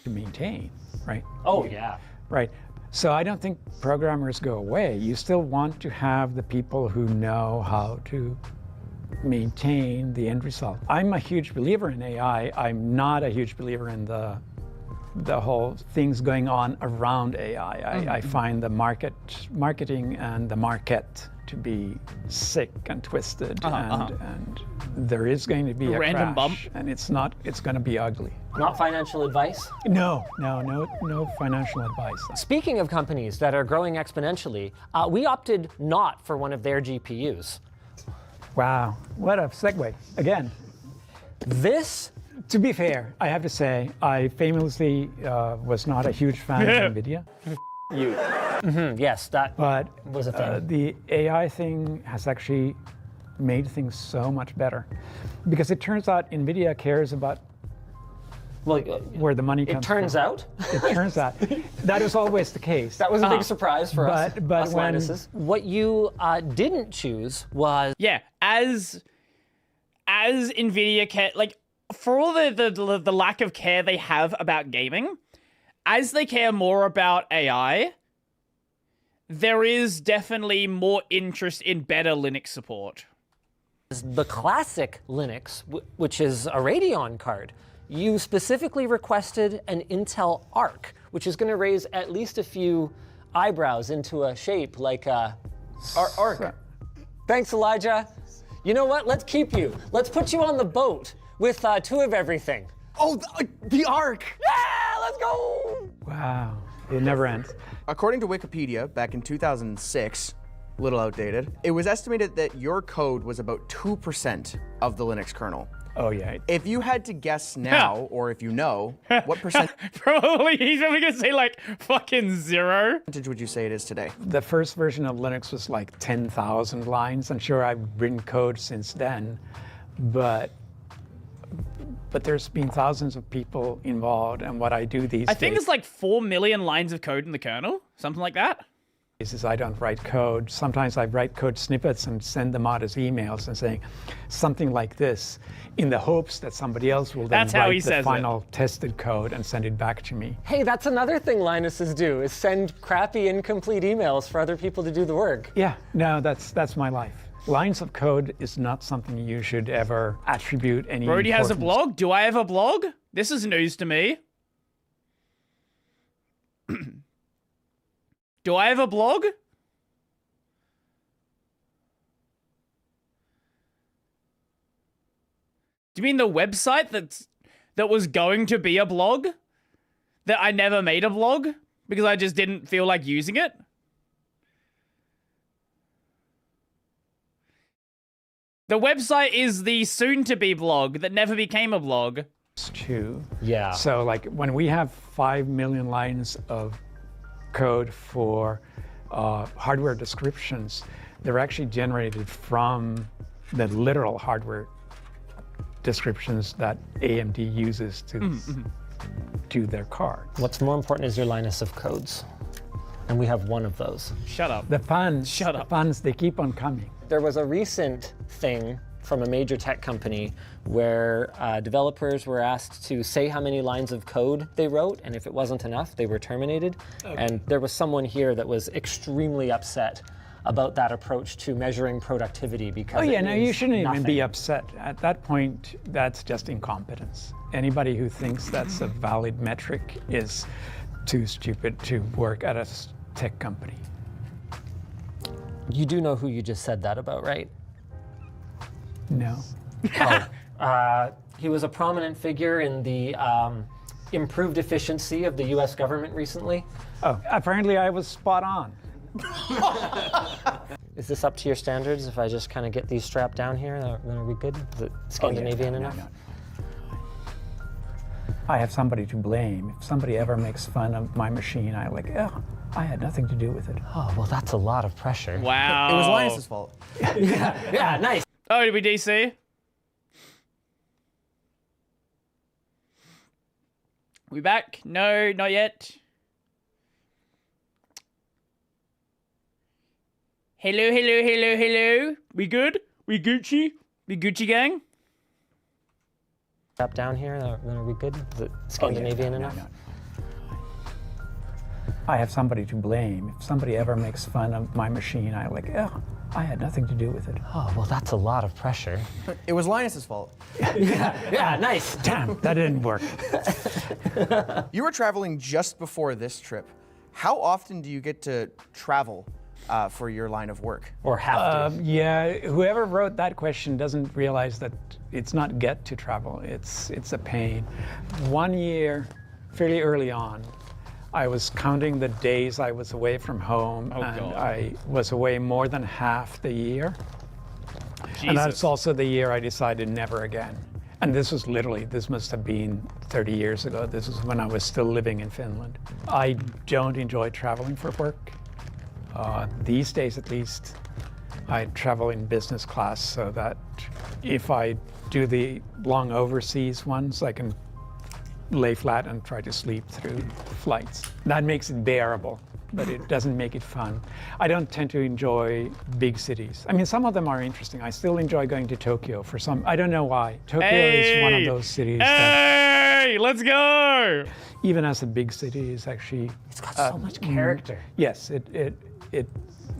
To maintain, right? Oh yeah. Right. So I don't think programmers go away. You still want to have the people who know how to maintain the end result. I'm a huge believer in AI. I'm not a huge believer in the whole things going on around AI. I find the marketing and the market to be sick and twisted, and there is going to be a random crash, bump, and it's going to be ugly. Not financial advice? No financial advice. Speaking of companies that are growing exponentially, we opted not for one of their GPUs. Wow, what a segue. Again, to be fair, I have to say, I famously was not a huge fan of NVIDIA. You. Yes, that was a thing. The AI thing has actually made things so much better. Because it turns out NVIDIA cares about where the money comes from. It turns out? It turns out. That was always the case. That was a big surprise for us. But when... What you didn't choose was... Yeah, as NVIDIA like, for all the lack of care they have about gaming, as they care more about AI, there is definitely more interest in better Linux support. The classic Linux, which is a Radeon card, you specifically requested an Intel Arc, which is going to raise at least a few eyebrows into a shape like a Arc. Thanks, Elijah. You know what? Let's keep you. Let's put you on the boat with two of everything. Oh, the Arc! Yeah, let's go! Wow, it never ends. According to Wikipedia, back in 2006, a little outdated, it was estimated that your code was about 2% of the Linux kernel. Oh, yeah. If you had to guess now, or if you know, what percent... Probably, he's probably gonna say like fucking 0. ...percentage would you say it is today? The first version of Linux was like 10,000 lines. I'm sure I've written code since then, but there's been thousands of people involved, and what I do these days... I think it's like 4 million lines of code in the kernel, something like that. Is I don't write code. Sometimes I write code snippets and send them out as emails and saying something like this, in the hopes that somebody else will then write the final tested code and send it back to me. Hey, that's another thing Linuses do, is send crappy, incomplete emails for other people to do the work. Yeah, no, that's my life. Lines of code is not something you should ever attribute any Brody importance. has a blog? Do I have a blog? This is news to me. Do I have a blog? Do you mean the website that was going to be a blog? That I never made a blog? Because I just didn't feel like using it? The website is the soon-to-be blog that never became a blog. Too. Yeah. So like when we have 5 million lines of code for hardware descriptions, they're actually generated from the literal hardware descriptions that AMD uses to do their cards. What's more important is your Linus of codes. And we have one of those. Shut up. The puns, the puns, they keep on coming. There was a recent thing from a major tech company where developers were asked to say how many lines of code they wrote, and if it wasn't enough, they were terminated. Okay. And there was someone here that was extremely upset about that approach to measuring productivity because no, you shouldn't even be upset. At that point, that's just incompetence. Anybody who thinks that's a valid metric is too stupid to work at a tech company. You do know who you just said that about, right? No. He was a prominent figure in the improved efficiency of the US government recently. Oh, apparently I was spot on. Is this up to your standards if I just kind of get these strapped down here? Are we good? Is it Scandinavian enough? No. I have somebody to blame. If somebody ever makes fun of my machine, I I had nothing to do with it. Oh, well, that's a lot of pressure. Wow. It was Linus's fault. yeah, nice. Oh, did we DC? We back? No, not yet. Hello, hello, hello, hello. We good? We Gucci? We Gucci gang? Up down here, are we good? Is it Scandinavian enough? No. I have somebody to blame. If somebody ever makes fun of my machine, I had nothing to do with it. Oh, well, that's a lot of pressure. It was Linus's fault. yeah, nice. Damn, that didn't work. You were traveling just before this trip. How often do you get to travel for your line of work? Or have to? Yeah, whoever wrote that question doesn't realize that it's not get to travel, it's a pain. 1 year, fairly early on, I was counting the days I was away from home, I was away more than half the year. Jesus. And that's also the year I decided never again. And this must have been 30 years ago. This was when I was still living in Finland. I don't enjoy traveling for work. These days, at least, I travel in business class so that if I do the long overseas ones, I can lay flat and try to sleep through flights. That makes it bearable, but it doesn't make it fun. I don't tend to enjoy big cities. I mean, some of them are interesting. I still enjoy going to Tokyo for some, I don't know why. Tokyo is one of those cities that... let's go! Even as a big city is actually... It's got so much character. Yes, it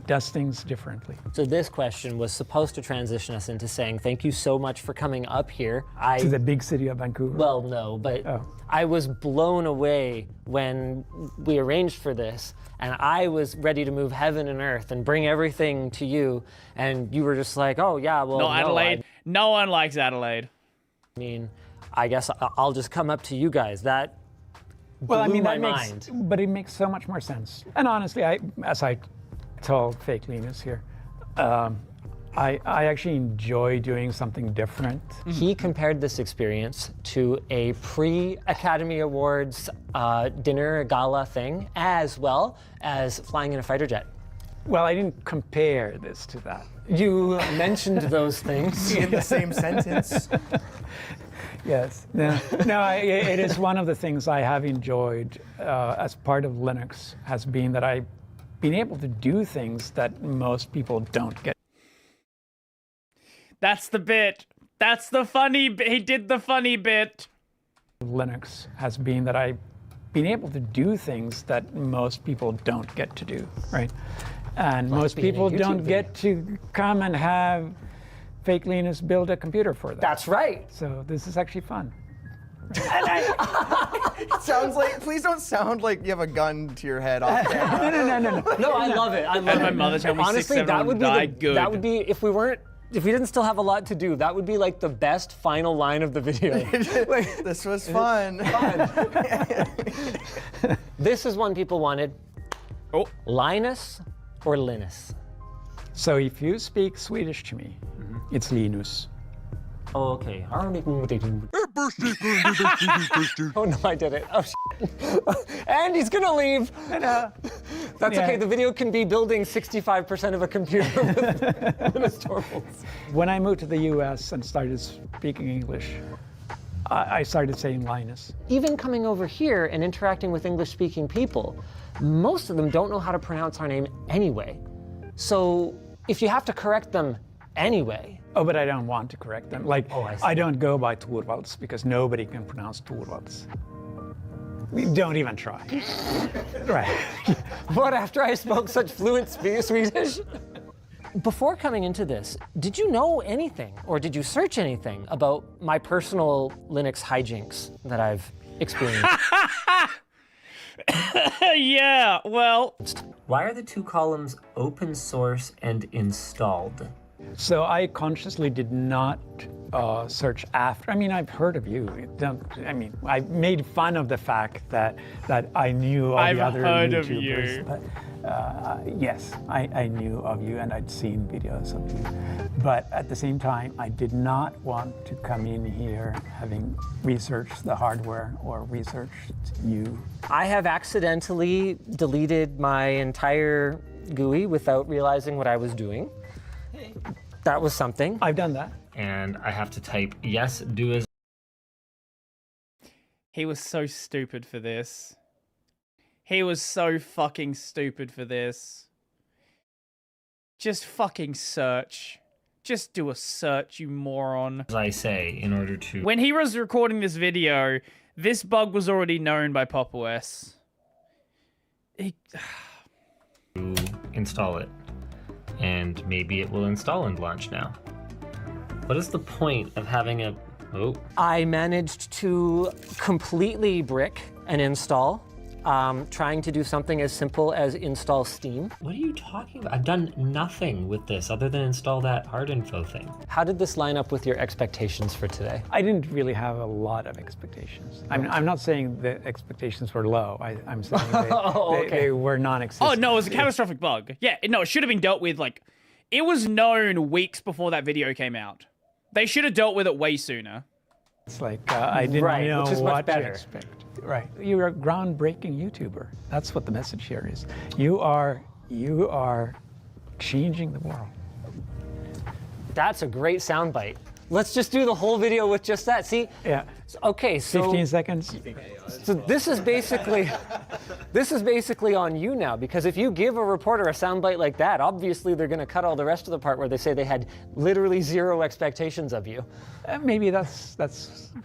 does things differently. So this question was supposed to transition us into saying thank you so much for coming up here. To the big city of Vancouver? Well, no, but I was blown away when we arranged for this, and I was ready to move heaven and earth and bring everything to you, and you were just like, oh yeah, well, no, Adelaide. No one likes Adelaide. I mean, I guess I'll just come up to you guys. That blew my mind. But it makes so much more sense. And honestly, as I told Fake Linus here, I actually enjoy doing something different. He compared this experience to a pre-Academy Awards dinner gala thing, as well as flying in a fighter jet. Well, I didn't compare this to that. You mentioned those things. In the same sentence. Yes. No, it is one of the things I have enjoyed as part of Linux has been that I've been able to do things that most people don't get. That's the bit. That's the funny bit. He did the funny bit. Linux has been that I've been able to do things that most people don't get to do, right? And most people don't get to come and have Fake Linus build a computer for them. That's right. So this is actually fun. It sounds like, please don't sound like you have a gun to your head off camera. No, I love it. I love it. My mother told me honestly, 6, 7 that would be die good. that would be if we didn't still have a lot to do, that would be like the best final line of the video. This was fun. This is one people wanted. Oh. Linus or Linus? So if you speak Swedish to me, it's Linus. Oh, okay. Oh no, I did it. Oh, and he's gonna leave. That's okay. The video can be building 65% of a computer with Linus Torvalds. When I moved to the US and started speaking English, I started saying Linus. Even coming over here and interacting with English-speaking people, most of them don't know how to pronounce our name anyway. So if you have to correct them anyway. Oh, but I don't want to correct them. Like, I don't go by Torvalds because nobody can pronounce Torvalds. Don't even try. Right. What, after I spoke such fluent Swedish? Before coming into this, did you know anything or did you search anything about my personal Linux hijinks that I've experienced? Yeah, well. Why are the two columns open source and installed? So I consciously did not search after. I mean, I've heard of you. I made fun of the fact that I knew all the other heard YouTubers. of you. But, yes, I knew of you and I'd seen videos of you. But at the same time, I did not want to come in here having researched the hardware or researched you. I have accidentally deleted my entire GUI without realizing what I was doing. That was something. I've done that. And I have to type yes, do as. He was so stupid for this. He was so fucking stupid for this. Just fucking search. Just do a search, you moron. As I say, in order to. When he was recording this video, this bug was already known by Pop OS. Install it. And maybe it will install and launch now. What is the point of having a... Oh. I managed to completely brick an install, trying to do something as simple as install Steam. What are you talking about? I've done nothing with this other than install that hard info thing. How did this line up with your expectations for today? I didn't really have a lot of expectations. I'm not saying the expectations were low. I'm saying they were non-existent. Oh, no, it was a catastrophic bug. Yeah, no, it should have been dealt with, like... It was known weeks before that video came out. They should have dealt with it way sooner. It's like, I didn't know what to expect. Right. You're a groundbreaking YouTuber. That's what the message here is. You are changing the world. That's a great soundbite. Let's just do the whole video with just that. See? Yeah. Okay, so 15 seconds. So this is basically on you now, because if you give a reporter a soundbite like that, obviously they're going to cut all the rest of the part where they say they had literally zero expectations of you. Maybe that's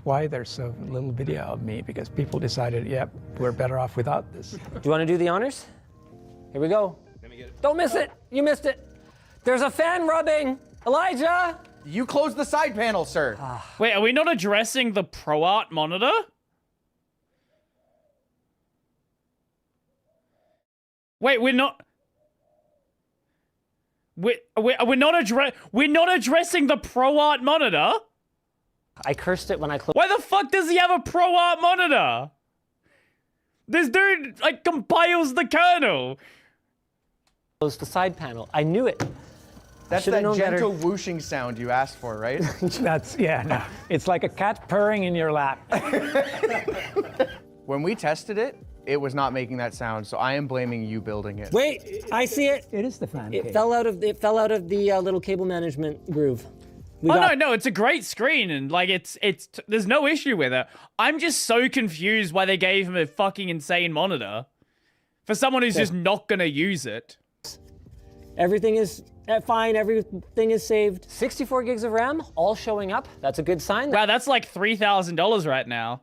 why there's so little video of me, because people decided, yep, we're better off without this. Do you want to do the honors? Here we go. Let me get it. Don't miss it. You missed it. There's a fan rubbing. Elijah! You closed the side panel, sir. Wait, are we not addressing the ProArt monitor? Wait, we're not addressing the ProArt monitor? I cursed it when I closed. Why the fuck does he have a ProArt monitor? This dude, like, compiles the kernel. Closed the side panel. I knew it. That's that gentle whooshing sound you asked for, right? No. It's like a cat purring in your lap. When we tested it, it was not making that sound, so I am blaming you building it. Wait, I see it. It is the fan It case. fell out of the little cable management groove. No, it's a great screen, and like it's there's no issue with it. I'm just so confused why they gave him a fucking insane monitor for someone who's just not gonna use it. Everything is fine. Everything is saved. 64 gigs of RAM, all showing up. That's a good sign. Wow, that's like $3,000 right now.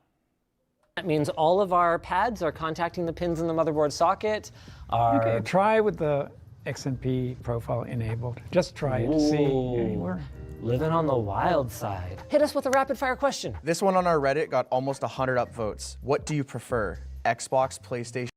That means all of our pads are contacting the pins in the motherboard socket. Okay, try with the XMP profile enabled. Just try it. See. Living on the wild side. Hit us with a rapid fire question. This one on our Reddit got almost 100 upvotes. What do you prefer? Xbox, PlayStation,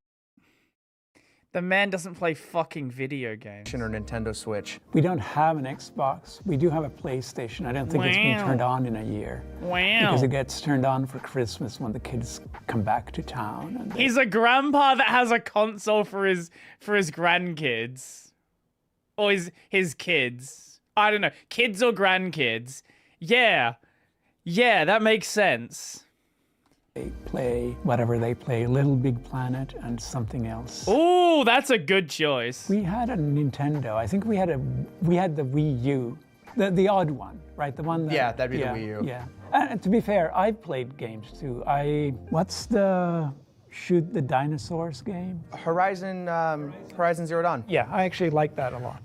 The man doesn't play fucking video games. or Nintendo Switch? We don't have an Xbox. We do have a PlayStation. I don't think it's been turned on in a year. Wow. Because it gets turned on for Christmas when the kids come back to town. And He's a grandpa that has a console for his grandkids. Or his kids. I don't know. Kids or grandkids. Yeah. Yeah, that makes sense. they play whatever they play, Little Big Planet and something else. Ooh, that's a good choice. We had a Nintendo. I think we had the Wii U, the odd one, right? The one that, yeah, that'd be the Wii U. Yeah. And to be fair, I've played games too. What's the shoot the dinosaurs game? Horizon Zero Dawn. Yeah, I actually like that a lot.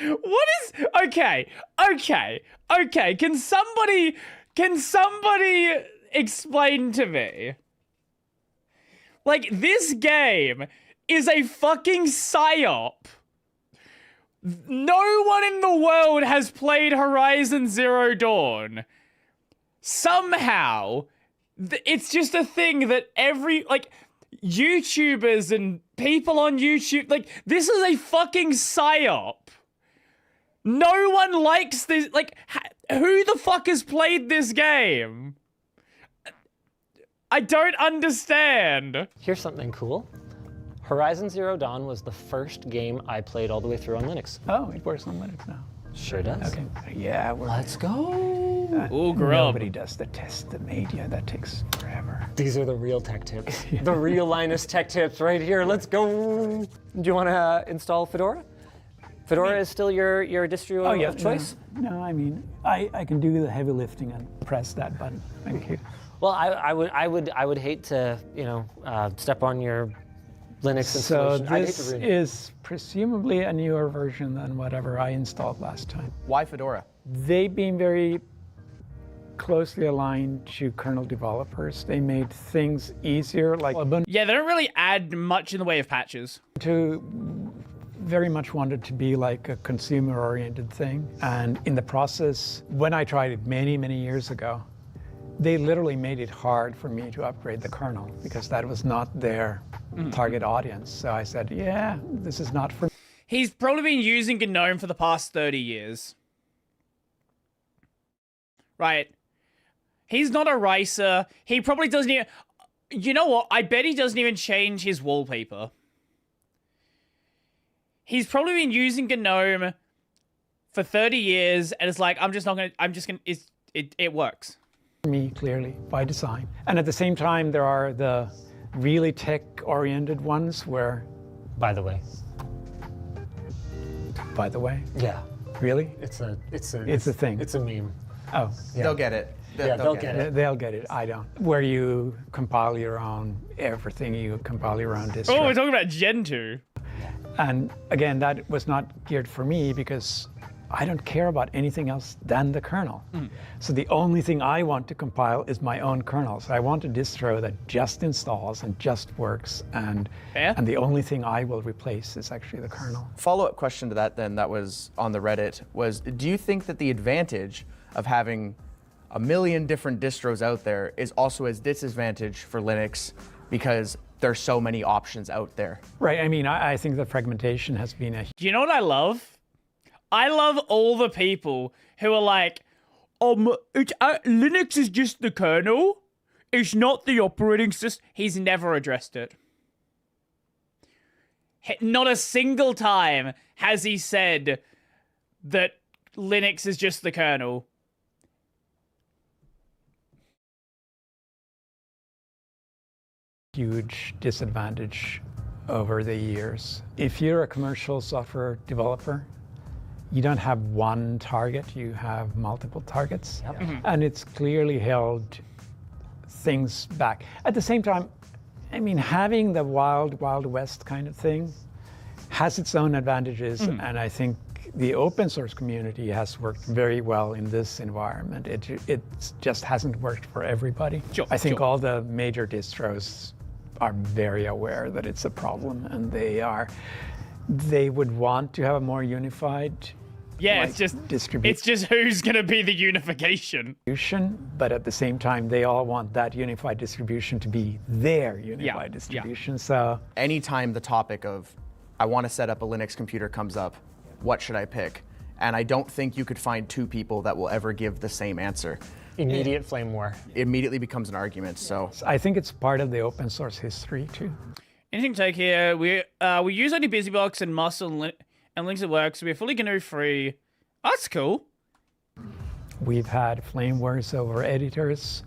What is okay? Can somebody explain to me? Like, this game is a fucking psyop. No one in the world has played Horizon Zero Dawn. Somehow, it's just a thing that YouTubers and people on YouTube, this is a fucking psyop. No one likes this. Who the fuck has played this game? I don't understand. Here's something cool. Horizon Zero Dawn was the first game I played all the way through on Linux. Oh, it works on Linux now. Sure does. Okay. Yeah, let's go. Ooh, grub. Nobody does the test the media. That takes forever. These are the real tech tips. The real Linus tech tips right here. Let's go. Do you want to install Fedora? Fedora is still your distro of choice? No, I mean, I can do the heavy lifting and press that button. Thank you. Well, I would hate to, step on your Linux installation. So this is presumably a newer version than whatever I installed last time. Why Fedora? They've been very closely aligned to kernel developers. They made things easier, Yeah, they don't really add much in the way of patches. Very much wanted to be like a consumer-oriented thing. And in the process, when I tried it many, many years ago, they literally made it hard for me to upgrade the kernel because that was not their target audience. So I said, yeah, this is not for me. He's probably been using GNOME for the past 30 years. Right. He's not a racer. He probably doesn't even... You know what? I bet he doesn't even change his wallpaper. He's probably been using GNOME for 30 years, and it's like, it works. For me, clearly, by design. And at the same time, there are the really tech-oriented ones where... By the way. By the way? Yeah. Really? It's a thing. It's a meme. Oh. Yeah. They'll get it. They'll get it. They'll get it. I don't. Where you compile your own everything, you compile your own distro. Oh, we're talking about Gentoo. And again, that was not geared for me because I don't care about anything else than the kernel. So the only thing I want to compile is my own kernel. So I want a distro that just installs and just works, and the only thing I will replace is actually the kernel. Follow-up question to that then, that was on the Reddit, was do you think that the advantage of having a million different distros out there is also a disadvantage for Linux because there's so many options out there? Right, I mean, I think the fragmentation has been a... Do you know what I love? I love all the people who are like, Linux is just the kernel. It's not the operating system. He's never addressed it. Not a single time has he said that Linux is just the kernel. Huge disadvantage over the years. If you're a commercial software developer, you don't have one target, you have multiple targets. Yep. And it's clearly held things back. At the same time, I mean, having the wild, wild west kind of thing has its own advantages. And I think the open source community has worked very well in this environment. It just hasn't worked for everybody. I think all the major distros are very aware that it's a problem, and they would want to have a more unified Yeah, like, it's just distribute. it's just who's gonna be the unification. But at the same time, they all want that unified distribution to be their unified distribution. So anytime the topic of I want to set up a Linux computer comes up, what should I pick? And I don't think you could find two people that will ever give the same answer. Immediate flame war. It immediately becomes an argument. So I think it's part of the open source history too. Anything to take here? We use only BusyBox and Muscle and Linux at Work, so we're fully GNU free. That's cool. We've had flame wars over editors.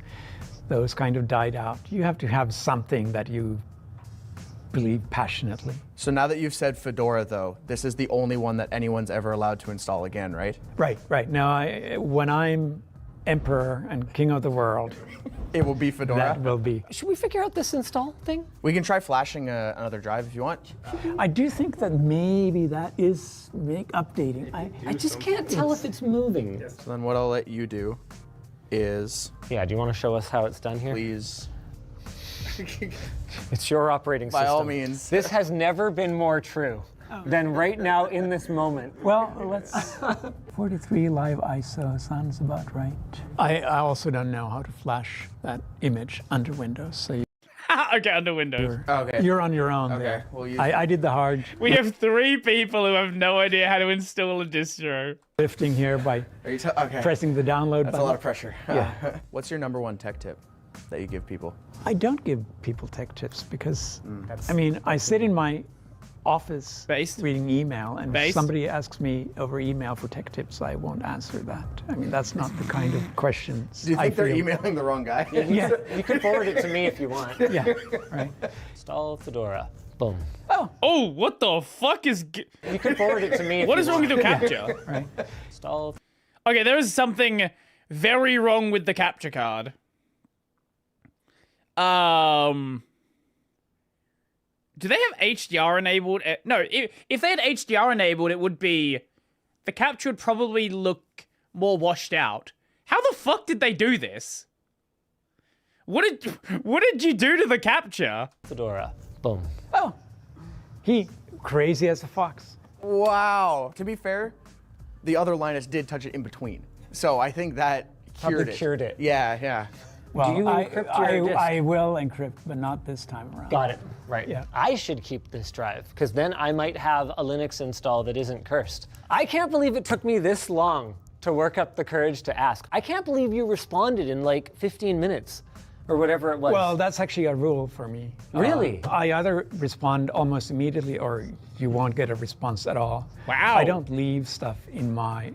Those kind of died out. You have to have something that you believe passionately. So now that you've said Fedora, though, this is the only one that anyone's ever allowed to install again, right? Right. Now, when I'm emperor and king of the world, it will be Fedora. That will be. Should we figure out this install thing? We can try flashing another drive if you want. I do think that maybe that is updating. I just can't tell if it's moving. So then what I'll let you do is... Yeah, do you want to show us how it's done here? Please. It's your operating system. By all means. This has never been more true than right now in this moment. Well, let's... 43 live ISO sounds about right. I also don't know how to flash that image under Windows, so you... Okay, under Windows. You're on your own Okay, there. we'll use I did the hard... We have 3 people who have no idea how to install a distro. Lifting here by pressing the download button. That's a lot of pressure. Yeah. What's your #1 tech tip that you give people? I don't give people tech tips because, I mean, I sit in my office reading email, and if somebody asks me over email for tech tips, I won't answer that. I mean, that's not the kind of questions Do you think I they're feel. emailing the wrong guy? Yeah, you can forward it to me if you want. Yeah, right. Install Fedora. Boom. Oh, what the fuck is... You can forward it to me if What you is wrong want. with your capture? Right. Install... Okay, there is something very wrong with the capture card. Do they have HDR enabled? No, if they had HDR enabled, it would be... The capture would probably look more washed out. How the fuck did they do this? What did you do to the capture? Fedora. Boom. Oh, he crazy as a fox. Wow. To be fair, the other Linus did touch it in between. So I think that Probably cured it. Yeah. Well, Do you encrypt your disk? I will encrypt, but not this time around. Got it. Right. Yeah. I should keep this drive, because then I might have a Linux install that isn't cursed. I can't believe it took me this long to work up the courage to ask. I can't believe you responded in like 15 minutes or whatever it was. Well, that's actually a rule for me. Really? I either respond almost immediately or you won't get a response at all. Wow. I don't leave stuff in my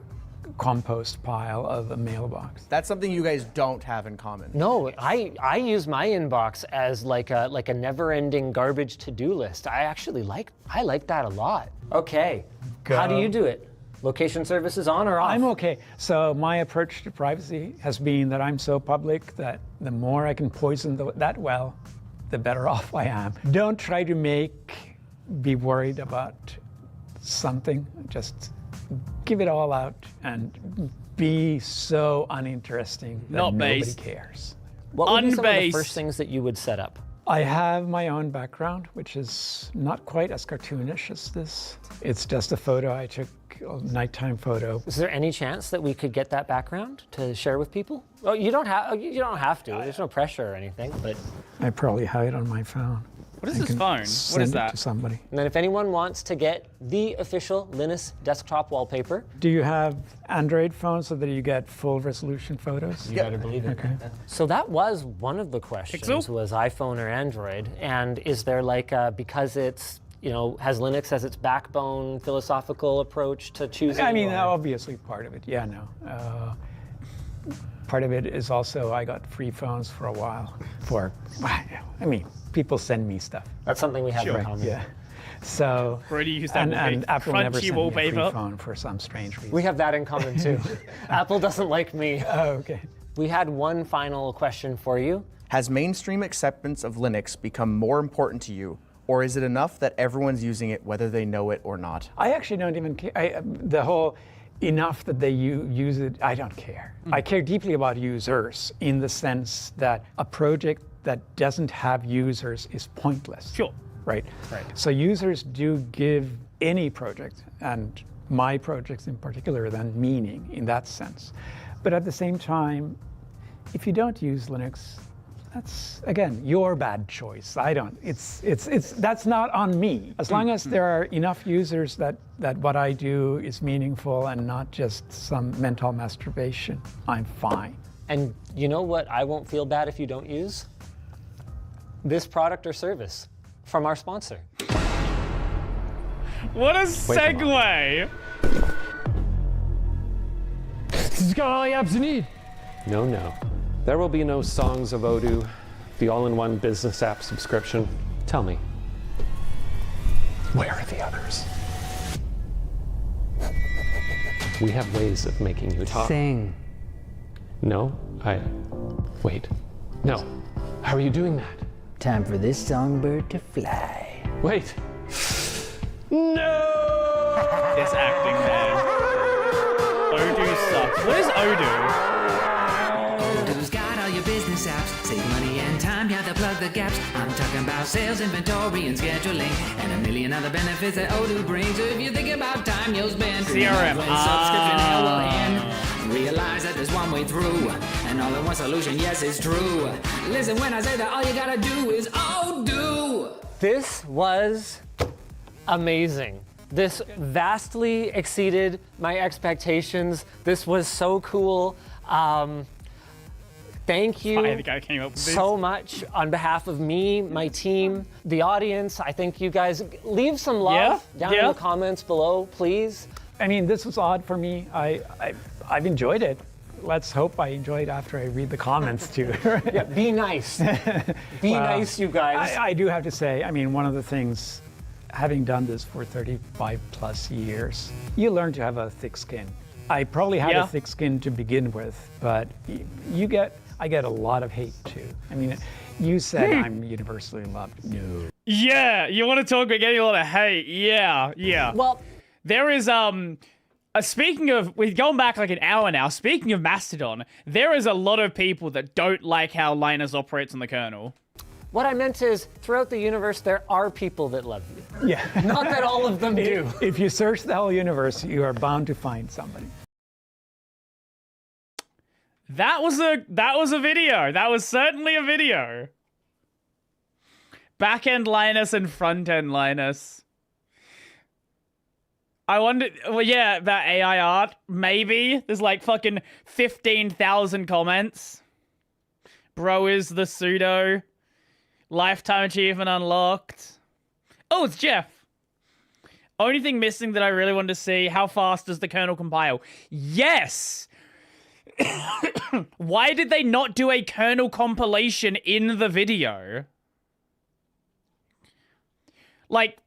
compost pile of a mailbox. That's something you guys don't have in common. No, I use my inbox as like a never-ending garbage to-do list. I like that a lot. Okay. How do you do it? Location services on or off? I'm okay. So my approach to privacy has been that I'm so public that the more I can poison that well, the better off I am. Don't try to be worried about something. Just give it all out and be so uninteresting that nobody cares. What would be some of the first things that you would set up? I have my own background, which is not quite as cartoonish as this. It's just a photo I took, a nighttime photo. Is there any chance that we could get that background to share with people? Oh, you don't have to. There's no pressure or anything, but I probably have it on my phone. What is this phone? What is that? It to somebody. And then if anyone wants to get the official Linus desktop wallpaper. Do you have Android phones so that you get full resolution photos? You better believe it. Okay. So that was one of the questions, was iPhone or Android. And is there because it's, has Linux as its backbone philosophical approach to choosing? I mean, obviously part of it, yeah, no. Part of it is also I got free phones for a while people send me stuff. That's something we have in common. Yeah. So, Brady used that and Apple never sent me a wallpaper. free phone for some strange reason. We have that in common too. Apple doesn't like me. Oh, okay. We had one final question for you. Has mainstream acceptance of Linux become more important to you, or is it enough that everyone's using it whether they know it or not? I actually don't even care. The whole enough that they use it, I don't care. I care deeply about users in the sense that a project that doesn't have users is pointless. Sure. Right? So users do give any project, and my projects in particular than meaning in that sense. But at the same time, if you don't use Linux, that's again your bad choice. I don't. It's that's not on me. As long as there are enough users that what I do is meaningful and not just some mental masturbation, I'm fine. And you know what I won't feel bad if you don't use? This product or service from our sponsor. What a segue! This has got all the apps you need. No. There will be no Songs of Odoo, the all-in-one business app subscription. Tell me, where are the others? We have ways of making you talk. Sing. No, wait. No. How are you doing that? Time for this songbird to fly. Wait. No! This acting, man. Odoo sucks. What is Odoo? Odoo's got all your business apps. Save money and time, yeah, they plug the gaps. I'm talking about sales, inventory, and scheduling, and a million other benefits that Odoo brings. So if you think about time you'll spend, CRM. Subscription hell will end. Realize that there's one way through, and all in one solution, yes, it's true. Listen when I say that all you gotta do is Odoo. This was amazing. This vastly exceeded my expectations. This was so cool. Thank you I think I came up with so much on behalf of me, my team, the audience. I think you guys leave some love down in the comments below, please. I mean, this was odd for me. I've enjoyed it. Let's hope I enjoy it after I read the comments too. Yeah, be nice. Be nice, you guys. I do have to say, I mean, one of the things, having done this for 35 plus years, you learn to have a thick skin. I probably had a thick skin to begin with, but I get a lot of hate too. I mean, you said I'm universally loved. No. Yeah, you want to talk about getting a lot of hate? Yeah. Well, there is speaking of, we're going back like an hour now. Speaking of Mastodon, there is a lot of people that don't like how Linus operates on the kernel. What I meant is, throughout the universe, there are people that love you. Yeah. Not that all of them do. If you search the whole universe, you are bound to find somebody. That was a video. That was certainly a video. Back-end Linus and front-end Linus. I wonder, well, yeah, about AI art, maybe. There's like fucking 15,000 comments. Bro is the pseudo. Lifetime achievement unlocked. Oh, it's Jeff. Only thing missing that I really wanted to see, how fast does the kernel compile? Yes! Why did they not do a kernel compilation in the video? Like,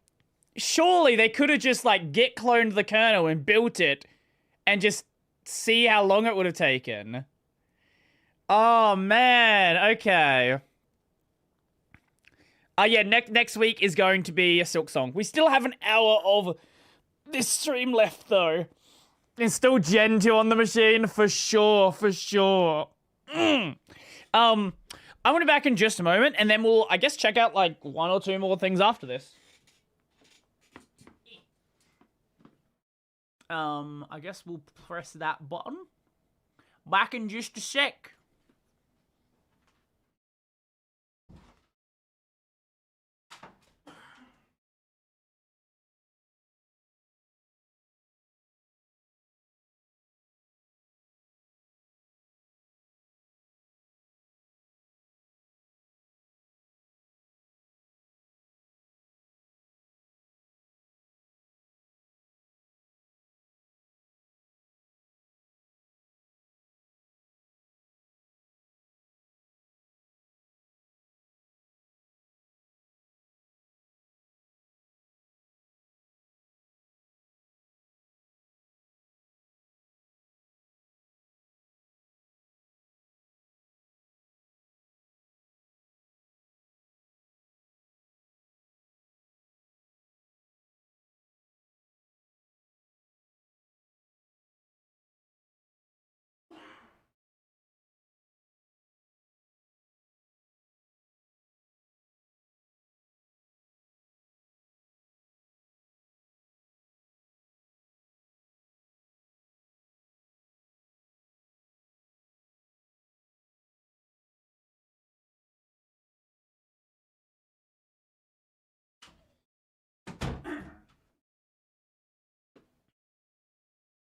surely they could have just, like, git cloned the kernel and built it and just see how long it would have taken. Oh, man. Okay. Yeah, next week is going to be a Silk Song. We still have an hour of this stream left, though. There's still Gen 2 on the machine, for sure. I'm going to be back in just a moment, and then we'll, I guess, check out, like, one or two more things after this. I guess we'll press that button. Back in just a sec.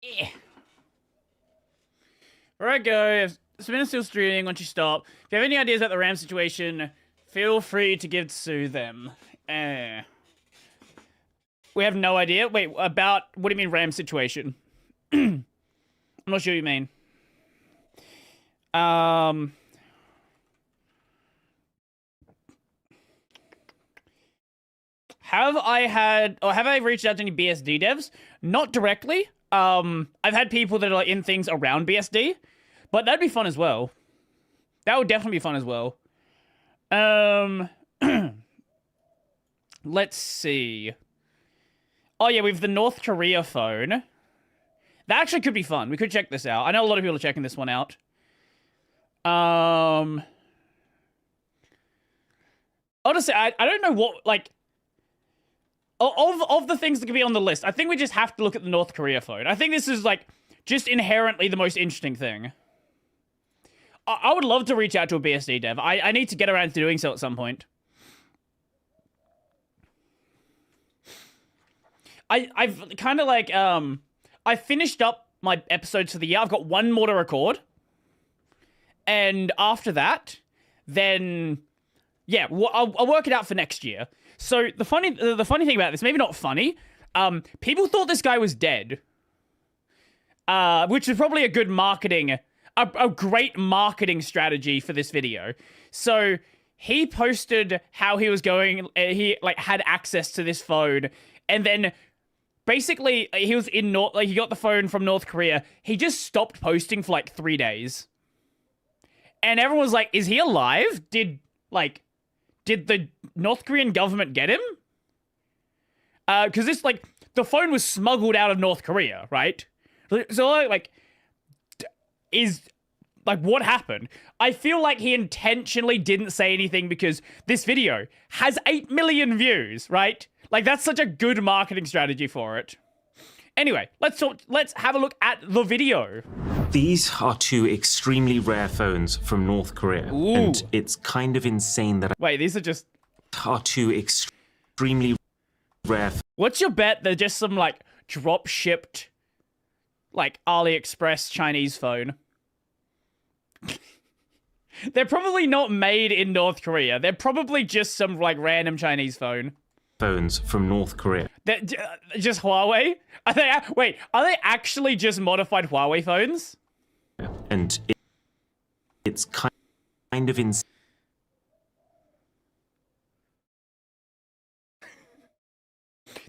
Yeah. Alright, go. If Samina's still streaming, once you stop. If you have any ideas about the RAM situation, feel free to give to them. We have no idea. Wait, about... What do you mean RAM situation? I'm not sure what you mean. Have I reached out to any BSD devs? Not directly. I've had people that are like in things around BSD, but that'd be fun as well. That would definitely be fun as well. Let's see. Oh yeah, we have the North Korea phone. That actually could be fun. We could check this out. I know a lot of people are checking this one out. Honestly, I don't know what, like, of the things that could be on the list, I think we just have to look at the North Korea phone. I think this is, like, just inherently the most interesting thing. I would love to reach out to a BSD dev. I need to get around to doing so at some point. I've kind of, like, I finished up my episodes for the year. I've got one more to record. And after that, then, yeah, I'll work it out for next year. So the funny thing about this, maybe not funny, people thought this guy was dead, which is probably a good marketing, a great marketing strategy for this video. So he posted how he was going, he like had access to this phone, and then basically he was in he got the phone from North Korea. He just stopped posting for like 3 days. And everyone was like, is he alive? Did the North Korean government get him? Because this, like, the phone was smuggled out of North Korea, right? So, like, what happened? I feel like he intentionally didn't say anything because this video has 8 million views, right? Like, that's such a good marketing strategy for it. Anyway, let's have a look at the video. These are two extremely rare phones from North Korea. Ooh. And it's kind of insane that Wait, these are just... are two extremely rare... What's your bet they're just some, like, drop-shipped, like, AliExpress Chinese phone? They're probably not made in North Korea. They're probably just some, like, random Chinese phone. Phones from North Korea. They're just Huawei? Are they actually just modified Huawei phones? And it's kind of insane.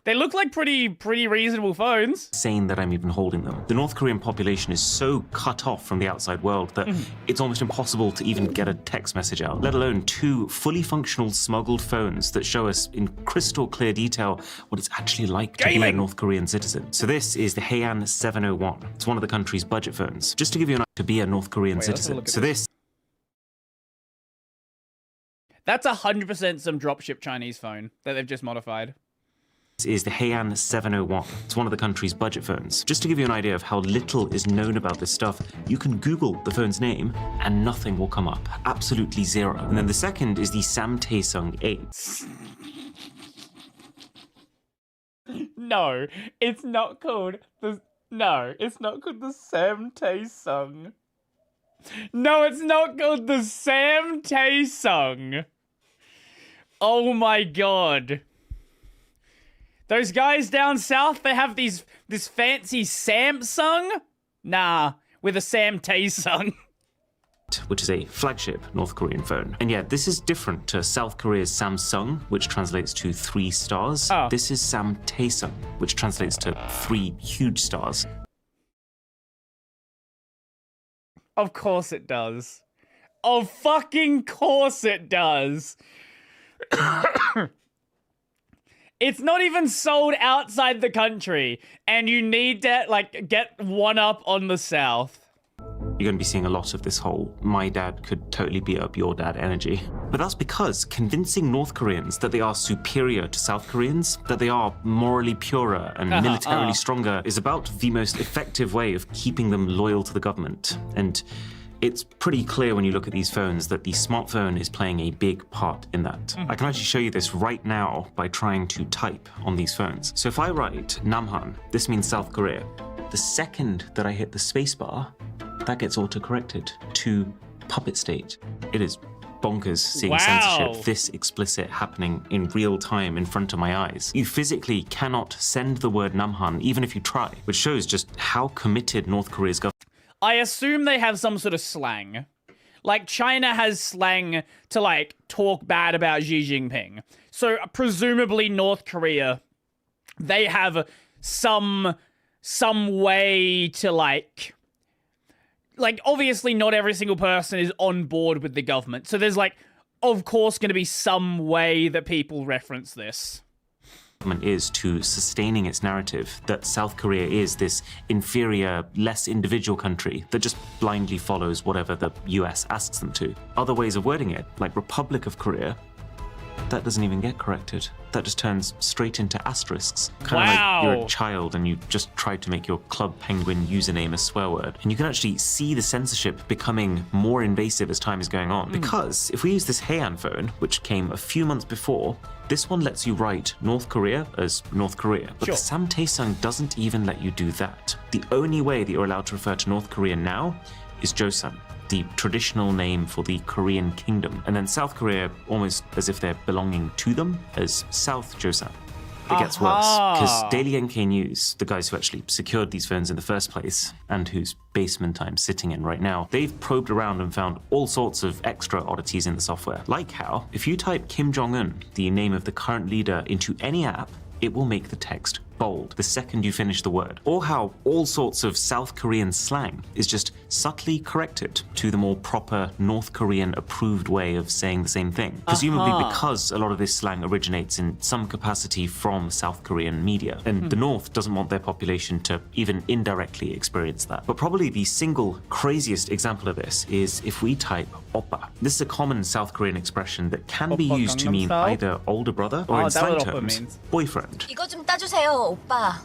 They look like pretty reasonable phones. Saying that I'm even holding them. The North Korean population is so cut off from the outside world that it's almost impossible to even get a text message out, let alone two fully functional smuggled phones that show us in crystal clear detail what it's actually like to be a North Korean citizen. So this is the Heian 701. It's one of the country's budget phones. Just to give you an idea, to be a North Korean citizen. So this. That's 100% some dropship Chinese phone that they've just modified. This is the Heian 701. It's one of the country's budget phones. Just to give you an idea of how little is known about this stuff, you can Google the phone's name and nothing will come up. Absolutely zero. And then the second is the Samtaesung 8. No, it's not called the... No, it's not called the Samtaesung. No, it's not called the Samtaesung. Oh my god. Those guys down south, they have this fancy Samsung? Nah, with a Samtaesung. Which is a flagship North Korean phone. And yeah, this is different to South Korea's Samsung, which translates to 3 stars. Oh. This is Samtaesung, which translates to 3 huge stars. Of course it does. Of fucking course it does. It's not even sold outside the country, and you need to, like, get one up on the South. You're going to be seeing a lot of this whole my dad could totally beat up your dad energy. But that's because convincing North Koreans that they are superior to South Koreans, that they are morally purer and militarily stronger, is about the most effective way of keeping them loyal to the government. And it's pretty clear when you look at these phones that the smartphone is playing a big part in that. I can actually show you this right now by trying to type on these phones. So if I write Namhan, this means South Korea. the second that I hit the spacebar, that gets auto-corrected to puppet state. It is bonkers seeing censorship this explicit happening in real time in front of my eyes. You physically cannot send the word Namhan even if you try, which shows just how committed North Korea's government. I assume they have some sort of slang. Like, China has slang to, like, talk bad about Xi Jinping. So, presumably, North Korea, they have some way to, like, obviously not every single person is on board with the government. So there's, like, of course going to be some way that people reference this. Is to sustaining its narrative that South Korea is this inferior, less individual country that just blindly follows whatever the US asks them to. Other ways of wording it, like Republic of Korea, that doesn't even get corrected. That just turns straight into asterisks. Kind of like you're a child and you just tried to make your Club Penguin username a swear word. And you can actually see the censorship becoming more invasive as time is going on. Because if we use this Heian phone, which came a few months before, this one lets you write North Korea as North Korea. But the Samtaesung doesn't even let you do that. The only way that you're allowed to refer to North Korea now is Joseon, the traditional name for the Korean kingdom. And then South Korea, almost as if they're belonging to them, as South Joseon. It gets worse, because Daily NK News, the guys who actually secured these phones in the first place, and whose basement I'm sitting in right now, they've probed around and found all sorts of extra oddities in the software. Like how, if you type Kim Jong-un, the name of the current leader, into any app, it will make the text bold the second you finish the word. Or how all sorts of South Korean slang is just subtly corrected to the more proper North Korean approved way of saying the same thing. Presumably because a lot of this slang originates in some capacity from South Korean media. And the North doesn't want their population to even indirectly experience that. But probably the single craziest example of this is if we type oppa. This is a common South Korean expression that can be used to mean either older brother or in slang terms, boyfriend. 이거 좀 따주세요, 오빠.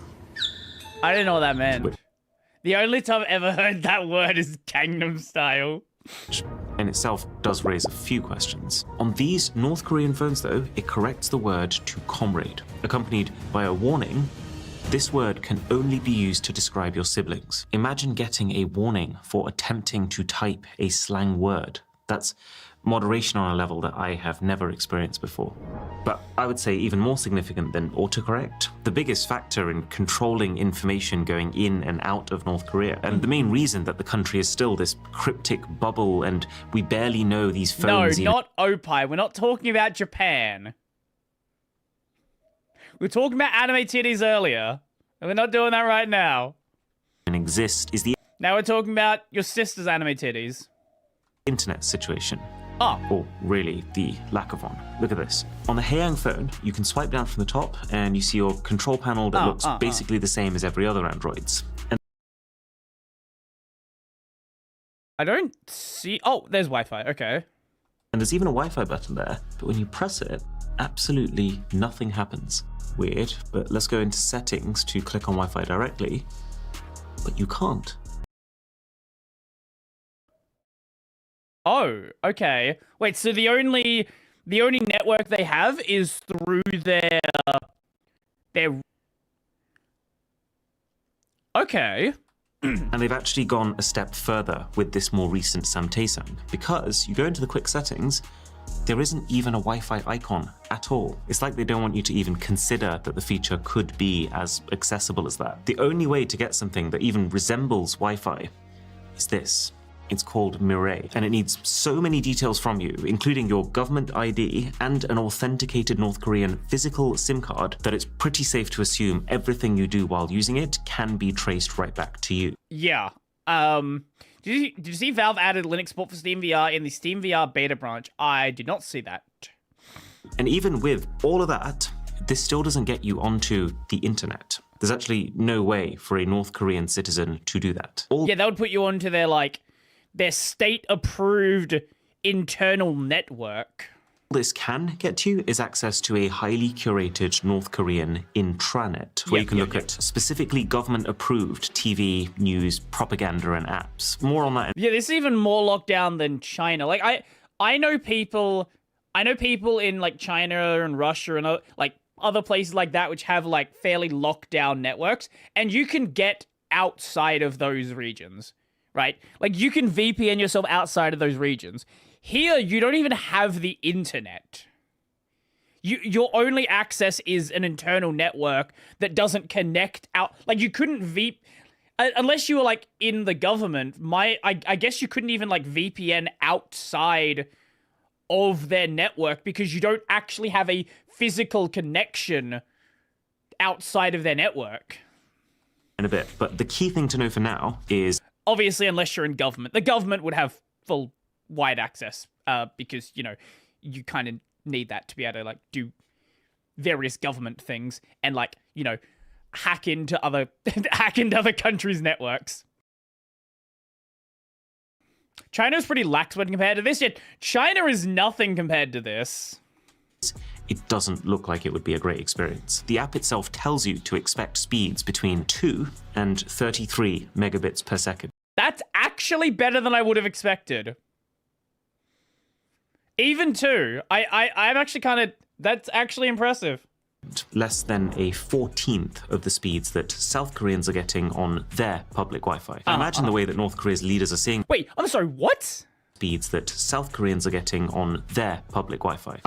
I didn't know what that meant. The only time I've ever heard that word is Gangnam Style. In itself does raise a few questions. On these North Korean phones though, it corrects the word to comrade, accompanied by a warning. This word can only be used to describe your siblings. Imagine getting a warning for attempting to type a slang word. That's moderation on a level that I have never experienced before. But I would say even more significant than autocorrect, the biggest factor in controlling information going in and out of North Korea, and the main reason that the country is still this cryptic bubble and we barely know these phones. No, not Opie. We're not talking about Japan. We were talking about anime titties earlier, and we're not doing that right now. And exist is the now we're talking about your sister's anime titties. Internet situation. Or really, the lack of one. Look at this. On the Haeyang phone, you can swipe down from the top and you see your control panel that looks basically the same as every other Android's. And I don't see... Oh, there's Wi-Fi. Okay. And there's even a Wi-Fi button there, but when you press it, absolutely nothing happens. Weird, but let's go into settings to click on Wi-Fi directly, but you can't. Oh, okay. Wait, so the only network they have is through their Okay. And they've actually gone a step further with this more recent Samtaesung, because you go into the quick settings, there isn't even a Wi-Fi icon at all. It's like they don't want you to even consider that the feature could be as accessible as that. The only way to get something that even resembles Wi-Fi is this. It's called Mirai, and it needs so many details from you, including your government ID and an authenticated North Korean physical SIM card, that it's pretty safe to assume everything you do while using it can be traced right back to you. Yeah. Did you see Valve added Linux support for Steam VR in the Steam VR beta branch? I did not see that. And even with all of that, this still doesn't get you onto the internet. There's actually no way for a North Korean citizen to do that. Yeah, that would put you onto their state-approved internal network. All this can get you is access to a highly curated North Korean intranet, where you can look at specifically government-approved TV, news, propaganda, and apps. More on that. Yeah, this is even more locked down than China. Like, I know people in like China and Russia and like other places like that which have like fairly locked down networks, and you can get outside of those regions, right? Like, you can VPN yourself outside of those regions. Here, you don't even have the internet. Your only access is an internal network that doesn't connect out. Like, you couldn't unless you were, like, in the government, I guess you couldn't even, like, VPN outside of their network because you don't actually have a physical connection outside of their network. In a bit, but the key thing to know for now is... Obviously, unless you're in government. The government would have full wide access because, you know, you kind of need that to be able to, like, do various government things and, like, you know, hack into other countries' networks. China's pretty lax when compared to this, yet China is nothing compared to this. It doesn't look like it would be a great experience. The app itself tells you to expect speeds between 2 and 33 megabits per second. That's actually better than I would have expected. Even 2. I'm actually kind of... That's actually impressive. Less than a 14th of the speeds that South Koreans are getting on their public Wi-Fi. Imagine the way that North Korea's leaders are seeing... Wait, I'm sorry, what? ...speeds that South Koreans are getting on their public Wi-Fi.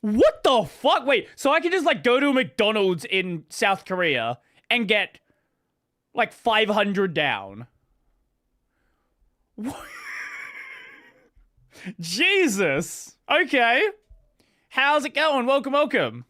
What the fuck? Wait, so I can just, like, go to a McDonald's in South Korea and get, like, 500 down? Jesus. Okay. How's it going? Welcome, welcome.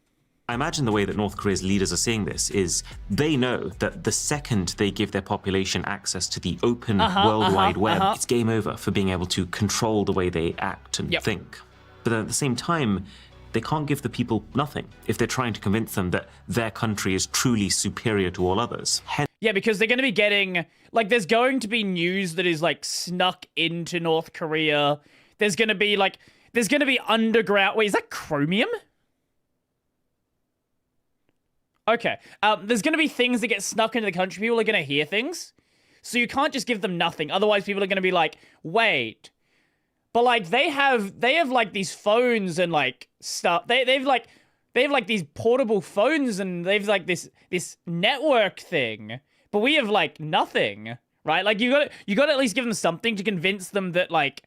I imagine the way that North Korea's leaders are seeing this is they know that the second they give their population access to the open World Wide Web, it's game over for being able to control the way they act and think. But then at the same time, they can't give the people nothing if they're trying to convince them that their country is truly superior to all others. Yeah, because they're going to be getting... Like, there's going to be news that is, like, snuck into North Korea. There's going to be, like... There's going to be underground... Wait, is that chromium? Okay. There's going to be things that get snuck into the country. People are going to hear things. So you can't just give them nothing. Otherwise, people are going to be like, wait... But, like, they have like, these phones and, like, stuff. They have, like, these portable phones and they've, like, this network thing. But we have, like, nothing, right? Like, you got to at least give them something to convince them that, like,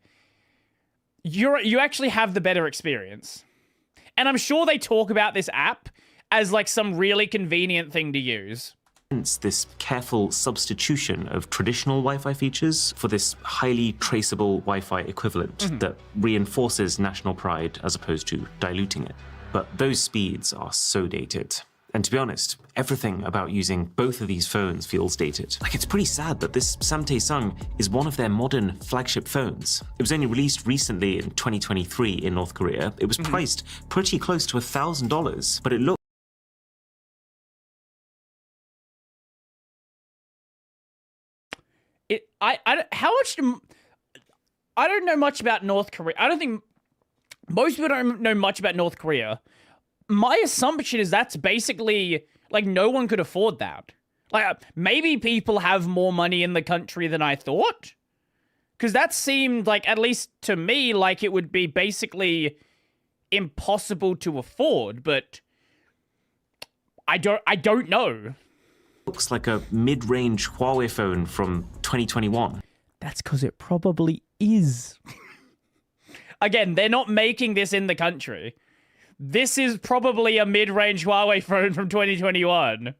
you actually have the better experience. And I'm sure they talk about this app as, like, some really convenient thing to use. This careful substitution of traditional Wi-Fi features for this highly traceable Wi-Fi equivalent that reinforces national pride as opposed to diluting it. But those speeds are so dated. And to be honest, everything about using both of these phones feels dated. Like, it's pretty sad that this Samtae-sung is one of their modern flagship phones. It was only released recently in 2023 in North Korea. It was priced pretty close to $1,000, but it looked I don't know much about North Korea. I don't think most people don't know much about North Korea. My assumption is that's basically, like, no one could afford that. Like, maybe people have more money in the country than I thought. Because that seemed like, at least to me, like it would be basically impossible to afford, but I don't know. Looks like a mid-range Huawei phone from 2021. That's because it probably is. Again, they're not making this in the country. This is probably a mid-range Huawei phone from 2021.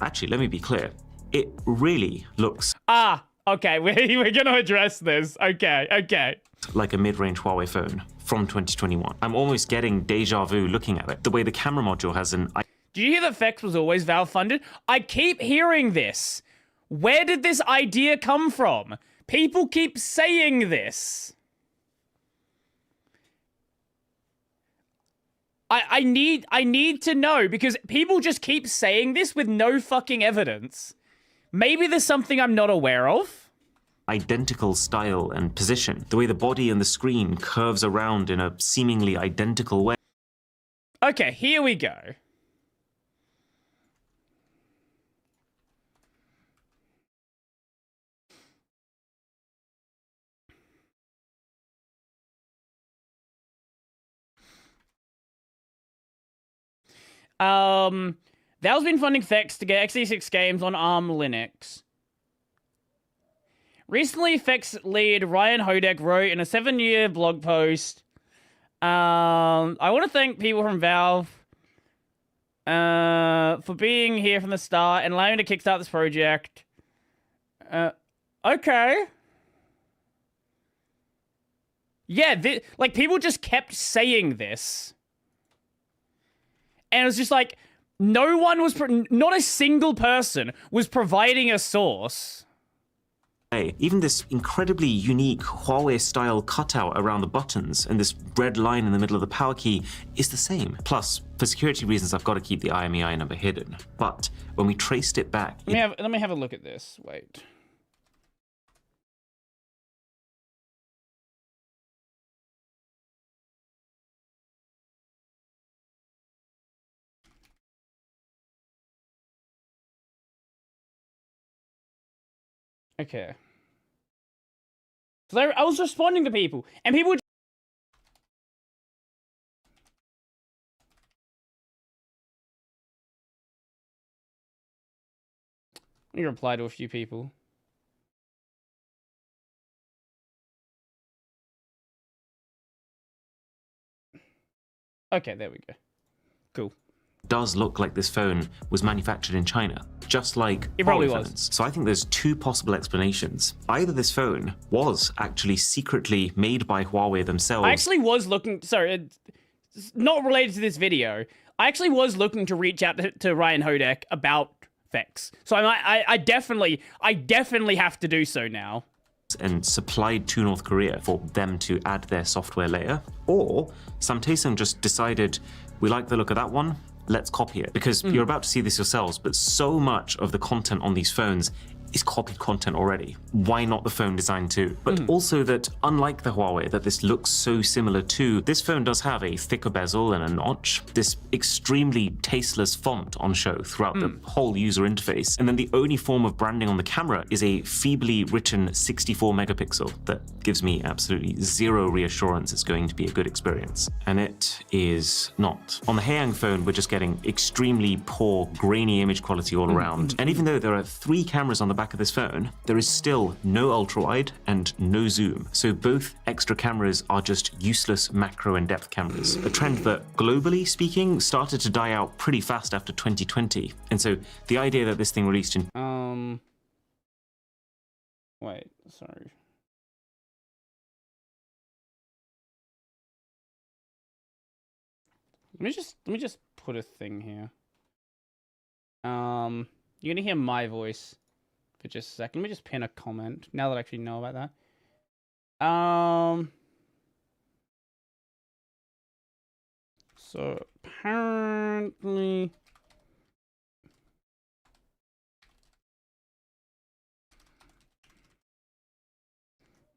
Actually, let me be clear. It really looks... Okay, we're going to address this. Okay. Like a mid-range Huawei phone from 2021. I'm almost getting deja vu looking at it. The way the camera module has an... Did you hear that Fex was always Valve funded? I keep hearing this. Where did this idea come from? People keep saying this. I need to know because people just keep saying this with no fucking evidence. Maybe there's something I'm not aware of. Identical style and position. The way the body and the screen curves around in a seemingly identical way. Okay, here we go. Valve's been funding Fex to get x86 games on ARM Linux. Recently, Fex lead Ryan Hodek wrote in a 7-year blog post, I want to thank people from Valve for being here from the start and allowing me to kickstart this project. Okay. Yeah, like, people just kept saying this. And it was just like, no one was, not a single person was providing a source. Even this incredibly unique Huawei-style cutout around the buttons and this red line in the middle of the power key is the same. Plus, for security reasons, I've got to keep the IMEI number hidden. But when we traced it back... Let me have a look at this. Wait. Okay. So I was responding to people, and people would... Let me reply to a few people. Okay, there we go. Cool. Does look like this phone was manufactured in China, just like it probably Huawei was. Phones. So I think there's two possible explanations. Either this phone was actually secretly made by Huawei themselves. I actually was looking, sorry, it's not related to this video. I actually was looking to reach out to Ryan Hodek about Fex. So I definitely have to do so now. And supplied to North Korea for them to add their software layer. Or Samsung just decided, we like the look of that one, let's copy it. Because you're about to see this yourselves, but so much of the content on these phones is copied content already. Why not the phone design too? But also that, unlike the Huawei that this looks so similar to, this phone does have a thicker bezel and a notch, this extremely tasteless font on show throughout the whole user interface. And then the only form of branding on the camera is a feebly written 64 megapixel that gives me absolutely zero reassurance it's going to be a good experience. And it is not. On the Haeyang phone, we're just getting extremely poor, grainy image quality all around. And even though there are 3 cameras on the back of this phone, there is still no ultra-wide and no zoom. So both extra cameras are just useless macro and depth cameras. A trend that, globally speaking, started to die out pretty fast after 2020. And so the idea that this thing released in... Wait, sorry. Let me just put a thing here. You're gonna hear my voice for just a second. Let me just pin a comment now that I actually know about that. So apparently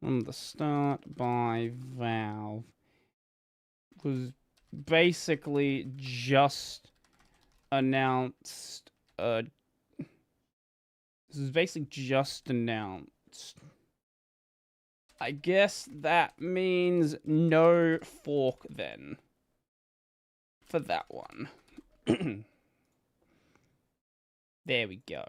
from the start by Valve was basically just announced this is basically just announced. I guess that means no fork then for that one. There we go.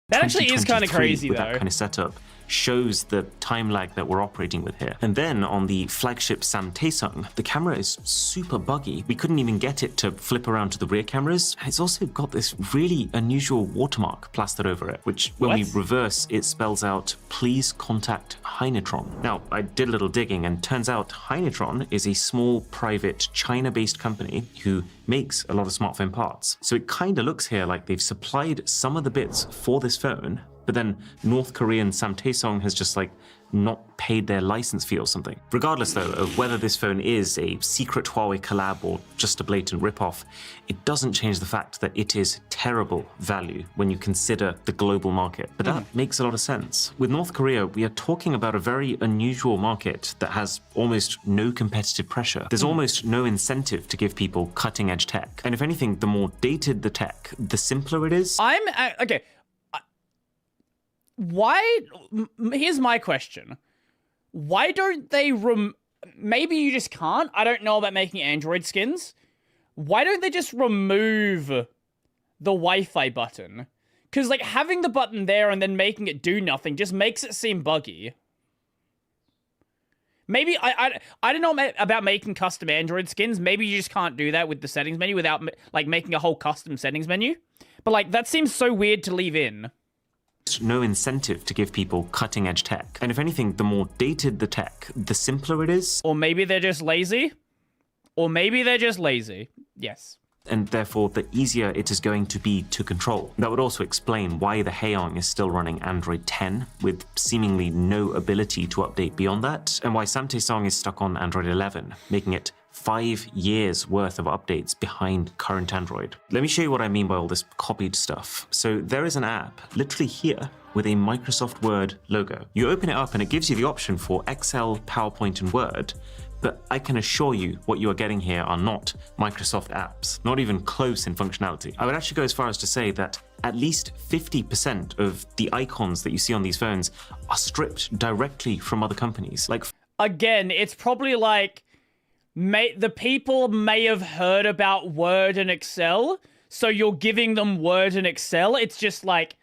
That actually is kind of crazy, with though. That kind of setup shows the time lag that we're operating with here. And then on the flagship Samsung, the camera is super buggy. We couldn't even get it to flip around to the rear cameras. And it's also got this really unusual watermark plastered over it, which when we reverse, it spells out, please contact Heinetron. Now, I did a little digging and turns out Heinetron is a small private China-based company who makes a lot of smartphone parts. So it kind of looks here like they've supplied some of the bits for this phone, but then North Korean Samsung has just like not paid their license fee or something. Regardless though of whether this phone is a secret Huawei collab or just a blatant ripoff, it doesn't change the fact that it is terrible value when you consider the global market. But that makes a lot of sense. With North Korea, we are talking about a very unusual market that has almost no competitive pressure. There's almost no incentive to give people cutting edge tech. And if anything, the more dated the tech, the simpler it is. Okay. Why? Here's my question. Why don't they maybe you just can't. I don't know about making Android skins. Why don't they just remove the Wi-Fi button? Because, like, having the button there and then making it do nothing just makes it seem buggy. Maybe, I don't know about making custom Android skins. Maybe you just can't do that with the settings menu without, like, making a whole custom settings menu. But, like, that seems so weird to leave in. No incentive to give people cutting-edge tech. And if anything, the more dated the tech, the simpler it is. Or maybe they're just lazy. Or maybe they're just lazy. Yes. And therefore, the easier it is going to be to control. That would also explain why the Haeyong is still running Android 10, with seemingly no ability to update beyond that, and why Samtaesong is stuck on Android 11, making it 5 years worth of updates behind current Android. Let me show you what I mean by all this copied stuff. So there is an app, literally here, with a Microsoft Word logo. You open it up and it gives you the option for Excel, PowerPoint, and Word, but I can assure you what you are getting here are not Microsoft apps, not even close in functionality. I would actually go as far as to say that at least 50% of the icons that you see on these phones are stripped directly from other companies. Like, again, it's probably like, the people may have heard about Word and Excel, so you're giving them Word and Excel. It's just like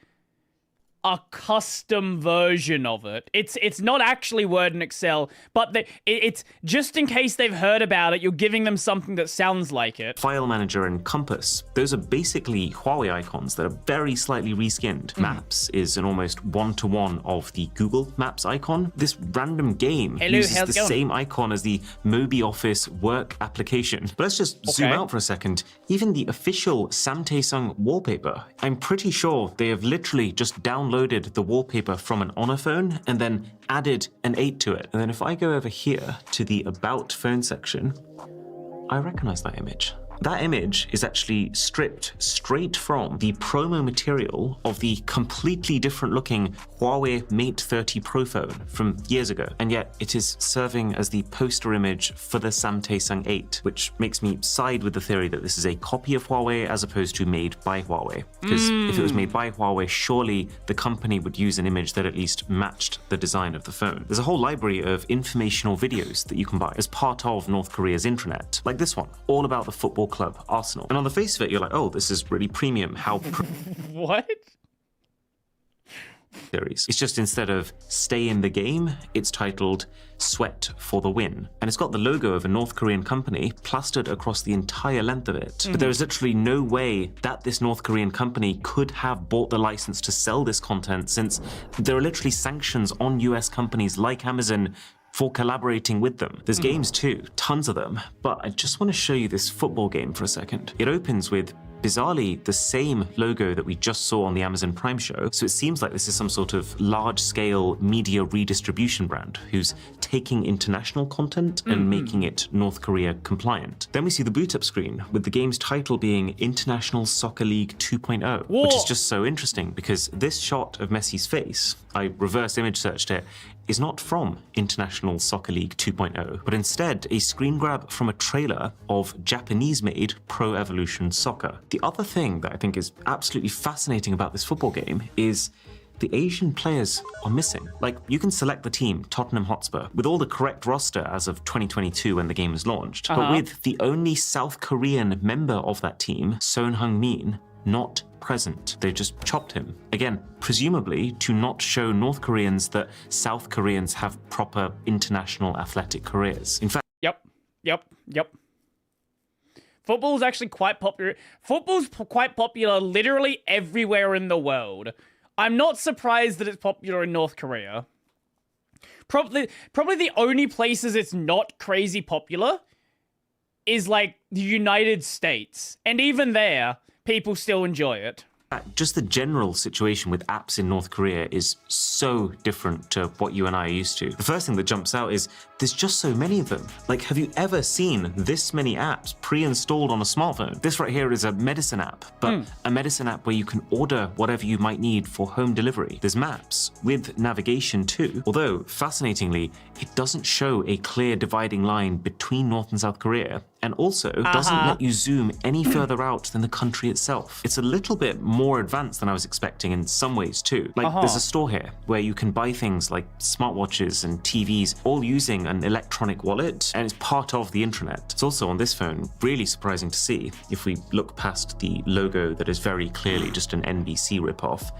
a custom version of it. It's not actually Word and Excel, but it's just in case they've heard about it, you're giving them something that sounds like it. File Manager and Compass, those are basically Huawei icons that are very slightly reskinned. Maps is an almost one-to-one of the Google Maps icon. This random game uses the same icon as the Mobi Office work application. But let's just zoom out for a second. Even the official Samtaesong wallpaper, I'm pretty sure they have literally just downloaded the wallpaper from an Honor phone and then added an 8 to it. And then if I go over here to the About Phone section, I recognize that image. That image is actually stripped straight from the promo material of the completely different looking Huawei Mate 30 Pro phone from years ago. And yet it is serving as the poster image for the Samtaesong 8, which makes me side with the theory that this is a copy of Huawei as opposed to made by Huawei. Because if it was made by Huawei, surely the company would use an image that at least matched the design of the phone. There's a whole library of informational videos that you can buy as part of North Korea's intranet, like this one, all about the football club Arsenal. And on the face of it, you're like, oh, this is really premium. How what? Series. It's just instead of Stay in the Game, it's titled Sweat for the Win. And it's got the logo of a North Korean company plastered across the entire length of it. But there is literally no way that this North Korean company could have bought the license to sell this content, since there are literally sanctions on US companies like Amazon for collaborating with them. There's games too, tons of them, but I just want to show you this football game for a second. It opens with, bizarrely, the same logo that we just saw on the Amazon Prime show, so it seems like this is some sort of large-scale media redistribution brand who's taking international content and making it North Korea compliant. Then we see the boot-up screen with the game's title being International Soccer League 2.0, which is just so interesting because this shot of Messi's face, I reverse image searched it, is not from International Soccer League 2.0, but instead a screen grab from a trailer of Japanese-made Pro Evolution Soccer. The other thing that I think is absolutely fascinating about this football game is the Asian players are missing. Like, you can select the team, Tottenham Hotspur, with all the correct roster as of 2022 when the game was launched, but with the only South Korean member of that team, Son Heung-min, not present. They just chopped him. Again, presumably to not show North Koreans that South Koreans have proper international athletic careers. In fact, Yep. Football's actually quite popular. Football's quite popular literally everywhere in the world. I'm not surprised that it's popular in North Korea. Probably the only places it's not crazy popular is like the United States. And even there, people still enjoy it. just the general situation with apps in North Korea is so different to what you and I are used to. The first thing that jumps out is there's just so many of them. Like, have you ever seen this many apps pre-installed on a smartphone? This right here is a medicine app, but a medicine app where you can order whatever you might need for home delivery. There's maps with navigation too, although fascinatingly, it doesn't show a clear dividing line between North and South Korea. and also doesn't let you zoom any further out than the country itself. It's a little bit more advanced than I was expecting in some ways too. Like there's a store here where you can buy things like smartwatches and TVs, all using an electronic wallet, and it's part of the intranet. It's also on this phone, really surprising to see if we look past the logo that is very clearly just an NBC ripoff.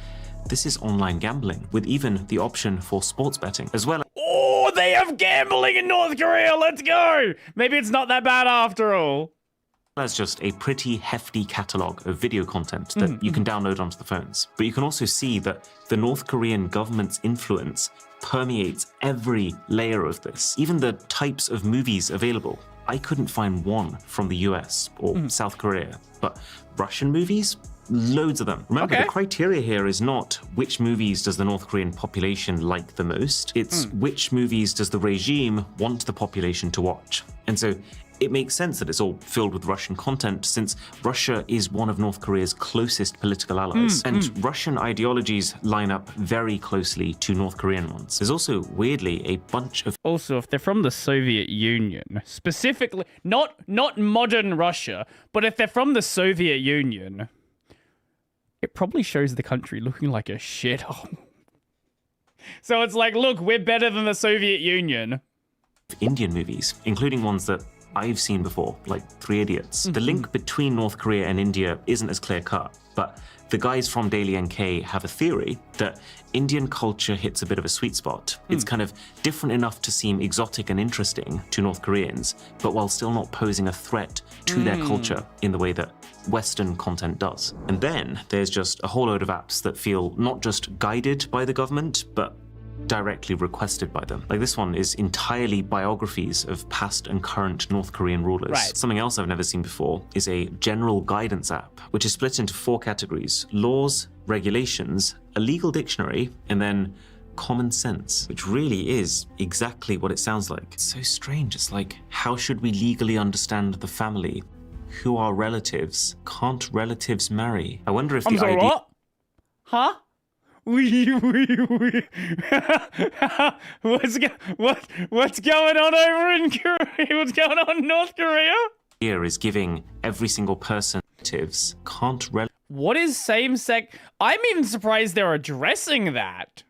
This is online gambling, with even the option for sports betting, as well. Oh, they have gambling in North Korea. Let's go. Maybe it's not that bad after all. As just a pretty hefty catalogue of video content that you can download onto the phones. But you can also see that the North Korean government's influence permeates every layer of this, even the types of movies available. I couldn't find one from the US or South Korea, but Russian movies? Loads of them. Remember, the criteria here is not which movies does the North Korean population like the most, it's which movies does the regime want the population to watch. And so it makes sense that it's all filled with Russian content, since Russia is one of North Korea's closest political allies, and Russian ideologies line up very closely to North Korean ones. There's also, weirdly, a bunch of... Also, if they're from the Soviet Union, specifically, not modern Russia, but if they're from the Soviet Union, it probably shows the country looking like a shithole. So it's like, look, we're better than the Soviet Union. Indian movies, including ones that I've seen before, like Three Idiots. The link between North Korea and India isn't as clear-cut, but the guys from Daily NK have a theory that Indian culture hits a bit of a sweet spot. It's kind of different enough to seem exotic and interesting to North Koreans, but while still not posing a threat to their culture in the way that Western content does. And then there's just a whole load of apps that feel not just guided by the government, but directly requested by them. Like this one is entirely biographies of past and current North Korean rulers. Right. Something else I've never seen before is a general guidance app, which is split into 4 categories: laws, regulations, a legal dictionary, and then common sense, which really is exactly what it sounds like. It's so strange. It's like, how should we legally understand the family? Who are relatives? Can't relatives marry? I wonder if the idea... What? Huh? What's going on over in Korea? What's going on in North Korea? Here is giving every single person relatives. Can't What is same-sex? I'm even surprised they're addressing that.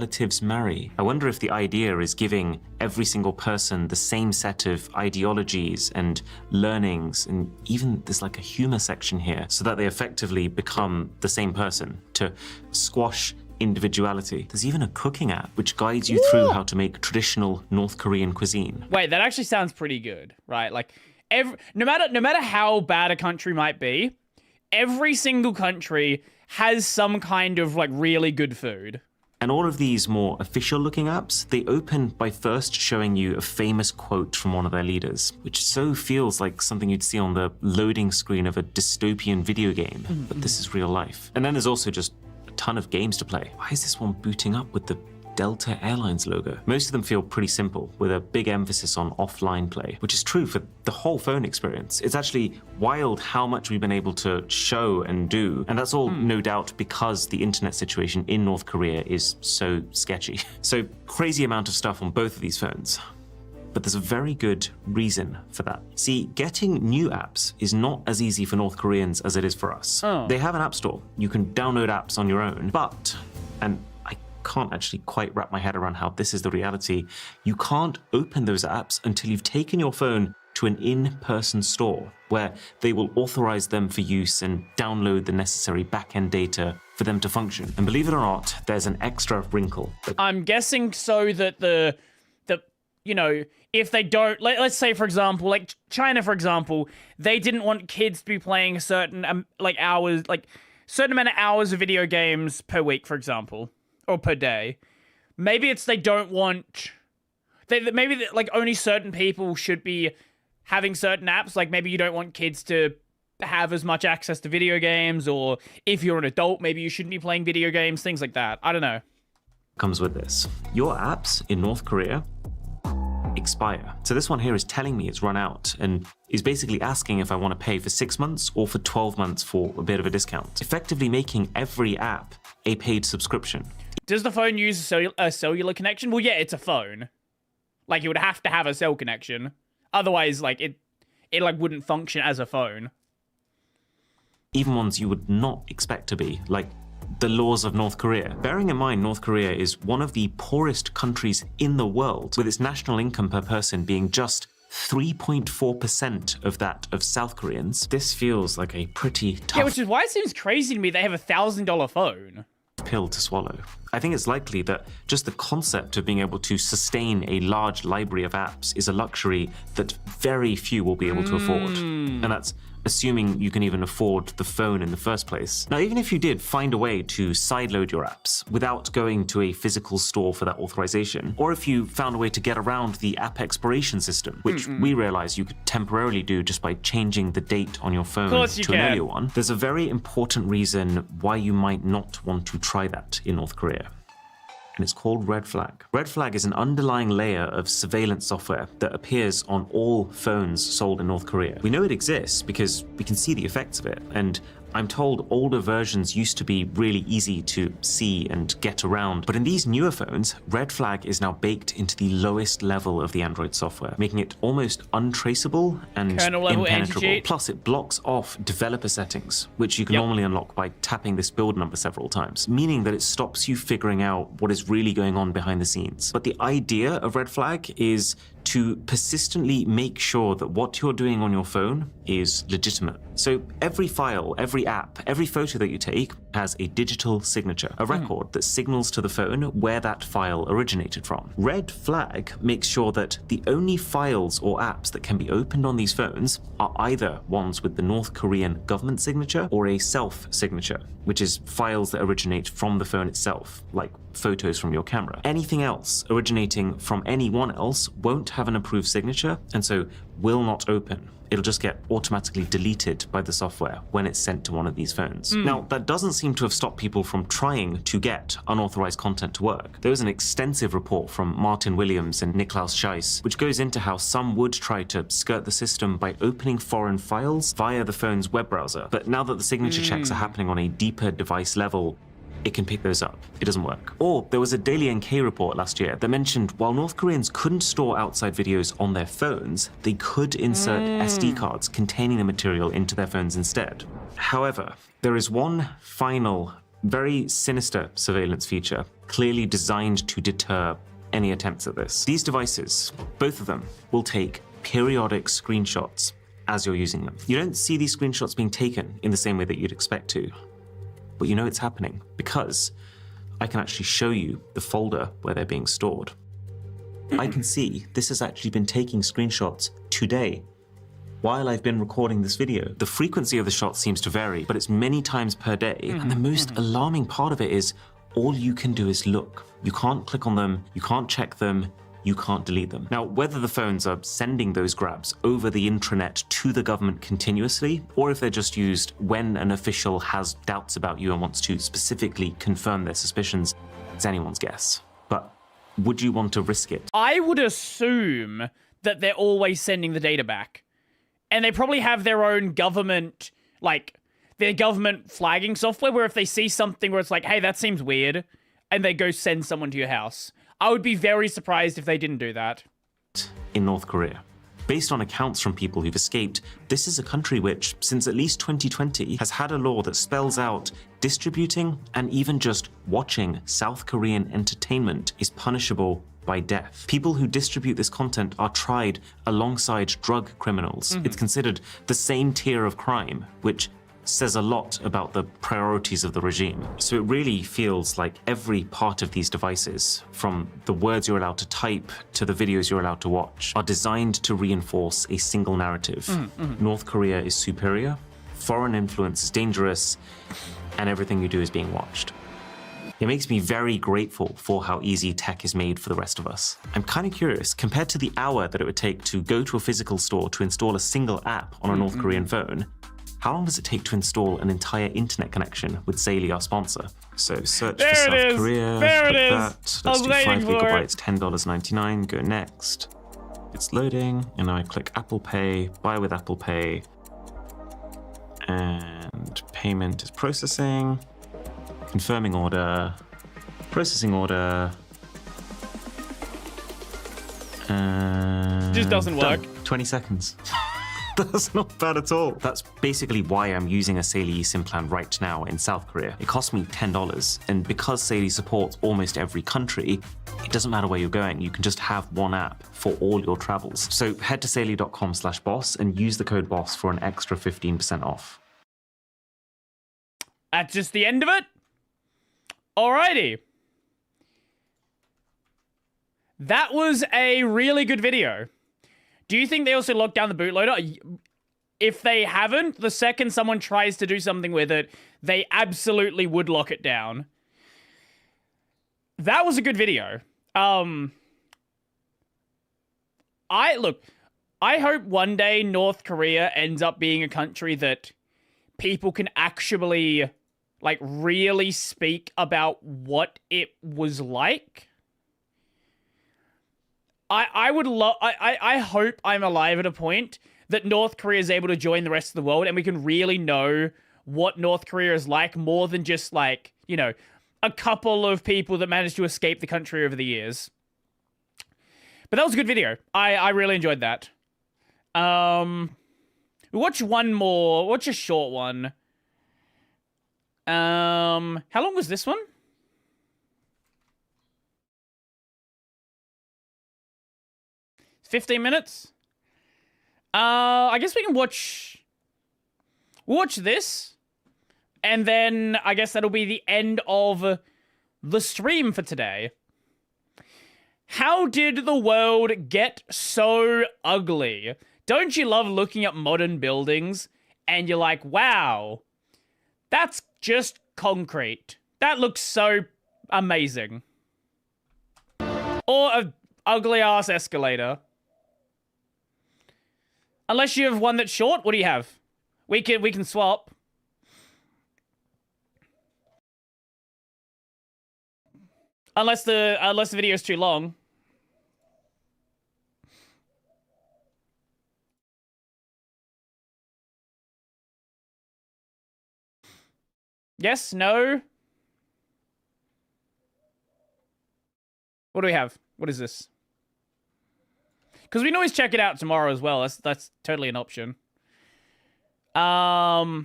relatives marry? I wonder if the idea is giving every single person the same set of ideologies and learnings, and even there's like a humor section here, so that they effectively become the same person, to squash individuality. There's even a cooking app which guides you through how to make traditional North Korean cuisine. Wait, that actually sounds pretty good, right? Like, no matter how bad a country might be, every single country has some kind of like really good food. And all of these more official-looking apps, they open by first showing you a famous quote from one of their leaders, which so feels like something you'd see on the loading screen of a dystopian video game, but this is real life. And then there's also just a ton of games to play. Why is this one booting up with the Delta Airlines logo? Most of them feel pretty simple, with a big emphasis on offline play, which is true for the whole phone experience. It's actually wild how much we've been able to show and do, and that's all no doubt because the internet situation in North Korea is so sketchy. So crazy amount of stuff on both of these phones. But there's a very good reason for that. See, getting new apps is not as easy for North Koreans as it is for us. They have an app store. You can download apps on your own, but, and I can't actually quite wrap my head around how this is the reality, you can't open those apps until you've taken your phone to an in-person store where they will authorize them for use and download the necessary back-end data for them to function. And believe it or not, there's an extra wrinkle. I'm guessing so that the you know, if they don't, let's say for example, like China for example, they didn't want kids to be playing a certain certain amount of hours of video games per week, for example, or per day. Maybe it's they don't want, maybe like only certain people should be having certain apps. Like maybe you don't want kids to have as much access to video games, or if you're an adult, maybe you shouldn't be playing video games, things like that. I don't know. Comes with this. Your apps in North Korea expire. So this one here is telling me it's run out and is basically asking if I want to pay for 6 months or for 12 months for a bit of a discount, effectively making every app a paid subscription. Does the phone use a cellular connection? Well, yeah, it's a phone. Like, you would have to have a cell connection. Otherwise, like, it like wouldn't function as a phone. Even ones you would not expect to be, like the laws of North Korea. Bearing in mind, North Korea is one of the poorest countries in the world, with its national income per person being just 3.4% of that of South Koreans. This feels like a pretty tough Yeah, which is why it seems crazy to me they have a $1,000 phone. Pill to swallow. I think it's likely that just the concept of being able to sustain a large library of apps is a luxury that very few will be able to afford. And that's assuming you can even afford the phone in the first place. Now, even if you did find a way to sideload your apps without going to a physical store for that authorization, or if you found a way to get around the app expiration system, which we realize you could temporarily do just by changing the date on your phone to an earlier one, there's a very important reason why you might not want to try that in North Korea. And it's called Red Flag. Red Flag is an underlying layer of surveillance software that appears on all phones sold in North Korea. We know it exists because we can see the effects of it, and I'm told older versions used to be really easy to see and get around, but in these newer phones, Red Flag is now baked into the lowest level of the Android software, making it almost untraceable and impenetrable. Plus, it blocks off developer settings, which you can normally unlock by tapping this build number several times, meaning that it stops you figuring out what is really going on behind the scenes. But the idea of Red Flag is to persistently make sure that what you're doing on your phone is legitimate. So every file, every app, every photo that you take has a digital signature, a record that signals to the phone where that file originated from. Red Flag makes sure that the only files or apps that can be opened on these phones are either ones with the North Korean government signature or a self-signature, which is files that originate from the phone itself, like photos from your camera. Anything else originating from anyone else won't have an approved signature, and so will not open. It'll just get automatically deleted by the software when it's sent to one of these phones. Now, that doesn't seem to have stopped people from trying to get unauthorized content to work. There was an extensive report from Martin Williams and Niklaus Scheiss, which goes into how some would try to skirt the system by opening foreign files via the phone's web browser. But now that the signature checks are happening on a deeper device level, it can pick those up. It doesn't work. Or there was a Daily NK report last year that mentioned while North Koreans couldn't store outside videos on their phones, they could insert SD cards containing the material into their phones instead. However, there is one final, very sinister surveillance feature clearly designed to deter any attempts at this. These devices, both of them, will take periodic screenshots as you're using them. You don't see these screenshots being taken in the same way that you'd expect to. But you know it's happening because I can actually show you the folder where they're being stored. I can see this has actually been taking screenshots today while I've been recording this video. The frequency of the shots seems to vary, but it's many times per day. And the most alarming part of it is all you can do is look. You can't click on them, you can't check them, you can't delete them. Now, whether the phones are sending those grabs over the intranet to the government continuously, or if they're just used when an official has doubts about you and wants to specifically confirm their suspicions, it's anyone's guess. But would you want to risk it? I would assume that they're always sending the data back. And they probably have their own government, like, their government flagging software where if they see something where it's like, hey, that seems weird, and they go send someone to your house. I would be very surprised if they didn't do that. In North Korea. Based on accounts from people who've escaped, this is a country which, since at least 2020, has had a law that spells out distributing and even just watching South Korean entertainment is punishable by death. People who distribute this content are tried alongside drug criminals. It's considered the same tier of crime, which says a lot about the priorities of the regime. So it really feels like every part of these devices, from the words you're allowed to type to the videos you're allowed to watch, are designed to reinforce a single narrative. North Korea is superior, foreign influence is dangerous, and everything you do is being watched. It makes me very grateful for how easy tech is made for the rest of us. I'm kind of curious, compared to the hour that it would take to go to a physical store to install a single app on a North Korean phone, how long does it take to install an entire internet connection with Zayli, our sponsor? So search for South Korea, there it is. that. Let's do 5 gigabytes, $10.99, go next. It's loading, and I click Apple Pay, buy with Apple Pay, and payment is processing, confirming order, processing order, and just doesn't work. 20 seconds. That's not bad at all. That's basically why I'm using a Saily eSIM plan right now in South Korea. It cost me $10, and because Saily supports almost every country, it doesn't matter where you're going. You can just have one app for all your travels. So head to saily.com/boss and use the code BOSS for an extra 15% off. That's just the end of it? Alrighty. That was a really good video. Do you think they also locked down the bootloader? If they haven't, the second someone tries to do something with it, they absolutely would lock it down. That was a good video. I hope one day North Korea ends up being a country that people can actually, like, really speak about what it was like. I hope I'm alive at a point that North Korea is able to join the rest of the world and we can really know what North Korea is like more than just, like, you know, a couple of people that managed to escape the country over the years. But that was a good video. I really enjoyed that. Watch one more. Watch a short one. How long was this one? 15 minutes? I guess we can watch this. And then I guess that'll be the end of the stream for today. How did the world get so ugly? Don't you love looking at modern buildings and you're like, wow, that's just concrete. That looks so amazing. Or a ugly ass escalator. Unless you have one that's short, what do you have? We can swap. Unless the video is too long. Yes, no. What do we have? What is this? Because we can always check it out tomorrow as well. That's totally an option. I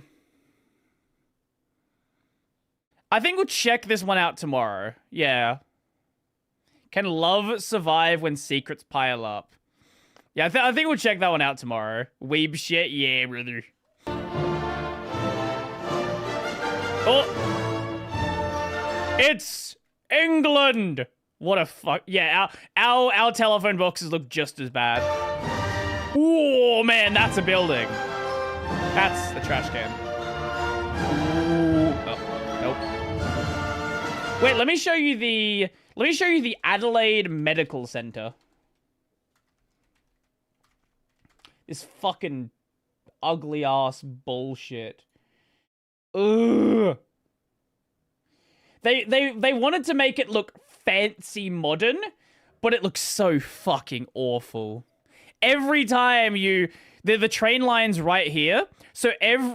think we'll check this one out tomorrow. Yeah. Can love survive when secrets pile up? Yeah, I think we'll check that one out tomorrow. Weeb shit? Yeah, brother. Oh! It's England! What a fuck. Yeah, our telephone boxes look just as bad. Oh, man, that's a building. That's the trash can. Ooh. Oh, nope. Wait, let me show you the Adelaide Medical Center. This fucking ugly ass bullshit. Ugh. They wanted to make it look fancy modern, but it looks so fucking awful. Every time the train line's right here. So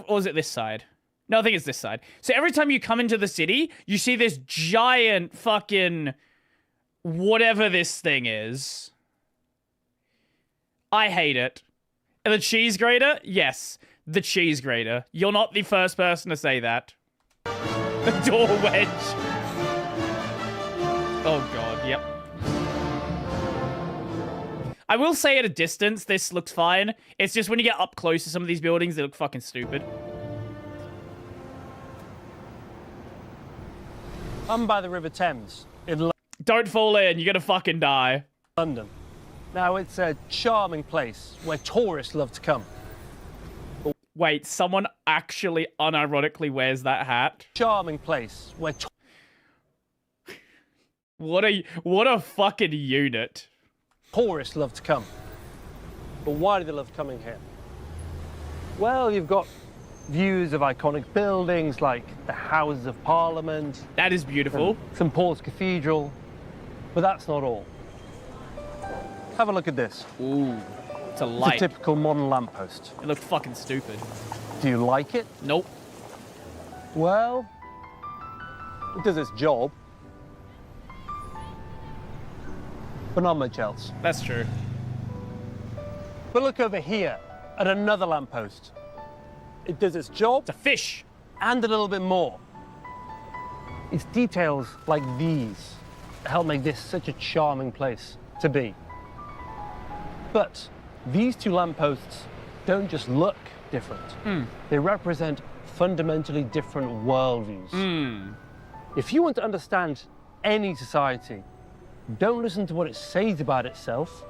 or is it this side? No, I think it's this side. So every time you come into the city, you see this giant fucking whatever this thing is. I hate it. And the cheese grater? Yes, the cheese grater. You're not the first person to say that. The door wedge. Oh god, yep. I will say at a distance, this looks fine. It's just when you get up close to some of these buildings, they look fucking stupid. I'm by the River Thames in London. Don't fall in, you're gonna fucking die. London. Now, it's a charming place where tourists love to come. Wait, someone actually unironically wears that hat? Charming place where what a fucking unit. Tourists love to come. But why do they love coming here? Well, you've got views of iconic buildings like the Houses of Parliament. That is beautiful. St. Paul's Cathedral. But that's not all. have a look at this. Ooh, it's a It's light. a typical modern lamppost. It looks fucking stupid. Do you like it? Nope. Well, it does its job. But not much else. That's true. But look over here at another lamppost. It does its job. It's a fish. And a little bit more. It's details like these that help make this such a charming place to be. But these two lampposts don't just look different. They represent fundamentally different worldviews. If you want to understand any society, don't listen to what it says about itself.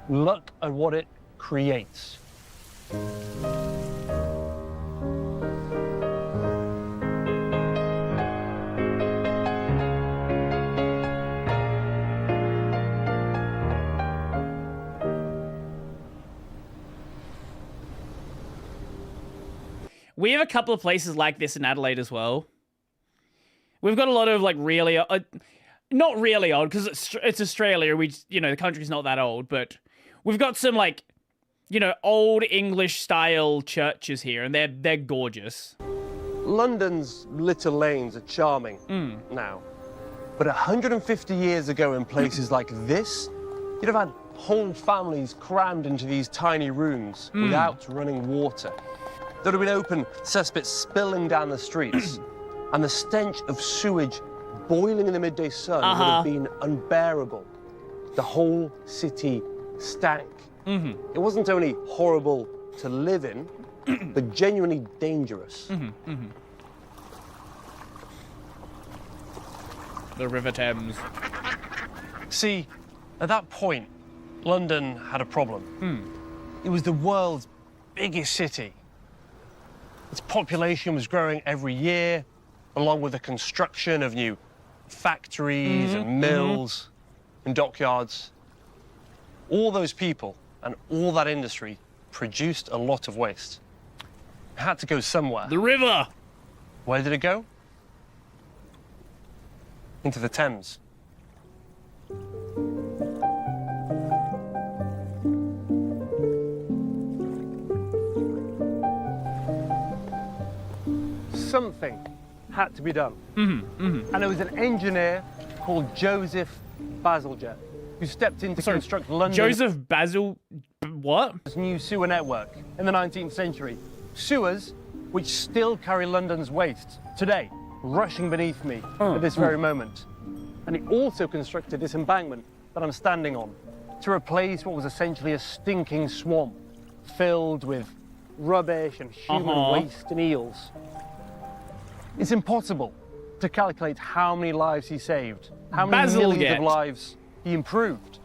Look at what it creates. We have a couple of places like this in Adelaide as well. We've got a lot of like really, not really old because it's Australia. The country's not that old, but we've got some like, old English style churches here, and they're gorgeous. London's little lanes are charming now, but 150 years ago in places like this, you'd have had whole families crammed into these tiny rooms without running water. There'd have been open cesspits spilling down the streets, and the stench of sewage boiling in the midday sun would have been unbearable. The whole city stank. It wasn't only horrible to live in, but genuinely dangerous. The River Thames. See, at that point, London had a problem. It was the world's biggest city. Its population was growing every year, along with the construction of new factories and mills and dockyards. All those people and all that industry produced a lot of waste. It had to go somewhere. The river! Where did it go? Into the Thames. Something had to be done. And it was an engineer called Joseph Bazalgette who stepped in to construct London. Joseph Basil... what? New sewer network in the 19th century. Sewers which still carry London's waste today, rushing beneath me at this very moment. And he also constructed this embankment that I'm standing on to replace what was essentially a stinking swamp filled with rubbish and human waste and eels. It's impossible to calculate how many lives he saved, how many millions of lives he improved.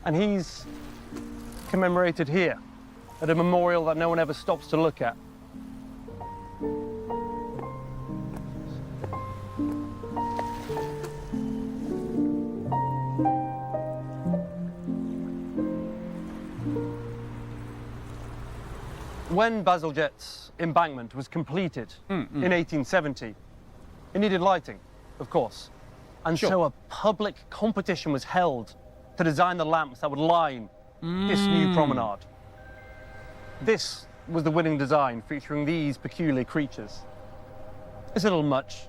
And he's commemorated here at a memorial that no one ever stops to look at. When Bazalgette's embankment was completed in 1870, it needed lighting, of course. And so a public competition was held to design the lamps that would line this new promenade. This was the winning design, featuring these peculiar creatures. It's a little much,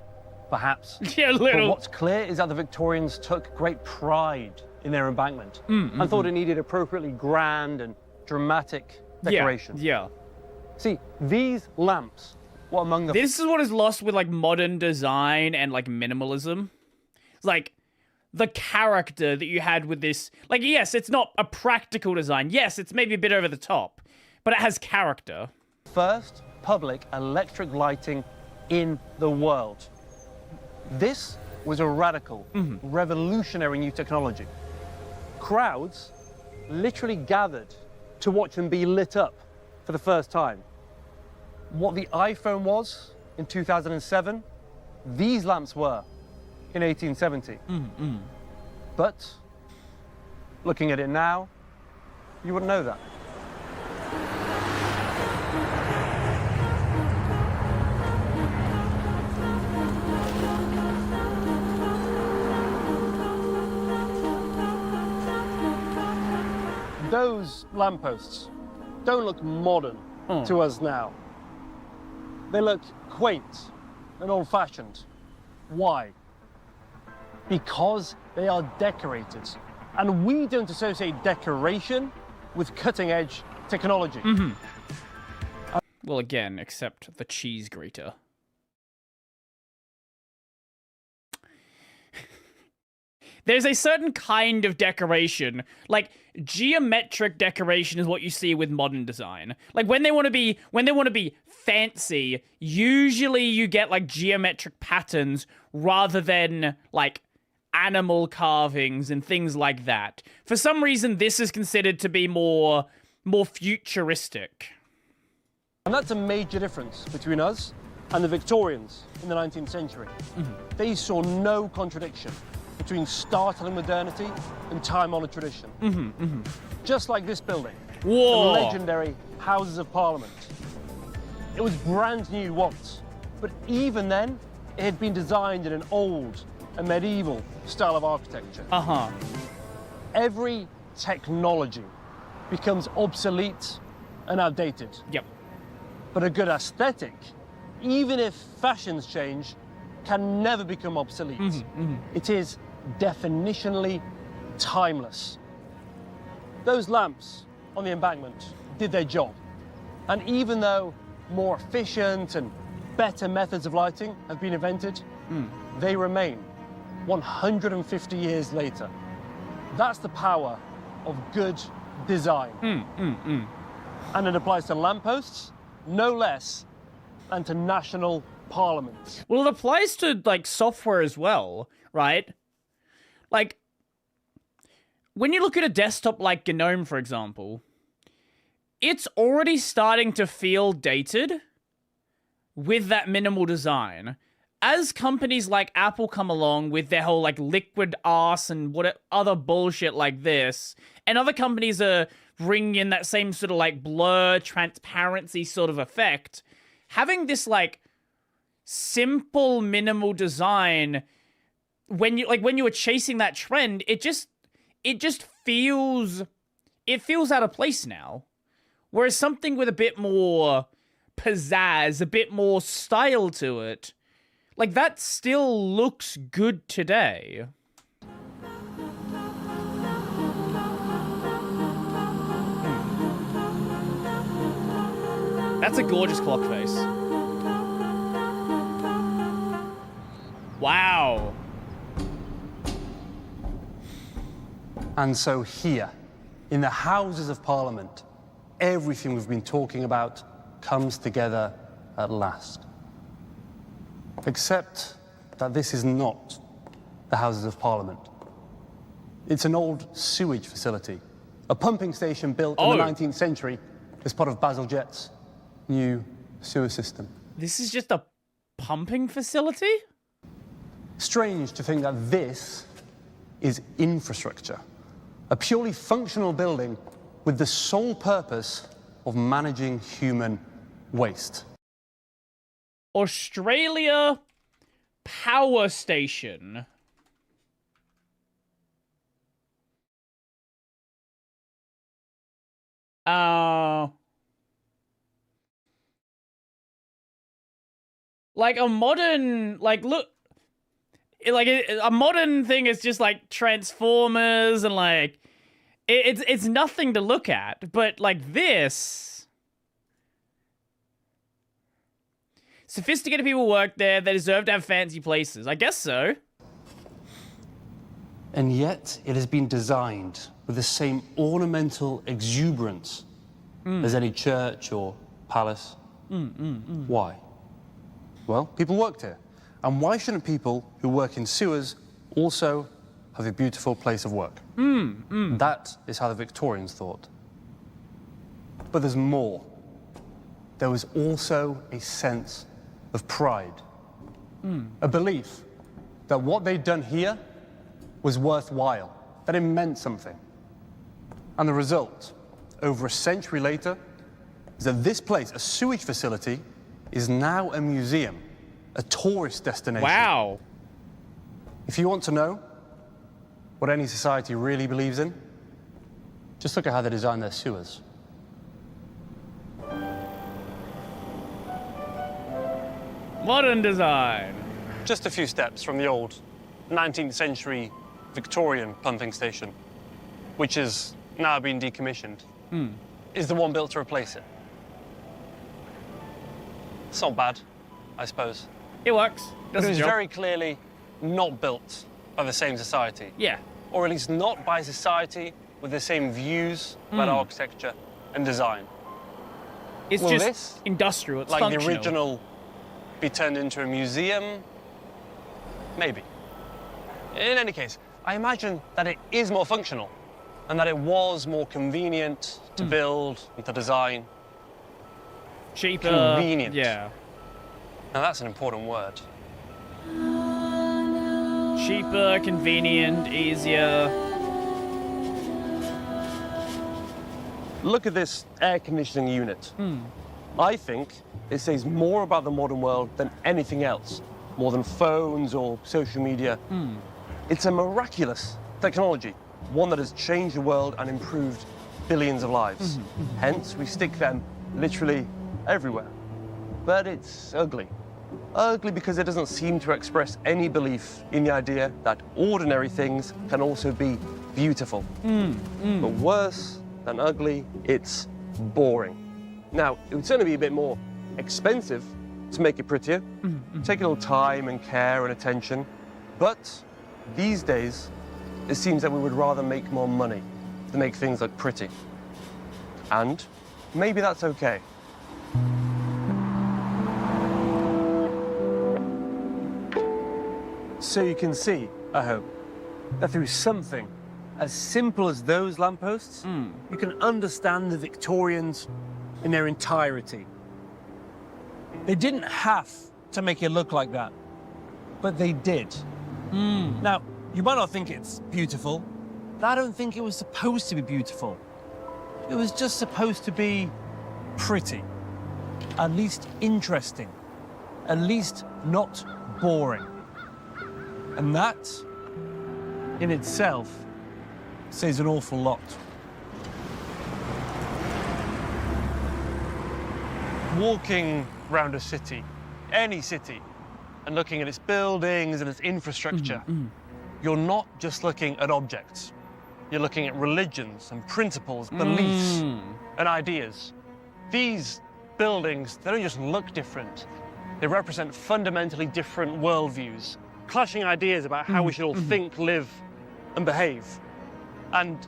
perhaps. Yeah, a little. But what's clear is that the Victorians took great pride in their embankment and thought it needed appropriately grand and dramatic decoration. Yeah. See, these lamps were among the... This is what is lost with, like, modern design and, like, minimalism. It's like, the character that you had with this... Like, yes, it's not a practical design. Yes, it's maybe a bit over the top. But it has character. First public electric lighting in the world. This was a radical, revolutionary new technology. Crowds literally gathered to watch them be lit up for the first time. What the iPhone was in 2007, these lamps were in 1870. But looking at it now, you wouldn't know that. those lampposts don't look modern to us now. They look quaint and old-fashioned. Why? Because they are decorated. And we don't associate decoration with cutting-edge technology. Well, again, except the cheese grater. There's a certain kind of decoration, like geometric decoration is what you see with modern design. Like when they want to be fancy, usually you get like geometric patterns rather than like animal carvings and things like that. For some reason, this is considered to be more futuristic. And that's a major difference between us and the Victorians in the 19th century. They saw no contradiction between startling modernity and time-honored tradition. Just like this building, Whoa. the legendary Houses of Parliament. It was brand new once, but even then, it had been designed in an old and medieval style of architecture. Every technology becomes obsolete and outdated. But a good aesthetic, even if fashions change, can never become obsolete. It is definitionally timeless. Those lamps on the embankment did their job. And even though more efficient and better methods of lighting have been invented, they remain 150 years later. That's the power of good design. And it applies to lampposts no less than to national parliaments. Well, it applies to like software as well, right? Like, when you look at a desktop like GNOME, for example, it's already starting to feel dated with that minimal design. As companies like Apple come along with their whole like liquid arse and what other bullshit like this, and other companies are bringing in that same sort of like blur, transparency sort of effect, having this like simple minimal design, when you were chasing that trend, it just feels out of place now. Whereas something with a bit more pizzazz, a bit more style to it, like that still looks good today. That's a gorgeous clock face. Wow. And so here, in the Houses of Parliament, everything we've been talking about comes together at last. Except that this is not the Houses of Parliament. It's an old sewage facility, a pumping station built in the 19th century as part of Bazalgette's new sewer system. This is just a pumping facility? Strange to think that this is infrastructure, a purely functional building with the sole purpose of managing human waste. Australia Power Station. Like a modern, like look, like a modern thing is just like Transformers and like it's nothing to look at, but like this, sophisticated people work there. They deserve to have fancy places. I guess so. And yet it has been designed with the same ornamental exuberance as any church or palace. Why? Well, people worked here. And why shouldn't people who work in sewers also have a beautiful place of work? That is how the Victorians thought. But there's more. There was also a sense of pride. A belief that what they'd done here was worthwhile, that it meant something. And the result, over a century later, is that this place, a sewage facility, is now a museum, a tourist destination. Wow. If you want to know what any society really believes in, Just look at how they design their sewers. Modern design. Just a few steps from the old 19th century Victorian pumping station, which has now been decommissioned, is the one built to replace it. It's not bad, I suppose. It works. But it was very clearly not built by the same society. Yeah. Or at least not by a society with the same views about architecture and design. It's Will just this, industrial, it's like functional. the original, be turned into a museum? Maybe. In any case, I imagine that it is more functional and that it was more convenient to build and to design. Cheaper. Convenient. Yeah. Now that's an important word. Cheaper, convenient, easier. Look at this air conditioning unit. I think it says more about the modern world than anything else, more than phones or social media. It's a miraculous technology, one that has changed the world and improved billions of lives. Hence, we stick them literally everywhere. But it's ugly. Ugly because it doesn't seem to express any belief in the idea that ordinary things can also be beautiful. But worse than ugly, it's boring. Now, it would certainly be a bit more expensive to make it prettier. Take a little time and care and attention. But these days, it seems that we would rather make more money to make things look pretty. And maybe that's okay. So you can see, I hope, that through something as simple as those lampposts, you can understand the Victorians in their entirety. They didn't have to make it look like that, but they did. Now, you might not think it's beautiful, but I don't think it was supposed to be beautiful. It was just supposed to be pretty, at least interesting, at least not boring. And that, in itself, says an awful lot. Walking around a city, any city, and looking at its buildings and its infrastructure, you're not just looking at objects. You're looking at religions and principles, beliefs and ideas. These buildings, they don't just look different. They represent fundamentally different worldviews, clashing ideas about how we should all think, live, and behave. And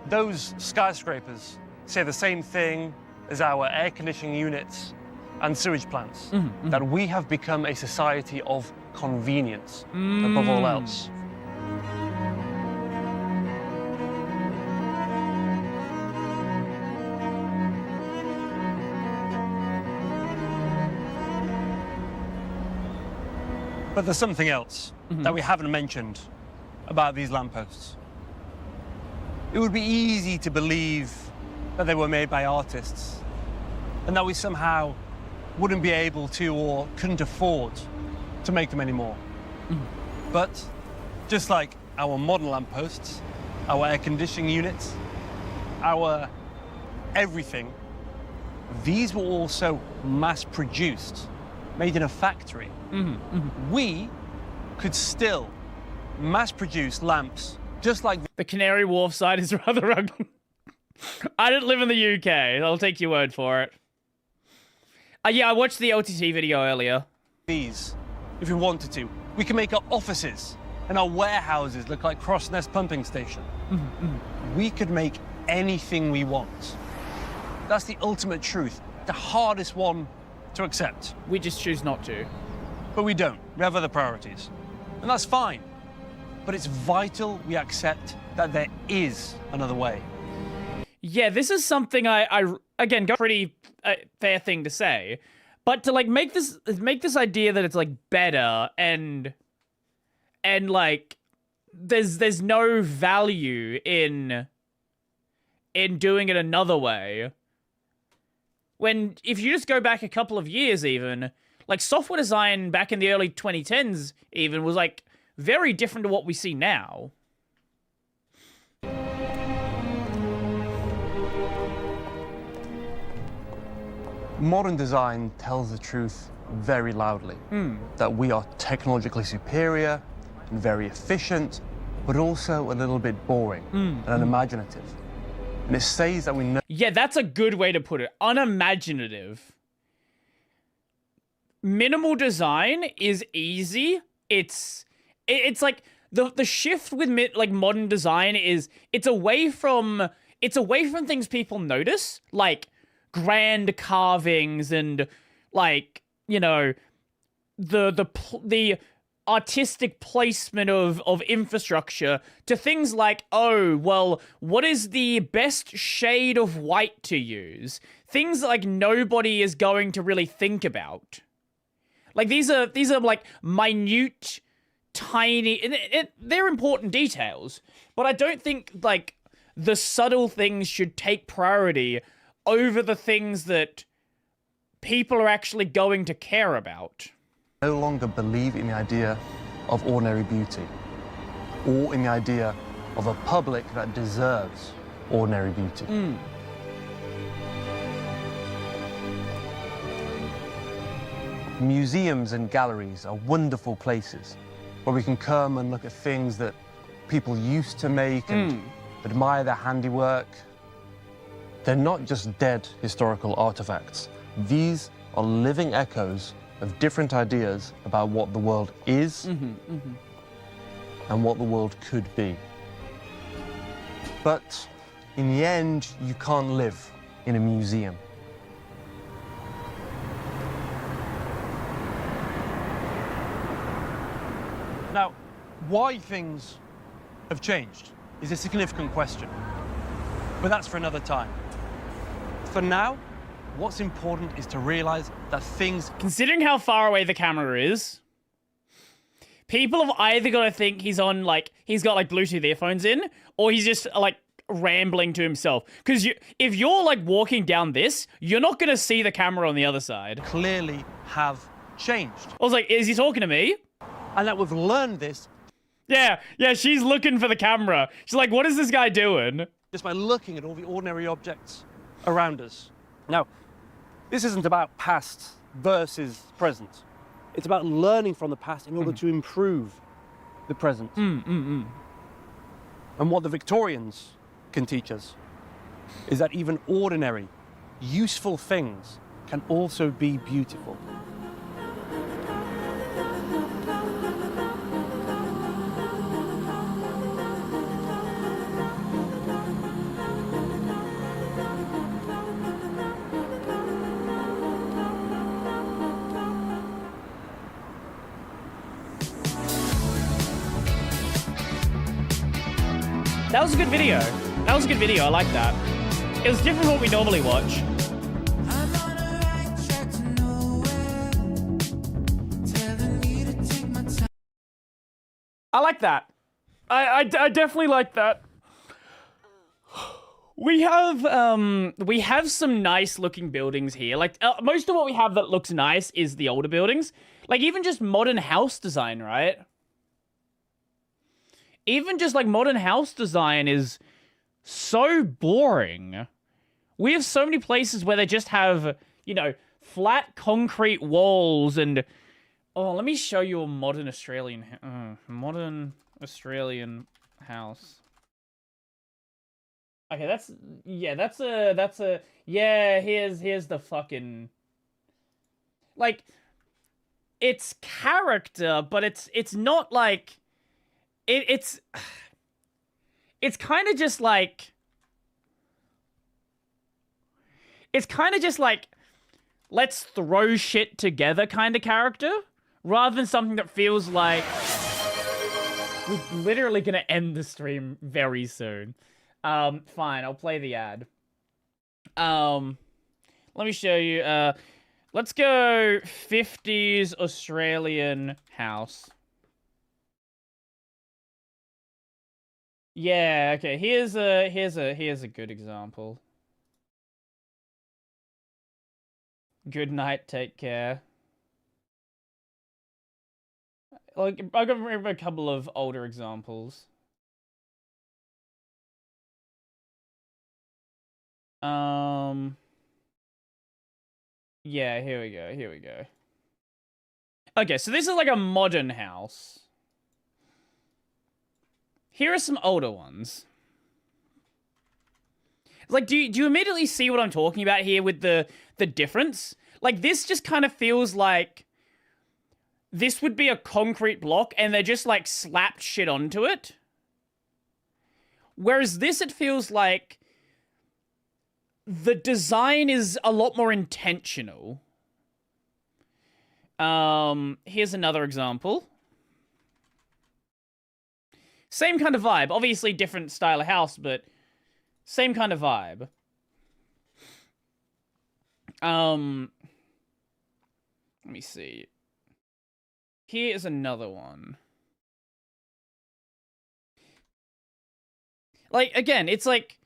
those skyscrapers say the same thing as our air conditioning units and sewage plants, that we have become a society of convenience above all else. But there's something else that we haven't mentioned about these lampposts. It would be easy to believe that they were made by artists and that we somehow wouldn't be able to or couldn't afford to make them anymore. But just like our modern lampposts, our air conditioning units, our everything, these were also mass-produced, made in a factory. We could still mass-produce lamps just like... The Canary Wharf side is rather ugly. I didn't live in the UK. I'll take your word for it. Yeah, I watched the OTT video earlier. These, if we wanted to. We can make our offices and our warehouses look like Crossness pumping station. We could make anything we want. That's the ultimate truth, the hardest one to accept. We just choose not to. But we don't. We have other priorities. And that's fine. But it's vital we accept that there is another way. Yeah, this is something I again, got a pretty fair thing to say. But to like make this idea that it's like better and like there's no value in doing it another way. When if you just go back a couple of years even, like software design back in the early 2010s even was like very different to what we see now. Modern design tells the truth very loudly. That we are technologically superior and very efficient, but also a little bit boring and unimaginative. And it says that we know. Yeah, that's a good way to put it. Unimaginative. Minimal design is easy. It's like the shift with like modern design is it's away from things people notice, like grand carvings and like, you know, the artistic placement of infrastructure, to things like, oh, well, what is the best shade of white to use? Things like nobody is going to really think about. Like these are like minute, tiny, they're important details, but I don't think like the subtle things should take priority over the things that people are actually going to care about. No longer believe in the idea of ordinary beauty, or in the idea of a public that deserves ordinary beauty. Museums and galleries are wonderful places where we can come and look at things that people used to make and admire their handiwork. They're not just dead historical artifacts. These are living echoes of different ideas about what the world is and what the world could be. But in the end, you can't live in a museum. Now, why things have changed is a significant question, but that's for another time. For now, what's important is to realize that things... Considering how far away the camera is, people have either got to think he's on, like, he's got, like, Bluetooth earphones in, or he's just, like, rambling to himself. Because if you're, like, walking down this, you're not going to see the camera on the other side. Clearly have changed. I was like, is he talking to me? And that we've learned this. Yeah, she's looking for the camera. She's like, what is this guy doing? Just by looking at all the ordinary objects around us. Now, this isn't about past versus present. It's about learning from the past in order to improve the present. And what the Victorians can teach us is that even ordinary, useful things can also be beautiful. That was a good video. That was a good video. I like that. It was different from what we normally watch. I like that. I definitely like that. We have some nice looking buildings here. Like most of what we have that looks nice is the older buildings. Like even just modern house design, right? Even just like modern house design is so boring. We have so many places where they just have, you know, flat concrete walls and... Oh, let me show you a modern Australian house. Okay, here's the fucking... Like, it's character, but it's not like... It's kind of just like... It's kind of just like, let's throw shit together kind of character, rather than something that feels like... We're literally gonna end the stream very soon. Fine, I'll play the ad. Let me show you, let's go 50s Australian house. Yeah, okay, here's a good example. Good night, take care. Like, I've got a couple of older examples. Yeah, here we go. Here we go. Okay, so this is like a modern house. Here are some older ones. Like, do you immediately see what I'm talking about here with the difference? Like, this just kind of feels like this would be a concrete block and they just, like, slapped shit onto it. Whereas this, it feels like the design is a lot more intentional. Here's another example. Same kind of vibe. Obviously different style of house, but same kind of vibe. Let me see. Here is another one. Like, again, it's like,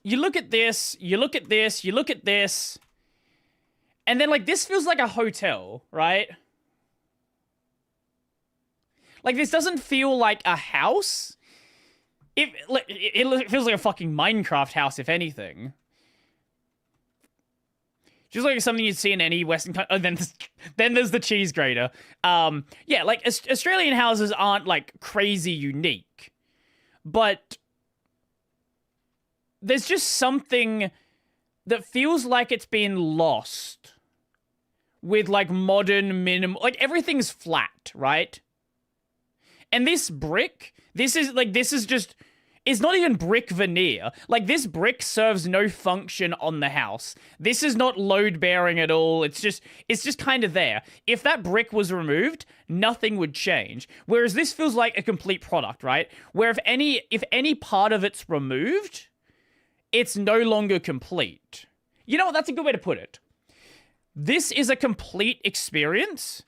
you look at this, you look at this, you look at this, and then, like, this feels like a hotel, right? Like, this doesn't feel like a house. It feels like a fucking Minecraft house, if anything. Just like something you'd see in any Western country. Oh, then there's the cheese grater. Yeah, like, Australian houses aren't, like, crazy unique. But there's just something that feels like it's been lost with, like, modern minimal... Like, everything's flat, right? And this brick, this is just... It's not even brick veneer. Like, this brick serves no function on the house. This is not load-bearing at all. It's just kind of there. If that brick was removed, nothing would change. Whereas this feels like a complete product, right? Where if any part of it's removed, it's no longer complete. You know what? That's a good way to put it. This is a complete experience.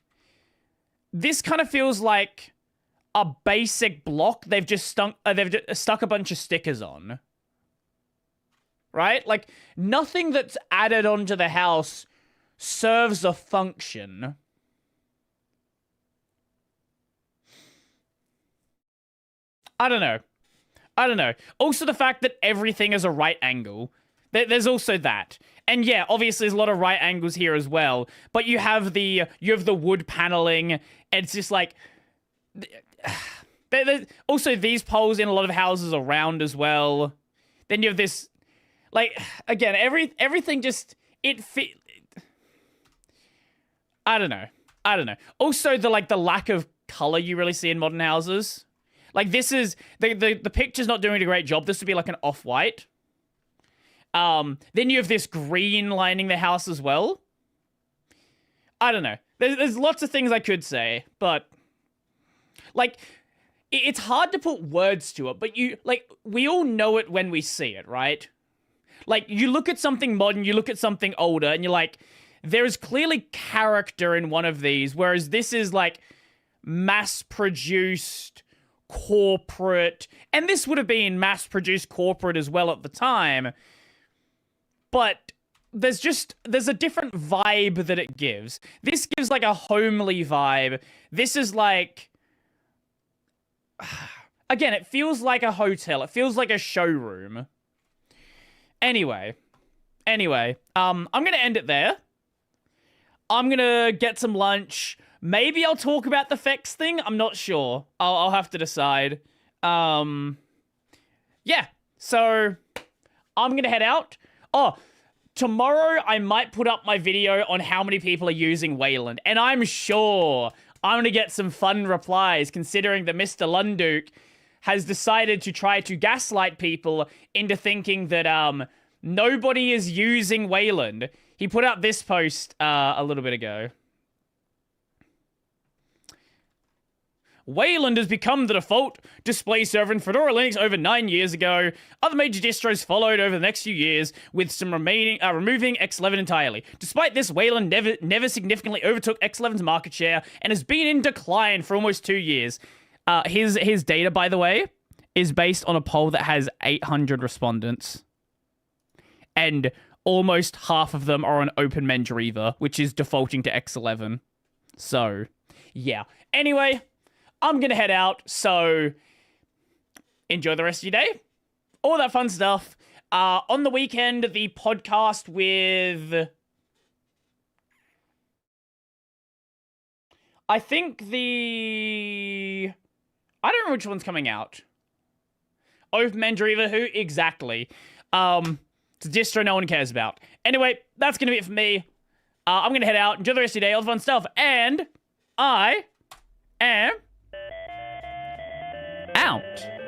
This kind of feels like a basic block they've just stuck a bunch of stickers on. Right? Like, nothing that's added onto the house serves a function. I don't know. Also, the fact that everything is a right angle. There's also that. And yeah, obviously there's a lot of right angles here as well. But you have the wood paneling. And it's just like... There's also these poles in a lot of houses around as well. Then you have this... Like, again, everything just... I don't know. Also, the lack of color you really see in modern houses. Like, this is... The picture's not doing a great job. This would be like an off-white. Then you have this green lining the house as well. I don't know. There's lots of things I could say, but... Like, it's hard to put words to it, but we all know it when we see it, right? Like, you look at something modern, you look at something older, and you're like, there is clearly character in one of these, whereas this is, like, mass-produced, corporate, and this would have been mass-produced corporate as well at the time, but there's a different vibe that it gives. This gives, like, a homely vibe. This is, like... Again, it feels like a hotel. It feels like a showroom. Anyway, I'm gonna end it there. I'm gonna get some lunch. Maybe I'll talk about the Fex thing. I'm not sure. I'll have to decide. Yeah, so I'm gonna head out. Oh, tomorrow I might put up my video on how many people are using Wayland, and I'm sure I'm going to get some fun replies, considering that Mr. Lunduke has decided to try to gaslight people into thinking that nobody is using Wayland. He put out this post a little bit ago. Wayland has become the default display server in Fedora Linux over 9 years ago. Other major distros followed over the next few years, with some removing X11 entirely. Despite this, Wayland never significantly overtook X11's market share and has been in decline for almost 2 years. His data, by the way, is based on a poll that has 800 respondents. And almost half of them are on Open Mandriva, which is defaulting to X11. So, yeah. Anyway... I'm going to head out, so enjoy the rest of your day. All that fun stuff. On the weekend, the podcast with I think the... I don't know which one's coming out. Oath Mandriva, who? Exactly. It's a distro no one cares about. Anyway, that's going to be it for me. I'm going to head out, enjoy the rest of your day, all the fun stuff, and I am out.